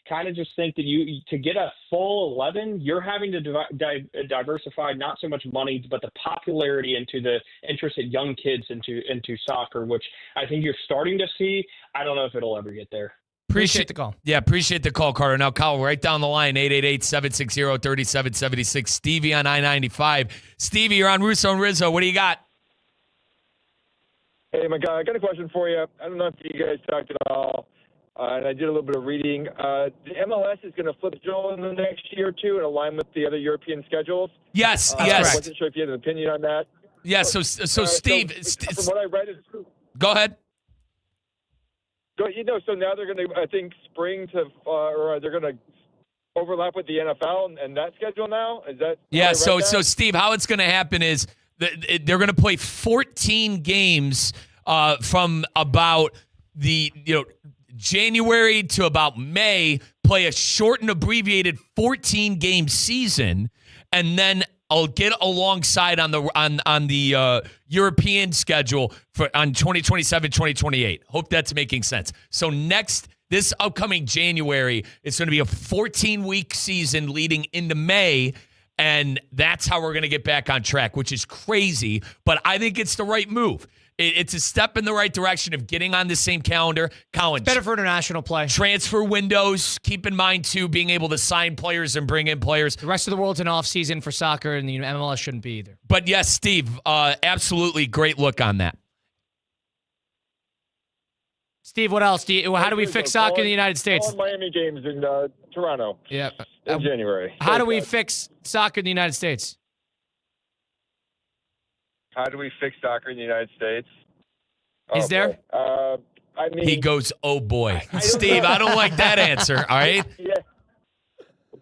kind of just think that to get a full 11, you're having to diversify not so much money, but the popularity into the interest of young kids into soccer, which I think you're starting to see. I don't know if it'll ever get there. Appreciate the call. Yeah, appreciate the call, Carter. Now, Kyle, right down the line, 888-760-3776. Stevie on I-95. Stevie, you're on Russo and Rizzo. What do you got? Hey, my guy, I got a question for you. I don't know if you guys talked at all, and I did a little bit of reading. The MLS is going to flip Joel in the next year or two and align with the other European schedules. Yes, I yes. wasn't sure if you had an opinion on that. Yeah, so Steve. From what I read, it's true. Go ahead. So now they're going to, I think, spring to, or they're going to overlap with the NFL and that schedule now? Is that? Yeah. So Steve, how it's going to happen is they're going to play 14 games from about January to about May, play a short and abbreviated 14-game season, and then I'll get alongside on the European schedule on 2027, 2028. Hope that's making sense. So this upcoming January, it's going to be a 14-week season leading into May, and that's how we're going to get back on track, which is crazy, but I think it's the right move. It's a step in the right direction of getting on the same calendar. Collins, better for international play. Transfer windows. Keep in mind, too, being able to sign players and bring in players. The rest of the world's an offseason for soccer, and the MLS shouldn't be either. But yes, Steve, absolutely great look on that. Steve, what else? How do we fix soccer in the United States? Miami games in Toronto. Yeah, in January. How do we fix soccer in the United States? How do we fix soccer in the United States? Is there? I mean, he goes, oh boy, Steve. I don't like that answer. All right. Yeah.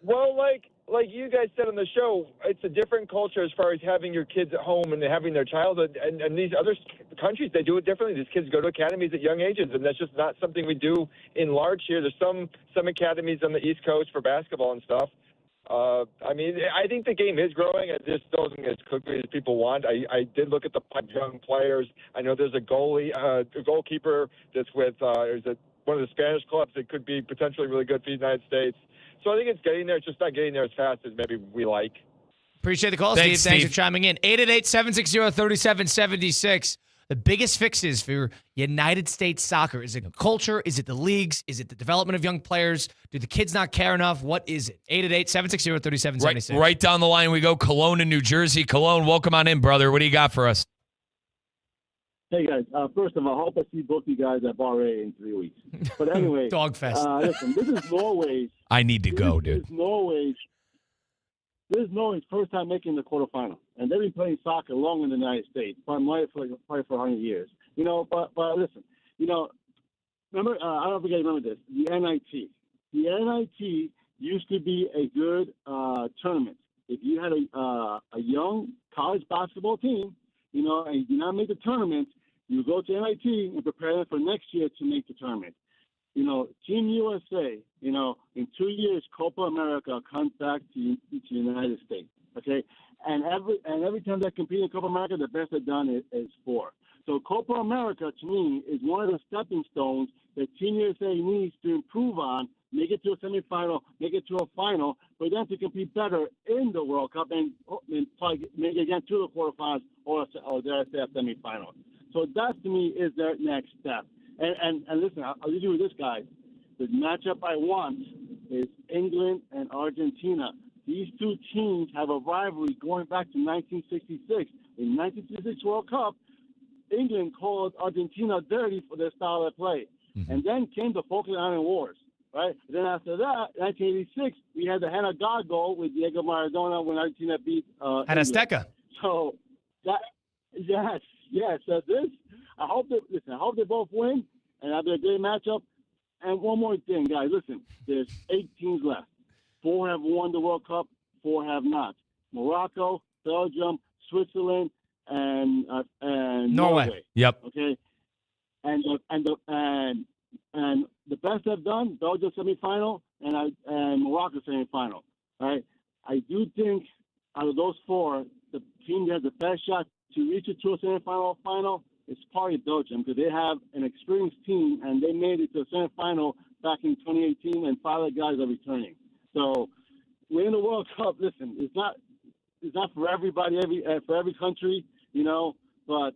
Well, like you guys said on the show, it's a different culture as far as having your kids at home and having their childhood. And these other countries, they do it differently. These kids go to academies at young ages, and that's just not something we do in large here. There's some academies on the East Coast for basketball and stuff. I mean, I think the game is growing. It just doesn't as quickly as people want. I did look at the young players. I know there's a goalkeeper that's with one of the Spanish clubs that could be potentially really good for the United States. So I think it's getting there. It's just not getting there as fast as maybe we like. Appreciate the call, Steve. Thanks for chiming in. 888-760-3776. The biggest fixes for United States soccer. Is it culture? Is it the leagues? Is it the development of young players? Do the kids not care enough? What is it? 888-760-3776. Right down the line we go. Cologne in New Jersey. Cologne, welcome on in, brother. What do you got for us? Hey, guys. First of all, I hope I see both you guys at Bar A in 3 weeks. But anyway. Dogfest. Listen, this is Norway's. I need to go, dude. This is Norway's first time making the quarterfinal. And they've been playing soccer long in the United States, probably for 100 years. But listen, remember, I don't know if you guys remember this, the NIT. The NIT used to be a good tournament. If you had a young college basketball team, and you did not make the tournament, you go to NIT and prepare them for next year to make the tournament. Team USA, in 2 years, Copa America comes back to the United States, okay? And every time they compete in Copa America, the best they've done is 4. So Copa America, to me, is one of the stepping stones that Team USA needs to improve on, make it to a semifinal, make it to a final, for them to compete better in the World Cup and probably make it again to the quarterfinals or dare I say a semifinal. So that, to me, is their next step. And listen, I'll leave you with this, guys. The matchup I want is England and Argentina. These two teams have a rivalry going back to 1966. In 1966 World Cup, England called Argentina dirty for their style of play. Mm-hmm. And then came the Falkland Island Wars, right? And then after that, 1986, we had the Hannah God goal with Diego Maradona when Argentina beat Azteca. So, yes. So I hope they both win, and that'll be a great matchup. And one more thing, guys. Listen, there's 8 teams left. 4 have won the World Cup, 4 have not. Morocco, Belgium, Switzerland, and Norway. Yep. Okay. And the best have done, Belgium semifinal and Morocco semifinal. Right. I do think out of those 4, the team that has the best shot to reach it to a semifinal final is probably Belgium, because they have an experienced team and they made it to a semifinal back in 2018, and 5 of the guys are returning. So winning the World Cup, listen, it's not for everybody, for every country, but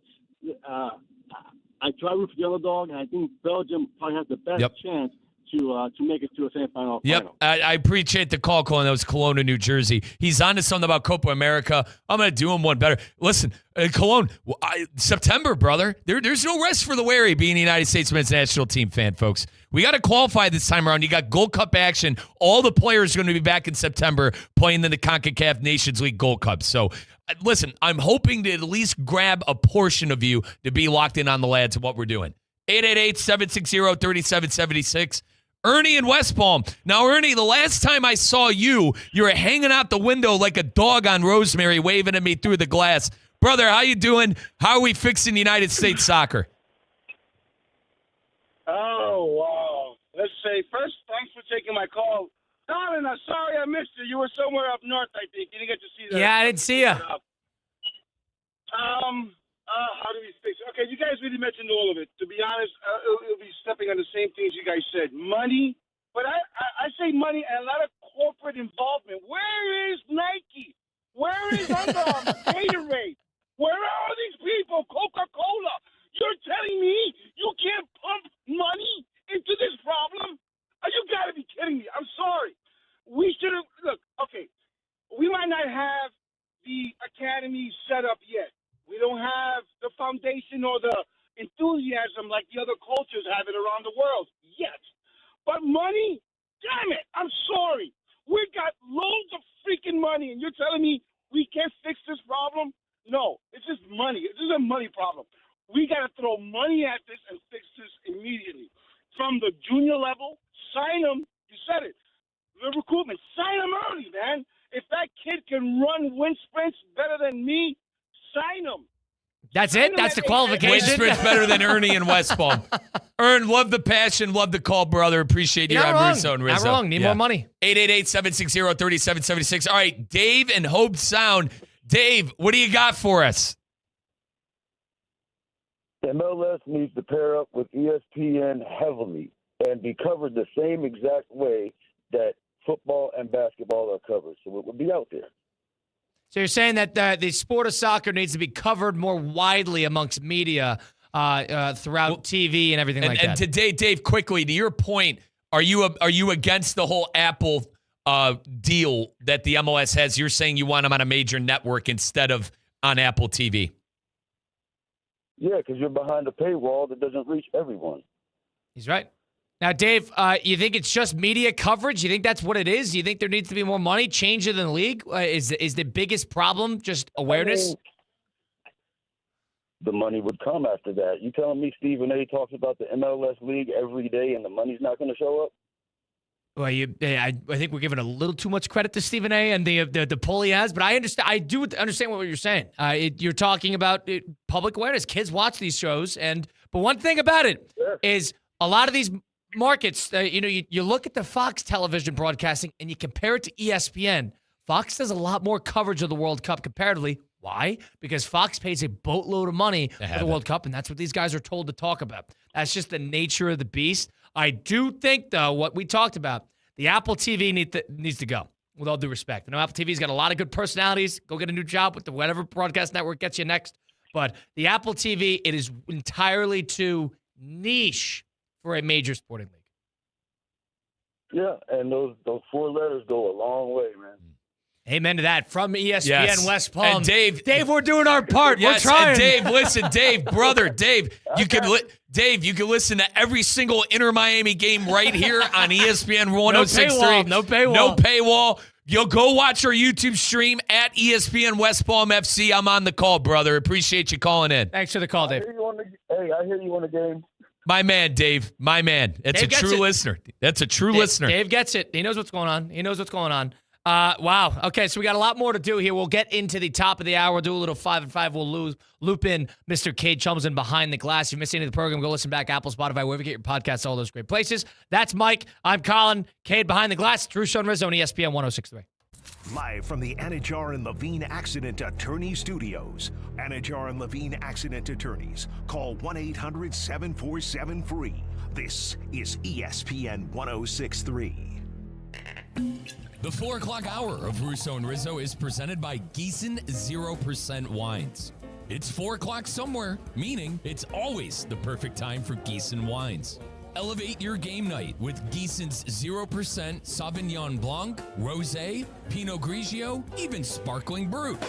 I try to root for the underdog, and I think Belgium probably has the best chance to make it to a semifinal. Yep, I appreciate the call, Colin. That was Cologne in New Jersey. He's on to something about Copa America. I'm going to do him one better. Listen, Cologne, September, brother. There's no rest for the weary being a United States men's national team fan, folks. We got to qualify this time around. You got Gold Cup action. All the players are going to be back in September playing in the CONCACAF Nations League Gold Cup. So, listen, I'm hoping to at least grab a portion of you to be locked in on the lads and what we're doing. 888-760-3776. Ernie in West Palm. Now, Ernie, the last time I saw you, you were hanging out the window like a dog on Rosemary, waving at me through the glass. Brother, how you doing? How are we fixing United States soccer? Oh, wow. Let's say, first, thanks for taking my call. Darling, I'm sorry I missed you. You were somewhere up north, I think. You didn't get to see that. Yeah, I didn't see you. How do we fix it? Okay, you guys really mentioned all of it. To be honest, it'll be stepping on the same things you guys said. Money, but I say money and a lot of corporate involvement. Where is Nike? Where is Under Armour, Gatorade? Where are all these people? Coca-Cola. You're telling me you can't pump money into this problem? You got to be kidding me. I'm sorry. We should have, look, okay, we might not have the academy set up yet. We don't have the foundation or the enthusiasm like the other cultures have it around the world yet. But money, damn it, I'm sorry. We got loads of freaking money, and you're telling me we can't fix this problem? No, it's just money. This is a money problem. We got to throw money at this and fix this immediately. From the junior level, sign them. You said it. The recruitment, sign them early, man. If that kid can run wind sprints better than me, sign him. That's it? That's the qualification? Wind sprints better than Ernie in West Palm. Ern, love the passion, love the call, brother. Appreciate you on Russo and Rizzo. Not wrong. Need more money. 888-760-3776. All right, Dave in Hope Sound. Dave, what do you got for us? MLS needs to pair up with ESPN heavily and be covered the same exact way that football and basketball are covered. So it would be out there. So you're saying that the sport of soccer needs to be covered more widely amongst media throughout TV and everything like that. And today, Dave, quickly, to your point, are you against the whole Apple deal that the MLS has? You're saying you want them on a major network instead of on Apple TV. Yeah, because you're behind a paywall that doesn't reach everyone. He's right. Now, Dave, you think it's just media coverage? You think that's what it is? You think there needs to be more money, change it in the league? Is the biggest problem just awareness? I mean, the money would come after that. You telling me Stephen A. talks about the MLS league every day and the money's not going to show up? Well, I think we're giving a little too much credit to Stephen A. and the pull he has, but I understand. I do understand what you're saying. You're talking about public awareness. Kids watch these shows, but one thing about it is a lot of these markets. You look at the Fox television broadcasting and you compare it to ESPN. Fox does a lot more coverage of the World Cup comparatively. Why? Because Fox pays a boatload of money for the World Cup, and that's what these guys are told to talk about. That's just the nature of the beast. I do think, though, what we talked about, the Apple TV needs to go, with all due respect. I know Apple TV's got a lot of good personalities. Go get a new job with whatever broadcast network gets you next. But the Apple TV, it is entirely too niche for a major sporting league. Yeah, and those 4 letters go a long way, man. Amen to that. From ESPN West Palm. And Dave, we're doing our part. Yes, we're trying. And Dave, listen, Dave, brother, Dave, you can listen to every single Inter Miami game right here on ESPN 106.3. No paywall. No paywall. You'll go watch our YouTube stream at ESPN West Palm FC. I'm on the call, brother. Appreciate you calling in. Thanks for the call, Dave. I hear you on the game. My man, Dave. My man. That's Dave a true listener. That's a true listener. Dave gets it. He knows what's going on. Wow. Okay, so we got a lot more to do here. We'll get into the top of the hour. We'll do a little 5 and 5. We'll loop in Mr. Cade Chumsman behind the glass. If you missed any of the program, go listen back. Apple, Spotify, wherever you get your podcasts, all those great places. That's Mike. I'm Colin. Cade behind the glass. Russo and Rizzo on ESPN 106.3. Live from the Anajar and Levine Accident Attorney Studios. Anajar and Levine Accident Attorneys. Call 1-800-747-FREE. This is ESPN 106.3. The 4 o'clock hour of Russo and Rizzo is presented by Gießen 0% Wines. It's 4 o'clock somewhere, meaning it's always the perfect time for Gießen wines. Elevate your game night with Gießen's 0% Sauvignon Blanc, Rosé, Pinot Grigio, even Sparkling Brut.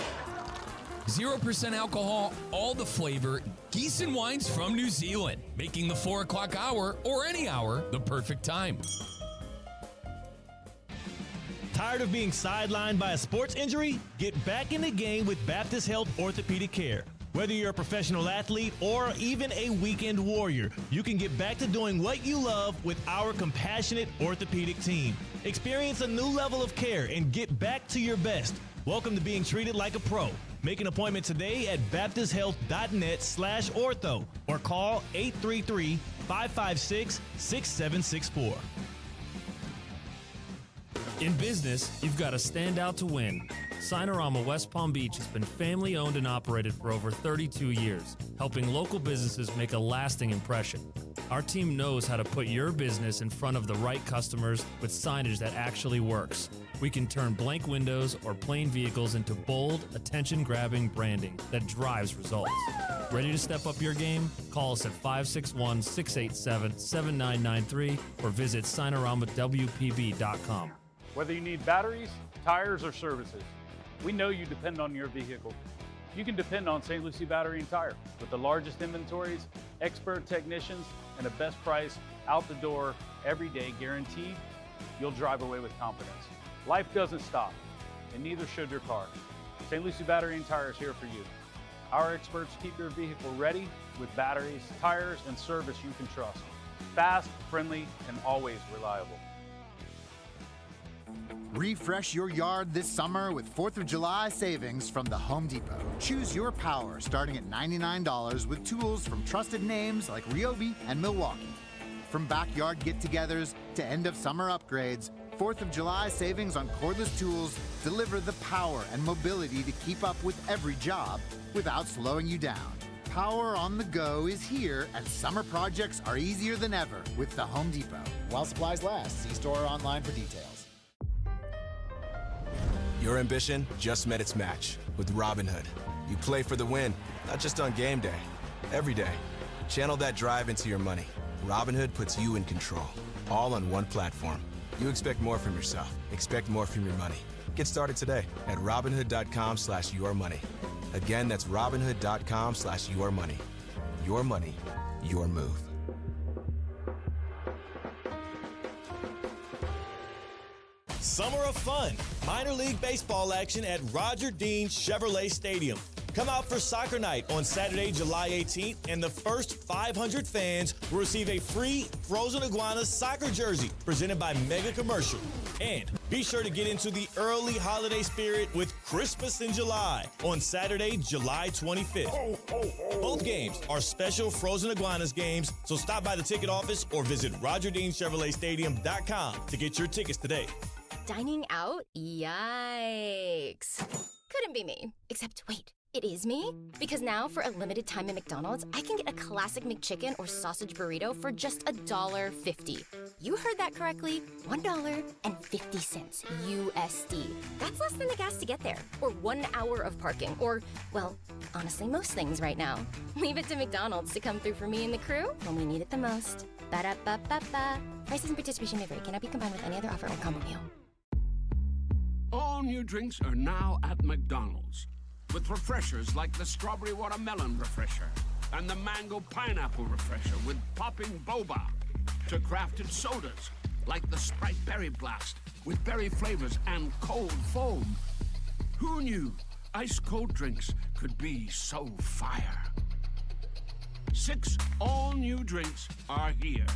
0% alcohol, all the flavor, Gießen wines from New Zealand, making the 4 o'clock hour or any hour the perfect time. Tired of being sidelined by a sports injury? Get back in the game with Baptist Health Orthopedic Care. Whether you're a professional athlete or even a weekend warrior, you can get back to doing what you love with our compassionate orthopedic team. Experience a new level of care and get back to your best. Welcome to being treated like a pro. Make an appointment today at baptisthealth.net/ortho or call 833-556-6764. In business, you've got to stand out to win. Sinorama West Palm Beach has been family owned and operated for over 32 years, helping local businesses make a lasting impression. Our team knows how to put your business in front of the right customers with signage that actually works. We can turn blank windows or plain vehicles into bold, attention-grabbing branding that drives results. Ready to step up your game? Call us at 561-687-7993 or visit SinoramaWPB.com. Whether you need batteries, tires, or services, we know you depend on your vehicle. You can depend on St. Lucie Battery and Tire with the largest inventories, expert technicians, and the best price out the door every day guaranteed. You'll drive away with confidence. Life doesn't stop, and neither should your car. St. Lucie Battery and Tire is here for you. Our experts keep your vehicle ready with batteries, tires, and service you can trust. Fast, friendly, and always reliable. Refresh your yard this summer with 4th of July savings from the Home Depot. Choose your power starting at $99 with tools from trusted names like Ryobi and Milwaukee. From backyard get-togethers to end-of-summer upgrades, 4th of July savings on cordless tools deliver the power and mobility to keep up with every job without slowing you down. Power on the go is here, and summer projects are easier than ever with the Home Depot. While supplies last, see store or online for details. Your ambition just met its match with Robinhood. You play for the win, not just on game day, every day. Channel that drive into your money. Robinhood puts you in control, all on one platform. You expect more from yourself. Expect more from your money. Get started today at Robinhood.com/yourmoney. Again, that's Robinhood.com/yourmoney. Your money, your move. Summer of fun. Minor league baseball action at Roger Dean Chevrolet Stadium. Come out for soccer night on Saturday, July 18th, and the first 500 fans will receive a free Frozen Iguanas soccer jersey presented by Mega Commercial. And be sure to get into the early holiday spirit with Christmas in July on Saturday, July 25th. Both games are special Frozen Iguanas games, so stop by the ticket office or visit RogerDeanChevroletStadium.com to get your tickets today. Dining out? Yikes. Couldn't be me. Except, wait, it is me? Because now, for a limited time at McDonald's, I can get a classic McChicken or sausage burrito for just $1.50. You heard that correctly. $1.50 USD. That's less than the gas to get there. Or 1 hour of parking. Or, well, honestly, most things right now. Leave it to McDonald's to come through for me and the crew when we need it the most. Ba-da-ba-ba-ba. Prices and participation may vary. Cannot be combined with any other offer or combo meal. All new drinks are now at McDonald's, with refreshers like the strawberry watermelon refresher and the mango pineapple refresher with popping boba, to crafted sodas like the Sprite Berry Blast with berry flavors and cold foam. Who knew ice cold drinks could be so fire? 6 all new drinks are here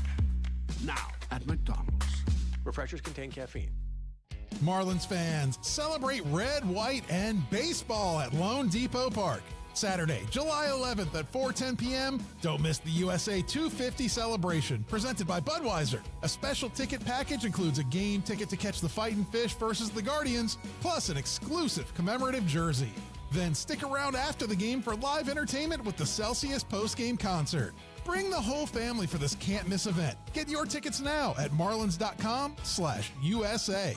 now at McDonald's. Refreshers contain caffeine. Marlins fans, celebrate red, white, and baseball at Lone Depot Park. Saturday, July 11th at 4:10 p.m. Don't miss the USA 250 celebration presented by Budweiser. A special ticket package includes a game ticket to catch the Fightin' Fish versus the Guardians, plus an exclusive commemorative jersey. Then stick around after the game for live entertainment with the Celsius post-game concert. Bring the whole family for this can't-miss event. Get your tickets now at marlins.com/USA.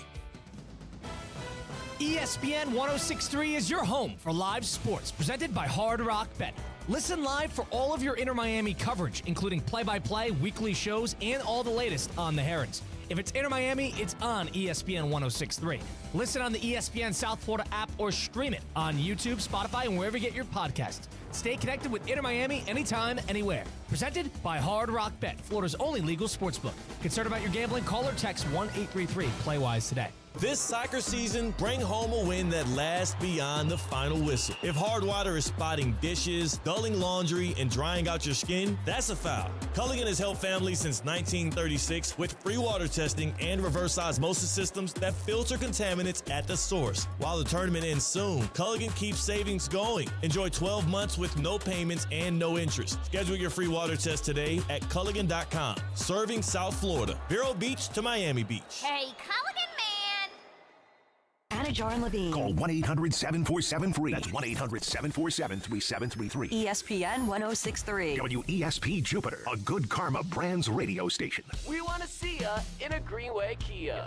ESPN 106.3 is your home for live sports, presented by Hard Rock Bet. Listen live for all of your Inter Miami coverage, including play-by-play, weekly shows, and all the latest on the Herons. If it's Inter Miami, it's on ESPN 106.3. Listen on the ESPN South Florida app or stream it on YouTube, Spotify, and wherever you get your podcasts. Stay connected with Inter Miami anytime, anywhere. Presented by Hard Rock Bet, Florida's only legal sportsbook. Concerned about your gambling? Call or text 1-833-PLAY-WISE today. This soccer season, bring home a win that lasts beyond the final whistle. If hard water is spotting dishes, dulling laundry, and drying out your skin, that's a foul. Culligan has helped families since 1936 with free water testing and reverse osmosis systems that filter contaminants at the source. While the tournament ends soon, Culligan keeps savings going. Enjoy 12 months with no payments and no interest. Schedule your free water test today at Culligan.com. Serving South Florida, Vero Beach to Miami Beach. Hey, Culligan man! Anajar and Levine. Call 1-800-747-FREE. That's 1-800-747-3733. ESPN 1063. WESP Jupiter, a Good Karma Brands radio station. We want to see ya in a Greenway Kia.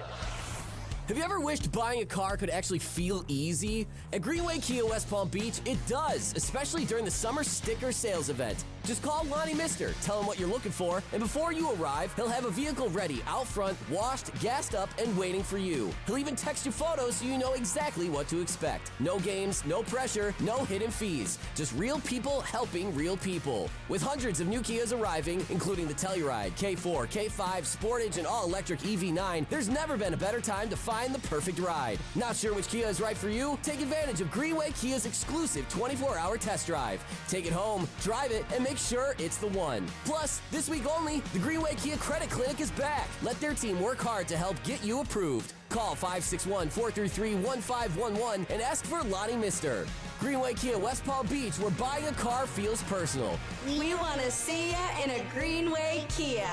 Have you ever wished buying a car could actually feel easy? At Greenway Kia West Palm Beach, it does, especially during the summer sticker sales event. Just call Lonnie Mister, tell him what you're looking for, and before you arrive, he'll have a vehicle ready out front, washed, gassed up, and waiting for you. He'll even text you photos so you know exactly what to expect. No games, no pressure, no hidden fees. Just real people helping real people. With hundreds of new Kias arriving, including the Telluride, K4, K5, Sportage, and all-electric EV9, there's never been a better time to find the perfect ride. Not sure which Kia is right for you? Take advantage of Greenway Kia's exclusive 24-hour test drive. Take it home, drive it, and make sure it's the one. Plus, this week only, the Greenway Kia Credit Clinic is back. Let their team work hard to help get you approved. Call 561-433-1511 and ask for Lonnie Mister. Greenway Kia West Palm Beach, where buying a car feels personal. We want to see ya in a Greenway Kia.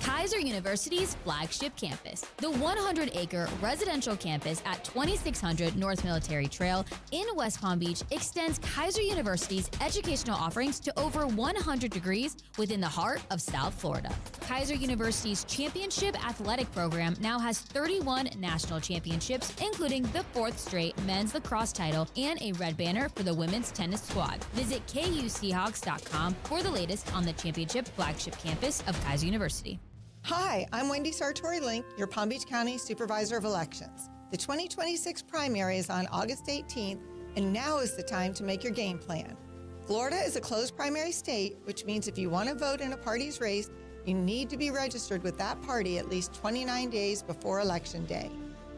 Kaiser University's flagship campus, the 100-acre residential campus at 2600 North Military Trail in West Palm Beach, extends Kaiser University's educational offerings to over 100 degrees within the heart of South Florida. Kaiser University's championship athletic program now has 31 national championships, including the 4th straight men's lacrosse title and a red banner for the women's tennis squad. Visit KUSeahawks.com for the latest on the championship flagship campus of Kaiser University. Hi, I'm Wendy Sartori-Link, your Palm Beach County Supervisor of Elections. The 2026 primary is on August 18th, and now is the time to make your game plan. Florida is a closed primary state, which means if you want to vote in a party's race, you need to be registered with that party at least 29 days before Election Day.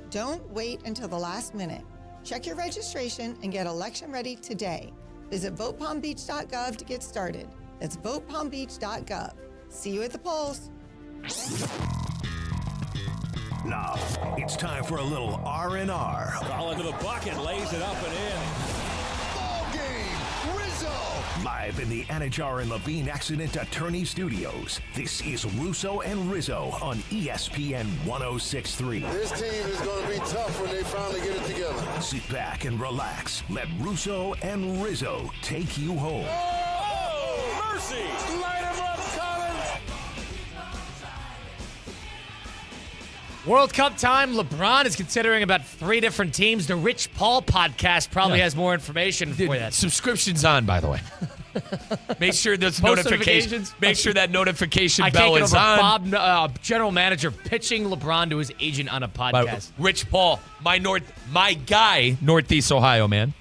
Don't wait until the last minute. Check your registration and get election ready today. Visit votepalmbeach.gov to get started. That's votepalmbeach.gov. See you at the polls. Now, it's time for a little R&R. Ball into the bucket, lays it up and in. Ball game, Rizzo! Live in the Anajar and Levine Accident Attorney Studios, this is Russo and Rizzo on ESPN 1063. This team is going to be tough when they finally get it together. Sit back and relax. Let Russo and Rizzo take you home. Oh, mercy! Light him up, Collins! World Cup time. LeBron is considering about 3 different teams. The Rich Paul podcast probably has more information for that. Subscription's on, by the way. Make sure those notifications. Make sure that notification bell is on. Bob, general manager, pitching LeBron to his agent on a podcast. Rich Paul, my guy, Northeast Ohio, man.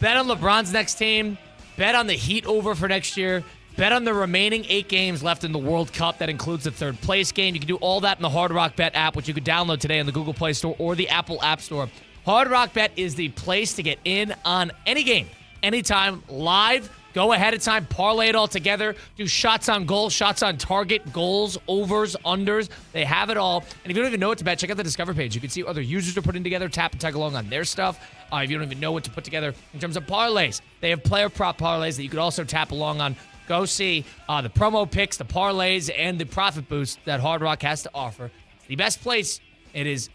Bet on LeBron's next team. Bet on the Heat over for next year. Bet on the remaining 8 games left in the World Cup. That includes the 3rd place game. You can do all that in the Hard Rock Bet app, which you can download today on the Google Play Store or the Apple App Store. Hard Rock Bet is the place to get in on any game, anytime, live. Go ahead of time, parlay it all together. Do shots on goal, shots on target, goals, overs, unders. They have it all. And if you don't even know what to bet, check out the Discover page. You can see what other users are putting together, tap and tag along on their stuff. If you don't even know what to put together in terms of parlays, they have player prop parlays that you could also tap along on. Go see the promo picks, the parlays, and the profit boost that Hard Rock has to offer. It's the best place. It is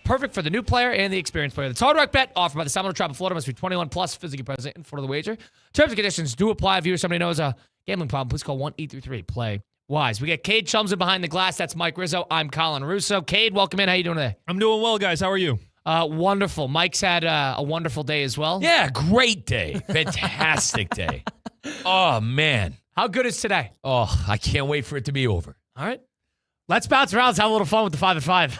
perfect for the new player and the experienced player. The Hard Rock Bet offered by the Seminole Tribe of Florida must be 21 plus, physically present in front of the wager. Terms and conditions do apply. If you or somebody knows a gambling problem, please call 1-833-PLAY-WISE. We got Cade Chumsman behind the glass. That's Mike Rizzo. I'm Colin Russo. Cade, welcome in. How you doing today? I'm doing well, guys. How are you? Wonderful. Mike's had a wonderful day as well. Yeah, great day. Fantastic day. Oh, man. How good is today? Oh, I can't wait for it to be over. All right. Let's bounce around. Let's have a little fun with the 5 at 5.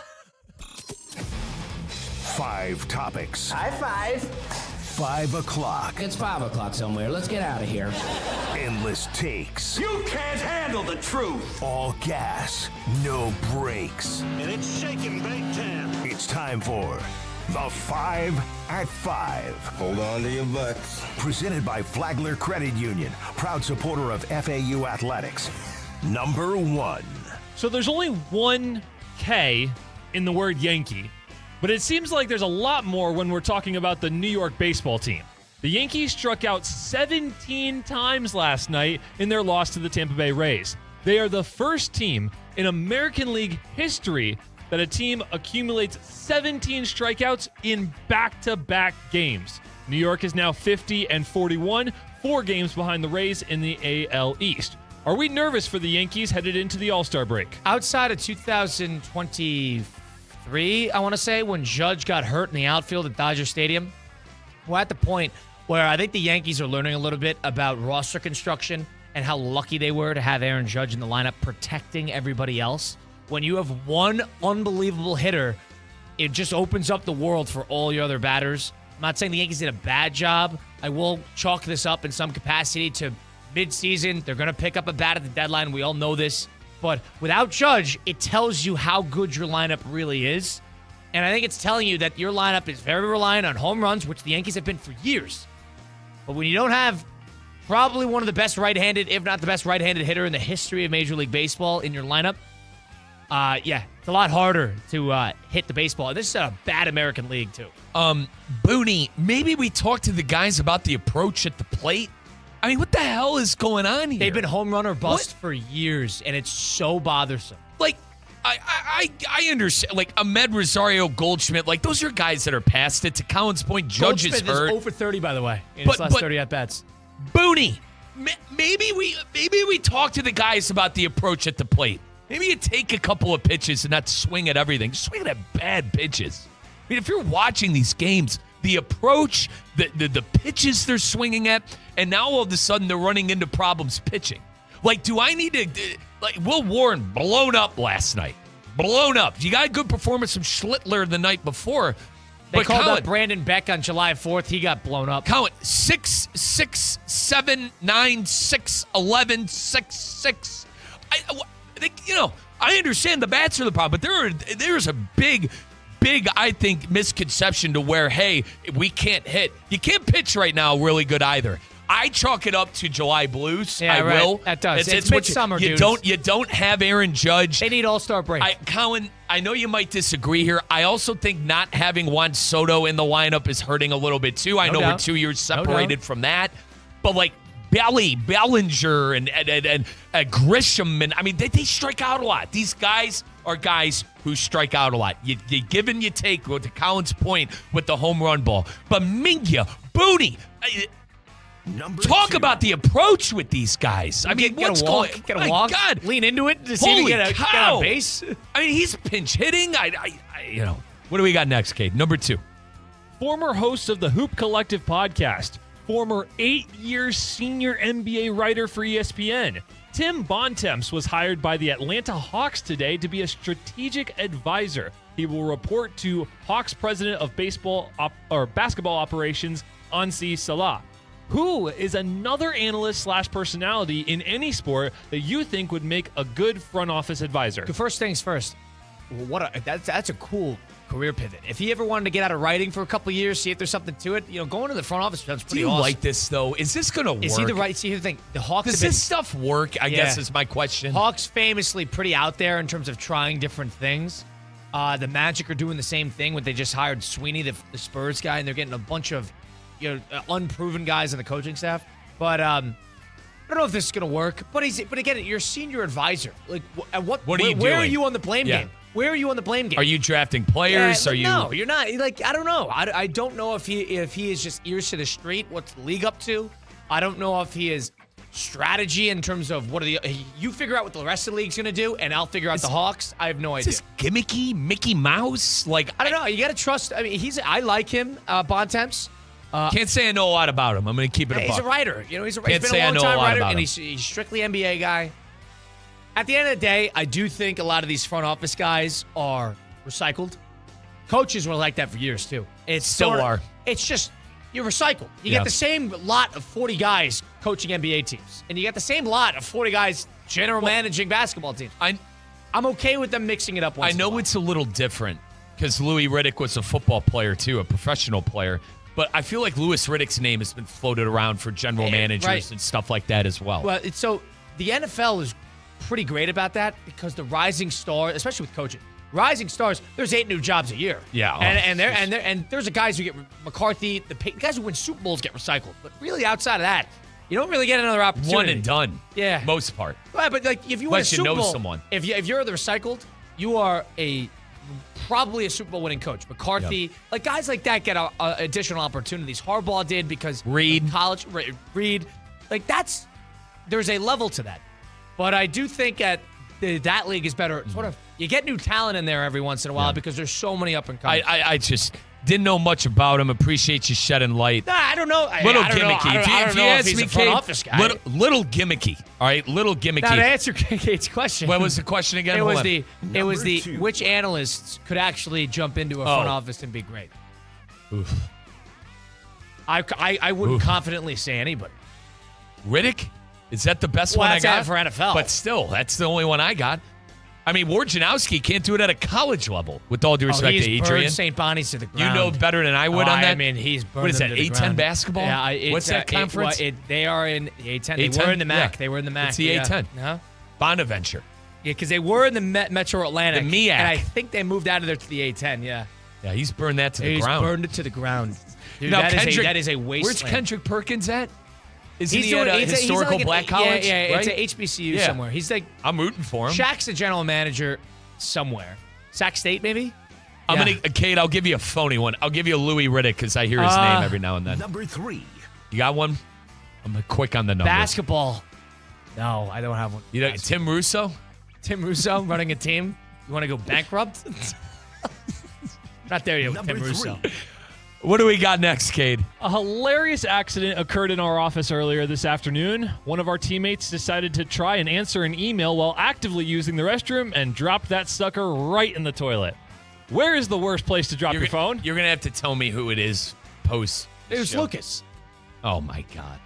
5 topics. High five. 5 o'clock. It's 5 o'clock somewhere. Let's get out of here. Endless takes. You can't handle the truth. All gas, no brakes. And it's shaking Big Ten. It's time for the 5 at 5. Hold on to your butts. Presented by Flagler Credit Union, proud supporter of FAU athletics. Number 1. So there's only one K in the word Yankee, but it seems like there's a lot more when we're talking about the New York baseball team. The Yankees struck out 17 times last night in their loss to the Tampa Bay Rays. They are the first team in American League history that a team accumulates 17 strikeouts in back-to-back games. New York is now 50-41, 4 games behind the Rays in the AL East. Are we nervous for the Yankees headed into the All-Star break? Outside of 2023, I want to say, when Judge got hurt in the outfield at Dodger Stadium, we're at the point where I think the Yankees are learning a little bit about roster construction and how lucky they were to have Aaron Judge in the lineup protecting everybody else. When you have one unbelievable hitter, it just opens up the world for all your other batters. I'm not saying the Yankees did a bad job. I will chalk this up in some capacity to mid-season. They're going to pick up a bat at the deadline. We all know this. But without Judge, it tells you how good your lineup really is. And I think it's telling you that your lineup is very reliant on home runs, which the Yankees have been for years. But when you don't have probably one of the best right-handed, if not the best right-handed hitter in the history of Major League Baseball in your lineup, it's a lot harder to hit the baseball. This is a bad American League, too. Booney, maybe we talk to the guys about the approach at the plate. I mean, what the hell is going on here? They've been home run or bust for years, and it's so bothersome. Like, I understand. Like, Ahmed Rosario, Goldschmidt, like, those are guys that are past it. To Colin's point, Judge is hurt. Goldschmidt is 0 for 30, by the way, in his last 30 at-bats. Booney, maybe we talk to the guys about the approach at the plate. Maybe you take a couple of pitches and not swing at everything. Swing at bad pitches. I mean, if you're watching these games, the approach, the pitches they're swinging at, and now all of a sudden they're running into problems pitching. Like, do I need to, like, Will Warren blown up last night. Blown up. You got a good performance from Schlittler the night before. They called up Brandon Beck on July 4th. He got blown up. Colin, 6, 6, 7, 9, 6, 11, 6, 6. I understand the bats are the problem, but there's a big, I think, misconception to where, hey, we can't hit. You can't pitch right now really good either. I chalk it up to July blues. Yeah, I right. will. That does. It's midsummer, dude. You don't have Aaron Judge. They need All-Star break. Colin, I know you might disagree here. I also think not having Juan Soto in the lineup is hurting a little bit too. I know we're 2 years separated from that, but like Bellinger and Grisham, and I mean they strike out a lot. These guys are guys who strike out a lot. You give and you take. To Colin's point with the home run ball, but Mingya, Booney. Talk about the approach with these guys. I mean, what's going on? Gotta walk, God. lean into it to see if you get a base. I mean, he's pinch hitting. What do we got next, Cade? Number 2. Former host of the Hoop Collective podcast, former 8-year senior NBA writer for ESPN, Tim Bontemps was hired by the Atlanta Hawks today to be a strategic advisor. He will report to Hawks president of basketball operations, Ansi Salah. Who is another analyst / personality in any sport that you think would make a good front office advisor? First things first, that's a cool career pivot. If he ever wanted to get out of writing for a couple of years, see if there's something to it, going to the front office sounds pretty awesome. Do you like this, though? Is this going to work? Is he the right? See, here's the thing. The Hawks Does this stuff work, I guess is my question. Hawks famously pretty out there in terms of trying different things. The Magic are doing the same thing when they just hired Sweeney, the Spurs guy, and they're getting a bunch of unproven guys on the coaching staff. But I don't know if this is going to work. But again, you're a senior advisor. Like, what are you doing? Where are you on the blame game? Where are you on the blame game? Are you drafting players? No, you're not. Like, I don't know. I don't know if he is just ears to the street. What's the league up to? I don't know if he is strategy in terms of you figure out what the rest of the league's going to do, and I'll figure out the Hawks. I have no idea. Is this gimmicky Mickey Mouse? Like, I don't know. You got to trust. I mean, I like him, Bontemps. Can't say I know a lot about him. I'm going to keep it a buck. He's a writer. He's been Can't a say I know a long-time lot writer, about and him. he's strictly NBA guy. At the end of the day, I do think a lot of these front office guys are recycled. Coaches were like that for years, too. Still are. It's just you're recycled. You get the same lot of 40 guys coaching NBA teams, and you get the same lot of 40 guys general managing basketball teams. I'm okay with them mixing it up once I know it's a little different because Louis Riddick was a football player too, a professional player. But I feel like Louis Riddick's name has been floated around for general managers and stuff like that as well. Well, so the NFL is pretty great about that because the rising star, especially with coaching, rising stars, there's 8 new jobs a year. Yeah. And there's the guys who get McCarthy, the guys who win Super Bowls get recycled. But really outside of that, you don't really get another opportunity. One and done. Yeah. Most part. Right, but like if you win a Super Bowl, someone. If you're the recycled, you are probably a Super Bowl winning coach. McCarthy, like guys like that get additional opportunities. Harbaugh did because Reed, college, Reed, like there's a level to that. But I do think that league is better. Sort of, you get new talent in there every once in a while because there's so many up and coming. I just didn't know much about him. Appreciate you shedding light. Nah, I don't know. Little I don't gimmicky. Know. I don't know if he's a front office guy. Little gimmicky. All right, little gimmicky. Now to answer Kate's question. What was the question again? It was the which analysts could actually jump into a front office and be great. Oof. I wouldn't confidently say anybody. Riddick? Is that the best one I got? For NFL. But still, that's the only one I got. I mean, Wojnarowski can't do it at a college level, with all due respect to Adrian. He's St. Bonnie's to the ground. You know better than I would on that. I mean, he's burned. What is that, them to the A10 ground. basketball? Yeah, what's that conference? They are in the A10. They A10? were in the MAC. Yeah. They were in the MAC. It's the A10. Uh-huh. Bonaventure. Yeah, because they were in the Metro Atlantic. The MEAC. And I think they moved out of there to the A10, yeah. Yeah, he's burned that to the He's ground. burned it to the ground. Dude, Now, that is a wasteland. Where's Kendrick Perkins at? Isn't He's he doing at a historical like black college? Yeah, right? it's a HBCU somewhere. He's like, I'm rooting for him. Shaq's the general manager somewhere. Sac State, maybe? Kate, I'll give you a phony one. I'll give you a Louis Riddick because I hear his name every now and then. Number 3. You got one? I'm quick on the numbers. Basketball. No, I don't have one. You know, Tim Russo? Tim Russo running a team? You want to go bankrupt? Not there yet with Tim Russo. What do we got next, Cade? A hilarious accident occurred in our office earlier this afternoon. One of our teammates decided to try and answer an email while actively using the restroom and dropped that sucker right in the toilet. Where is the worst place to drop your phone? You're going to have to tell me who it is post. It was Lucas. Oh, my God.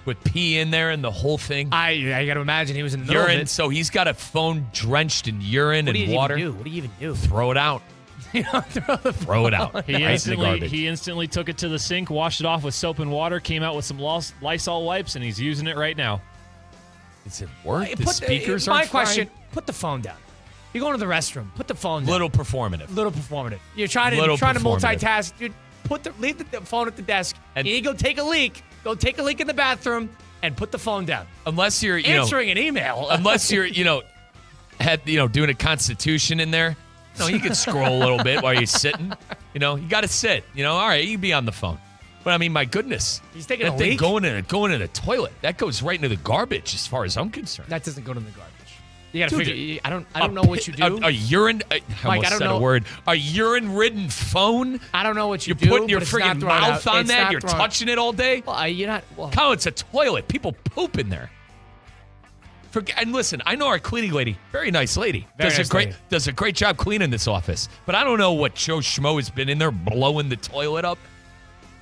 With pee in there and the whole thing? I got to imagine he was in the middle of it. So he's got a phone drenched in urine and water. What do you even do? Throw it out. Throw it out. He instantly took it to the sink, washed it off with soap and water, came out with some Lysol wipes, and he's using it right now. Does it work? The speakers are my question, put the phone down. You're going to the restroom. Put the phone down. Little performative. You're trying to multitask. Dude, leave the phone at the desk. And you go take a leak. Go take a leak in the bathroom and put the phone down. Unless you're answering an email. Unless you're doing a constitution in there. No, you can scroll a little bit while you're sitting. You got to sit. All right, you can be on the phone. But I mean, my goodness, he's taking that a thing leak. going in a toilet. That goes right into the garbage, as far as I'm concerned. That doesn't go to the garbage. You got to figure. I don't know what you do. A urine. I almost said a word. A urine-ridden phone. I don't know what you do. You're putting your but freaking mouth on that. You're thrown. touching it all day. Well, you're not. Well, Colin, it's a toilet. People poop in there. And listen, I know our cleaning lady, very nice lady, does a great job cleaning this office. But I don't know what Joe Schmo has been in there blowing the toilet up.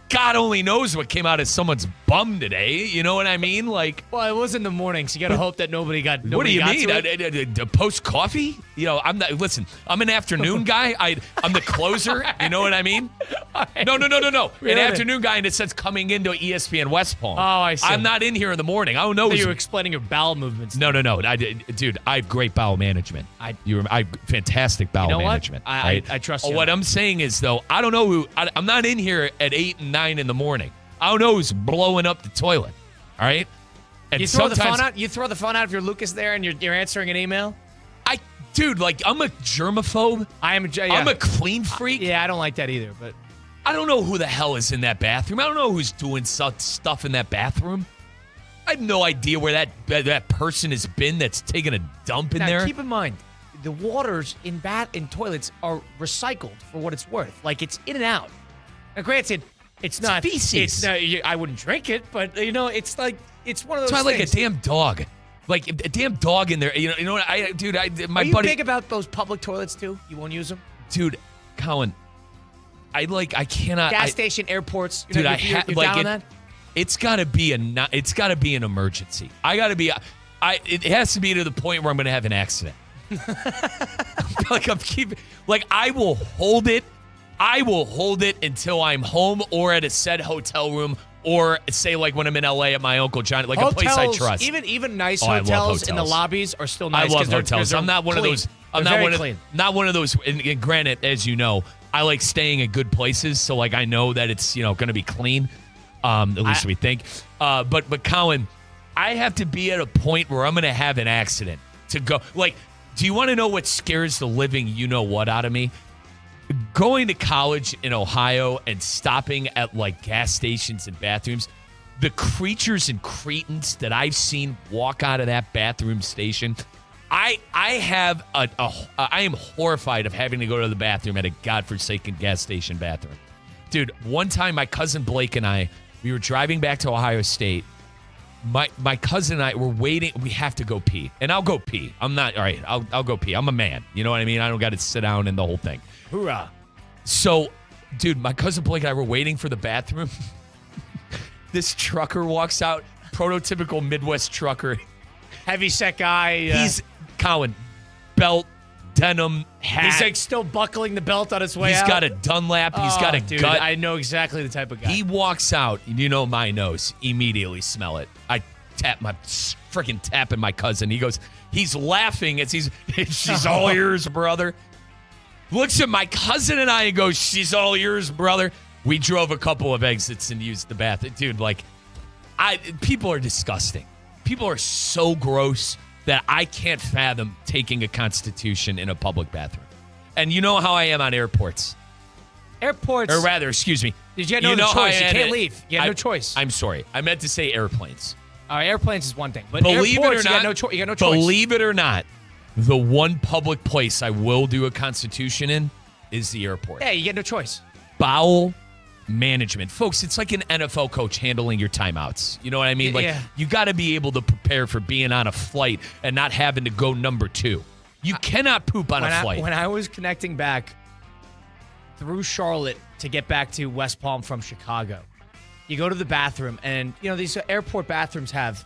God only knows what came out of someone's bum today. You know what I mean? Like, well, it was in the morning, so you got to hope that nobody got. What do you mean? Post coffee? I'm not. Listen, I'm an afternoon guy. I'm the closer. You know what I mean? No. Really? An afternoon guy, and it says coming into ESPN West Palm. Oh, I see. I'm not in here in the morning. I don't know. You were explaining your bowel movements. No. Dude, I have great bowel management. I have fantastic bowel management. I trust you. What I'm saying is, though, I don't know who. I'm not in here at 8 and 9 in the morning. I don't know who's blowing up the toilet. All right. And you throw the phone out. You throw the phone out if you're Lucas there and you're answering an email. Dude, I'm a germaphobe. I'm a clean freak. I don't like that either. But I don't know who the hell is in that bathroom. I don't know who's doing stuff in that bathroom. I have no idea where that person has been that's taking a dump in there. Keep in mind, the waters in toilets are recycled for what it's worth. Like, it's in and out. Now, granted, it's not feces. I wouldn't drink it, but it's like it's one of those. It's things. like a damn dog. Like a damn dog in there. You know what? Are you big about those public toilets too? You won't use them, dude. Colin, I cannot. Gas station, airports. Dude, you're down on that? It's got to be an emergency. It has to be to the point where I'm going to have an accident. I will hold it. I will hold it until I'm home or at a said hotel room, or say like when I'm in LA at my Uncle John, like hotels, a place I trust. Even nice hotels in the lobbies are still nice. I love hotels. I'm not one of those. I'm not one of those. And granted, as you know, I like staying at good places, so like I know that it's going to be clean. At least we think. But Colin, I have to be at a point where I'm going to have an accident to go. Like, do you want to know what scares the living you-know-what out of me? Going to college in Ohio and stopping at, like, gas stations and bathrooms, the creatures and cretins that I've seen walk out of that bathroom station, I am horrified of having to go to the bathroom at a godforsaken gas station bathroom. Dude, one time my cousin Blake and I, we were driving back to Ohio State. My cousin and I were waiting. We have to go pee. And I'll go pee. I'm not, all right, I'll go pee. I'm a man. You know what I mean? I don't got to sit down and the whole thing. Hoorah. So, dude, my cousin Blake and I were waiting for the bathroom. This trucker walks out, prototypical Midwest trucker. Heavyset guy. He's, Colin, belt, denim, hat. He's like still buckling the belt on his way out. He's got a Dunlap. He's got a dude, gut. I know exactly the type of guy. He walks out, you know my nose, immediately smell it. I tapping my cousin. He goes, he's laughing as she's all yours, brother. Looks at my cousin and I and goes, she's all yours, brother. We drove a couple of exits and used the bathroom. Dude, people are disgusting. People are so gross that I can't fathom taking a Constitution in a public bathroom. And you know how I am on airports. Airports. Or rather, excuse me. Did you have no choice? You can't leave. You have no choice. I'm sorry. I meant to say airplanes. Airplanes is one thing. But believe it or not, you got no choice. Believe it or not, the one public place I will do a Constitution in is the airport. Yeah, you get no choice. Bowel management. Folks, it's like an NFL coach handling your timeouts. You know what I mean? You got to be able to prepare for being on a flight and not having to go number 2. You cannot poop on a flight. When I was connecting back through Charlotte to get back to West Palm from Chicago, you go to the bathroom, and these airport bathrooms have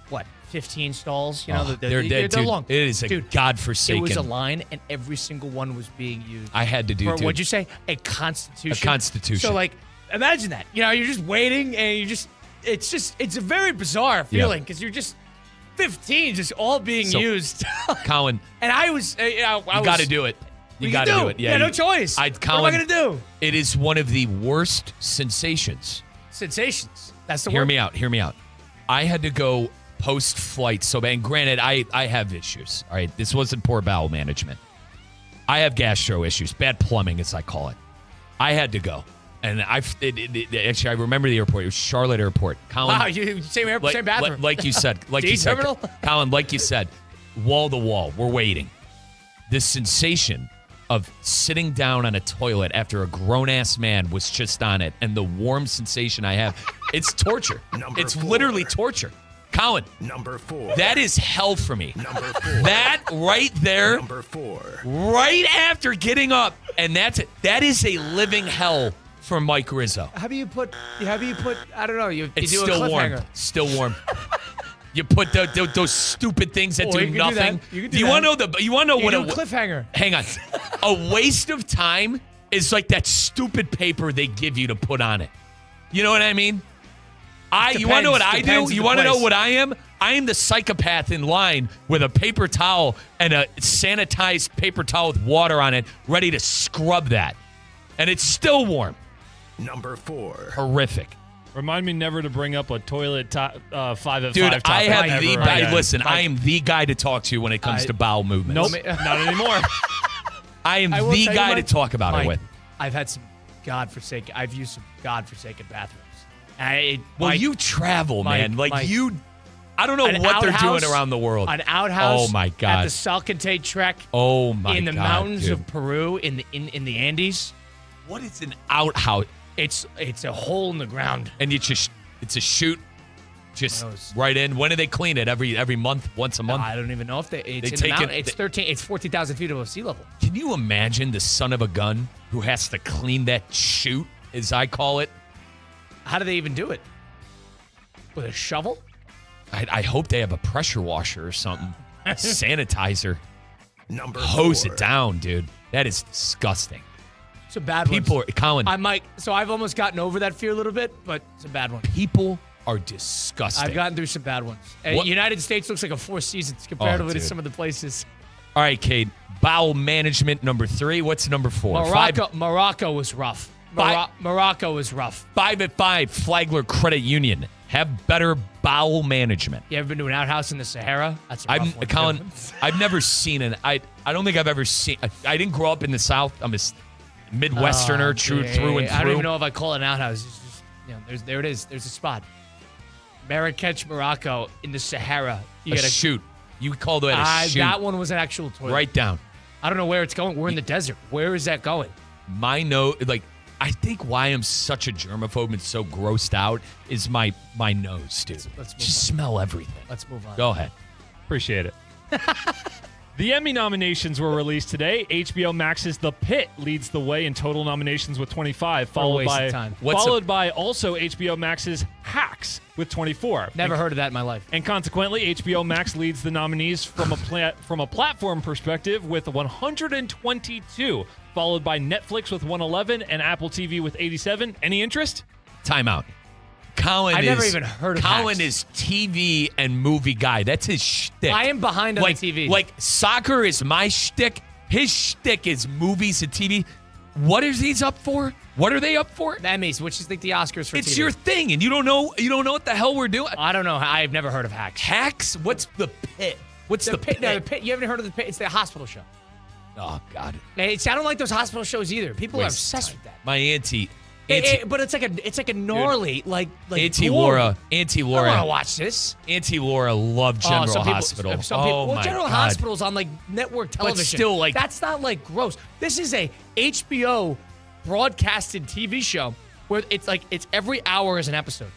15 stalls. They're dead, they're dude. long. It is godforsaken. It was a line, and every single one was being used. I had to do. What'd you say? A Constitution. A Constitution. So imagine that. You're just waiting, and it's a very bizarre feeling because you're just 15, just all being used. Colin, and I was, you got to do it. You got to do it. Yeah, no choice. Colin, what am I going to do? It is one of the worst sensations. That's the word. Hear me out. I had to go post-flight. And granted, I have issues. All right, this wasn't poor bowel management. I have gastro issues, bad plumbing, as I call it. I had to go. And actually, I remember the airport. It was Charlotte Airport. Colin, wow, same bathroom. Like you said. Terminal? Colin, like you said, wall to wall. We're waiting. This sensation of sitting down on a toilet after a grown-ass man was just on it, and the warm sensation I have, it's torture. It's literally torture. Colin. Number 4. That is hell for me. Number 4. That right there. Number 4. Right after getting up, and that is a living hell for Mike Rizzo. How do you put? I don't know. You it's do still a warm. Still warm. You put those stupid things that do nothing. You want to know what a cliffhanger? Hang on. A waste of time is like that stupid paper they give you to put on it. You know what I mean? You want to know what I do? You want to know what I am? I am the psychopath in line with a paper towel and a sanitized paper towel with water on it, ready to scrub that. And it's still warm. Number 4. Horrific. Remind me never to bring up a toilet 5 at 5 Dude, topic. I have the guy. Again. Listen, I am the guy to talk to when it comes to bowel movements. Nope, not anymore. I am the guy to talk about it with. I've used some godforsaken bathrooms. You travel, man. I don't know what they're doing around the world. An outhouse. Oh my God. At the Salcantay Trek. Oh my God. In the mountains dude. of Peru, in the Andes. What is an outhouse? It's a hole in the ground. And it's a chute, just right in. When do they clean it? Every month, once a month? I don't even know if it's 14,000 feet above sea level. Can you imagine the son of a gun who has to clean that chute as I call it. How do they even do it? With a shovel? I hope they have a pressure washer or something. Sanitizer. Number Hose 4. it down, dude. That is disgusting. It's a bad one. People are, Colin, So I've almost gotten over that fear a little bit, but it's a bad one. people are disgusting. I've gotten through some bad ones. What- United States looks like a Four Seasons comparatively to dude. some of the places. All right, Cade. Bowel management, number 3. What's number 4? Morocco was rough. Morocco was rough. 5 at 5, Flagler Credit Union. Have better bowel management. You ever been to an outhouse in the Sahara? That's a rough one, Colin, too. I've never seen I don't think I've ever seen. I didn't grow up in the South. I'm a Midwesterner, through and through. I don't even know if I call it an outhouse. It's just, there it is. There's a spot. Marrakech, Morocco, in the Sahara. You gotta shoot. You called it a shoot. That one was an actual toilet. Write down. I don't know where it's going. We're in the desert. Where is that going? My nose, I think why I'm such a germaphobe and so grossed out is my nose, dude. Let's move Just on. smell everything. Let's move on. Go ahead. Appreciate it. The Emmy nominations were released today. HBO Max's The Pit leads the way in total nominations with 25, followed waste of time. by also HBO Max's Hacks with 24. Never heard of that in my life. And consequently, HBO Max leads the nominees from a platform perspective with 122, followed by Netflix with 111 and Apple TV with 87. Any interest? Timeout. Colin I've never even heard of Colin Hacks. is TV and movie guy. That's his shtick. I am behind on the TV. Like soccer is my shtick. His shtick is movies and TV. What is these up for? What are they up for? The Emmys, which is like the Oscars for It's TV. your thing, and you don't know what the hell we're doing. I don't know. I've never heard of Hacks. Hacks? What's the Pit? What's the Pit? No, the Pit. You haven't heard of the Pit? It's the hospital show. Oh God. I don't like those hospital shows either. People are Waste obsessed time. with that. My auntie. But it's like a gnarly like Auntie gore. Laura. I don't want to watch this. Auntie Laura loved General some people, Hospital. Some people, my General God. Hospital's on like network television. still, like- that's not like gross. This is a HBO broadcasted TV show where it's every hour is an episode,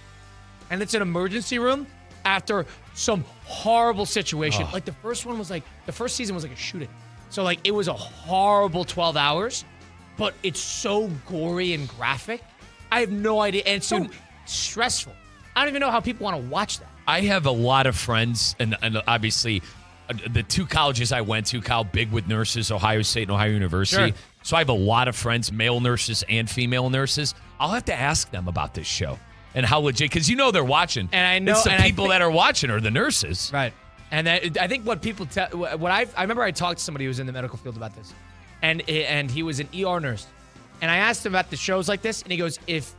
and it's an emergency room after some horrible situation. Like the first season was like a shooting, so like it was a horrible 12 hours. But it's so gory and graphic. I have no idea. And it's so stressful. I don't even know how people want to watch that. I have a lot of friends, and obviously the two colleges I went to, Cal Big with nurses, Ohio State and Ohio University. Sure. So I have a lot of friends, male nurses and female nurses. I'll have to ask them about this show and how legit, because they're watching. And I know it's the and people that are watching are the nurses. Right. And I think what people tell, I remember I talked to somebody who was in the medical field about this. And he was an ER nurse. And I asked him about the shows like this, and he goes, if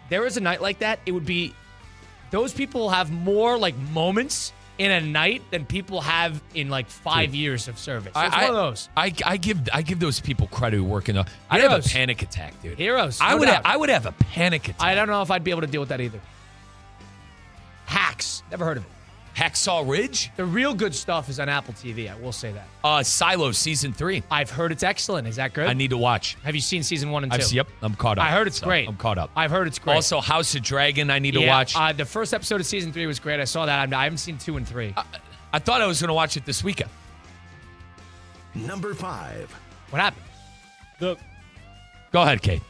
there was a night like that, it would be, those people have more like moments in a night than people have in like 5 years of service. So it's one of those. I give those people credit who work in the. I'd have a panic attack, dude. Heroes. I would have a panic attack. I don't know if I'd be able to deal with that either. Hacks. Never heard of it. Hacksaw Ridge? The real good stuff is on Apple TV. I will say that. Silo season 3. I've heard it's excellent. Is that good? I need to watch. Have you seen season 1 and 2? Yep, I'm caught up. I heard it's great. I'm caught up. I've heard it's great. Also, House of Dragon, I need to watch. The first episode of season 3 was great. I saw that. I haven't seen 2 and 3. I thought I was going to watch it this weekend. Number 5. What happened? Go ahead, Kate.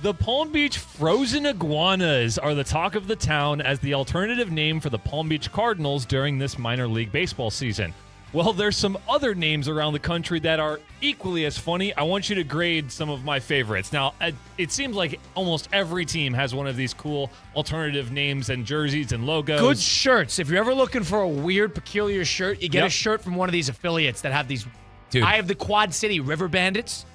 The Palm Beach Frozen Iguanas are the talk of the town as the alternative name for the Palm Beach Cardinals during this minor league baseball season. Well, there's some other names around the country that are equally as funny. I want you to grade some of my favorites. Now, it seems like almost every team has one of these cool alternative names and jerseys and logos. Good shirts. If you're ever looking for a weird, peculiar shirt, you get a shirt from one of these affiliates that have these. Dude. I have the Quad City River Bandits.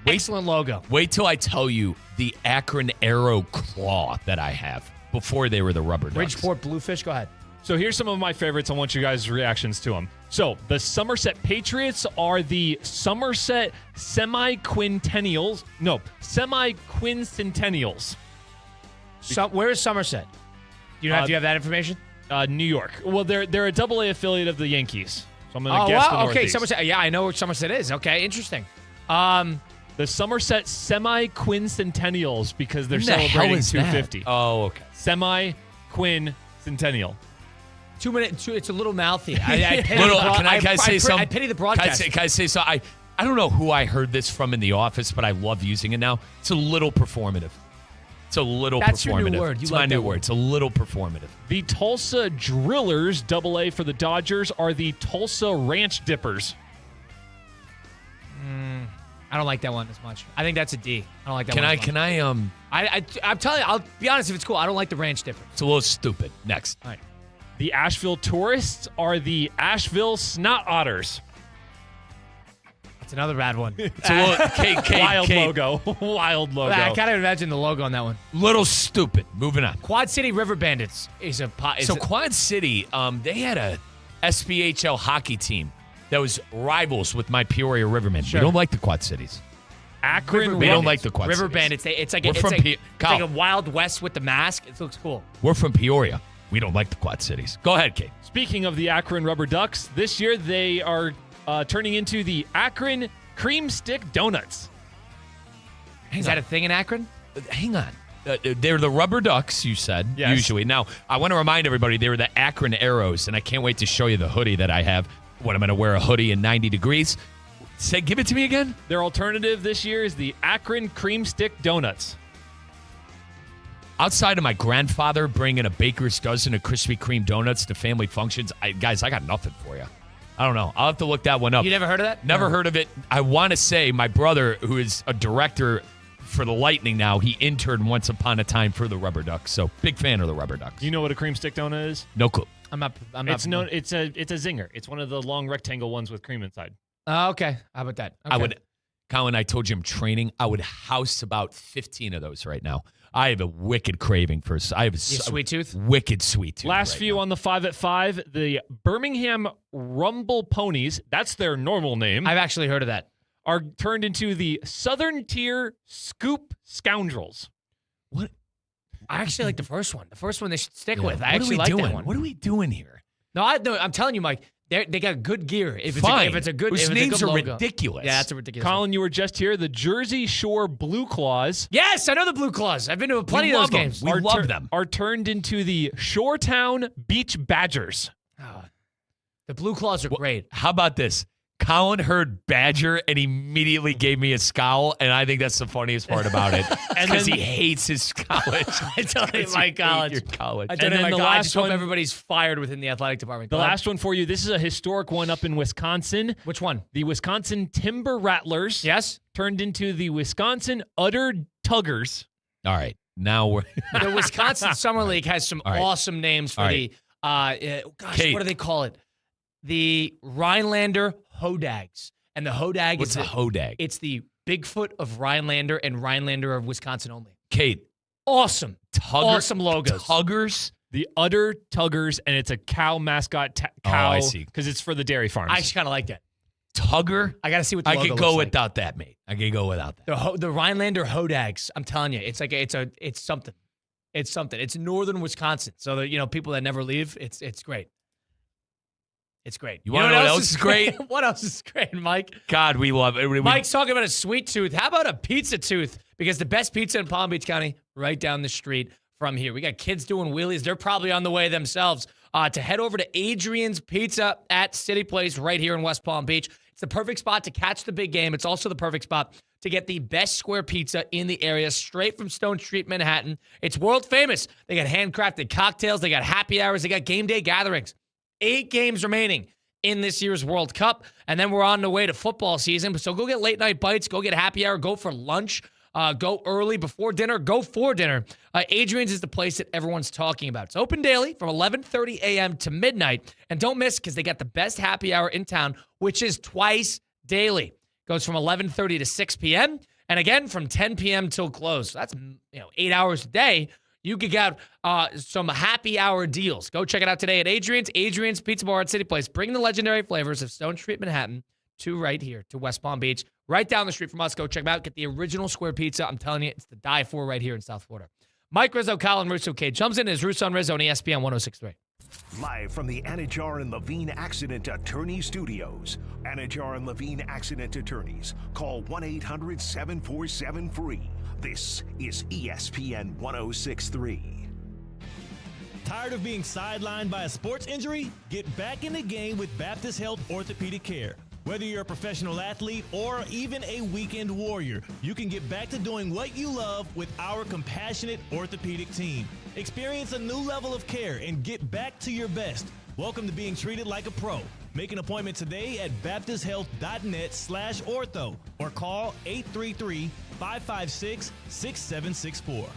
Excellent logo. Wait till I tell you the Akron Arrow Claw that I have before they were the Rubber Ducks. Bridgeport Bluefish. Go ahead. So here's some of my favorites. I want you guys' reactions to them. So the Somerset Patriots are the Somerset Semi-Quincentennials. No, Semi-Quincentennials. Where is Somerset? Do you have that information? New York. Well, they're a AA affiliate of the Yankees. So I'm going to guess the Northeast. Okay, Somerset. Yeah, I know where Somerset is. Okay, interesting. The Somerset Semi-Quincentennials because they're Who the hell celebrating is 250. that? Oh, okay. Semi-Quincentennial. 2 minutes. It's a little mouthy. I pity Can I say something? I pity the broadcast. Can I say something? I don't know who I heard this from in the office, but I love using it now. It's a little performative. It's a little That's performative. your new word. You It's like my that new word. word. It's a little performative. The Tulsa Drillers, AA for the Dodgers, are the Tulsa Ranch Dippers. I don't like that one as much. I think that's a D. I don't like that one. I'm telling you, I'll be honest if it's cool. I don't like the Ranch Dipper. It's a little stupid. Next. All right. The Asheville Tourists are the Asheville Snot Otters. It's another bad one. It's a little Wild logo. Wild logo. I kind of imagine the logo on that one. Little stupid. Moving on. Quad City River Bandits is a Quad City, they had a SPHL hockey team that was rivals with my Peoria Rivermen. Sure. We don't like the Quad Cities. Akron We don't like the Quad River Cities. Bandits. It's like Kyle, a Wild West with the mask. It looks cool. we're from Peoria. We don't like the Quad Cities. Go ahead, Kate. Speaking of the Akron Rubber Ducks, this year they are turning into the Akron Cream Stick Donuts. Is that a thing in Akron? Hang on. They're the Rubber Ducks, you said, Yes. usually. Now, I want to remind everybody they were the Akron Arrows, and I can't wait to show you the hoodie that I have when I'm going to wear a hoodie in 90 degrees. Give it to me again. Their alternative this year is the Akron Cream Stick Donuts. Outside of my grandfather bringing a baker's dozen of Krispy Kreme donuts to family functions, guys, I got nothing for you. I don't know. I'll have to look that one up. You never heard of that? Never heard of it. I want to say my brother, who is a director for the Lightning now, he interned once upon a time for the Rubber Ducks. So big fan of the Rubber Ducks. You know what a cream stick donut is? No clue. I'm not. It's a zinger. It's one of the long rectangle ones with cream inside. Okay. How about that? Okay. Colin, I told you I'm training. I would house about 15 of those right now. I have a wicked craving for. I have a sweet tooth. Wicked sweet tooth. Last few on the 5 at 5, the Birmingham Rumble Ponies. That's their normal name. I've actually heard of that. Are turned into the Southern Tier Scoop Scoundrels. What? I actually like the first one. The first one they should stick with. I What are actually we like doing? that one. What are we doing here? No, I'm telling you, Mike. They got good gear. If it's a good, Those if it's names a good are logo. ridiculous. Yeah, that's a ridiculous. Colin, you were just here. The Jersey Shore Blue Claws. Yes, I know the Blue Claws. I've been to plenty of those games. We love them. Are turned into the Shoretown Beach Badgers. The Blue Claws are great. How about this? Colin heard Badger and immediately gave me a scowl, and I think that's the funniest part about it. Because he hates his college. I don't hate my college. Your college. I don't And hate my then the college. I last just hope one- everybody's fired within the athletic department. The Go ahead. last one for you. This is a historic one up in Wisconsin. Which one? The Wisconsin Timber Rattlers. Yes. Turned into the Wisconsin Udder Tuggers. All right. Now we're. The Wisconsin Summer League has some All right. awesome names for All the, Kate. what do they call it? The Rhinelander Hodags. And the Hodag What's is a Hodag? It's the Bigfoot of Rhinelander and Rhinelander of Wisconsin only. Kate. Awesome. Awesome logos. Tuggers? The Udder Tuggers, and it's a cow mascot cow. I see. Because it's for the dairy farms. I actually kind of like that. Tugger? I got to see what the I logo could looks go like. without that, mate. I could go without that. The Rhinelander Hodags. I'm telling you, it's like it's something. It's something. It's northern Wisconsin, so that people that never leave. It's great. It's great. You want to know what else is great? What else is great, Mike? God, we love it. Mike's talking about a sweet tooth. How about a pizza tooth? Because the best pizza in Palm Beach County, right down the street from here. We got kids doing wheelies. They're probably on the way themselves to head over to Adrian's Pizza at City Place right here in West Palm Beach. It's the perfect spot to catch the big game. It's also the perfect spot to get the best square pizza in the area, straight from Stone Street, Manhattan. It's world famous. They got handcrafted cocktails. They got happy hours. They got game day gatherings. 8 games remaining in this year's World Cup, and then we're on the way to football season. So go get late night bites, go get happy hour, go for lunch, go early before dinner, go for dinner. Adrian's is the place that everyone's talking about. It's open daily from 11:30 a.m. to midnight, and don't miss because they got the best happy hour in town, which is twice daily. Goes from 11:30 to 6 p.m. and again from 10 p.m. till close. So that's 8 hours a day. You could get some happy hour deals. Go check it out today at Adrian's Pizza Bar at City Place. Bring the legendary flavors of Stone Street, Manhattan to right here to West Palm Beach, right down the street from us. Go check them out. Get the original square pizza. I'm telling you, it's the die for right here in South Florida. Mike Rizzo, Colin Russo, Kate jumps in as Russo and Rizzo on ESPN 106.3. Live from the Anajar and Levine Accident Attorney Studios. Anajar and Levine Accident Attorneys. Call 1-800-747-FREE. This is ESPN 106.3. Tired of being sidelined by a sports injury? Get back in the game with Baptist Health Orthopedic Care. Whether you're a professional athlete or even a weekend warrior, you can get back to doing what you love with our compassionate orthopedic team. Experience a new level of care and get back to your best. Welcome to being treated like a pro. Make an appointment today at baptisthealth.net/ortho or call 833-556-6764.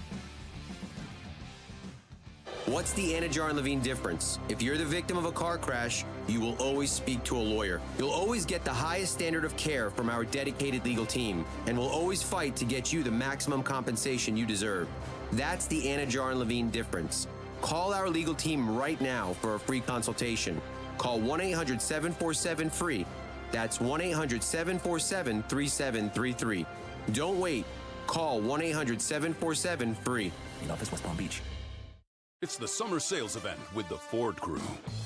What's the Anajar and Levine difference? If you're the victim of a car crash, you will always speak to a lawyer. You'll always get the highest standard of care from our dedicated legal team, and we'll always fight to get you the maximum compensation you deserve. That's the Anajar and Levine difference. Call our legal team right now for a free consultation. Call 1-800-747-FREE. That's 1-800-747-3733. Don't wait. Call 1-800-747-FREE. In office, West Palm Beach. It's the summer sales event with the Ford crew.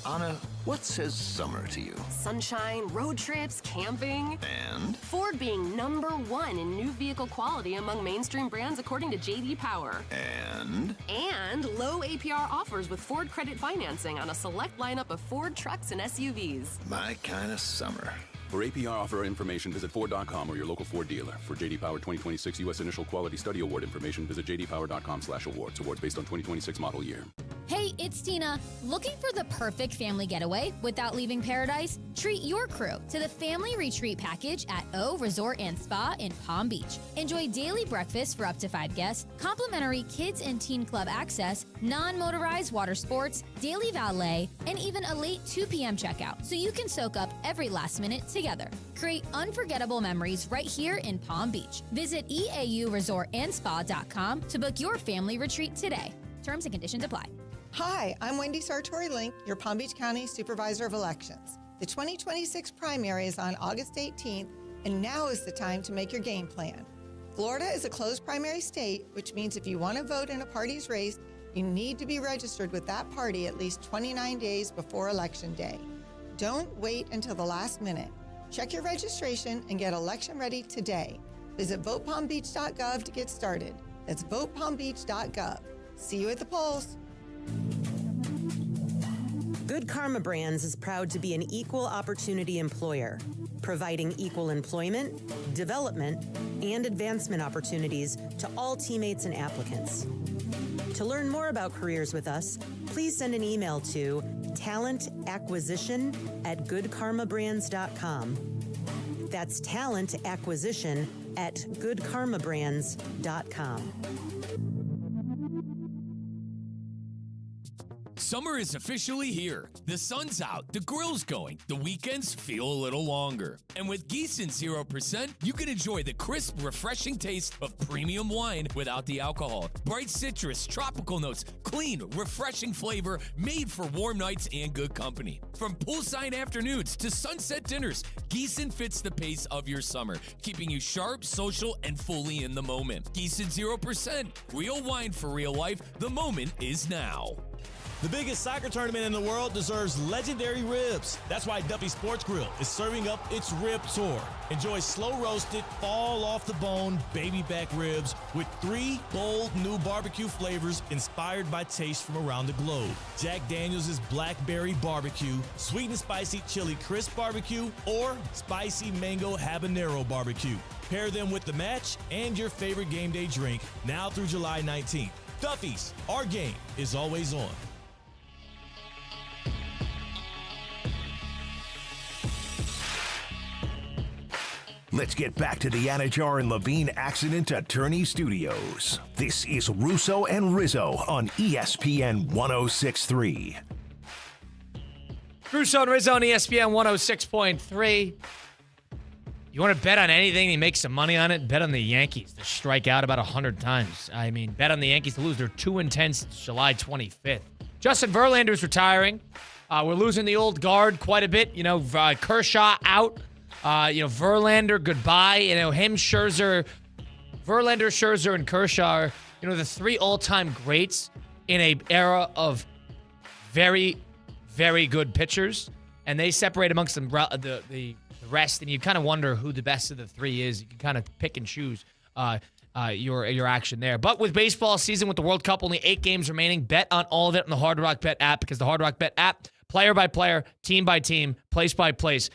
Anna, what says summer to you? Sunshine, road trips, camping. And? Ford being #1 in new vehicle quality among mainstream brands according to J.D. Power. And? And low APR offers with Ford credit financing on a select lineup of Ford trucks and SUVs. My kind of summer. For APR offer information, visit Ford.com or your local Ford dealer. For J.D. Power 2026 U.S. Initial Quality Study Award information, visit jdpower.com/awards. Awards based on 2026 model year. Hey, it's Tina. Looking for the perfect family getaway without leaving paradise? Treat your crew to the family retreat package at O Resort and Spa in Palm Beach. Enjoy daily breakfast for up to 5 guests, complimentary kids and teen club access, non-motorized water sports, daily valet, and even a late 2 p.m. checkout, so you can soak up every last minute together. Create unforgettable memories right here in Palm Beach. Visit eauresortandspa.com to book your family retreat today. Terms and conditions apply. Hi, I'm Wendy Sartori-Link, your Palm Beach County Supervisor of Elections. The 2026 primary is on August 18th, and now is the time to make your game plan. Florida is a closed primary state, which means if you want to vote in a party's race, you need to be registered with that party at least 29 days before Election Day. Don't wait until the last minute. Check your registration and get election ready today. Visit votepalmbeach.gov to get started. That's votepalmbeach.gov. See you at the polls. Good Karma Brands is proud to be an equal opportunity employer, providing equal employment, development, and advancement opportunities to all teammates and applicants. To learn more about careers with us, please send an email to talentacquisition@goodkarmabrands.com. That's talentacquisition@goodkarmabrands.com. Summer is officially here. The sun's out, the grill's going, the weekends feel a little longer. And with Gießen 0%, you can enjoy the crisp, refreshing taste of premium wine without the alcohol. Bright citrus, tropical notes, clean, refreshing flavor made for warm nights and good company. From poolside afternoons to sunset dinners, Gießen fits the pace of your summer, keeping you sharp, social, and fully in the moment. Gießen 0%, real wine for real life. The moment is now. The biggest soccer tournament in the world deserves legendary ribs. That's why Duffy Sports Grill is serving up its rib tour. Enjoy slow-roasted, fall-off-the-bone baby back ribs with 3 bold new barbecue flavors inspired by tastes from around the globe. Jack Daniels' Blackberry Barbecue, Sweet and Spicy Chili Crisp Barbecue, or Spicy Mango Habanero Barbecue. Pair them with the match and your favorite game day drink now through July 19th. Duffy's, our game is always on. Let's get back to the Anajar and Levine Accident Attorney Studios. This is Russo and Rizzo on ESPN 106.3. Russo and Rizzo on ESPN 106.3. You want to bet on anything and make some money on it? Bet on the Yankees to strike out about 100 times. I mean, bet on the Yankees to lose. They're 2-10 since July 25th. Justin Verlander's retiring. We're losing the old guard quite a bit. You know, Kershaw out. Verlander, goodbye. You know, him, Scherzer, Verlander, Scherzer, and Kershaw are, the 3 all-time greats in a era of very, very good pitchers. And they separate amongst them, the rest, and you kind of wonder who the best of the 3 is. You can kind of pick and choose your action there. But with baseball season, with the World Cup, only 8 games remaining, bet on all of it on the Hard Rock Bet app, because the Hard Rock Bet app, player by player, team by team, place by place,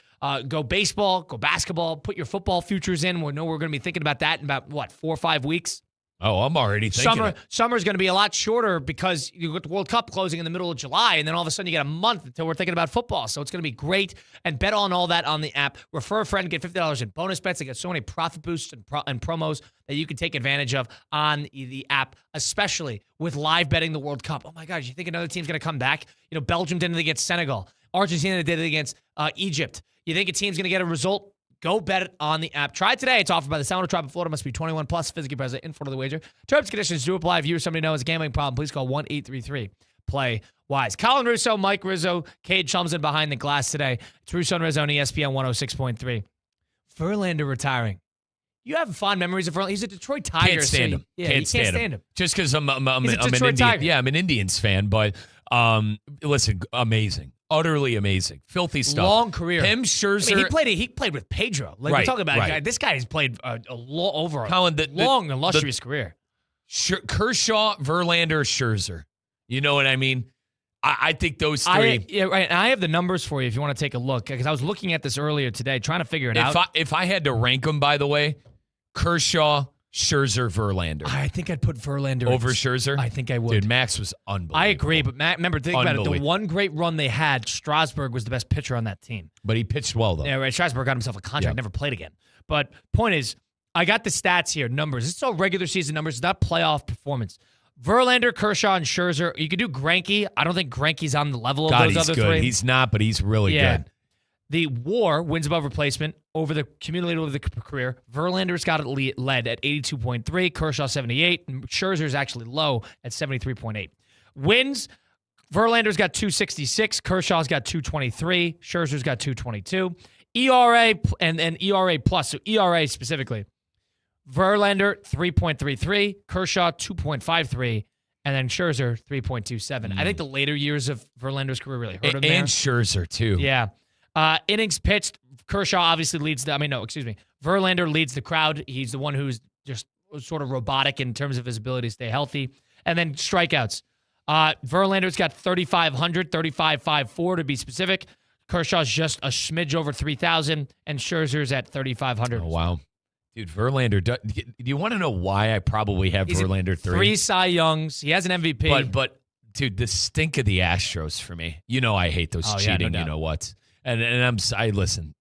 Go baseball, go basketball, put your football futures in. We know we're going to be thinking about that in about, 4 or 5 weeks? Oh, I'm already thinking Summer's going to be a lot shorter because you got the World Cup closing in the middle of July, and then all of a sudden you got a month until we're thinking about football. So it's going to be great. And bet on all that on the app. Refer a friend, get $50 in bonus bets. They got so many profit boosts and promos that you can take advantage of on the app, especially with live betting the World Cup. Oh my gosh, you think another team's going to come back? Belgium did it against Senegal. Argentina did it against Egypt. You think a team's going to get a result? Go bet it on the app. Try it today. It's offered by the Sound Tribe of Florida. Must be 21 plus. Physically present in front of the wager. Terms and conditions do apply. If you or somebody knows a gambling problem, please call 1-833-PLAY-WISE. Colin Russo, Mike Rizzo, Cade Chumson behind the glass today. It's Russo and Rizzo on ESPN 106.3. Verlander retiring. You have fond memories of Verlander. He's a Detroit Tiger. Can't stand him. Yeah, can't stand him. Just because I'm an Detroit Indian. Tiger. Yeah, I'm an Indians fan, but listen, amazing. Utterly amazing. Filthy stuff. Long career. Him, Scherzer. He played with Pedro. Like, we're talking about a guy. This guy has played long, illustrious career. Kershaw, Verlander, Scherzer. You know what I mean? I think those three. Right. And I have the numbers for you if you want to take a look, because I was looking at this earlier today, trying to figure it out. If I had to rank them, by the way, Kershaw, Scherzer, Verlander. I think I'd put Verlander over Scherzer. I think I would. Dude, Max was unbelievable. I agree, but remember, think about it. The one great run they had, Strasburg was the best pitcher on that team. But he pitched well, though. Yeah, right. Strasburg got himself a contract, never played again. But point is, I got the stats here, numbers. It's all regular season numbers, not playoff performance. Verlander, Kershaw, and Scherzer. You could do Greinke. I don't think Greinke's on the level of those other good. three. He's not, but he's really good. The WAR, wins above replacement, over the cumulative over the career, Verlander's got it led at 82.3, Kershaw 78, and Scherzer's actually low at 73.8. Wins, Verlander's got 266, Kershaw's got 223, Scherzer's got 222. ERA and ERA plus, so ERA specifically, Verlander 3.33, Kershaw 2.53, and then Scherzer 3.27. I think the later years of Verlander's career really hurt him there. And Scherzer, too. Yeah. Innings pitched, Kershaw obviously Verlander leads the crowd. He's the one who's just sort of robotic in terms of his ability to stay healthy. And then strikeouts. Verlander's got 3,500, 3,554 to be specific. Kershaw's just a smidge over 3,000, and Scherzer's at 3,500. Oh, wow. Dude, Verlander, do you want to know why I probably have Verlander 3? 3 Cy Youngs. He has an MVP. But dude, the stink of the Astros for me. You know I hate those cheating, no doubt. You know what? And I listen.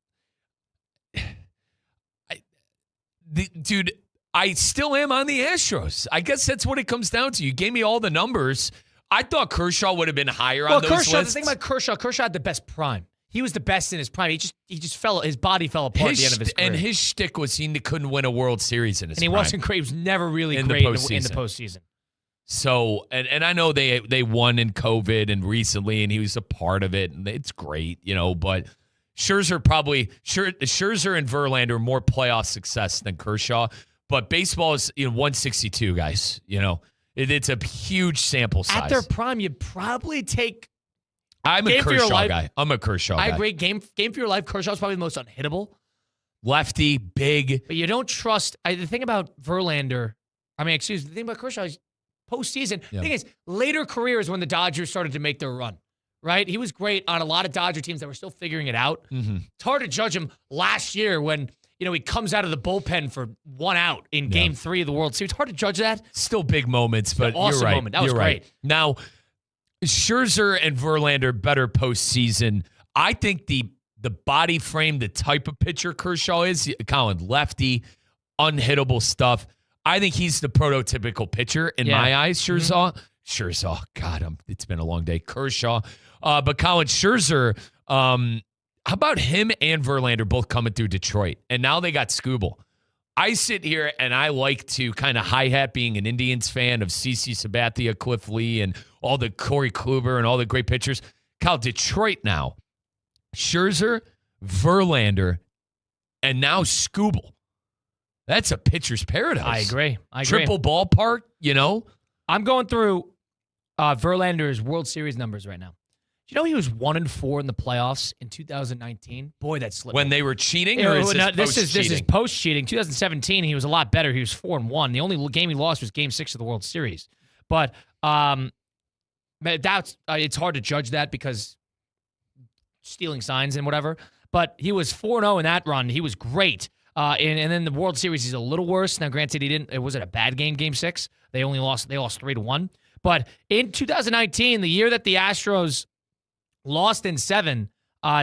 Dude, I still am on the Astros. I guess that's what it comes down to. You gave me all the numbers. I thought Kershaw would have been higher on those lists. The thing about Kershaw had the best prime. He was the best in his prime. He just fell. His body fell apart at the end of his career. And his shtick was he couldn't win a World Series in his prime. And he wasn't great. He was never really great in the postseason. So, and I know they won in COVID and recently, and he was a part of it, and it's great, but Scherzer and Verlander are more playoff success than Kershaw, but baseball is 162 guys. It's a huge sample size. At their prime, you'd probably take. I'm a Kershaw guy. I'm a Kershaw guy. I agree. Game for your life. Kershaw's probably the most unhittable. Lefty, big. But you don't trust. The thing about Verlander, the thing about Kershaw is postseason. The thing is, later career is when the Dodgers started to make their run, right? He was great on a lot of Dodger teams that were still figuring it out. Mm-hmm. It's hard to judge him last year when, he comes out of the bullpen for 1 out in Game 3 of the World Series. It's hard to judge that. Still big moments, but awesome you're right. Moment. That was you're great. Right. Now, Scherzer and Verlander better postseason. I think the body frame, the type of pitcher Kershaw is, Colin, lefty, unhittable stuff. I think he's the prototypical pitcher in my eyes. Scherzer, God, it's been a long day. Kershaw, but Colin Scherzer, how about him and Verlander both coming through Detroit, and now they got Scooble. I sit here and I like to kind of hi-hat being an Indians fan of CeCe Sabathia, Cliff Lee, and all the Corey Kluber and all the great pitchers. Cal, Detroit now, Scherzer, Verlander, and now Scooble. That's a pitcher's paradise. I agree. Triple ballpark, I'm going through Verlander's World Series numbers right now. Do you know he was 1-4 in the playoffs in 2019? Boy, that slipped. When they were cheating, or is this this is post cheating. 2017, he was a lot better. He was 4-1. The only game he lost was Game 6 of the World Series. But that's it's hard to judge that because stealing signs and whatever. but he was 4-0 in that run. He was great. And then the World Series, he's a little worse. Now, granted, it wasn't a bad game 6. They lost 3-1. But in 2019, the year that the Astros lost in 7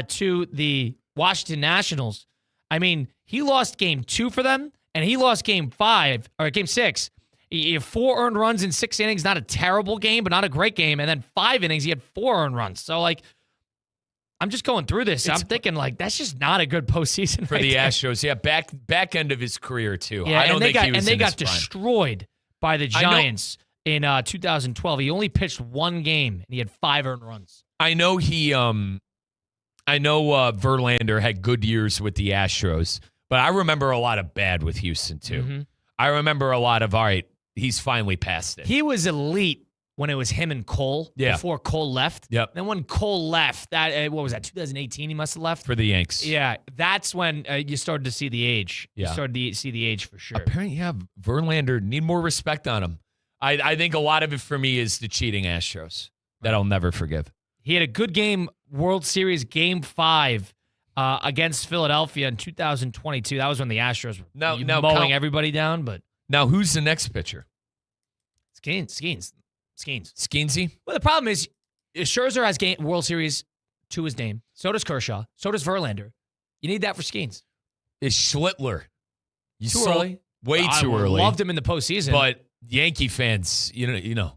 to the Washington Nationals, I mean, he lost game 2 for them, and he lost game 6. He had 4 earned runs in 6 innings. Not a terrible game, but not a great game. And then 5 innings, he had 4 earned runs. So, like, I'm just going through this. I'm thinking, like, that's just not a good postseason for the Astros. Yeah, back end of his career, too. Yeah, I don't think he was they in got his prime. destroyed by the Giants in 2012. He only pitched 1 game, and he had 5 earned runs. I know Verlander had good years with the Astros, but I remember a lot of bad with Houston, too. Mm-hmm. I remember a lot of, all right, he's finally past it. He was elite when it was him and Cole before Cole left. Yep. Then when Cole left, what was that, 2018 he must have left? For the Yanks. Yeah, that's when you started to see the age. Yeah. You started to see the age for sure. Apparently, Verlander, need more respect on him. I think a lot of it for me is the cheating Astros that I'll never forgive. He had a good game, World Series Game 5 against Philadelphia in 2022. That was when the Astros were mowing everybody down. But now, who's the next pitcher? Skeens. Skeensy? Well, the problem is Scherzer has World Series to his name. So does Kershaw. So does Verlander. You need that for Skeens. Is Schlittler. Too early. Way too early. Loved him in the postseason. But Yankee fans, you know.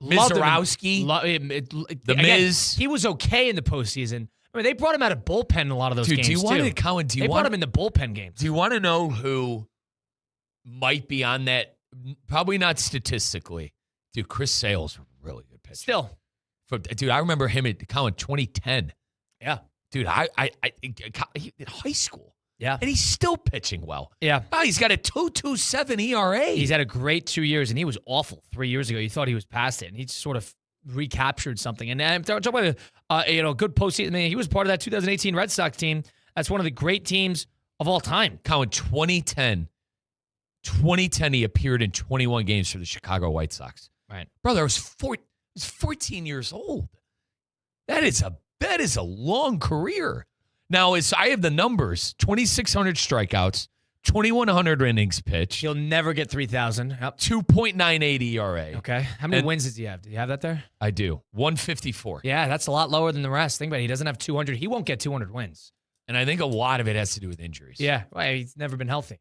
Mizorowski, the Miz. He was okay in the postseason. I mean, they brought him out of bullpen in a lot of those games, They brought him in the bullpen games. Do you want to know who might be on that? Probably not statistically. Dude, Chris Sale's a really good pitcher. Still. Dude, I remember him at 2010. Yeah. Dude, in high school. Yeah. And he's still pitching well. Yeah. Oh, he's got a 2.27 ERA. He's had a great 2 years, and he was awful 3 years ago. You thought he was past it, and he just sort of recaptured something. And I'm talking about a good postseason. I mean, he was part of that 2018 Red Sox team. That's one of the great teams of all time. Colin, 2010, he appeared in 21 games for the Chicago White Sox. Right. Brother, I was 14 years old. That is a long career. Now, I have the numbers, 2,600 strikeouts, 2,100 innings pitched. He'll never get 3,000. Yep. 2.98 ERA. Okay. How many wins does he have? Do you have that there? I do. 154. Yeah, that's a lot lower than the rest. Think about it. He doesn't have 200. He won't get 200 wins. And I think a lot of it has to do with injuries. Yeah. Well, he's never been healthy.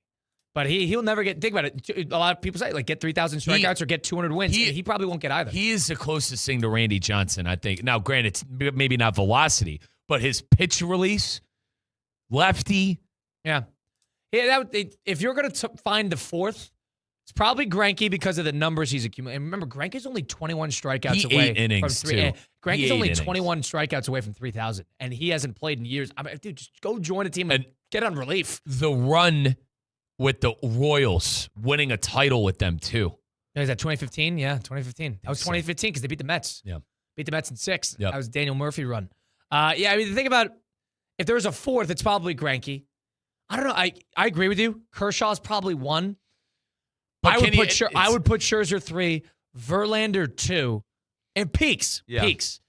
But he'll never get, think about it, a lot of people say, like, get 3,000 strikeouts or get 200 wins. He probably won't get either. He is the closest thing to Randy Johnson, I think. Now, granted, it's maybe not velocity, but his pitch release, lefty. Yeah. If you're going to find the fourth, it's probably Greinke because of the numbers he's accumulating. And remember, Greinke's only 21 strikeouts away. 8 innings, from three. too. Greinke's only 21 strikeouts away from 3,000, and he hasn't played in years. I mean, dude, just go join a team and get on relief. The run with the Royals, winning a title with them, too. Is that 2015? Yeah, 2015. That was 2015 because they beat the Mets. Yeah. Beat the Mets in 6. Yep. That was Daniel Murphy run. Yeah, I mean, the thing about if there was a fourth, it's probably Greinke. I don't know. I agree with you. Kershaw's probably 1. But I would put Scherzer 3, Verlander 2, and Peaks. Yeah. Peaks.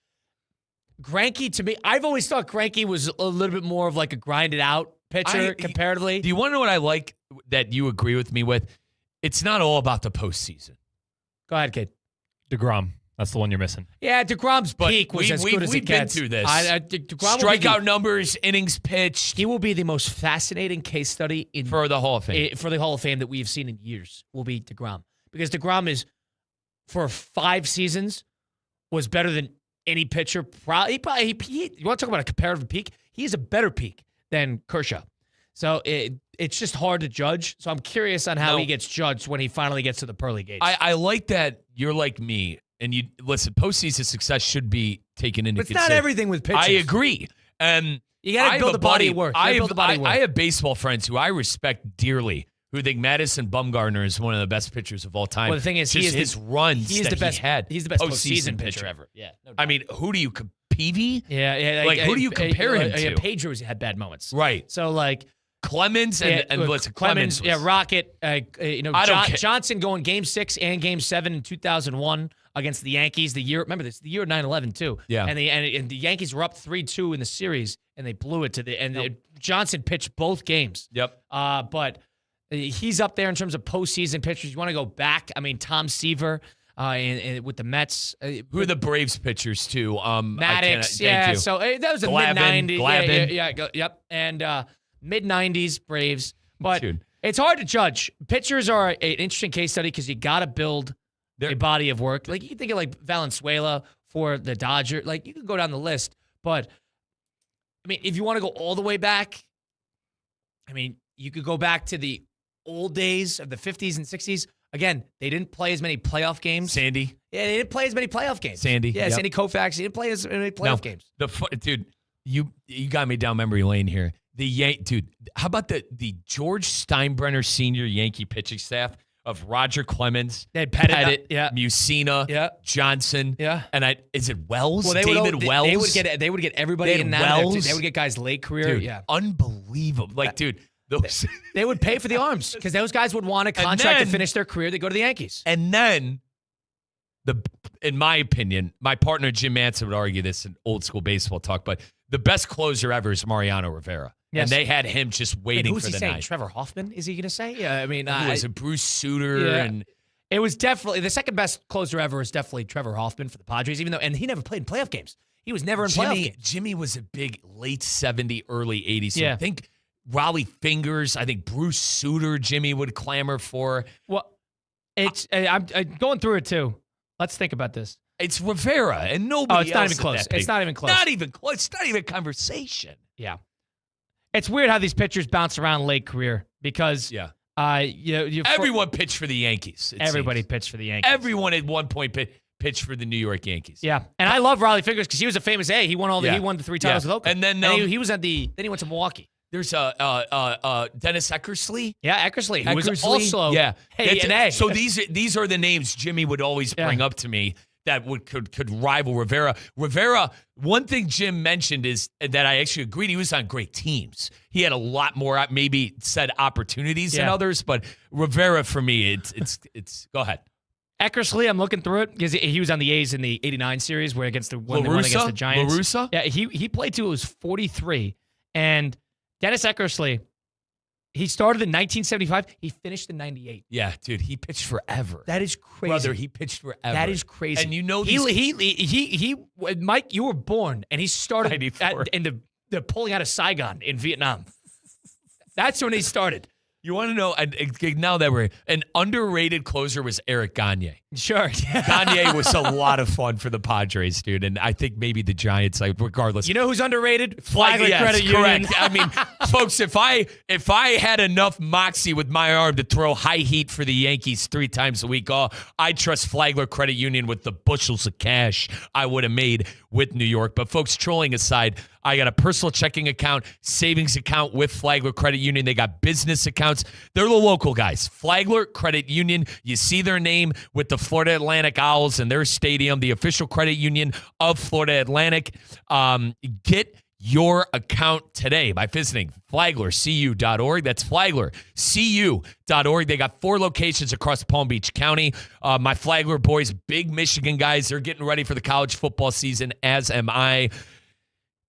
Greinke, to me, I've always thought Greinke was a little bit more of like a grinded out pitcher comparatively. Do you want to know what I like that you agree with me with? It's not all about the postseason. Go ahead, kid. DeGrom. That's the one you're missing. Yeah, DeGrom's peak was as good as it gets. We've been through this. DeGrom numbers, innings pitched. He will be the most fascinating case study for the Hall of Fame. For the Hall of Fame that we have seen in years will be DeGrom. Because DeGrom is, for 5 seasons, was better than any pitcher. You want to talk about a comparative peak? He is a better peak than Kershaw. So it's just hard to judge. So I'm curious on how he gets judged when he finally gets to the pearly gates. I like that you're like me. And you listen, postseason success should be taken into consideration. It's not everything with pitchers. I agree. You got to build the body of work. I have baseball friends who I respect dearly who think Madison Bumgarner is one of the best pitchers of all time. Well, the thing is, his runs he's the best. He's the best postseason pitcher ever. Yeah. No, I mean, who do you Peavy? Yeah. Like who do you compare him to? Pedro's had bad moments. Right. So like, Clemens and what's it? Clemens, was, Rocket. I don't care. Johnson going Game 6 and Game 7 in 2001 against the Yankees. Remember this, the year of 9/11 too. Yeah. And the Yankees were up 3-2 in the series, and they blew it to Johnson pitched both games. Yep. But he's up there in terms of postseason pitchers. You want to go back? I mean, Tom Seaver with the Mets. Who are the Braves pitchers too? Maddox. Yeah. So that was the mid-90s. Glavine. Yep. And mid-90s Braves. But it's hard to judge. Pitchers are an interesting case study because you got to build a body of work. Like, you can think of like Valenzuela for the Dodgers. Like, you can go down the list. But, I mean, if you want to go all the way back, I mean, you could go back to the old days of the 50s and 60s. Again, they didn't play as many playoff games. Sandy. Yeah, they didn't play as many playoff games. Sandy. Yeah, yep. Sandy Koufax. He didn't play as many playoff games. Dude, you got me down memory lane here. Dude, how about the George Steinbrenner senior Yankee pitching staff of Roger Clemens, Pettit, Musina, Johnson, and is it Wells? Well, David Wells. They would get everybody in that. They would get guys late career. Dude, unbelievable. Like, dude, they would pay for the arms because those guys would want a contract to finish their career. They go to the Yankees, and then in my opinion, my partner Jim Manson would argue this in old school baseball talk, but the best closer ever is Mariano Rivera. Yes. And they had him just waiting for the saying? night. Trevor Hoffman? Is he going to say? Yeah, I mean, who was it? Bruce Sutter, and it was definitely the second best closer ever. Is definitely Trevor Hoffman for the Padres. Even though, and he never played in playoff games. He was never in playoff games. Jimmy was a big late 70s, early 80s. So Yeah. I think Raleigh Fingers. I think Bruce Sutter. Jimmy would clamor for. Well, I'm going through it too. Let's think about this. It's Rivera, and nobody. Oh, it's not else even close. That big. It's not even close. Not even close. It's not even a conversation. Yeah. It's weird how these pitchers bounce around late career because everyone pitched for the Yankees. Everybody pitched for the Yankees. Everyone at one point pitched for the New York Yankees. Yeah, and I love Raleigh Fingers because he was a famous he won he won the 3 titles with Oakland, and then he was at then he went to Milwaukee. There's Dennis Eckersley. Yeah, Eckersley. Who was also A. So these are the names Jimmy would always bring up to me that could rival Rivera. Rivera, one thing Jim mentioned is that I actually agreed, he was on great teams. He had a lot more maybe said opportunities than others, but Rivera for me, it's go ahead. Eckersley, I'm looking through it because he was on the A's in the '89 series where against the Giants. Russo? Yeah, he played till he was 43, and Dennis Eckersley. He started in 1975. He finished in 98. Yeah, dude, he pitched forever. That is crazy. Brother, he pitched forever. That is crazy. And you know he Mike, you were born and he started in the pulling out of Saigon in Vietnam. That's when he started. You want to know, now that we're an underrated closer was Eric Gagne. Sure. Gagne was a lot of fun for the Padres, dude. And I think maybe the Giants, regardless. You know who's underrated? Flagler Credit Union. Correct. I mean, folks, if I had enough moxie with my arm to throw high heat for the Yankees 3 times a week, I trust Flagler Credit Union with the bushels of cash I would have made with New York. But folks, trolling aside, I got a personal checking account, savings account with Flagler Credit Union. They got business accounts. They're the local guys. Flagler Credit Union. You see their name with the Florida Atlantic Owls and their stadium, the official credit union of Florida Atlantic. Get your account today by visiting flaglercu.org. That's flaglercu.org. They got 4 locations across Palm Beach County. My Flagler boys, big Michigan guys, they're getting ready for the college football season, as am I.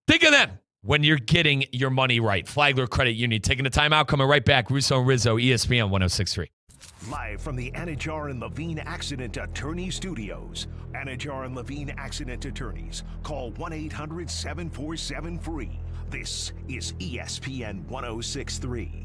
Think of them when you're getting your money right. Flagler Credit Union. Taking the time out. Coming right back. Russo and Rizzo, ESPN 106.3. Live from the Anajar and Levine Accident Attorney Studios. Anajar and Levine Accident Attorneys. Call 1-800-747-FREE. This is ESPN 106.3.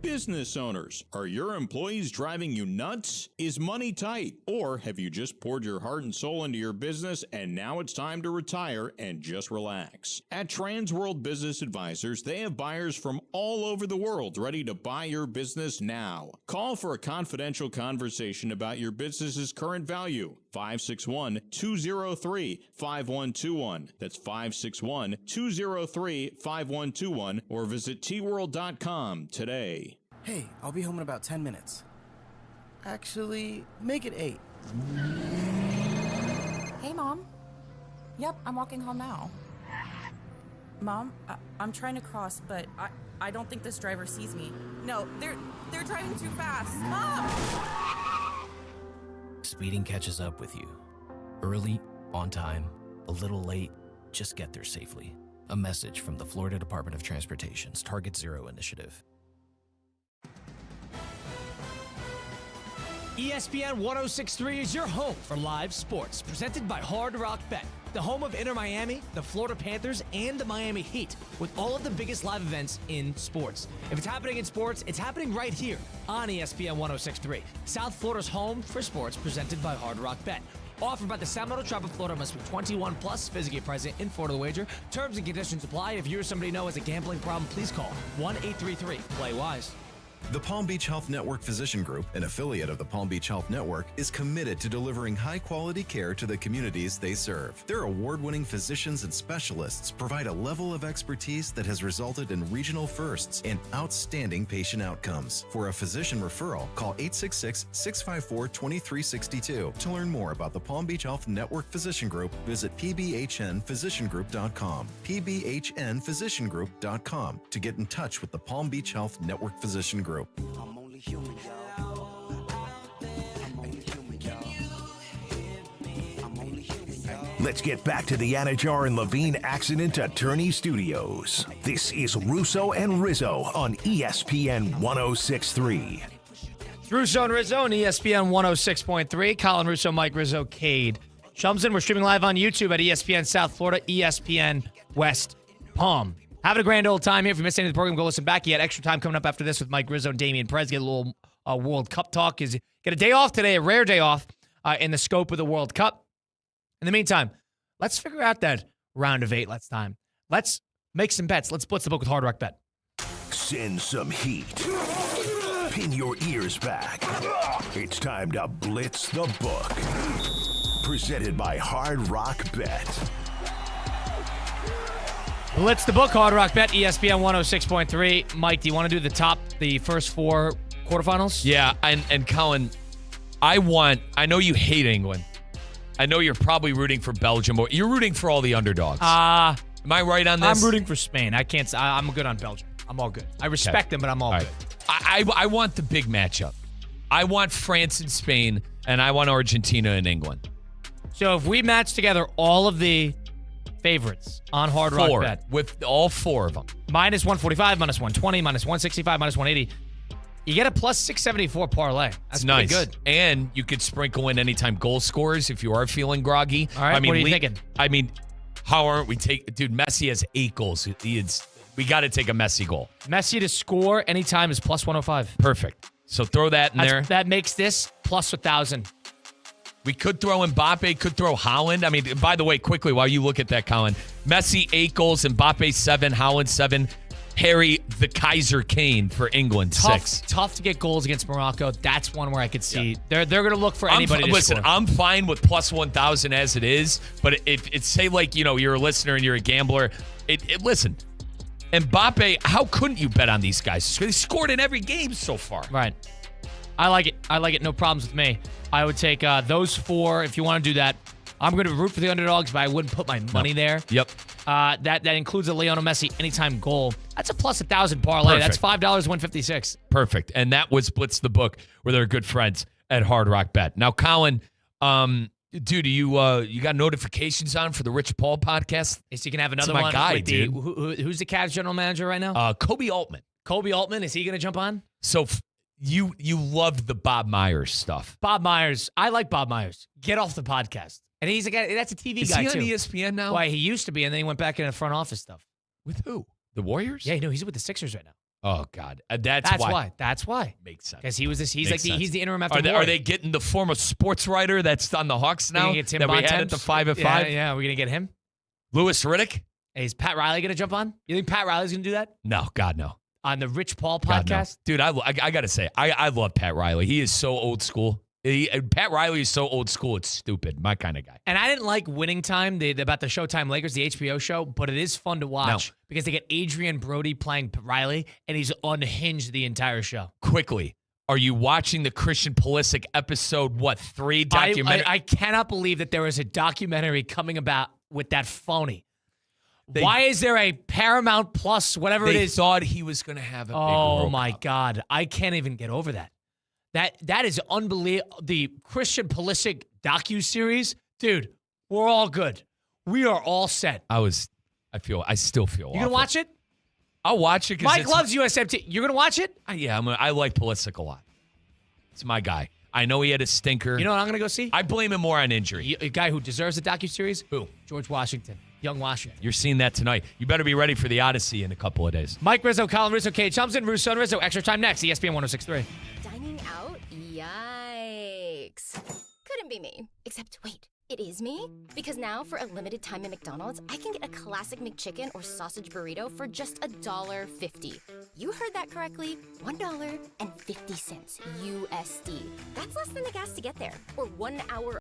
Business owners, are your employees driving you nuts? Is money tight? Or have you just poured your heart and soul into your business and now it's time to retire and just relax? At Trans World Business Advisors, they have buyers from all over the world ready to buy your business now. Call for a confidential conversation about your business's current value. 561-203-5121. That's 561-203-5121 or visit tworld.com today. Hey, I'll be home in about 10 minutes. Actually, make it 8. Hey, Mom. Yep, I'm walking home now. Mom, I'm trying to cross, but I don't think this driver sees me. No, they're driving too fast. Mom! Speeding catches up with you. Early, on time, a little late, just get there safely. A message from the Florida Department of Transportation's Target Zero initiative. ESPN 1063 is your home for live sports, presented by Hard Rock Bet, the home of Inter Miami, the Florida Panthers, and the Miami Heat, with all of the biggest live events in sports. If it's happening in sports, it's happening right here on ESPN 1063, South Florida's home for sports, presented by Hard Rock Bet. Offered by the Seminole Tribe of Florida, must be 21 plus, physically present in Florida to wager. Terms and conditions apply. If you or somebody you know has a gambling problem, please call 1-833-PLAY-WISE. The Palm Beach Health Network Physician Group, an affiliate of the Palm Beach Health Network, is committed to delivering high-quality care to the communities they serve. Their award-winning physicians and specialists provide a level of expertise that has resulted in regional firsts and outstanding patient outcomes. For a physician referral, call 866-654-2362. To learn more about the Palm Beach Health Network Physician Group, visit pbhnphysiciangroup.com, pbhnphysiciangroup.com, to get in touch with the Palm Beach Health Network Physician Group. I'm only human, y'all. Let's get back to the Anajar and Levine Accident Attorney Studios. This is Russo and Rizzo on ESPN 1063. Russo and Rizzo on ESPN 106.3. Colin Russo, Mike Rizzo, Cade Shumsden. We're streaming live on YouTube at ESPN South Florida, ESPN West Palm. Having a grand old time here. If you missed any of the program, go listen back. You had extra time coming up after this with Mike Rizzo and Damian Perez. Get a little World Cup talk. Get a day off today, a rare day off in the scope of the World Cup. In the meantime, let's figure out that round of 8 time. Let's make some bets. Let's blitz the book with Hard Rock Bet. Send some heat. Pin your ears back. It's time to blitz the book. Presented by Hard Rock Bet. Blitz the book, Hard Rock Bet, ESPN 106.3. Mike, do you want to do the first 4 quarterfinals? Yeah, and Colin, I know you hate England. I know you're probably rooting for Belgium, or you're rooting for all the underdogs. Am I right on this? I'm rooting for Spain. I'm good on Belgium. I'm all good. I respect them, but I'm all good. I want the big matchup. I want France and Spain, and I want Argentina and England. So if we match together all of the favorites on Hard Rock Bet, with all 4 of them, minus 145, minus 120, minus 165, minus 180, you get a plus 674 parlay. That's nice. Pretty good. And you could sprinkle in anytime goal scorers if you are feeling groggy. All right, what are you thinking? I mean, how aren't we taking... Dude, Messi has 8 goals. We got to take a Messi goal. Messi to score anytime is plus 105. Perfect. So throw that in there. That makes this plus 1,000. We could throw Mbappe, could throw Haaland. I mean, by the way, quickly, while you look at that, Colin, Messi 8 goals, Mbappe 7, Haaland 7, Harry the Kaiser Kane for England 6. Tough to get goals against Morocco. That's one where I could see they're going to look for anybody to listen, score. I'm fine with plus 1,000 as it is, but if it's say like, you're a listener and you're a gambler, listen, Mbappe, how couldn't you bet on these guys? They scored in every game so far. Right. I like it. No problems with me. I would take those 4 if you want to do that. I'm going to root for the underdogs, but I wouldn't put my money there. Yep. That includes a Lionel Messi anytime goal. That's a plus 1,000 parlay. Perfect. That's $5.156. Perfect. And that was Blitz the Book, where they're good friends at Hard Rock Bet. Now, Colin, dude, you got notifications on for the Rich Paul podcast? Yes, you can have another my one. guy, with dude. Who's the Cavs general manager right now? Kobe Altman. Kobe Altman, is he going to jump on? So you loved the Bob Myers stuff. Bob Myers. I like Bob Myers. Get off the podcast. And he's a guy, that's a TV guy, too. too. Is he on ESPN now? Why, he used to be, and then he went back into front office stuff. With who? The Warriors? Yeah, no, he's with the Sixers right now. Oh, God. That's why. That's why. Makes sense. Because he's the interim after Are they getting the former sports writer that's on the Hawks now get Tim that we Bontemps? had at the 5 at 5? Yeah, we're going to get him. Louis Riddick? Hey, is Pat Riley going to jump on? You think Pat Riley's going to do that? No, God, no. On the Rich Paul God, podcast? no. Dude, I got to say, I love Pat Riley. He is so old school. Pat Riley is so old school, it's stupid. My kind of guy. And I didn't like Winning Time, about the Showtime Lakers, the HBO show, but it is fun to watch because they get Adrian Brody playing Riley, and he's unhinged the entire show. Quickly, are you watching the Christian Pulisic episode, 3 documentary? I cannot believe that there is a documentary coming about with that phony. Why is there a Paramount Plus, whatever it is? They thought he was going to have a big Oh, my Cup. God. I can't even get over that. That is unbelievable. The Christian Pulisic docuseries, dude, we're all good. We are all set. I still feel You going to watch it? I'll watch it. Mike loves USMT. You're going to watch it? Yeah, I like Pulisic a lot. It's my guy. I know he had a stinker. You know what I'm going to go see? I blame him more on injury. A guy who deserves a docuseries? Who? George Washington. Young Washington. You're seeing that tonight. You better be ready for the Odyssey in a couple of days. Mike Rizzo, Colin Rizzo, Kate Chumson, Russo, and Rizzo. Extra time next. ESPN 106.3. Dining out? Yikes. Couldn't be me. Except, wait, it is me? Because now, for a limited time at McDonald's, I can get a classic McChicken or sausage burrito for just $1.50. You heard that correctly. $1.50 USD. That's less than the gas to get there. Or 1 hour